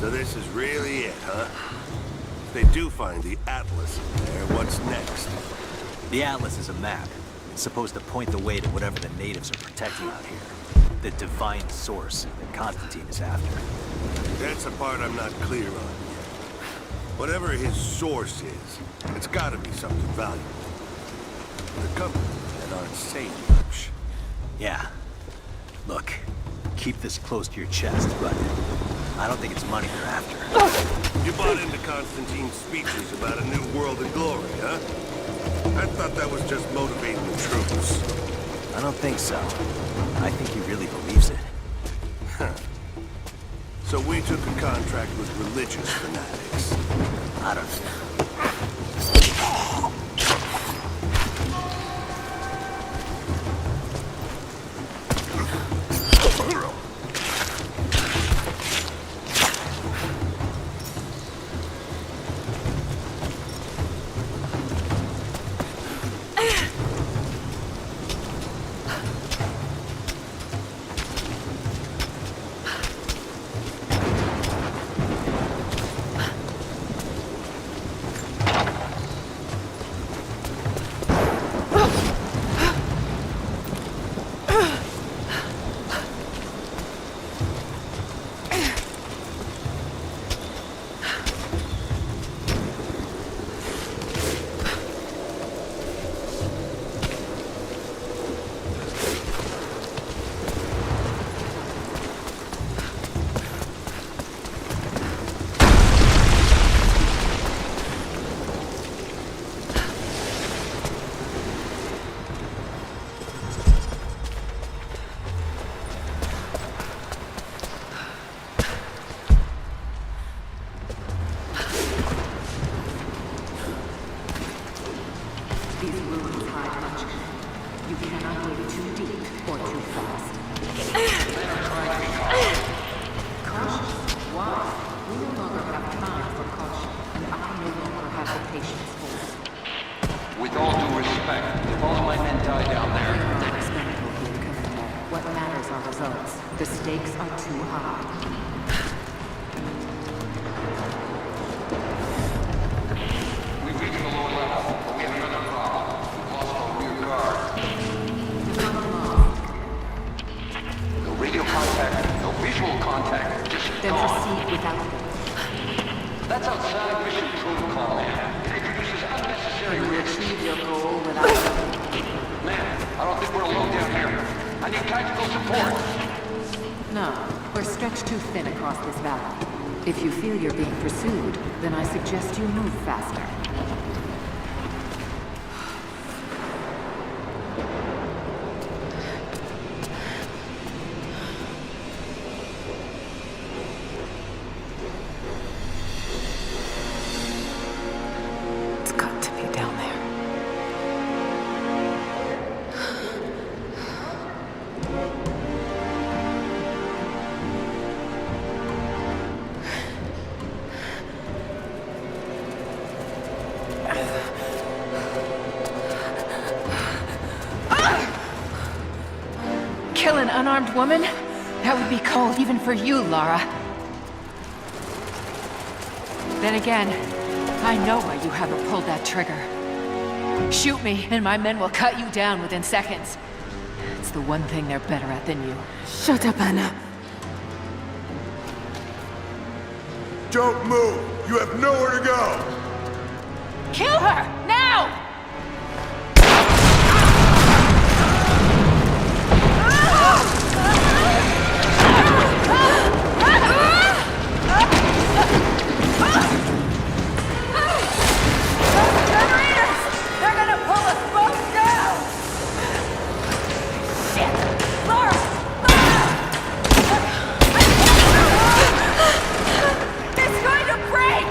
So this is really it, huh? If they do find the Atlas in there, what's next? The Atlas is a map. It's supposed to point the way to whatever the natives are protecting out here. The divine source that Constantine is after. That's the part I'm not clear on yet. Whatever his source is, it's gotta be something valuable. The company that aren't saying much. Yeah. Look, keep this close to your chest, but I don't think it's money they're after. You bought into Constantine's speeches about a new world in glory, huh? I thought that was just motivating the troops. I don't think so. I think he really believes it. Huh. So we took a contract with religious fanatics. I don't know. With all due respect, if all of my men die down there... What matters are results. The stakes are too high. We've reached the lower level, but we have another problem. We've lost our rear guard. No radio contact, no visual contact, just Then gone. proceed without them. That's outside of mission protocol, man. It introduces unnecessary risks. Achieve your goal without them. Man, I don't think we're alone down here. I need tactical support. No, we're stretched too thin across this valley. If you feel you're being pursued, then I suggest you move faster. It's got to be down there. Kill an unarmed woman? That would be cold even for you, Lara. Then again, I know why you haven't pulled that trigger. Shoot me, and my men will cut you down within seconds. It's the one thing they're better at than you. Shut up, Anna. Don't move! You have nowhere to go! Kill her! Now! They're gonna pull us both down! Shit! Laura! It's going to break!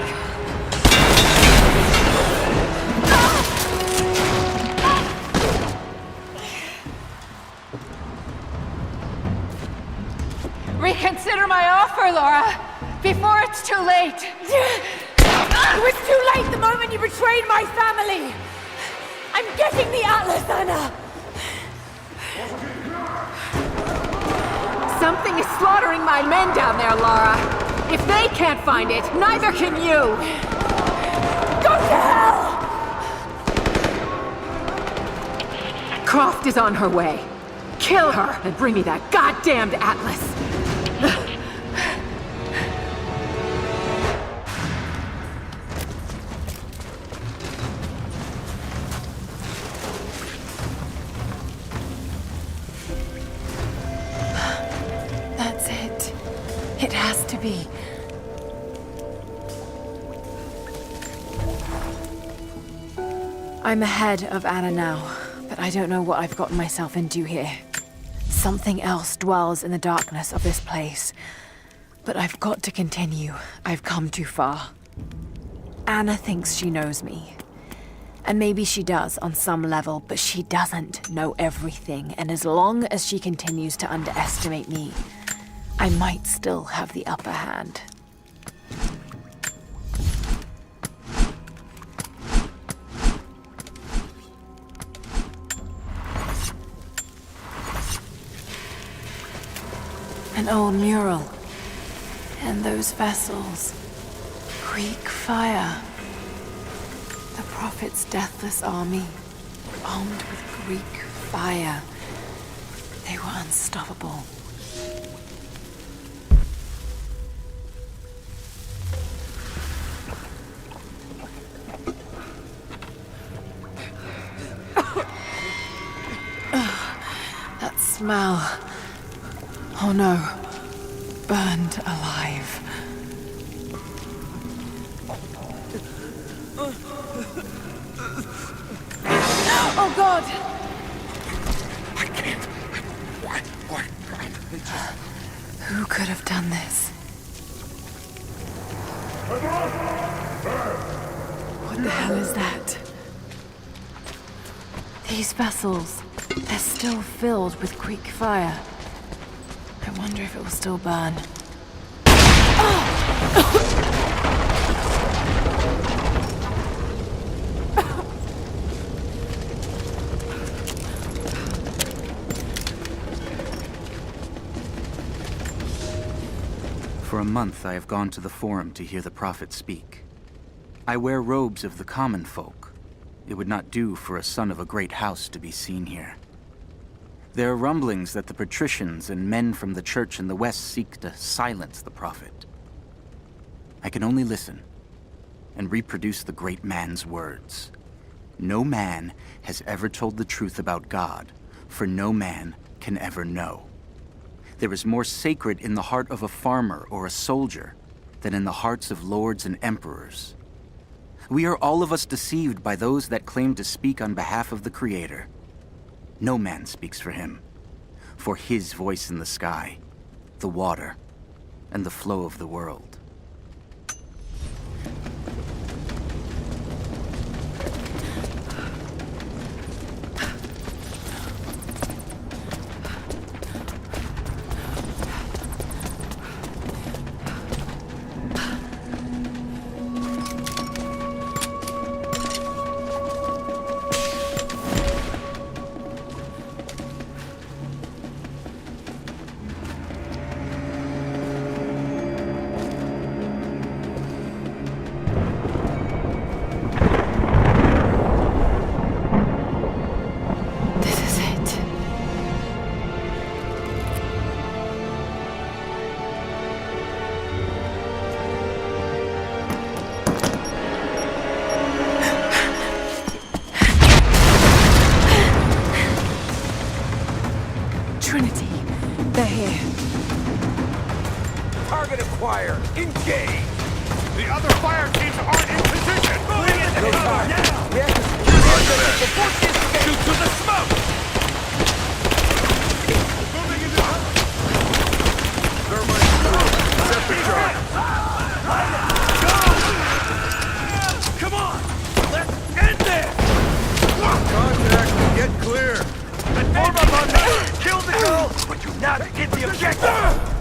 Reconsider my offer, Laura! Before it's too late! It was too late the moment you betrayed my family! I'm getting the Atlas, Anna! Something is slaughtering my men down there, Lara. If they can't find it, neither can you! Go to hell! Croft is on her way. Kill her and bring me that goddamned atlas. That's it. It has to be. I'm ahead of Anna now, but I don't know what I've gotten myself into here. Something else dwells in the darkness of this place. But I've got to continue. I've come too far. Anna thinks she knows me. And maybe she does on some level, but she doesn't know everything. And as long as she continues to underestimate me, I might still have the upper hand. An old mural. And those vessels. Greek fire. The Prophet's deathless army, armed with Greek fire. They were unstoppable. That smell. Oh no. Burned alive. Oh God! I can't. Why? Who could have done this? What the hell is that? These vessels, they're still filled with Greek fire. I wonder if it will still burn. For a month I have gone to the Forum to hear the Prophet speak. I wear robes of the common folk. It would not do for a son of a great house to be seen here. There are rumblings that the patricians and men from the church in the west seek to silence the Prophet. I can only listen and reproduce the great man's words. No man has ever told the truth about God, for no man can ever know. There is more sacred in the heart of a farmer or a soldier than in the hearts of lords and emperors. We are all of us deceived by those that claim to speak on behalf of the Creator. No man speaks for him, for his voice in the sky, the water, and the flow of the world. Engage! The other fire teams aren't in position! Bring it No time. now! We have to secure the area before she escapes! Shoot to the smoke! Moving into thermite through. Set the charge. Go! Come on! Let's end this! Contact! Get clear! Form up on me! Kill the girl, but do not hit the objective!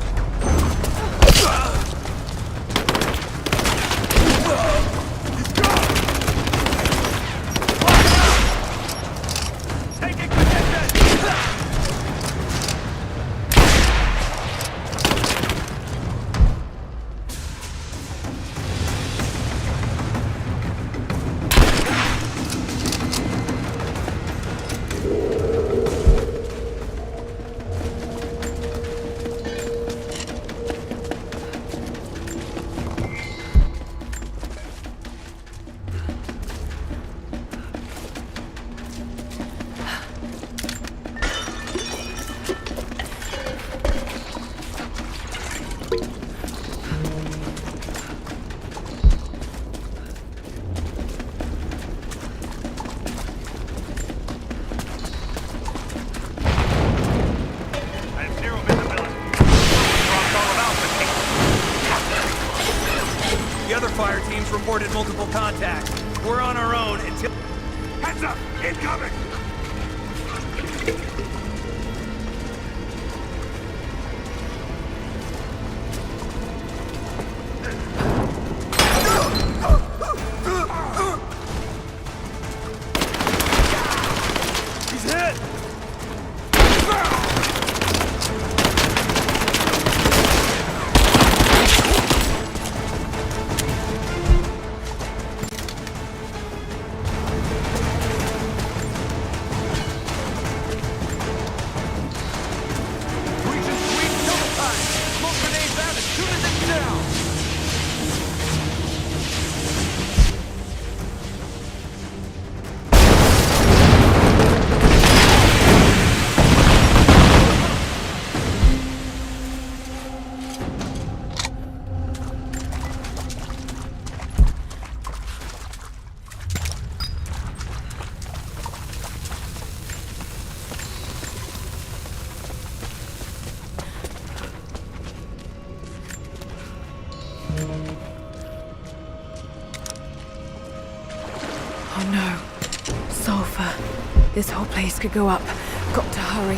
reported multiple contacts. We're on our own until... Heads up! Incoming! He's hit! Oh no. Sulfur. This whole place could go up. Got to hurry.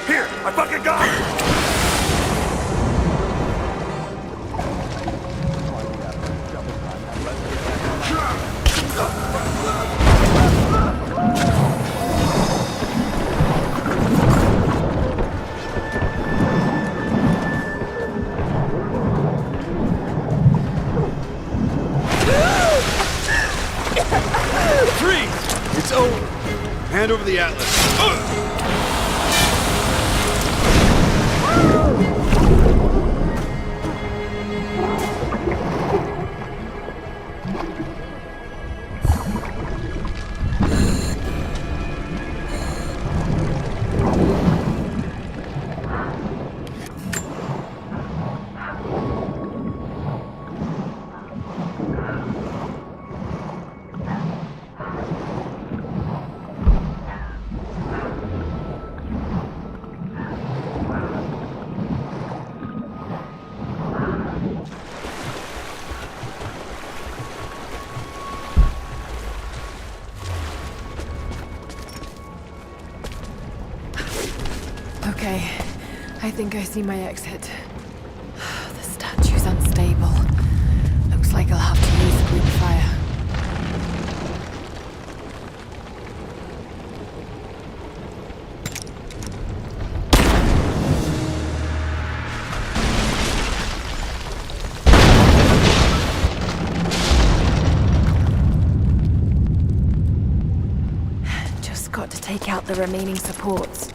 Here! I fucking got it! Freeze! It's over. Hand over the atlas. Okay, I think I see my exit. The statue's unstable. Looks like I'll have to use Greek fire. Just got to take out the remaining supports.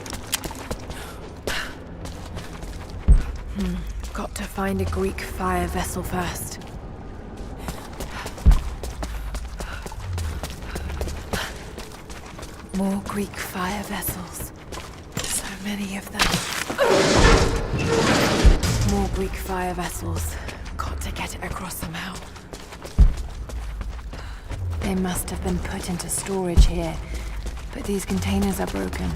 Got to find a Greek fire vessel first. More Greek fire vessels. So many of them. More Greek fire vessels. Got to get it across somehow. They must have been put into storage here, but these containers are broken.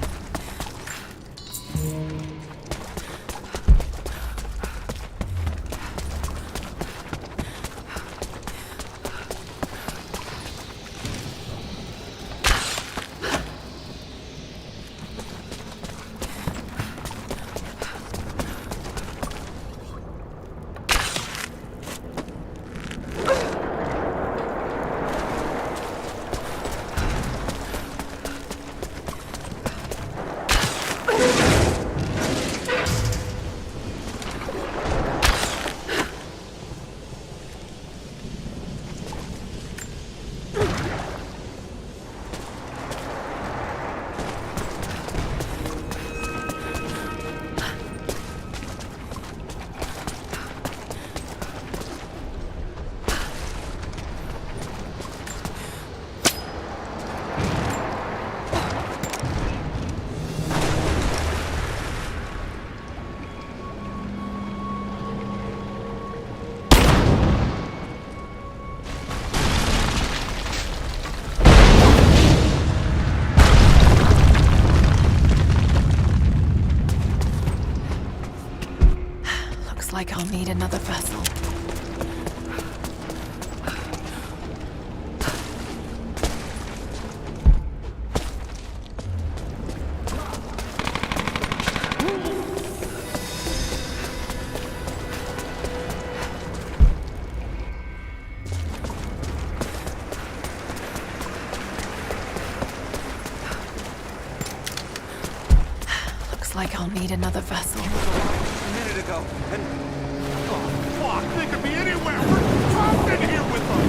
need another vessel. Looks like I'll need another vessel. A minute ago, and... Oh, fuck! They could be anywhere! We're trapped in here with them!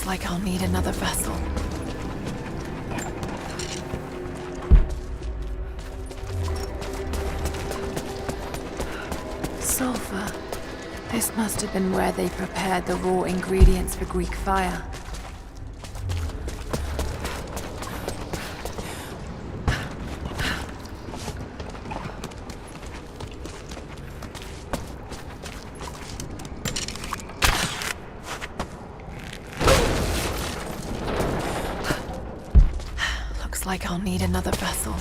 Like I'll need another vessel. Sulfur. This must have been where they prepared the raw ingredients for Greek fire. Like I'll need another vessel.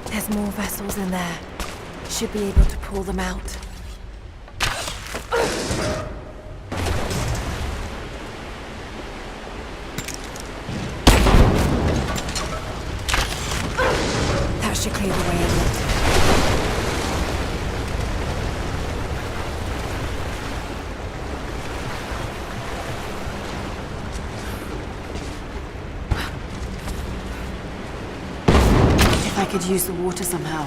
There's more vessels in there. Should be able to pull them out. Should clear the way a bit. If I could use the water somehow.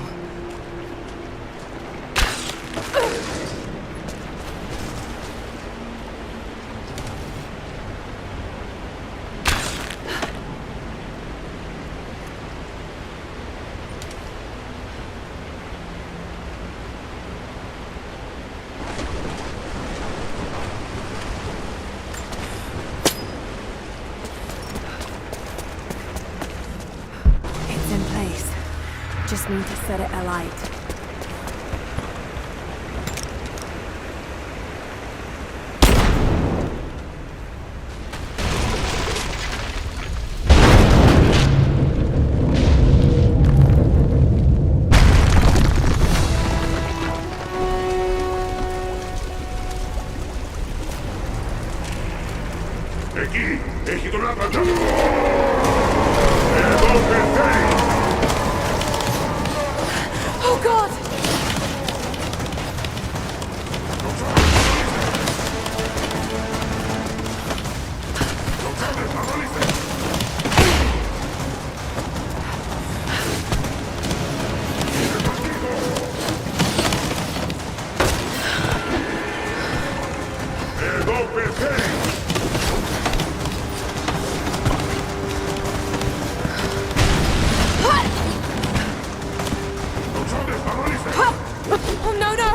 Just need to set it alight. Εκεί! Έχει τον άπαντα! Εδώ πεθαίνει! Oh God! Εδώ πεθαίνει! Oh no, no!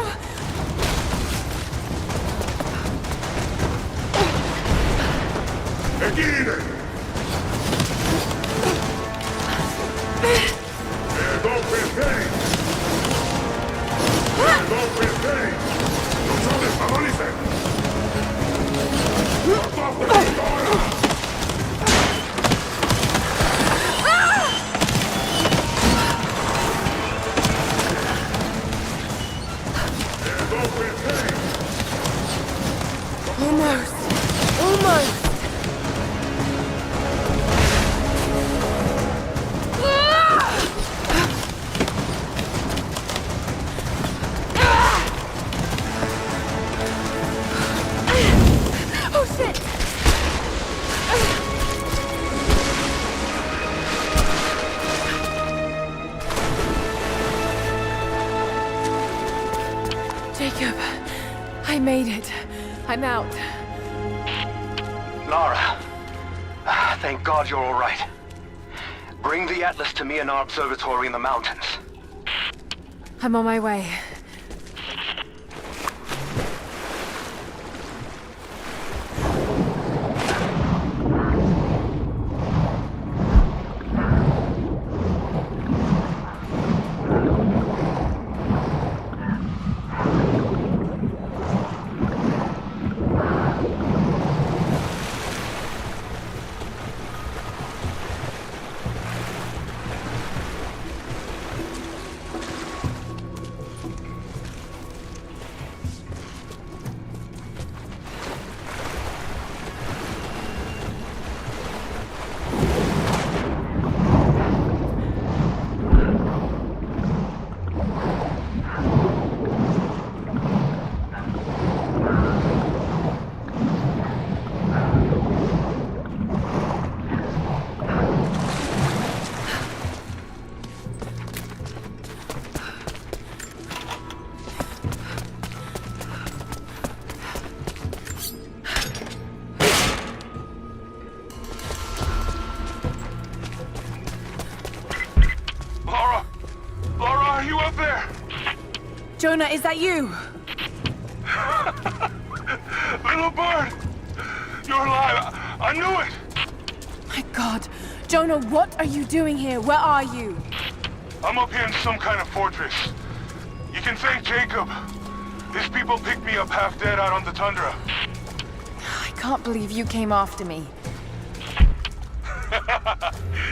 Εκεί είναι! Εδώ πεθαίνει! Εδώ πεθαίνει! Το τσόντες, παγωνίστε! Σκοτώστε τώρα! Almost. Almost. I'm out. Lara, thank God you're all right. Bring the Atlas to me in our observatory in the mountains. I'm on my way. Jonah, is that you? Little bird! You're alive! I knew it! My God. Jonah, what are you doing here? Where are you? I'm up here in some kind of fortress. You can thank Jacob. His people picked me up half dead out on the tundra. I can't believe you came after me.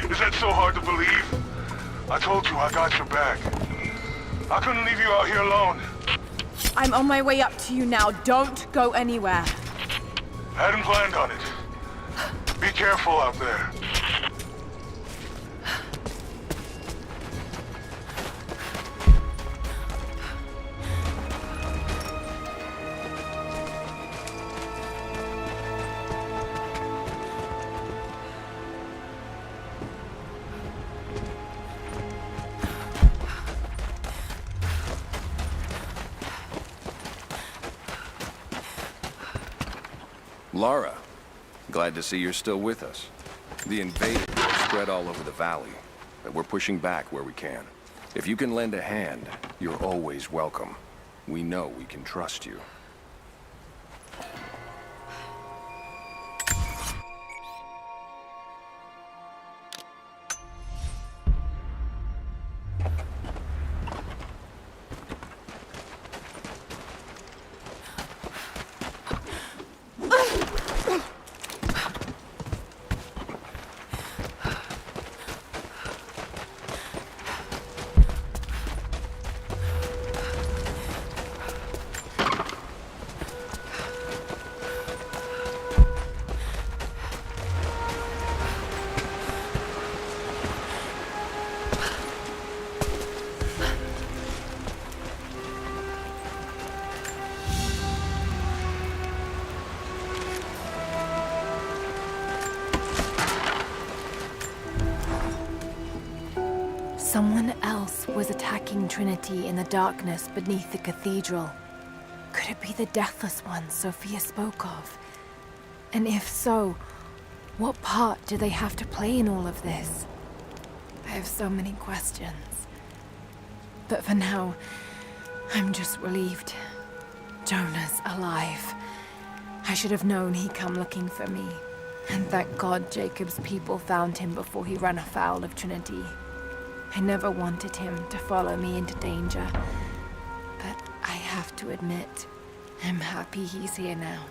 Is that so hard to believe? I told you I got your back. I couldn't leave you out here alone. I'm on my way up to you now. Don't go anywhere. Hadn't planned on it. Be careful out there. Lara, glad to see you're still with us. The invaders are spread all over the valley, but we're pushing back where we can. If you can lend a hand, you're always welcome. We know we can trust you. Someone else was attacking Trinity in the darkness beneath the cathedral. Could it be the Deathless One Sophia spoke of? And if so, what part do they have to play in all of this? I have so many questions. But for now, I'm just relieved. Jonah's alive. I should have known he'd come looking for me. And thank God Jacob's people found him before he ran afoul of Trinity. I never wanted him to follow me into danger, but I have to admit, I'm happy he's here now.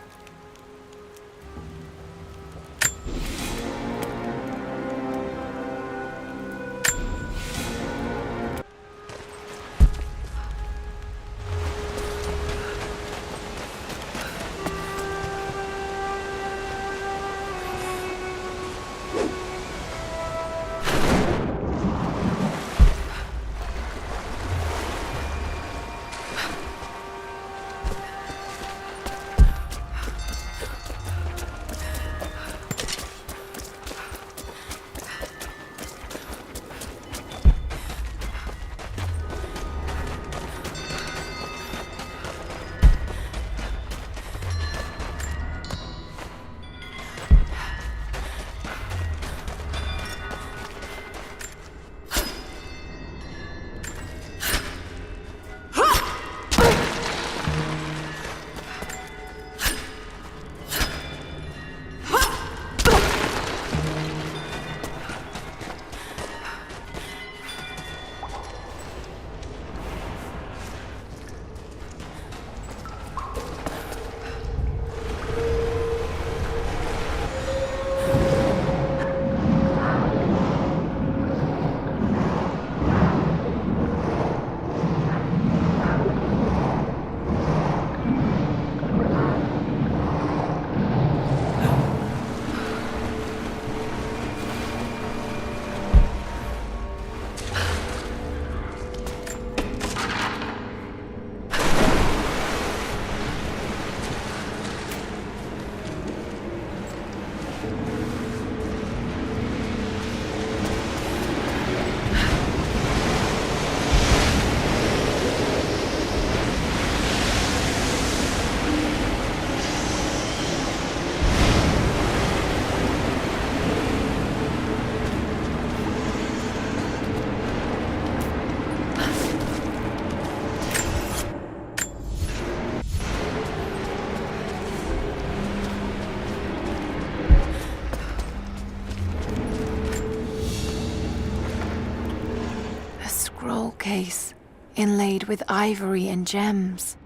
case, inlaid with ivory and gems.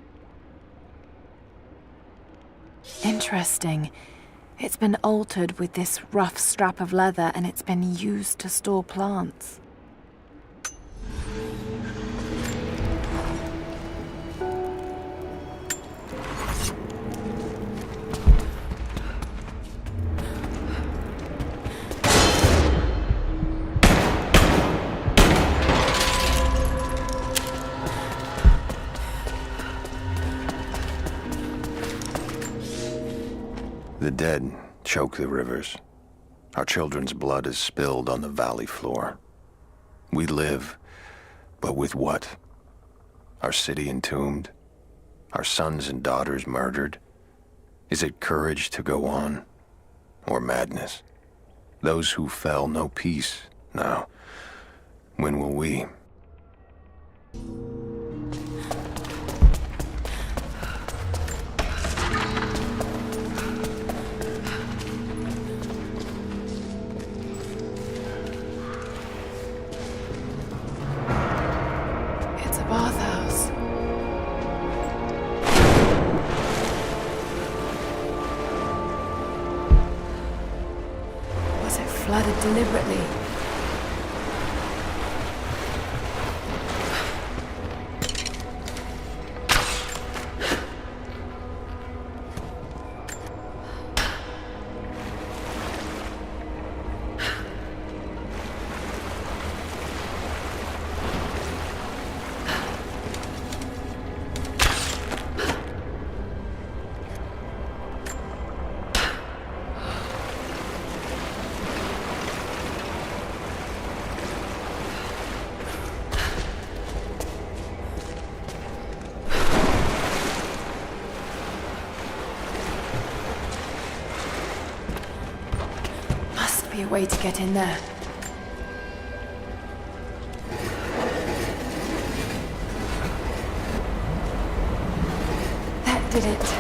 Interesting. It's been altered with this rough strap of leather, and it's been used to store plants. The dead choke the rivers. Our children's blood is spilled on the valley floor. We live, but with what? Our city entombed? Our sons and daughters murdered? Is it courage to go on? Or madness? Those who fell know peace now. When will we? It's a bathhouse. Was it flooded deliberately? A way to get in there. That did it.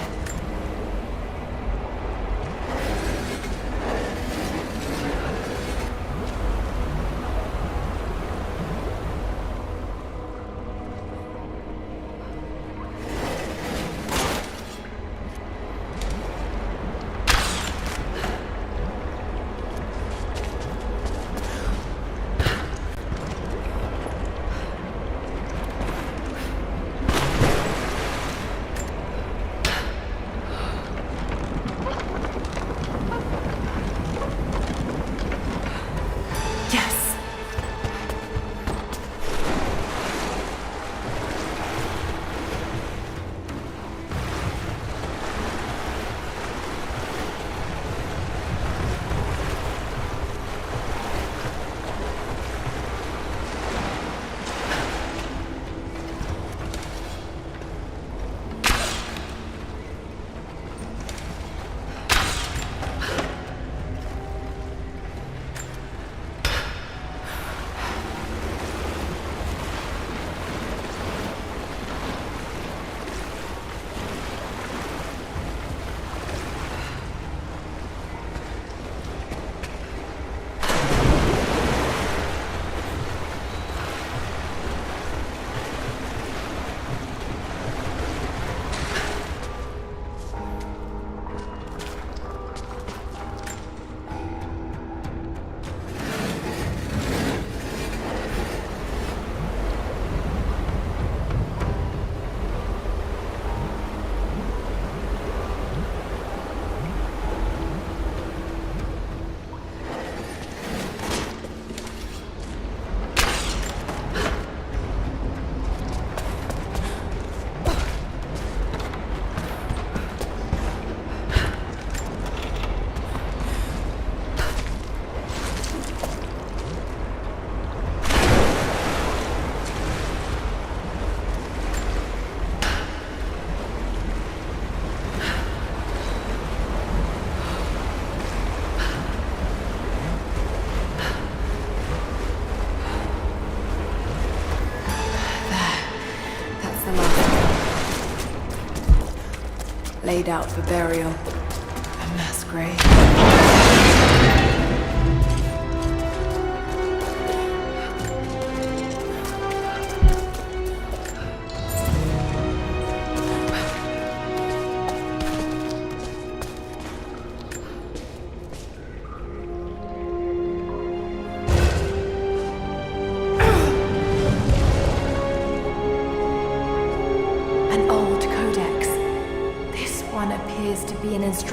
Laid out for burial. A mass grave.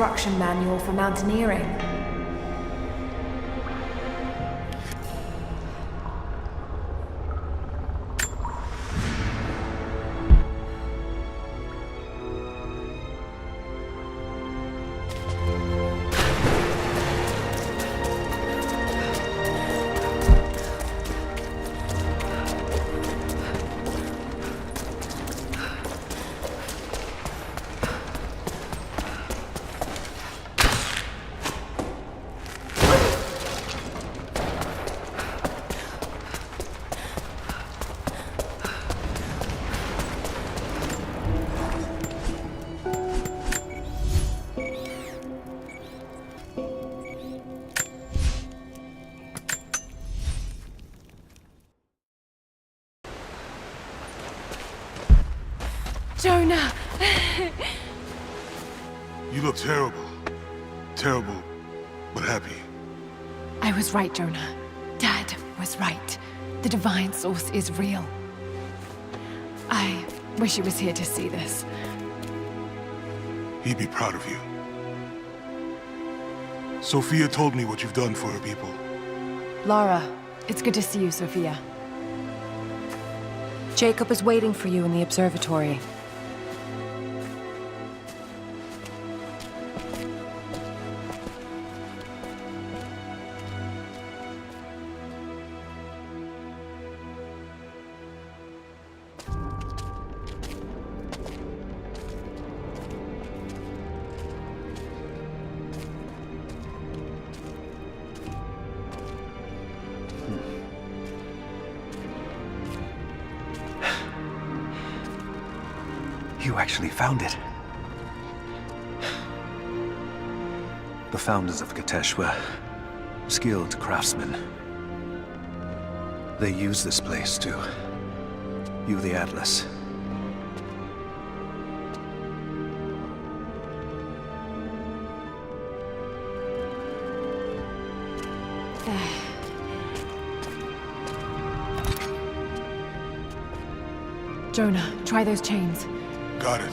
instruction manual for mountaineering. Jonah! You look terrible. Terrible, but happy. I was right, Jonah. Dad was right. The divine source is real. I wish he was here to see this. He'd be proud of you. Sophia told me what you've done for her people. Lara, it's good to see you, Sophia. Jacob is waiting for you in the observatory. You actually found it. The founders of Gatesh were skilled craftsmen. They used this place to view the Atlas. Jonah, try those chains. Got it.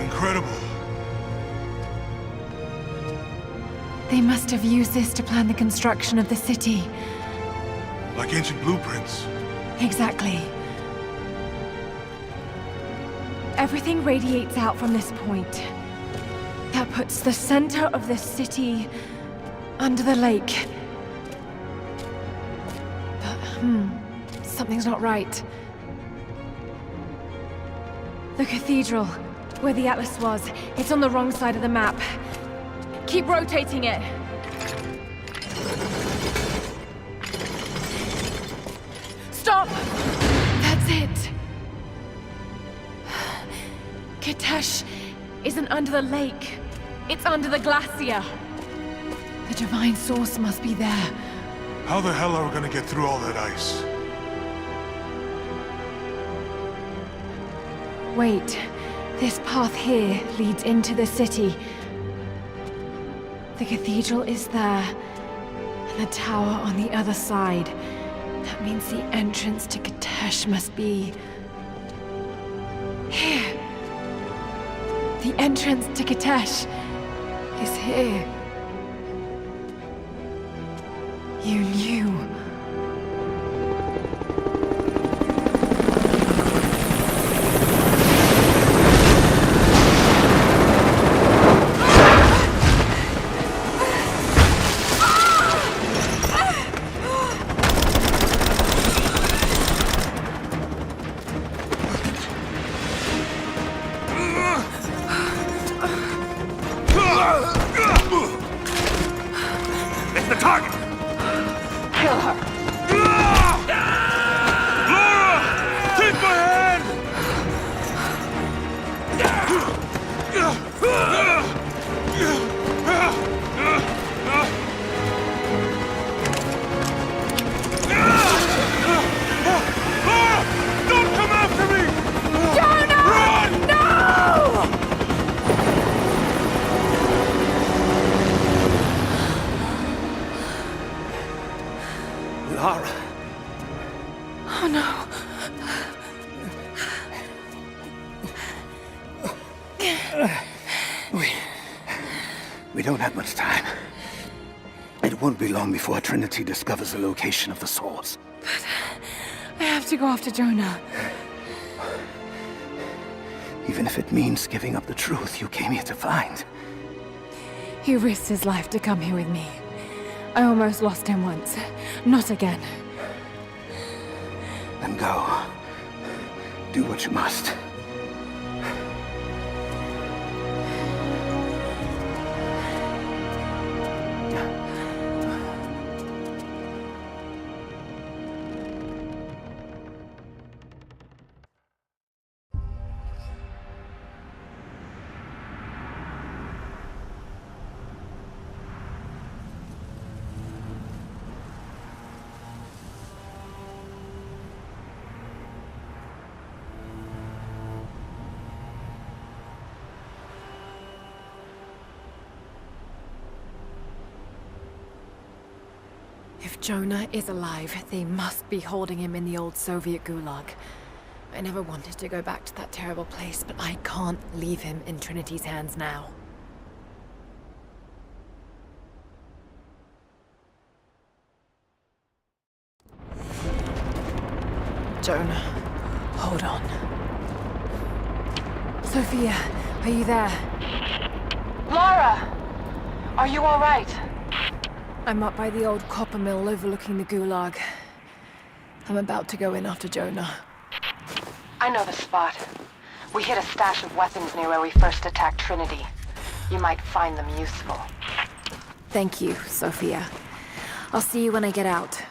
Incredible. They must have used this to plan the construction of the city. Like ancient blueprints. Exactly. Everything radiates out from this point. That puts the center of the city under the lake. But, something's not right. The cathedral, where the Atlas was, it's on the wrong side of the map. Keep rotating it. Stop! That's it. Gatesh isn't under the lake. It's under the glacier. The divine source must be there. How the hell are we gonna get through all that ice? Wait. This path here leads into the city. The cathedral is there, and the tower on the other side. That means the entrance to Gatesh must be... here. The entrance to Gatesh is here. You knew. It's the target! Kill her! Oh no. We don't have much time. It won't be long before Trinity discovers the location of the source. But I have to go after Jonah. Even if it means giving up the truth you came here to find. He risked his life to come here with me. I almost lost him once. Not again. Then go. Do what you must. If Jonah is alive, they must be holding him in the old Soviet gulag. I never wanted to go back to that terrible place, but I can't leave him in Trinity's hands now. Jonah, hold on. Sophia, are you there? Lara! Are you all right? I'm up by the old copper mill overlooking the gulag. I'm about to go in after Jonah. I know the spot. We hid a stash of weapons near where we first attacked Trinity. You might find them useful. Thank you, Sophia. I'll see you when I get out.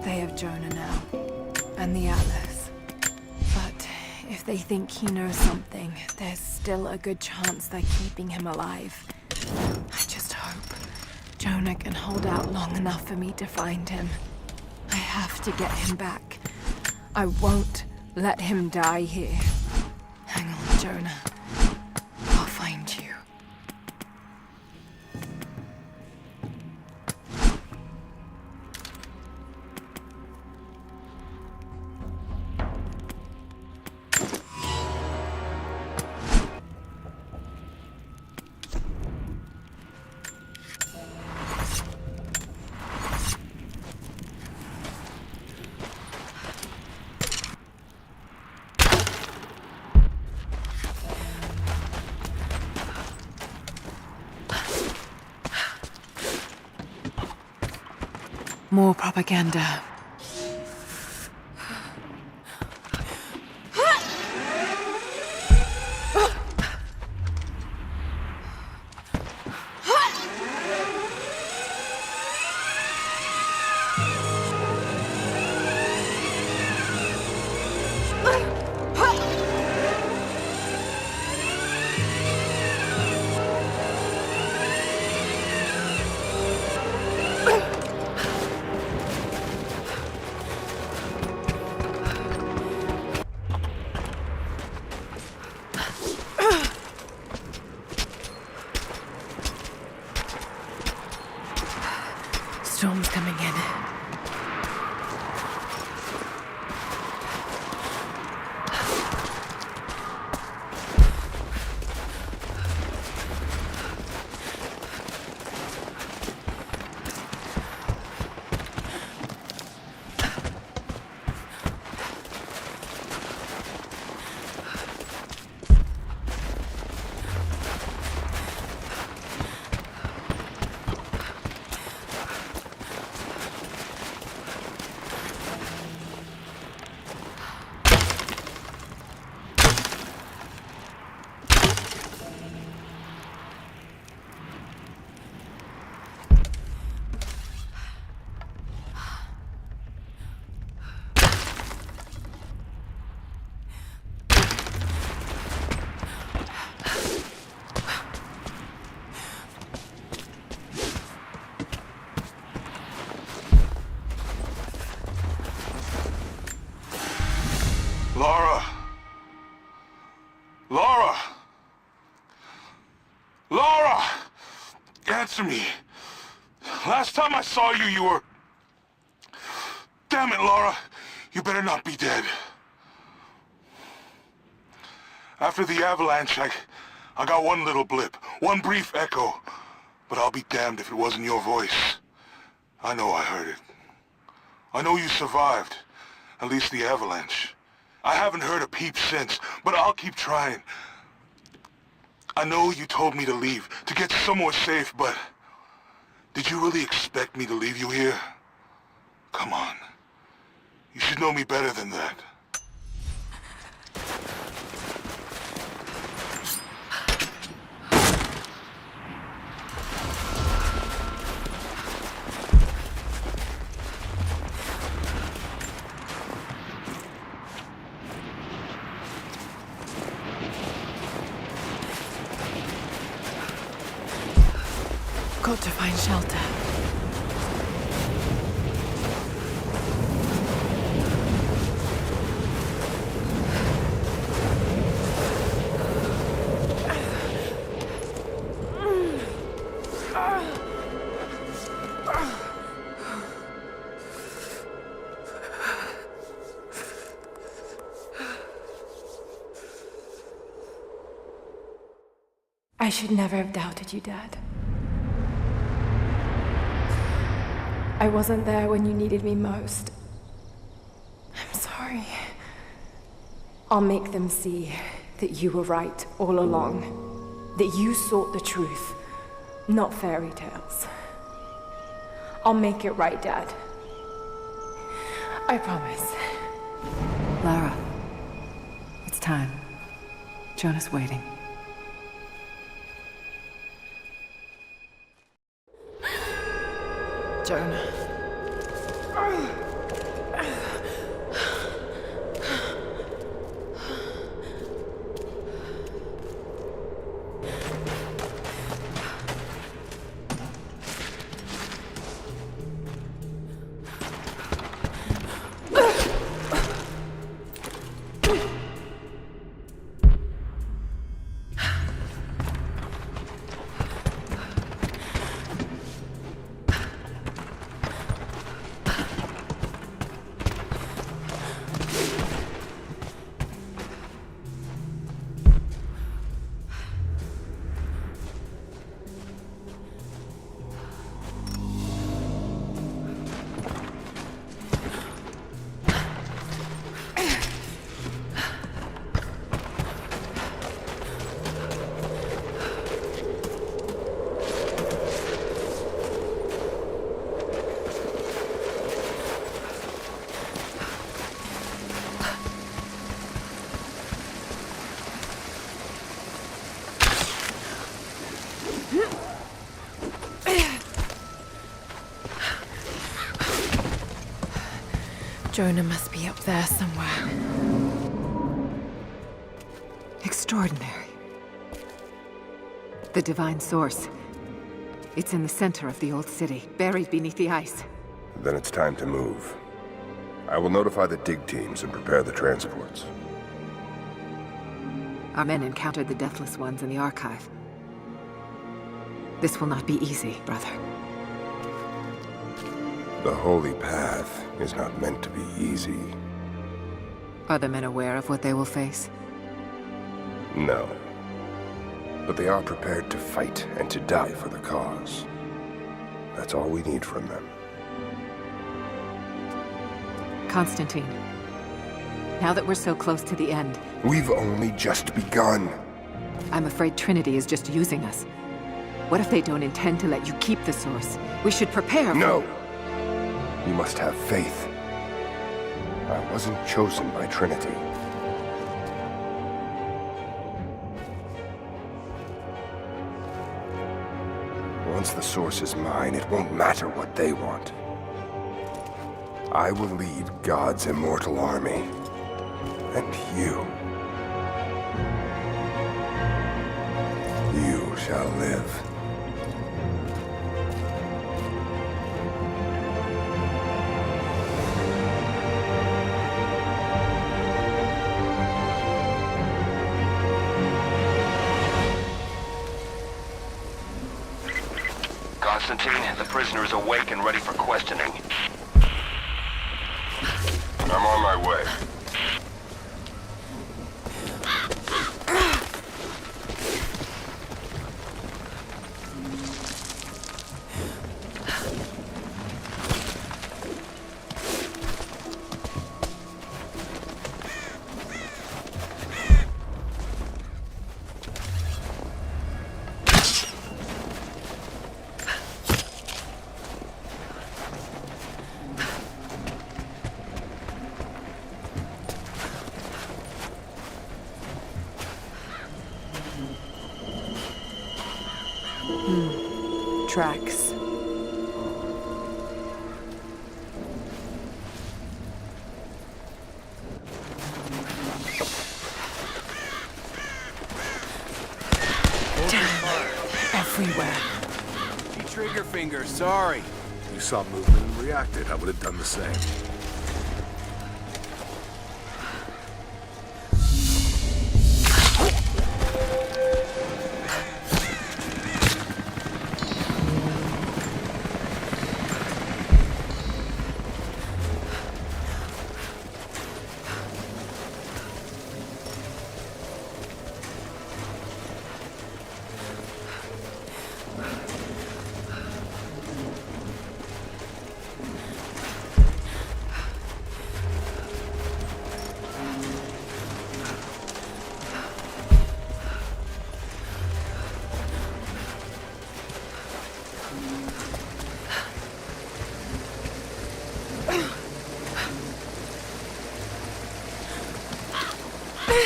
They have Jonah now, and the Atlas. But if they think he knows something, there's still a good chance they're keeping him alive. I just hope Jonah can hold out long enough for me to find him. I have to get him back. I won't let him die here. Hang on, Jonah. I'll find you. More propaganda. Lara! Lara! Lara! Answer me. Last time I saw you, you were... Damn it, Lara. You better not be dead. After the avalanche, I got one little blip, one brief echo. But I'll be damned if it wasn't your voice. I know I heard it. I know you survived. At least the avalanche. I haven't heard a peep since, but I'll keep trying. I know you told me to leave, to get somewhere safe, but... Did you really expect me to leave you here? Come on. You should know me better than that. Got to find shelter. I should never have doubted you, Dad. I wasn't there when you needed me most. I'm sorry. I'll make them see that you were right all along. That you sought the truth, not fairy tales. I'll make it right, Dad. I promise. Lara, it's time. Jonah's waiting. Jonah. Jonah must be up there somewhere. Extraordinary. The divine source. It's in the center of the old city, buried beneath the ice. Then it's time to move. I will notify the dig teams and prepare the transports. Our men encountered the Deathless Ones in the archive. This will not be easy, brother. The Holy Path is not meant to be easy. Are the men aware of what they will face? No. But they are prepared to fight and to die for the cause. That's all we need from them. Constantine, now that we're so close to the end... We've only just begun. I'm afraid Trinity is just using us. What if they don't intend to let you keep the source? We should prepare for... No! You must have faith. I wasn't chosen by Trinity. Once the source is mine, it won't matter what they want. I will lead God's immortal army. And you shall live. Constantine. The prisoner is awake and ready for questioning. I'm on my way. Tracks. Everywhere. Trigger finger, sorry. You saw movement and reacted. I would have done the same.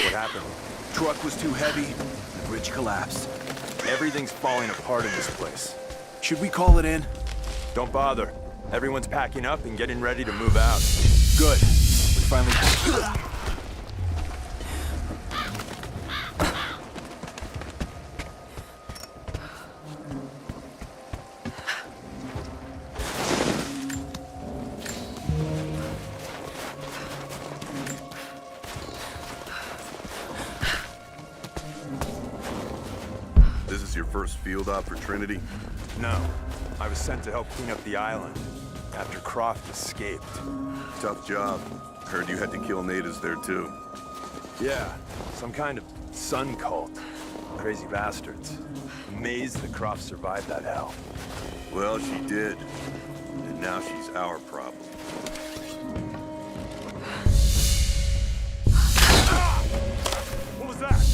What happened? Truck was too heavy, the bridge collapsed. Everything's falling apart in this place. Should we call it in? Don't bother. Everyone's packing up and getting ready to move out. Good. We finally... This is your first field op for Trinity? No. I was sent to help clean up the island after Croft escaped. Tough job. Heard you had to kill natives there too. Yeah, some kind of sun cult. Crazy bastards. Amazed that Croft survived that hell. Well, she did. And now she's our problem. What was that?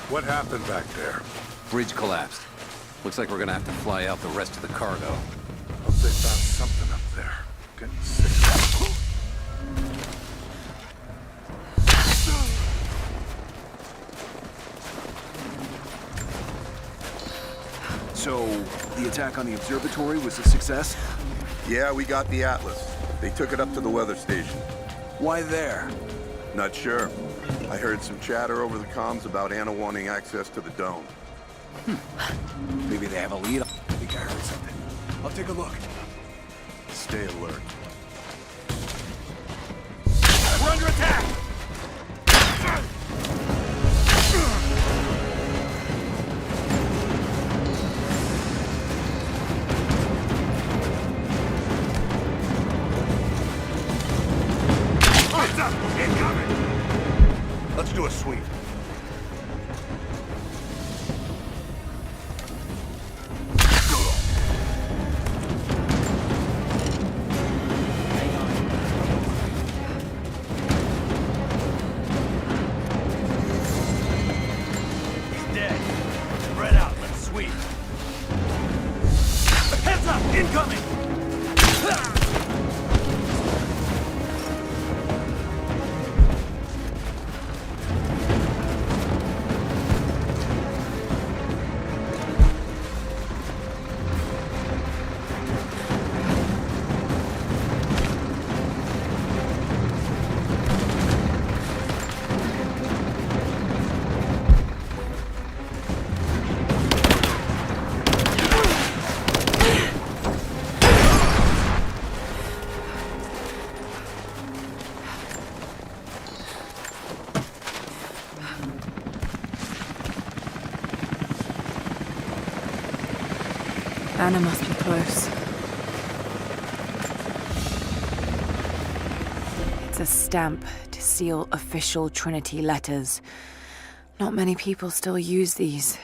What happened back there? Bridge collapsed. Looks like we're gonna have to fly out the rest of the cargo. Hope they found something up there. Getting sick. So, the attack on the observatory was a success? Yeah, we got the Atlas. They took it up to the weather station. Why there? Not sure. I heard some chatter over the comms about Anna wanting access to the dome. Maybe they have a lead on the guy or something. I'll take a look. Stay alert. We're under attack! What's up? Incoming! Let's do a sweep. Anna must be close. It's a stamp to seal official Trinity letters. Not many people still use these.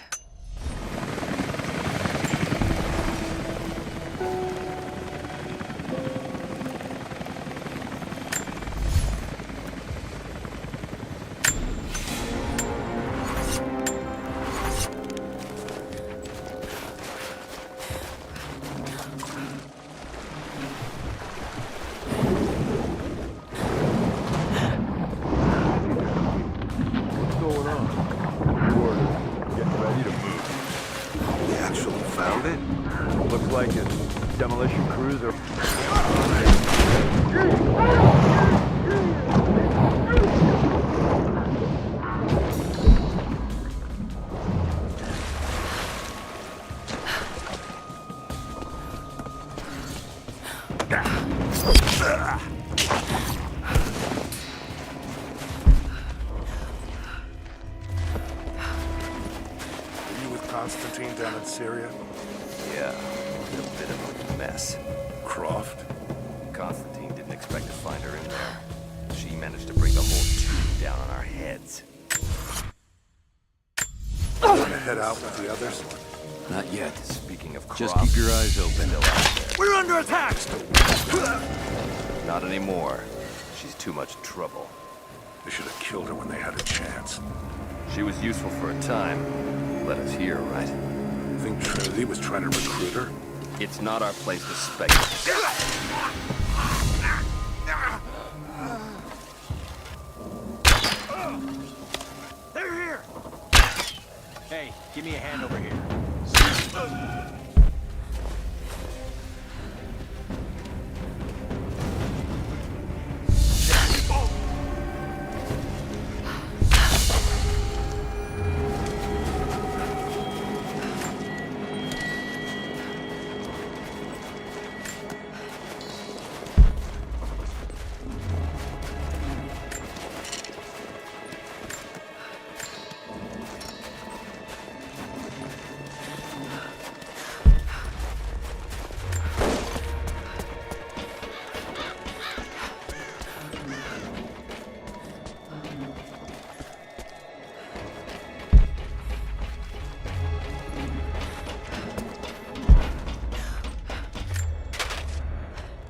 Constantine down in Syria? Yeah, a bit of a mess. Croft? Constantine didn't expect to find her in there. She managed to bring the whole tube down on our heads. Wanna head out with the others? Not yet. Speaking of Croft, just keep your eyes open. still out there. We're under attack! Not anymore. She's too much trouble. They should have killed her when they had a chance. She was useful for a time. Led us here, right? Think Trinity was trying to recruit her? It's not our place to speculate. They're here! Hey, give me a hand over here.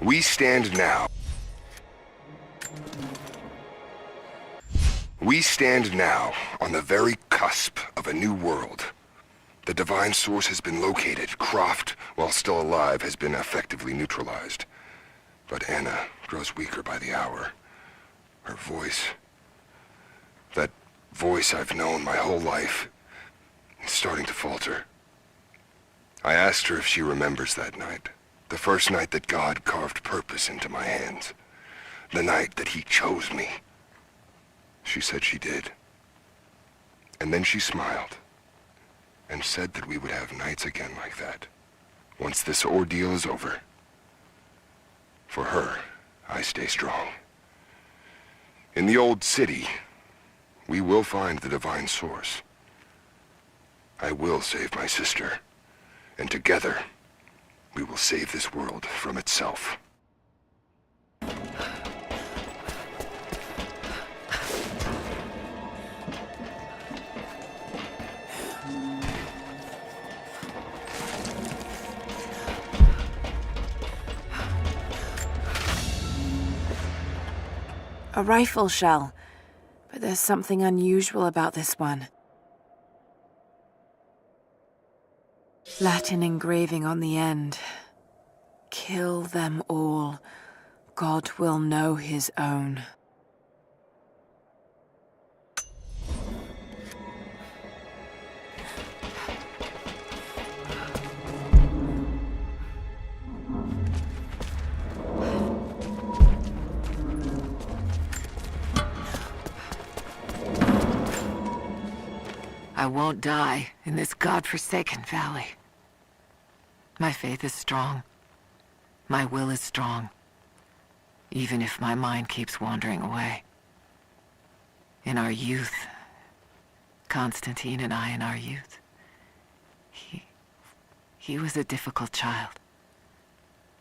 We stand now. We stand now on the very cusp of a new world. The divine source has been located. Croft, while still alive, has been effectively neutralized. But Anna grows weaker by the hour. Her voice, that voice I've known my whole life, is starting to falter. I asked her if she remembers that night. The first night that God carved purpose into my hands. The night that he chose me. She said she did. And then she smiled and said that we would have nights again like that, once this ordeal is over. For her, I stay strong. In the old city, we will find the divine source. I will save my sister, and together, we will save this world from itself. A rifle shell, but there's something unusual about this one. Latin engraving on the end. Kill them all. God will know his own. I won't die in this godforsaken valley. My faith is strong. My will is strong. Even if my mind keeps wandering away. In our youth, Constantine and I in our youth, he He was a difficult child.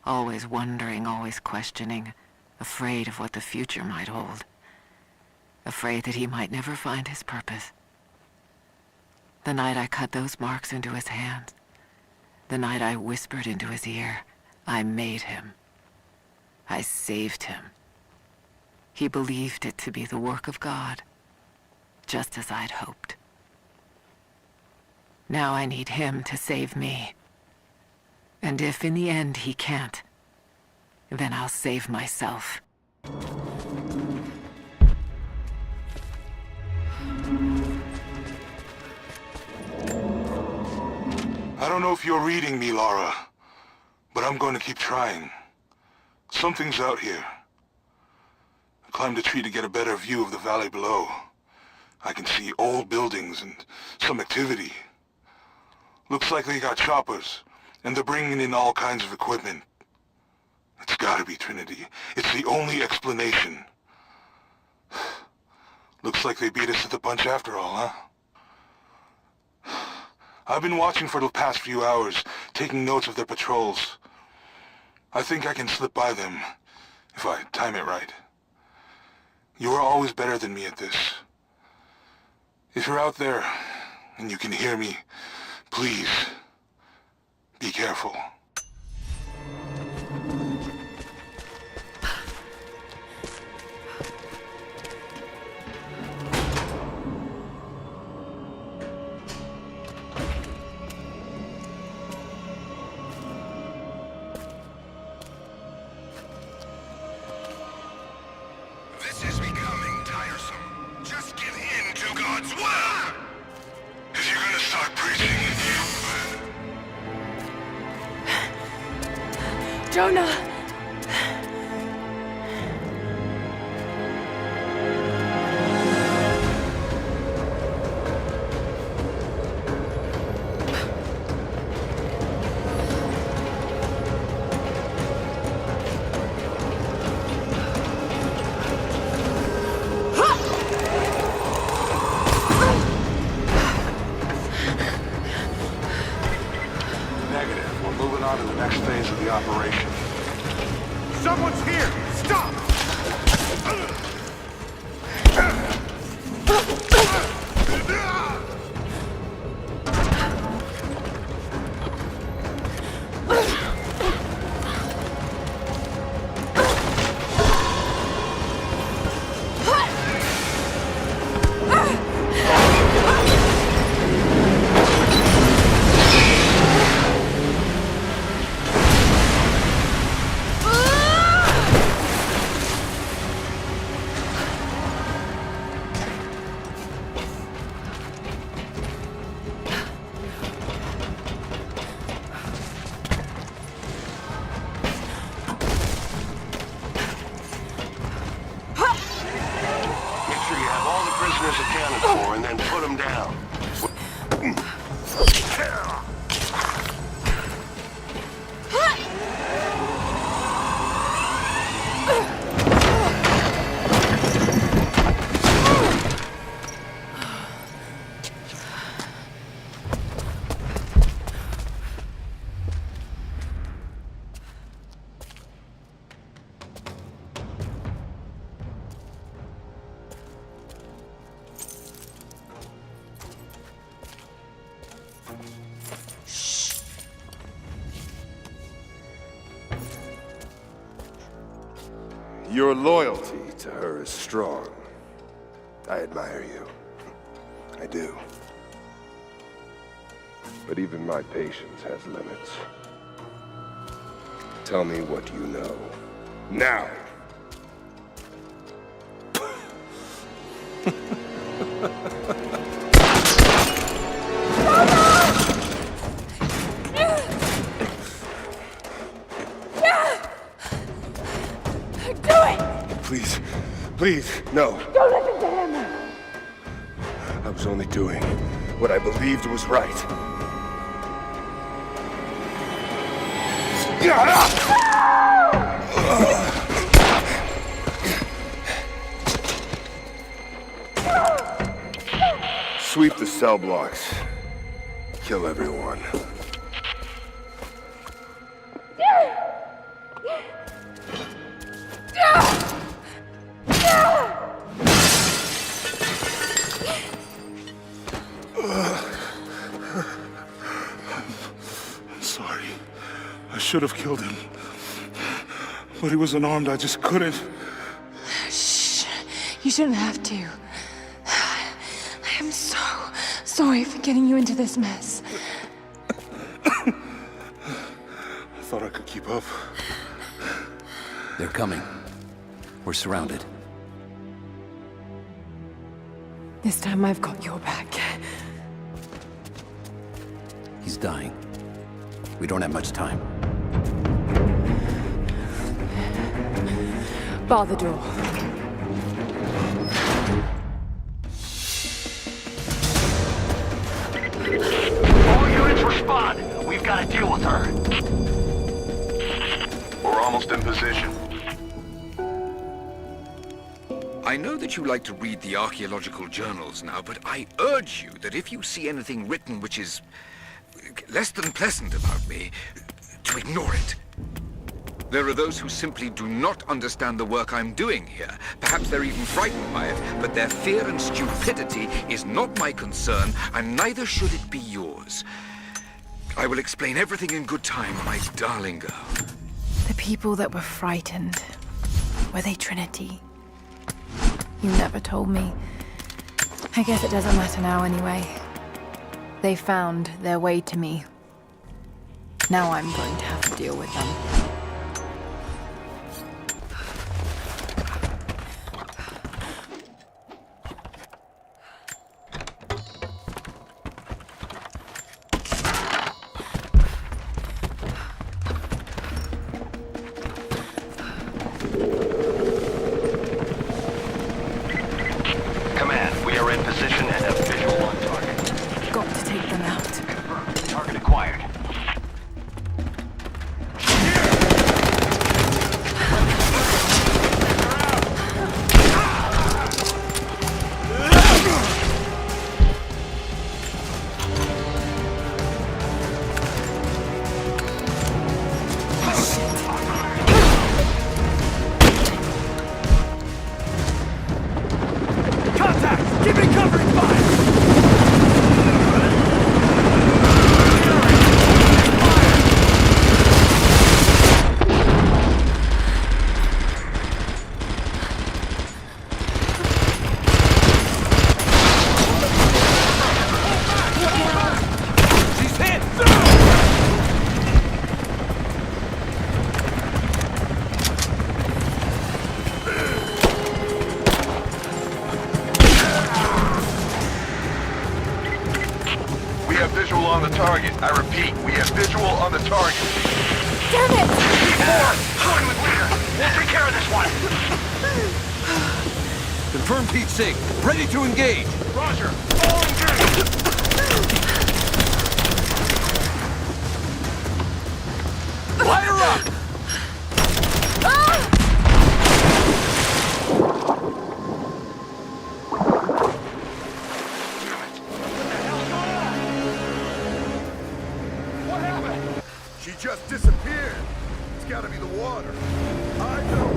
Always wondering, always questioning, afraid of what the future might hold. Afraid that he might never find his purpose. The night I cut those marks into his hands, the night I whispered into his ear, I made him. I saved him. He believed it to be the work of God, just as I'd hoped. Now I need him to save me. And if in the end he can't, then I'll save myself. I don't know if you're reading me, Lara, but I'm going to keep trying. Something's out here. I climbed a tree to get a better view of the valley below. I can see old buildings and some activity. Looks like they got choppers, and they're bringing in all kinds of equipment. It's gotta be Trinity. It's the only explanation. Looks like they beat us to the punch after all, huh? I've been watching for the past few hours, taking notes of their patrols. I think I can slip by them, if I time it right. You are always better than me at this. If you're out there, and you can hear me, please, be careful. This is becoming tiresome. Just give in to God's will! If you're gonna start preaching, Jonah! Negative. We're moving on to the next phase of the operation. Someone's here! Stop! make sure you have all the prisoners accounted for and then put them down. Your loyalty to her is strong. I admire you. I do. But even my patience has limits. Tell me what you know. Now! Please, please, no. Don't listen to him! I was only doing what I believed was right. Sweep the cell blocks. Kill everyone. should have killed him. But he was unarmed, I just couldn't. Shh. You shouldn't have to. I am so sorry for getting you into this mess. I thought I could keep up. They're coming. We're surrounded. This time I've got your back. He's dying. We don't have much time. Bar the door. All units respond. We've got to deal with her. We're almost in position. I know that you like to read the archaeological journals now, but I urge you that if you see anything written which is less than pleasant about me, to ignore it. There are those who simply do not understand the work I'm doing here. Perhaps they're even frightened by it, but their fear and stupidity is not my concern, and neither should it be yours. I will explain everything in good time, my darling girl. The people that were frightened, were they Trinity? You never told me. I guess it doesn't matter now anyway. They found their way to me. Now I'm going to have to deal with them. Command, we are in position and have visual on target. Got to take them out. Target acquired. Contact! Give me covering fire! She's hit! We have visual on the target. I repeat, we have visual on the target. Damn it! Join with leader. We'll take care of this one. Confirm Pete Sig. Ready to engage. Roger. All engaged. Light her up! What happened? She just disappeared. It's gotta be the water. I know.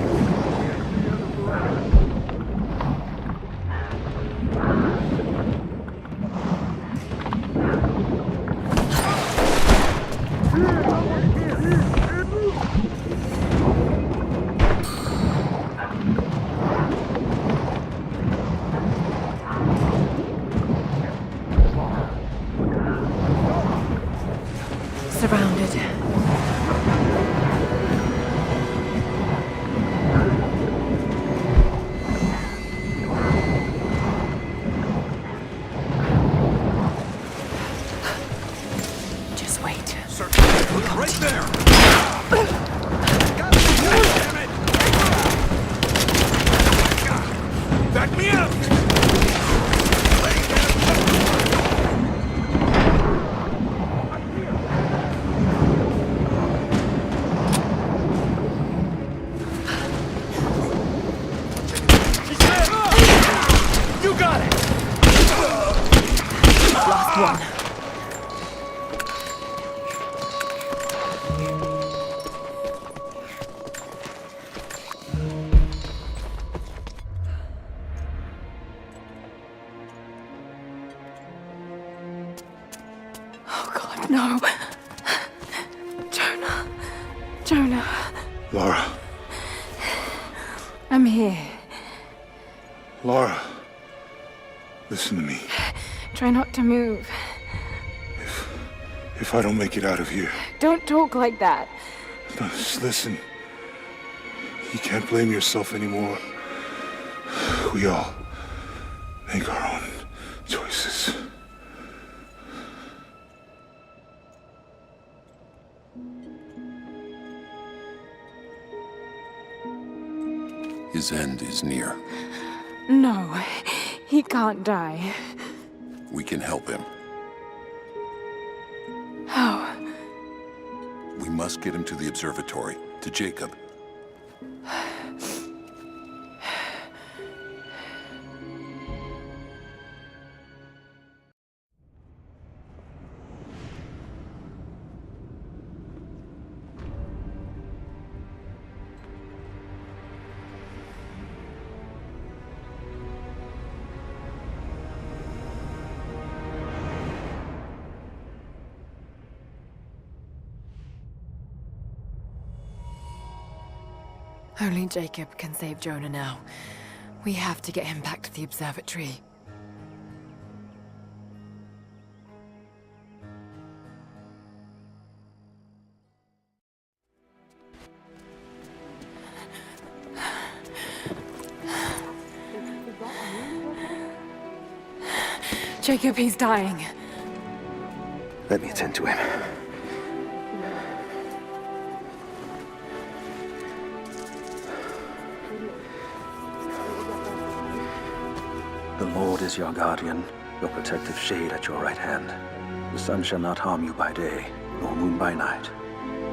Surrounded. Just wait. Right there! Back me up! She's dead! You got it! Last one. Oh God, no. Jonah. I'm here. Lara, listen to me. Try not to move. If I don't make it out of here, Don't talk like that. no, just listen. You can't blame yourself anymore. We all make our own choices. His end is near. No, he can't die. We can help him. How? We must get him to the observatory, to Jacob. Only Jacob can save Jonah now. We have to get him back to the observatory. Jacob, he's dying. Let me attend to him. The Lord is your guardian, your protective shade at your right hand. The sun shall not harm you by day, nor moon by night.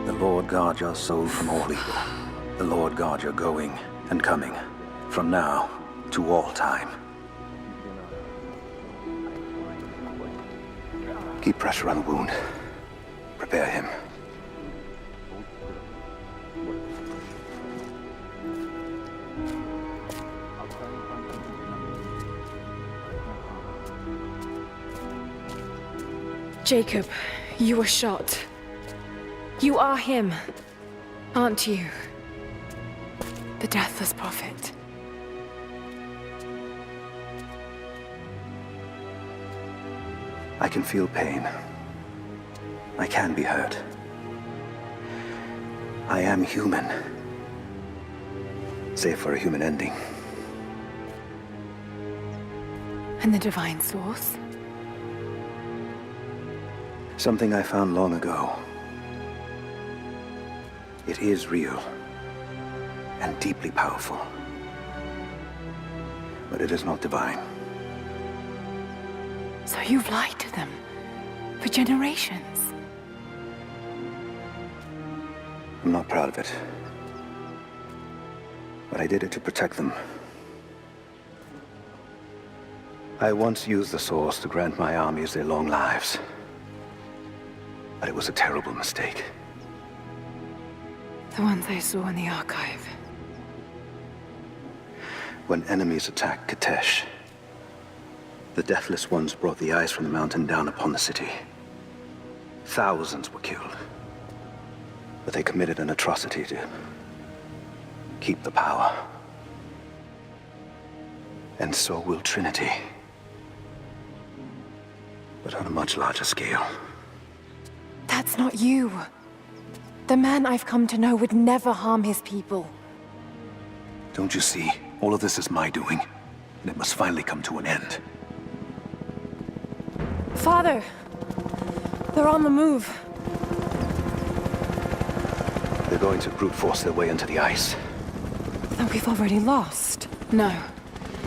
The Lord guard your soul from all evil. The Lord guard your going and coming, from now to all time. Keep pressure on the wound. Prepare him. Jacob, you were shot. You are him, aren't you? The Deathless Prophet. I can feel pain. I can be hurt. I am human. Save for a human ending. And the Divine Source? Something I found long ago. It is real and deeply powerful. But it is not divine. So you've lied to them for generations. I'm not proud of it. But I did it to protect them. I once used the Source to grant my armies their long lives. But it was a terrible mistake. The ones I saw in the archive. When enemies attacked Katesh, the Deathless Ones brought the ice from the mountain down upon the city. Thousands were killed. But they committed an atrocity to keep the power. And so will Trinity. But on a much larger scale. That's not you. The man I've come to know would never harm his people. Don't you see? All of this is my doing. And it must finally come to an end. Father! They're on the move. They're going to brute force their way into the ice. Then we've already lost. No.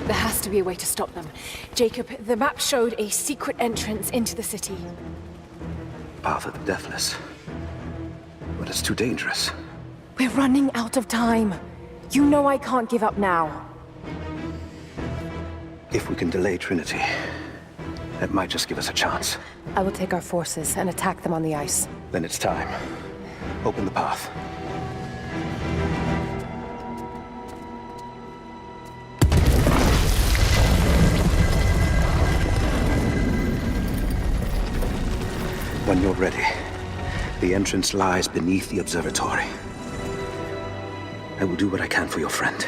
There has to be a way to stop them. Jacob, the map showed a secret entrance into the city. Path of the Deathless. But it's too dangerous. We're running out of time. You know I can't give up now. If we can delay Trinity, that might just give us a chance. I will take our forces and attack them on the ice. Then it's time. Open the path. When you're ready, the entrance lies beneath the observatory. I will do what I can for your friend.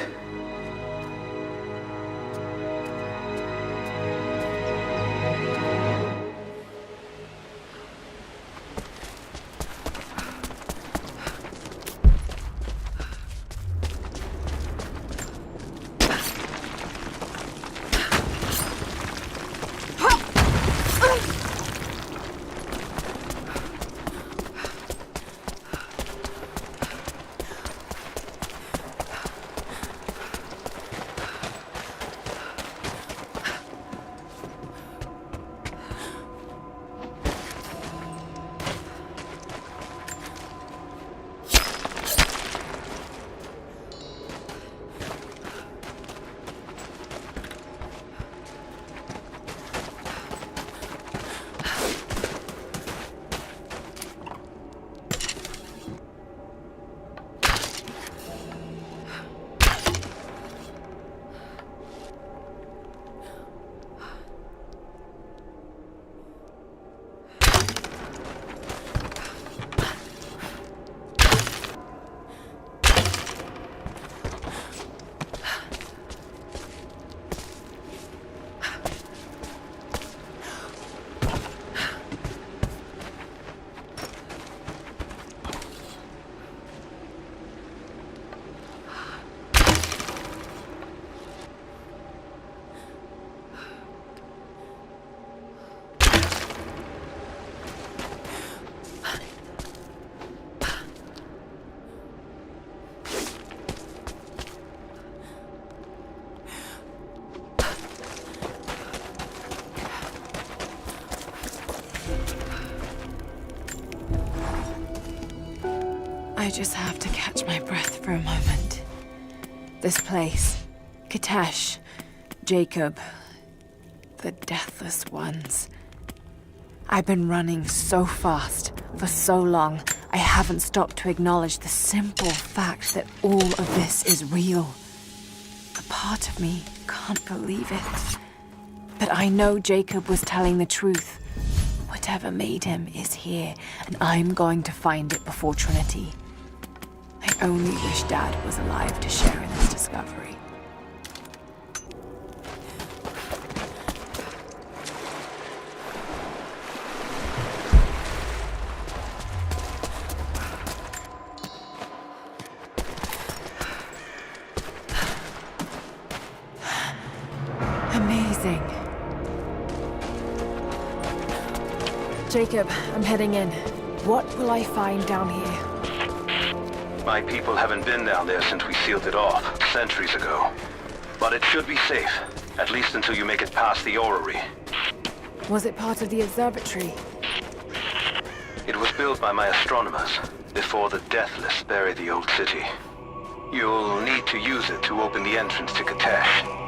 just have to catch my breath for a moment. This place, Kitesh, Jacob, the Deathless Ones. I've been running so fast for so long, I haven't stopped to acknowledge the simple fact that all of this is real. A part of me can't believe it. But I know Jacob was telling the truth. Whatever made him is here, and I'm going to find it before Trinity. I only wish Dad was alive to share in this discovery. Amazing. Jacob, I'm heading in. What will I find down here? My people haven't been down there since we sealed it off, centuries ago. But it should be safe, at least until you make it past the orrery. Was it part of the observatory? It was built by my astronomers, before the Deathless buried the old city. You'll need to use it to open the entrance to Kitesh.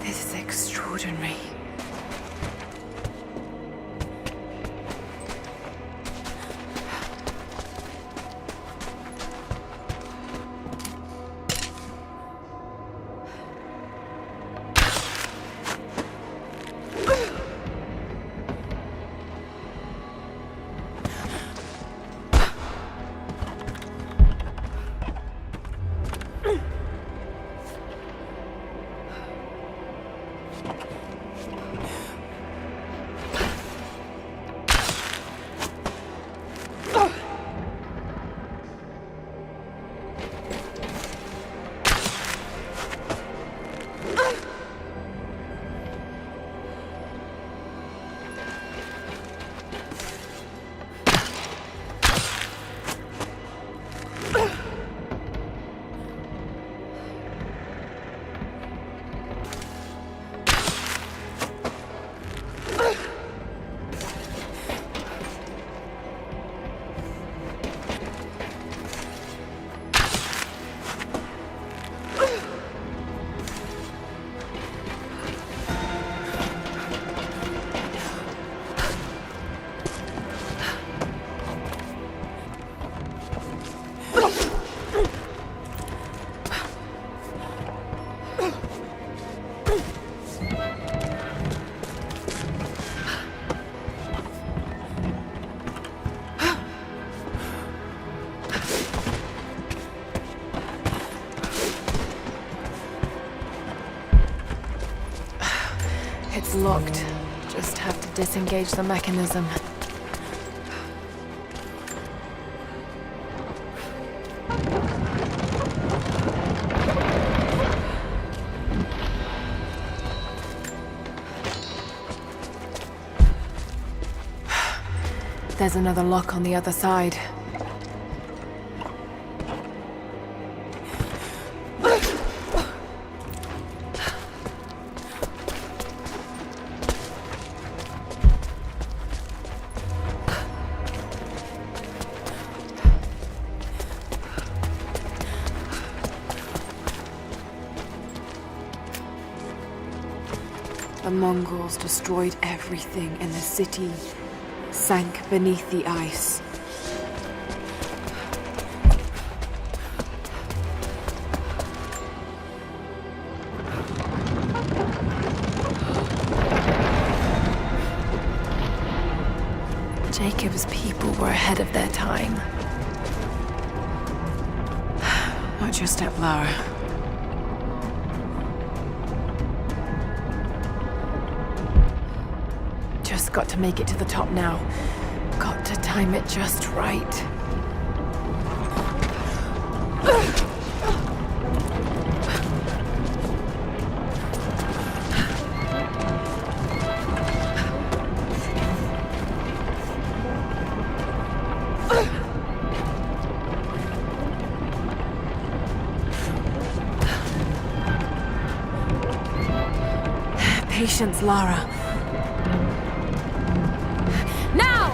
This is extraordinary. It's locked. Just have to disengage the mechanism. There's another lock on the other side. The Mongols destroyed everything in the city, sank beneath the ice. Jacob's people were ahead of their time. Watch your step, Lara. Just got to make it to the top now. Got to time it just right. Patience, Lara. Now!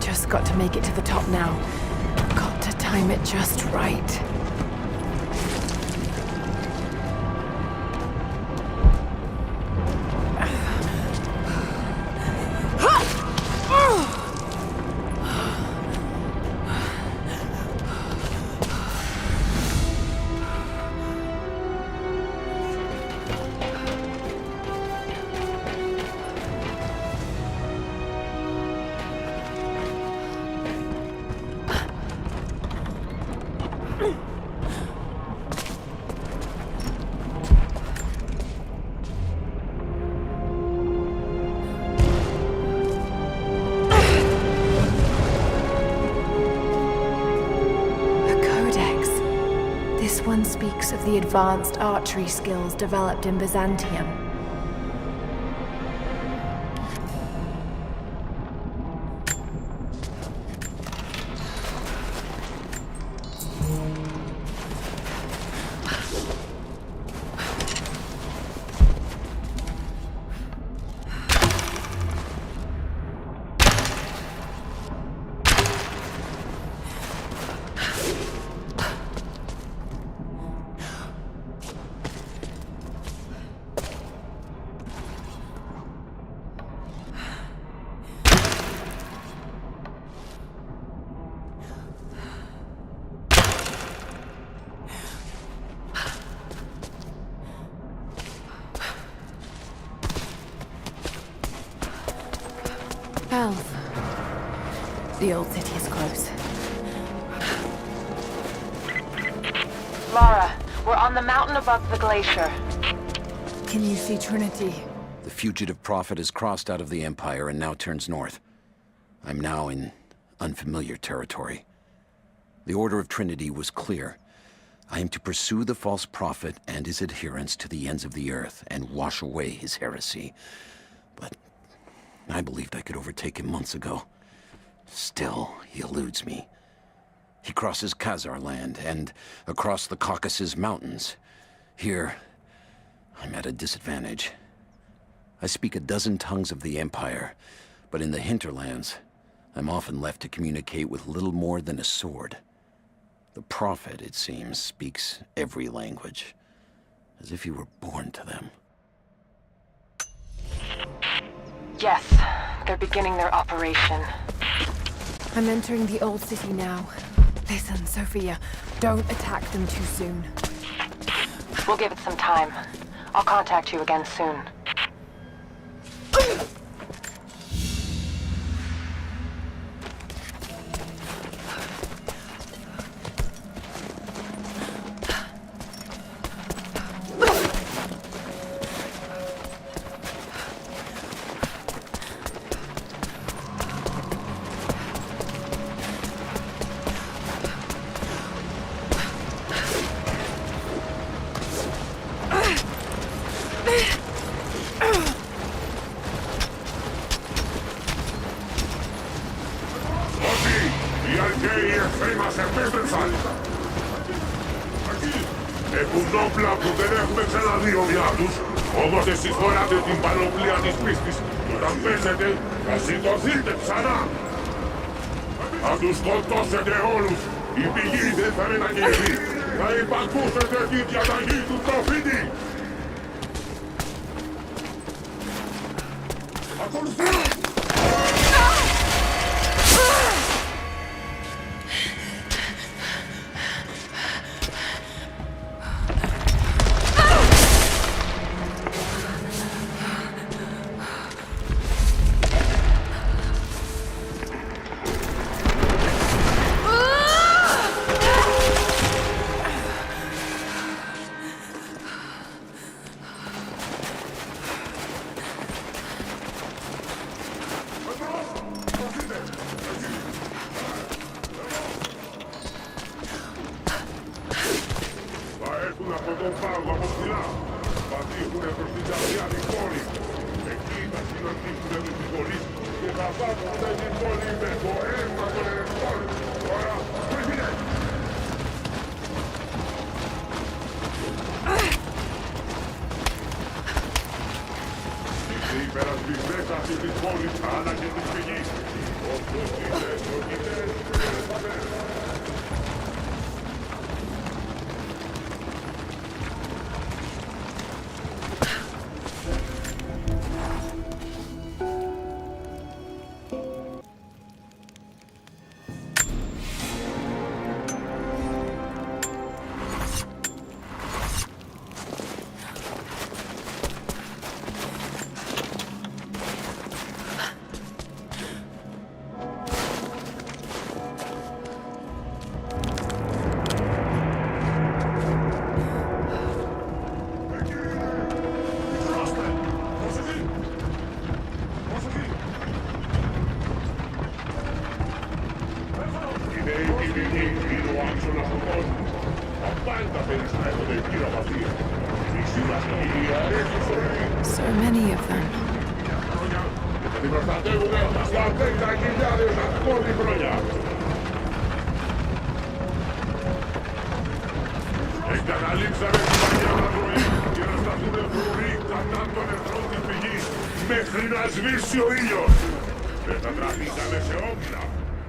Just got to make it to the top now. Got to time it just right. This one speaks of the advanced archery skills developed in Byzantium. Elf. The old city is close. Lara, we're on the mountain above the glacier. Can you see Trinity? The fugitive prophet has crossed out of the Empire and now turns north. I'm now in unfamiliar territory. The order of Trinity was clear. I am to pursue the false prophet and his adherents to the ends of the earth and wash away his heresy. But I believed I could overtake him months ago. Still, he eludes me. He crosses Khazar land and across the Caucasus Mountains. Here, I'm at a disadvantage. I speak a dozen tongues of the Empire, but in the hinterlands, I'm often left to communicate with little more than a sword. The prophet, it seems, speaks every language, as if he were born to them. Yes, they're beginning their operation. I'm entering the old city now. Listen, Sophia, don't attack them too soon. We'll give it some time. I'll contact you again soon. Όμως εσείς φοράτε την πανοπλία της πίστης και όταν πέσετε θα σηκωθείτε ξανά. Θα τους σκοτώσετε όλους. Η πηγή δεν θα μετακινηθεί. Θα υπακούσετε τη διαταγή του προφήτη. Ακολουθούν! So many of them.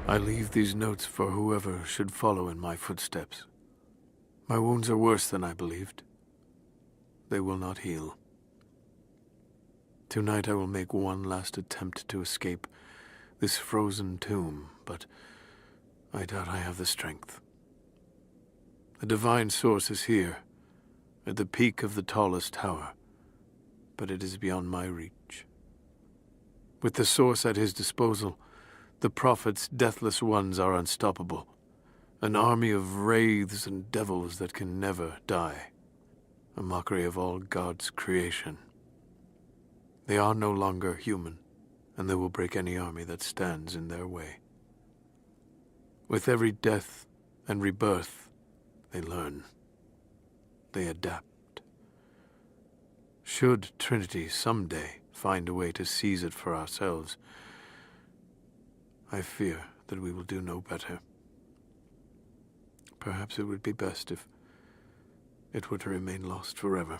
I leave these notes for whoever should follow in my footsteps. My wounds are worse than I believed. They will not heal. Tonight I will make one last attempt to escape this frozen tomb, but I doubt I have the strength. The divine source is here, at the peak of the tallest tower, but it is beyond my reach. With the source at his disposal, the Prophet's deathless ones are unstoppable, an army of wraiths and devils that can never die, a mockery of all God's creation. They are no longer human, and they will break any army that stands in their way. With every death and rebirth, they learn. They adapt. Should Trinity someday find a way to seize it for ourselves, I fear that we will do no better. Perhaps it would be best if it were to remain lost forever.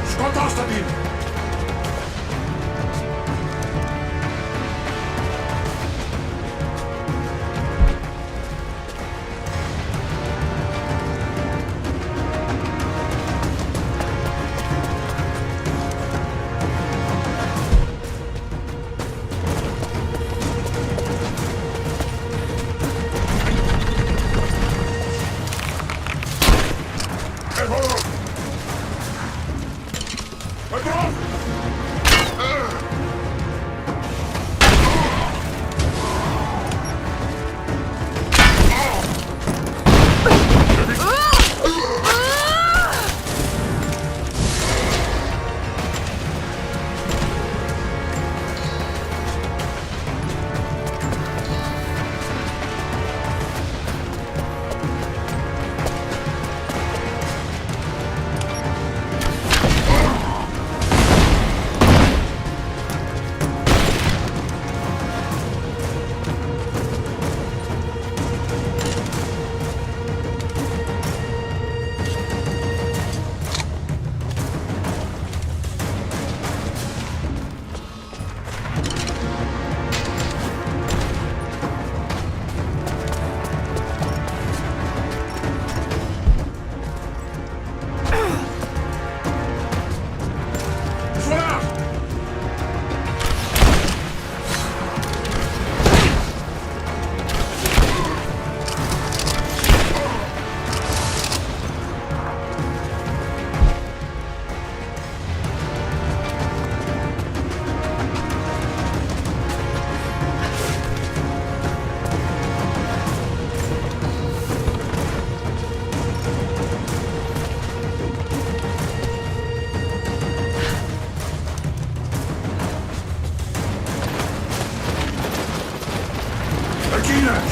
Skotastatin!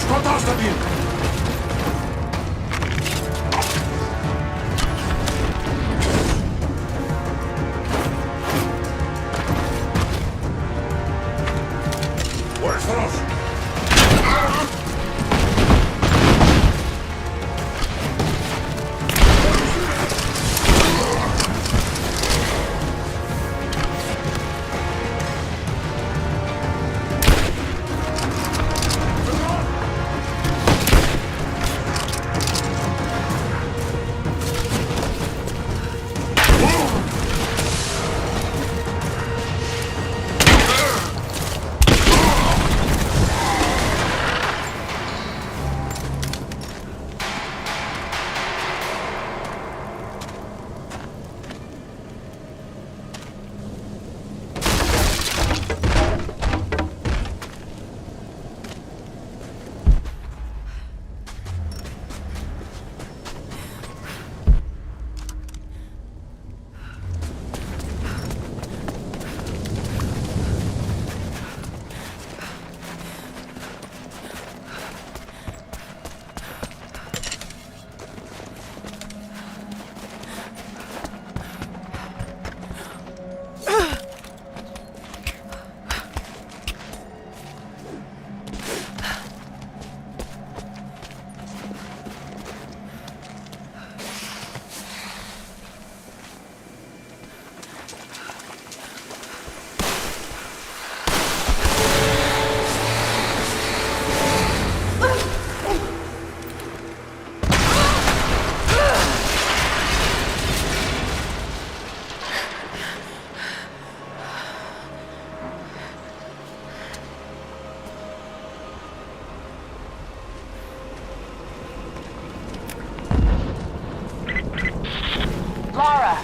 Skotastatin! Westeros! Lara!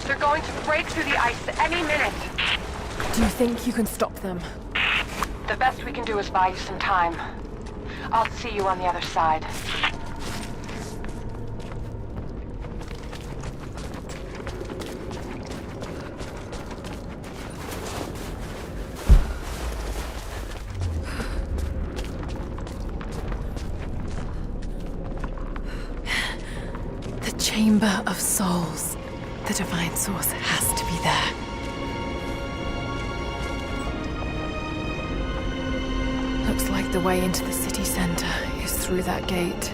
They're going to break through the ice any minute. Do you think you can stop them? The best we can do is buy you some time. I'll see you on the other side. The Chamber of Souls. The Divine Source has to be there. Looks like the way into the city center is through that gate.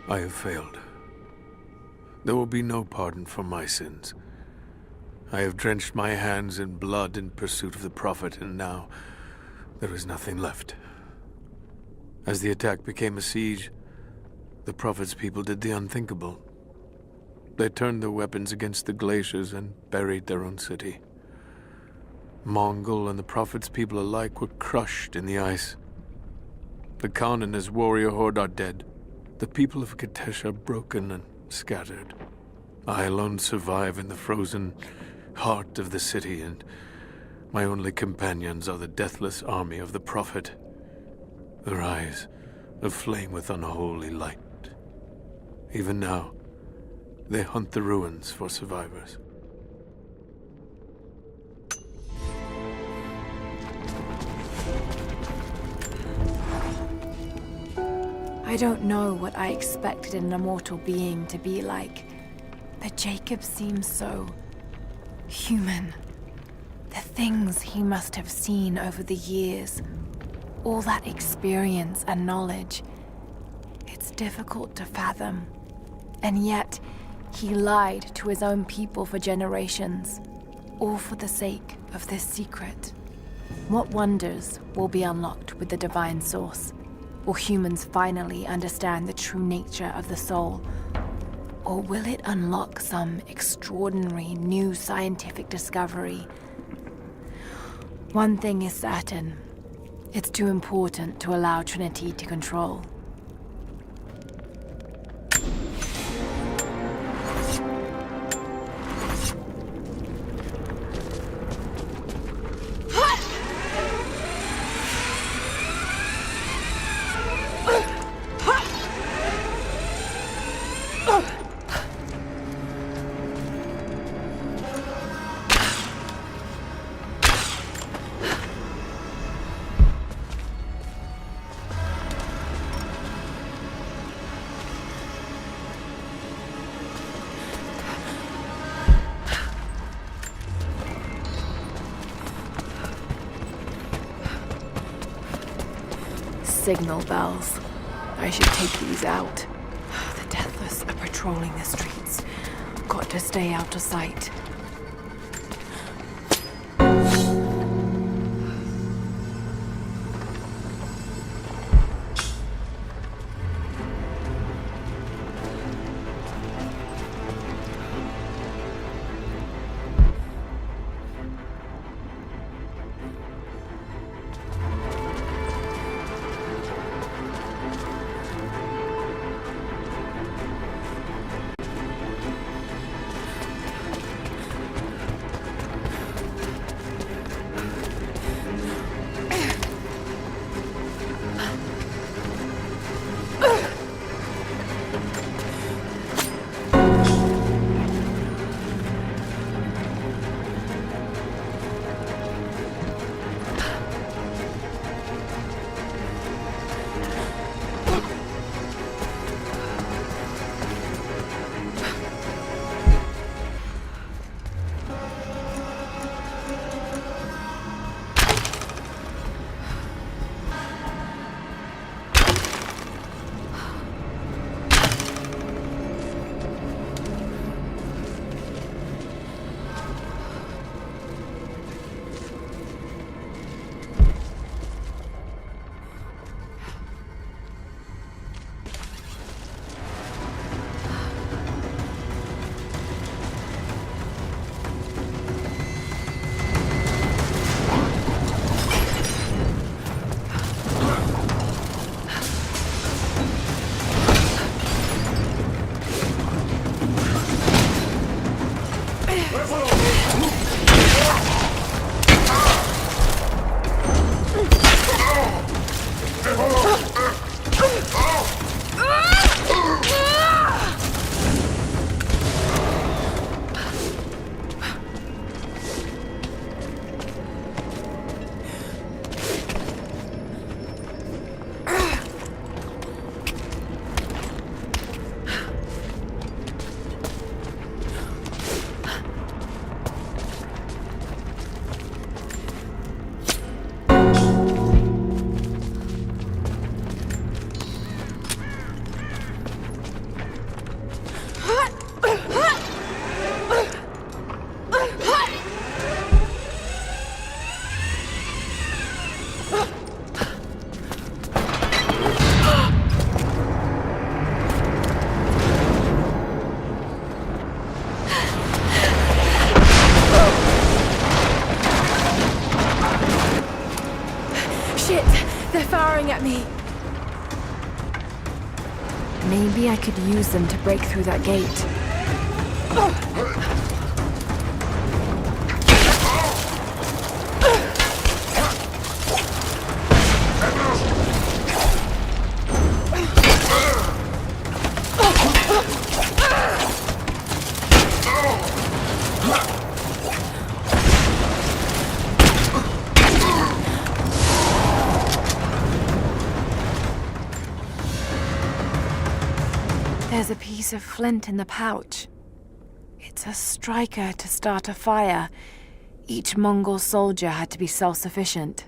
I have failed. There will be no pardon for my sins. I have drenched my hands in blood in pursuit of the Prophet, and now there is nothing left. As the attack became a siege, the Prophet's people did the unthinkable. They turned their weapons against the glaciers and buried their own city. Mongol and the Prophet's people alike were crushed in the ice. The Khan and his warrior horde are dead. The people of Kitesh are broken and scattered. I alone survive in the frozen heart of the city, and my only companions are the deathless army of the Prophet, their eyes aflame with unholy light. Even now, they hunt the ruins for survivors. I don't know what I expected an immortal being to be like, but Jacob seems so human. The things he must have seen over the years, all that experience and knowledge, it's difficult to fathom. And yet, he lied to his own people for generations, all for the sake of this secret. What wonders will be unlocked with the divine source? Will humans finally understand the true nature of the soul? Or will it unlock some extraordinary new scientific discovery? One thing is certain. It's too important to allow Trinity to control. Signal bells. I should take these out. The Deathless are patrolling the streets. Got to stay out of sight. firing at me. Maybe I could use them to break through that gate. There's a piece of flint in the pouch. It's a striker to start a fire. Each Mongol soldier had to be self-sufficient.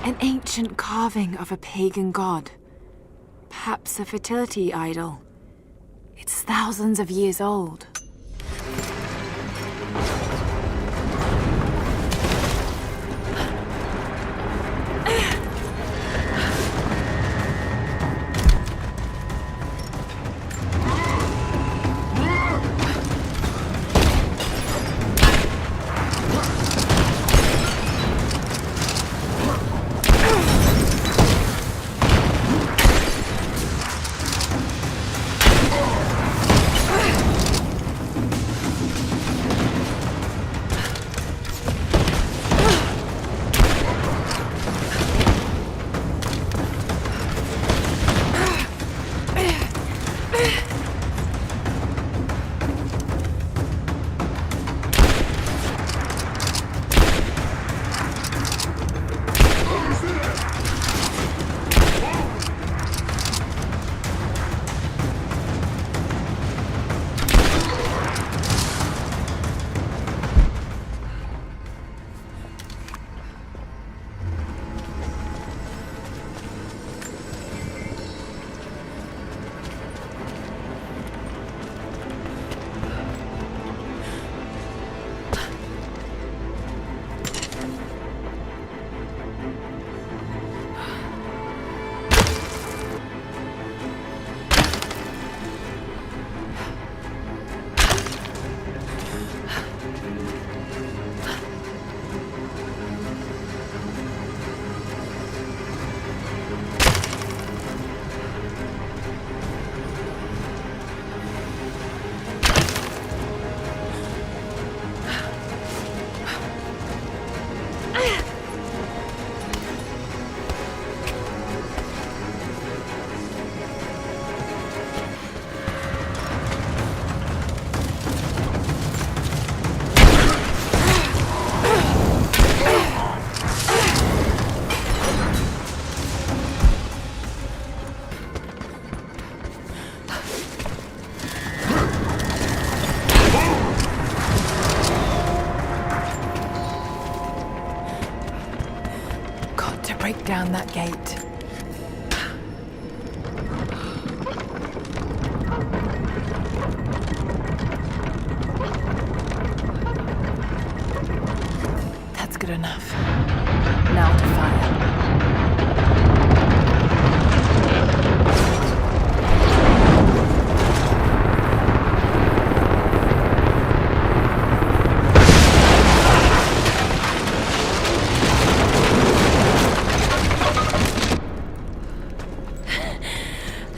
An ancient carving of a pagan god. Perhaps a fertility idol. It's thousands of years old. Break down that gate. That's good enough. Now to fire.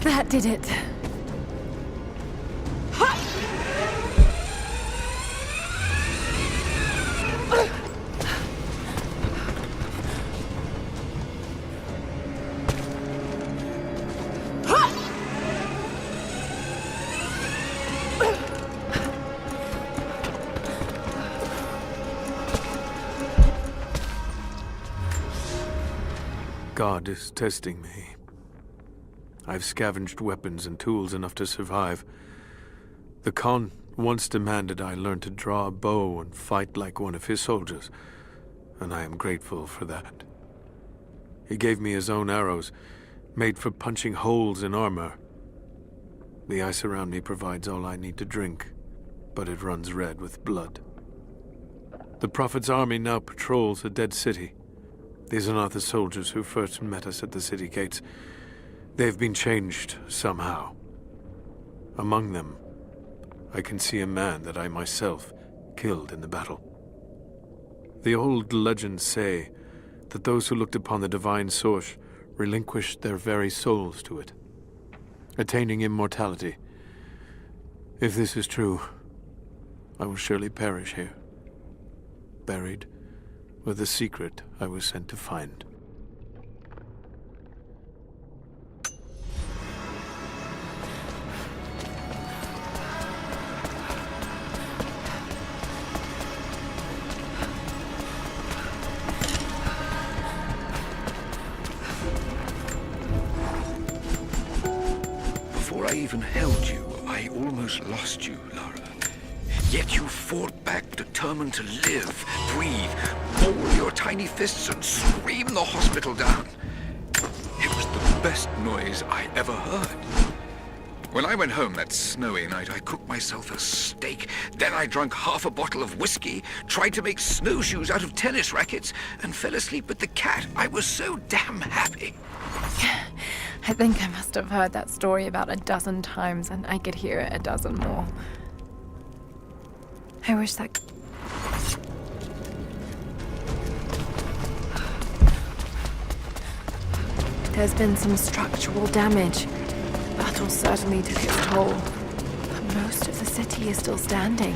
That did it. God is testing me. I've scavenged weapons and tools enough to survive. The Khan once demanded I learn to draw a bow and fight like one of his soldiers. and I am grateful for that. He gave me his own arrows, made for punching holes in armor. The ice around me provides all I need to drink, but it runs red with blood. The Prophet's army now patrols the dead city. These are not the soldiers who first met us at the city gates. They've been changed somehow. Among them, I can see a man that I myself killed in the battle. The old legends say that those who looked upon the divine source relinquished their very souls to it, attaining immortality. If this is true, I will surely perish here, buried with the secret I was sent to find. Before I even held you, I almost lost you, Lara. Yet you fought back, determined to live, breathe, ball your tiny fists and scream the hospital down. It was the best noise I ever heard. When I went home that snowy night, I cooked myself a steak. Then I drank half a bottle of whiskey, tried to make snowshoes out of tennis rackets, and fell asleep with the cat. I was so damn happy. I think I must have heard that story about a dozen times, and I could hear it a dozen more. I wish that... There's been some structural damage. Battle certainly took its toll, but most of the city is still standing.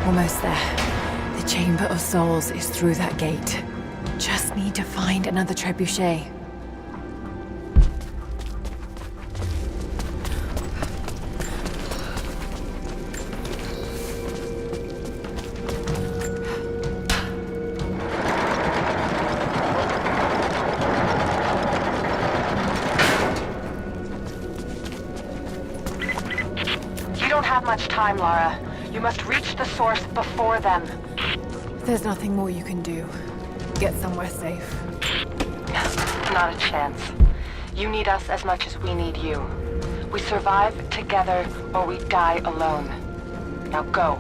Almost there. The Chamber of Souls is through that gate. Just need to find another trebuchet. You don't have much time, Lara. You must reach the source before them. There's nothing more you can do. Get somewhere safe. Not a chance. You need us as much as we need you. We survive together or we die alone. Now go.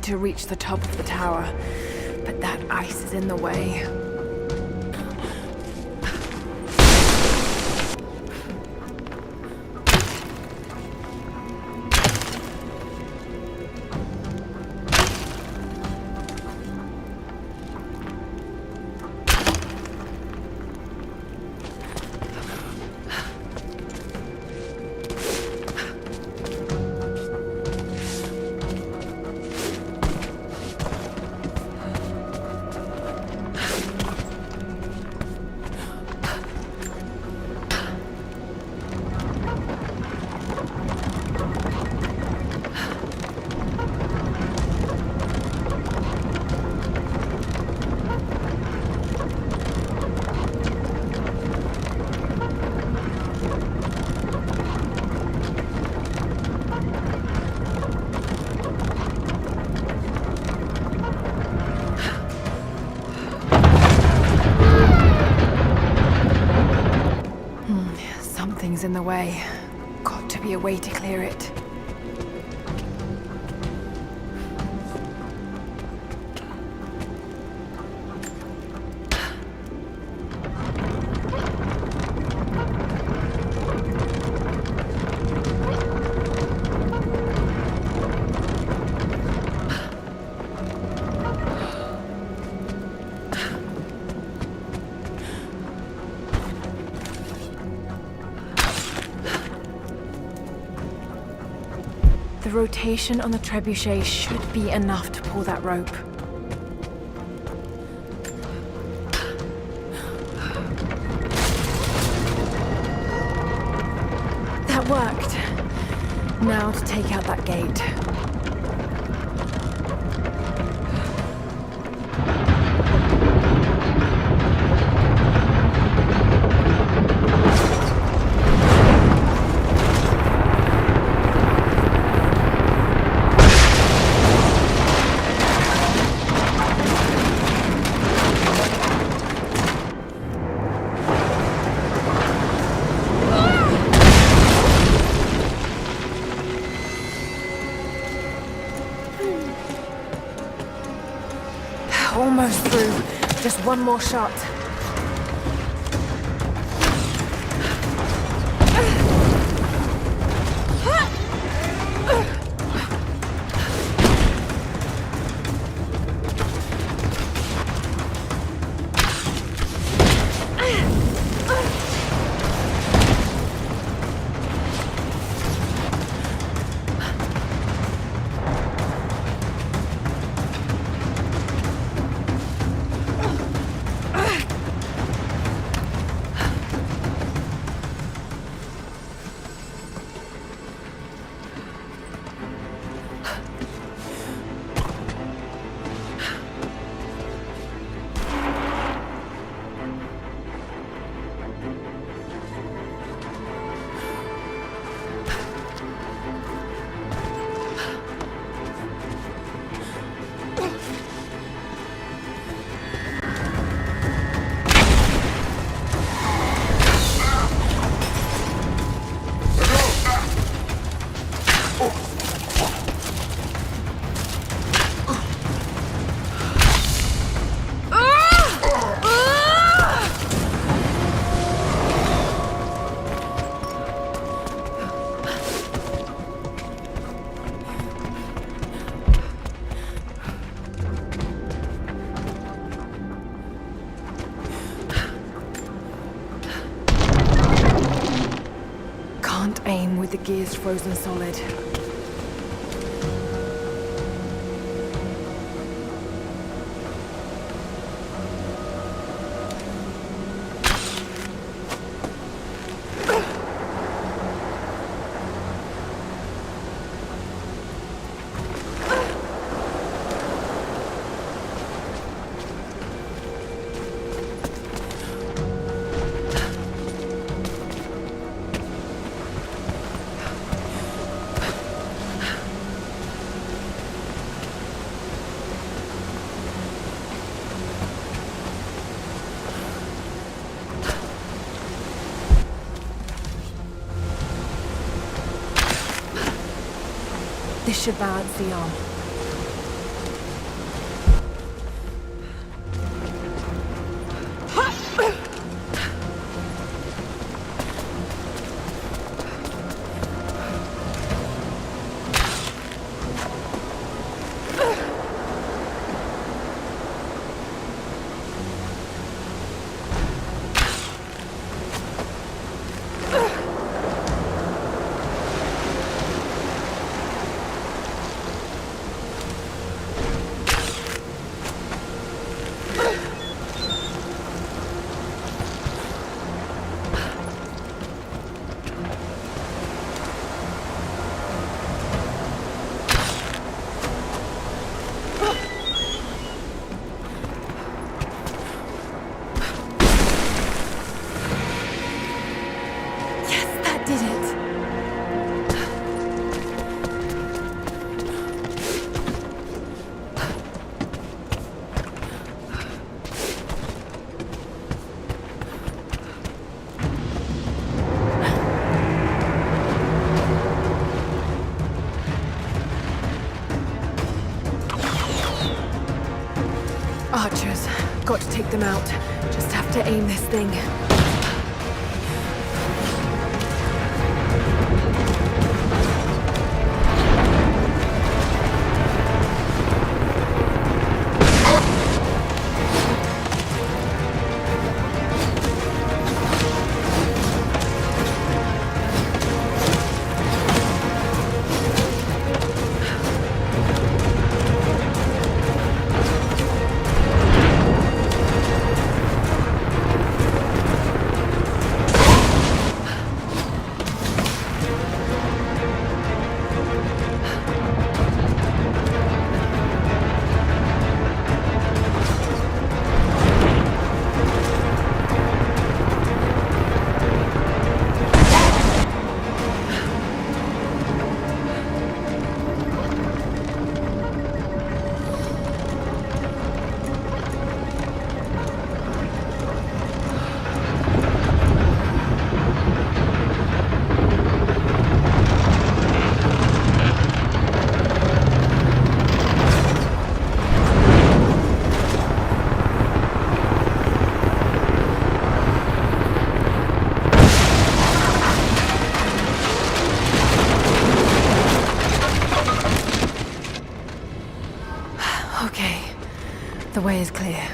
need to reach the top of the tower, but that ice is in the way. Something's in the way. Got to be a way to clear it. The rotation on the trebuchet should be enough to pull that rope. That worked. Now to take out that gate. Almost through. Just one more shot. Aim with the gears frozen solid. This should balance the arm. Yes, that did it. Archers. Got to take them out. Just have to aim this thing. Okay. The way is clear.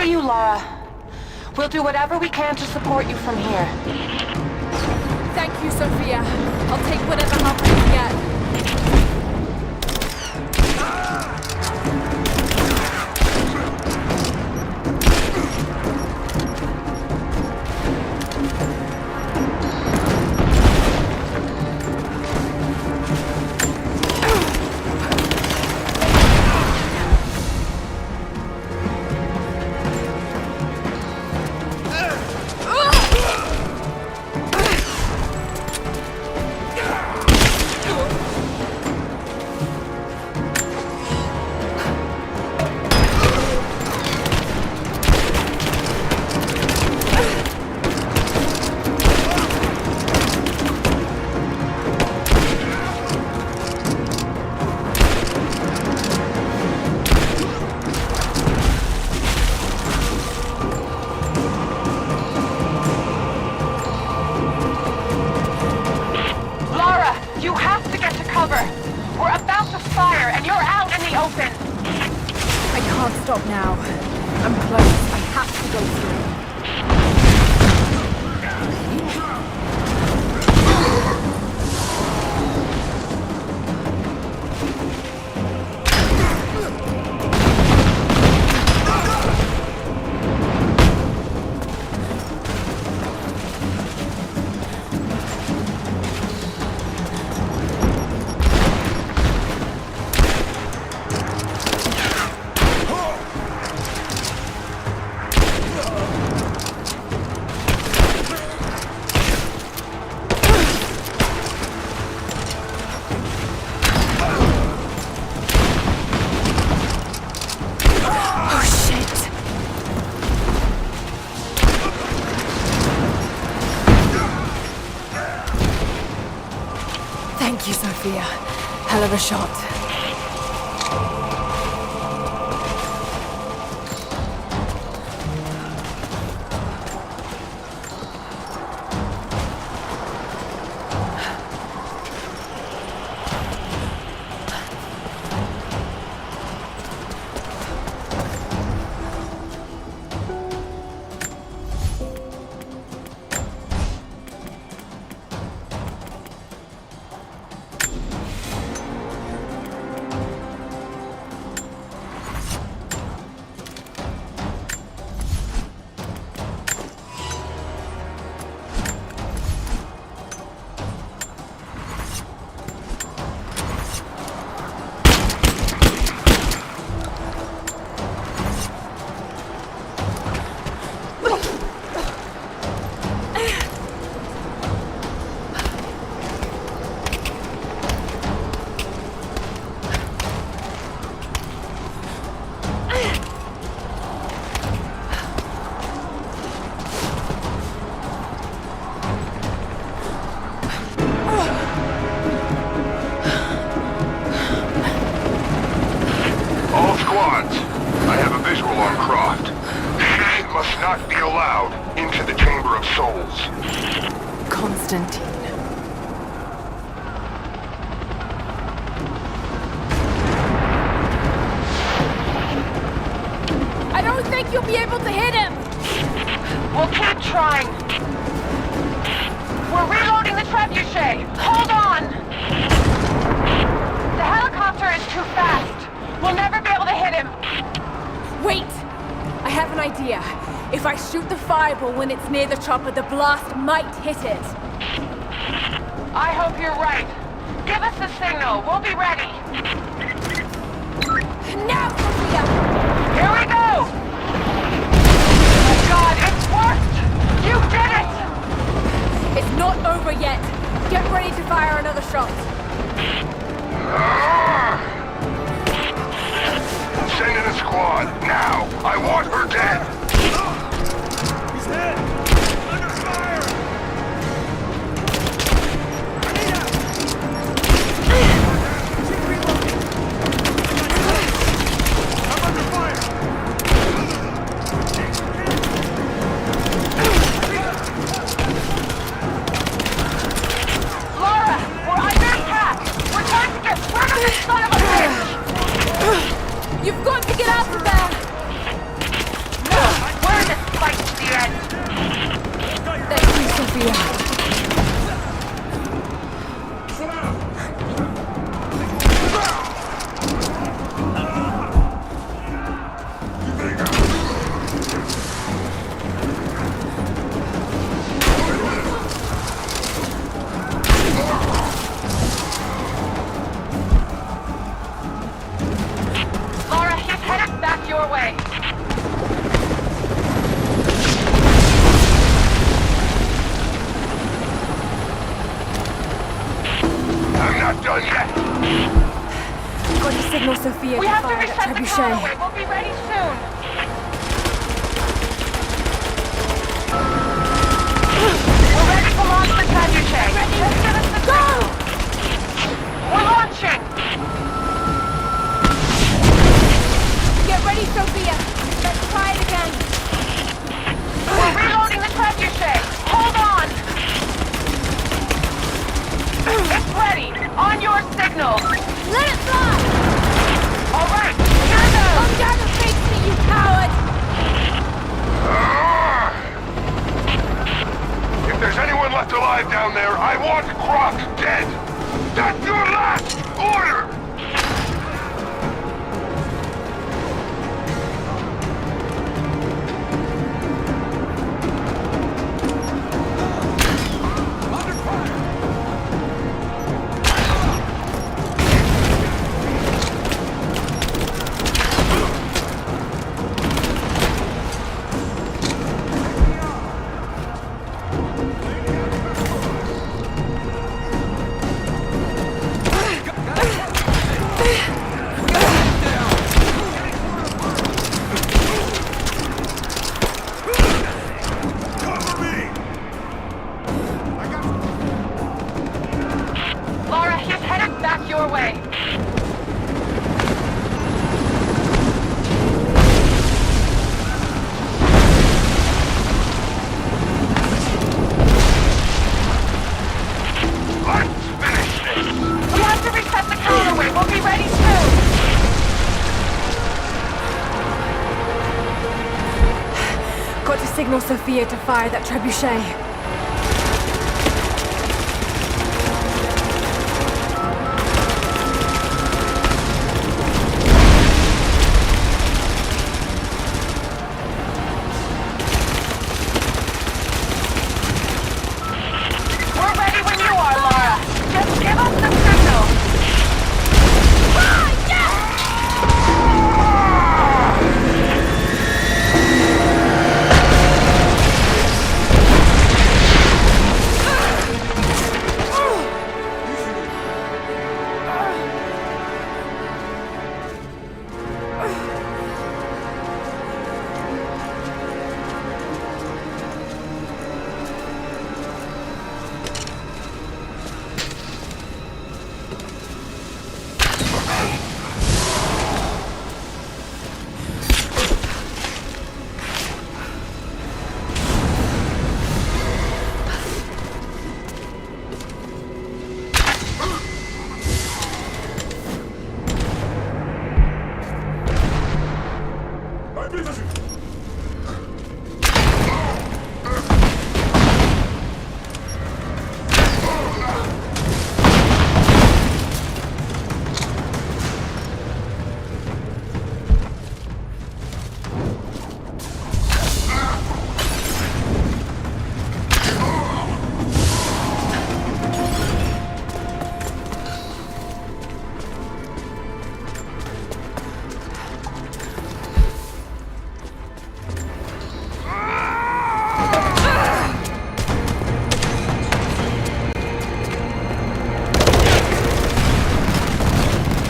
see you, Lara. We'll do whatever we can to support you from here. Thank you, Sophia. I'll take whatever help I can get. Stop now. I'm close. I have to go through. Thank you, Sophia. Hell of a shot. I have a visual on Croft. She must not be allowed into the Chamber of Souls. Constantine. I don't think you'll be able to hit him! We'll keep trying. We're reloading the trebuchet. Hold on! The helicopter is too fast. We'll never be able to hit him. Wait! I have an idea. If I shoot the fireball when it's near the chopper, the blast might hit it. I hope you're right. Give us the signal. We'll be ready. Now, Sophia! Here we go! Oh God, it's worked! You did it! It's not over yet. Get ready to fire another shot. Send in a squad, now! I want her dead! He's hit! Under fire! I'm under fire! Laura, we're under signal Sophia We to have to fire reset that the trebuchet. counterweight. We'll be ready soon. We're ready to launch the trebuchet. Let's give us the signal. We're launching. Get ready, Sophia. Let's try it again. We're reloading the trebuchet. Hold on. It's ready. On your signal. Let it fly! All right. Here goes. Come down and face me, you coward! If there's anyone left alive down there, I want Croc dead! That's your last order! Laura, he's headed back your way. Let's finish this! We have to reset the counterweight. We'll be ready soon. Got to signal Sophia to fire that trebuchet. We're ready when you are, Laura. Just give us the signal.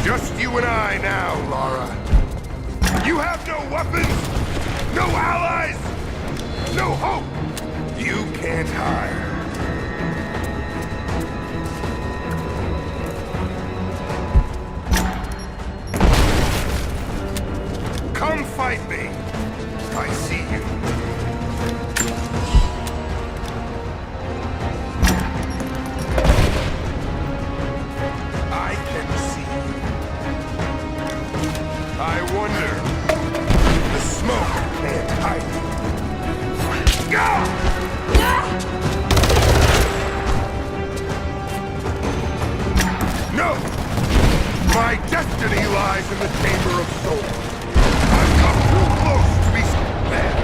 Just you and I now, Lara. You have no weapons, no allies, no hope. You can't hide. Come fight me. I see you. I can see you. I wonder. The smoke can't hide you. No! My destiny lies in the Chamber of Souls. I've come too close to be spared.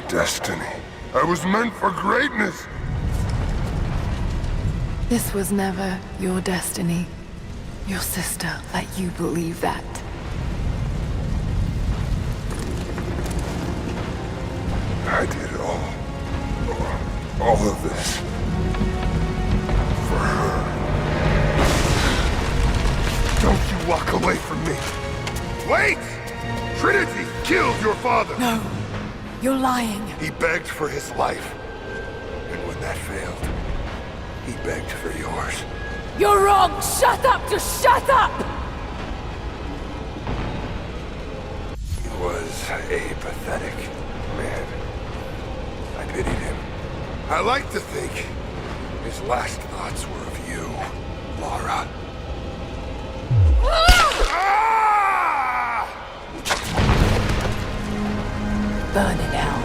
destiny. I was meant for greatness. This was never your destiny. Your sister let you believe that. I did it all. All of this. For her. Don't you walk away from me. Wait! Trinity killed your father! No. You're lying. He begged for his life. And when that failed, he begged for yours. You're wrong! Shut up! Just shut up! He was a pathetic man. I pitied him. I like to think his last thoughts were of you, Lara. Burn in hell.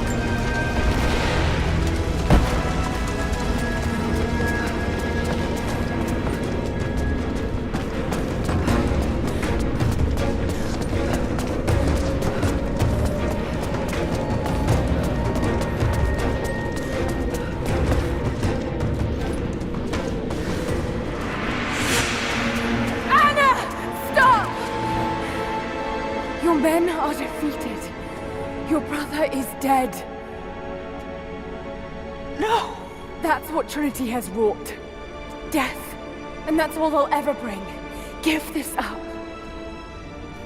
Your men are defeated. Your brother is dead. No! That's what Trinity has wrought. Death. And that's all they'll ever bring. Give this up.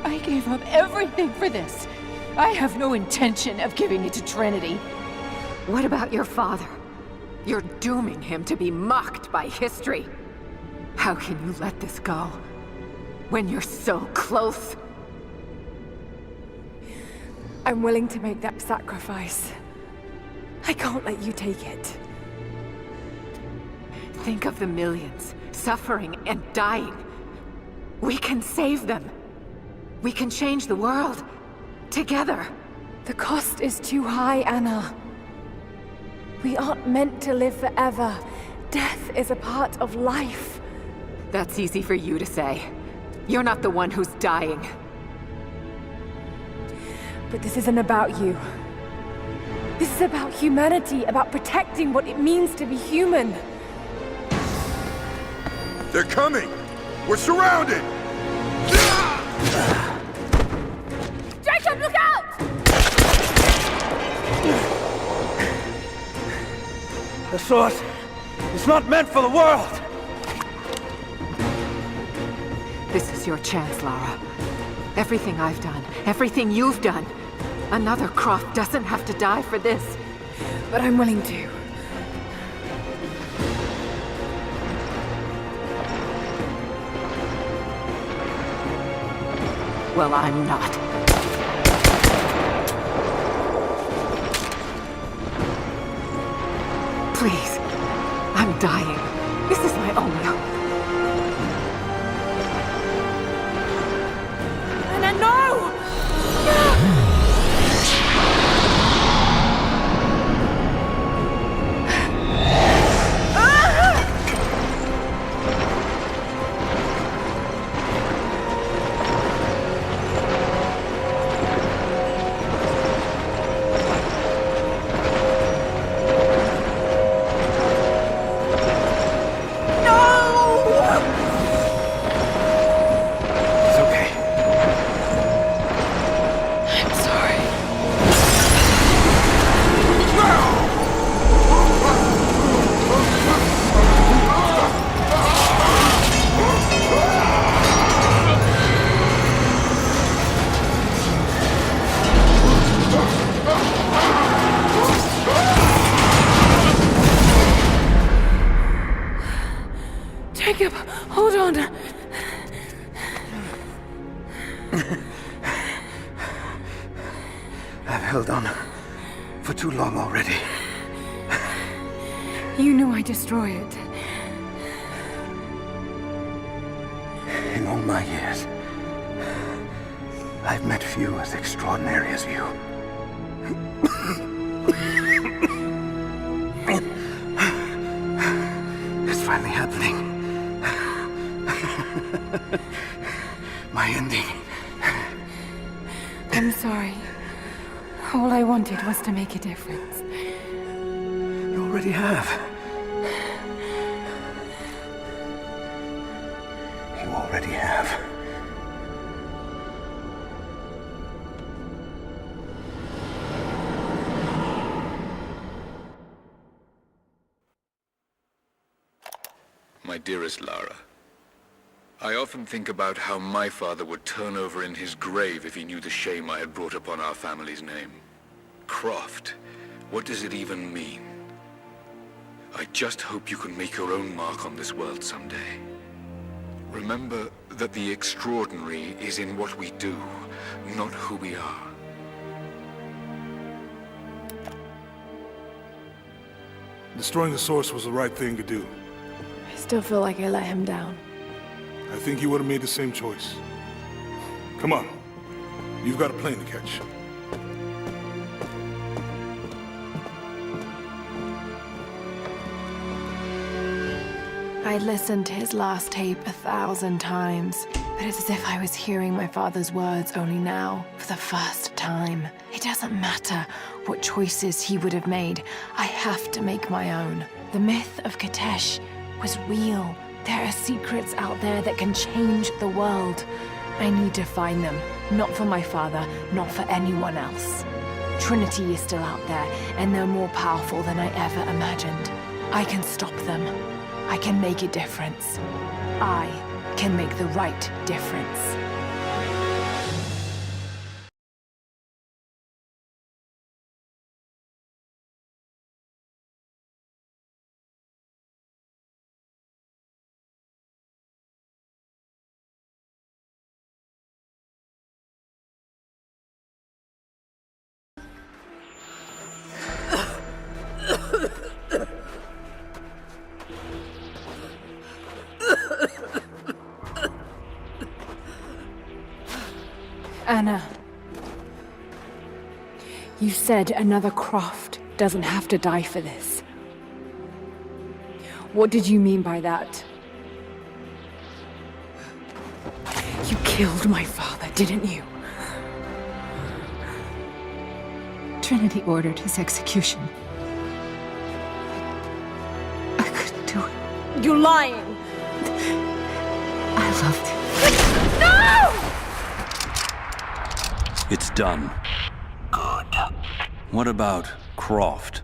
I gave up everything for this. I have no intention of giving it to Trinity. What about your father? You're dooming him to be mocked by history. How can you let this go? When you're so close? I'm willing to make that sacrifice. I can't let you take it. Think of the millions, suffering and dying. We can save them. We can change the world. Together. The cost is too high, Anna. We aren't meant to live forever. Death is a part of life. That's easy for you to say. You're not the one who's dying. But this isn't about you. This is about humanity, about protecting what it means to be human. They're coming! We're surrounded! Jacob, look out! The sword is not meant for the world! This is your chance, Lara. Everything I've done, everything you've done. Another Croft doesn't have to die for this. But I'm willing to. Well, I'm not. Please. I'm dying. This is my only hope. Anna, no! Jacob, hold on. I've held on for too long already. You knew I'd destroy it. In all my years, I've met few as extraordinary as you. It's finally happening. My ending. I'm sorry. All I wanted was to make a difference. You already have. You already have. My dearest Lara, I often think about how my father would turn over in his grave if he knew the shame I had brought upon our family's name. Croft, what does it even mean? I just hope you can make your own mark on this world someday. Remember that the extraordinary is in what we do, not who we are. Destroying the source was the right thing to do. I still feel like I let him down. I think you would have made the same choice. Come on. You've got a plane to catch. I listened to his last tape 1,000 times, but it's as if I was hearing my father's words only now, for the first time. It doesn't matter what choices he would have made. I have to make my own. The myth of Katesh was real. There are secrets out there that can change the world. I need to find them, not for my father, not for anyone else. Trinity is still out there, and they're more powerful than I ever imagined. I can stop them. I can make a difference. I can make the right difference. Anna, you said another Croft doesn't have to die for this. What did you mean by that? You killed my father, didn't you? Trinity ordered his execution. I couldn't do it. You're lying! I loved him. No! It's done. Good. What about Croft?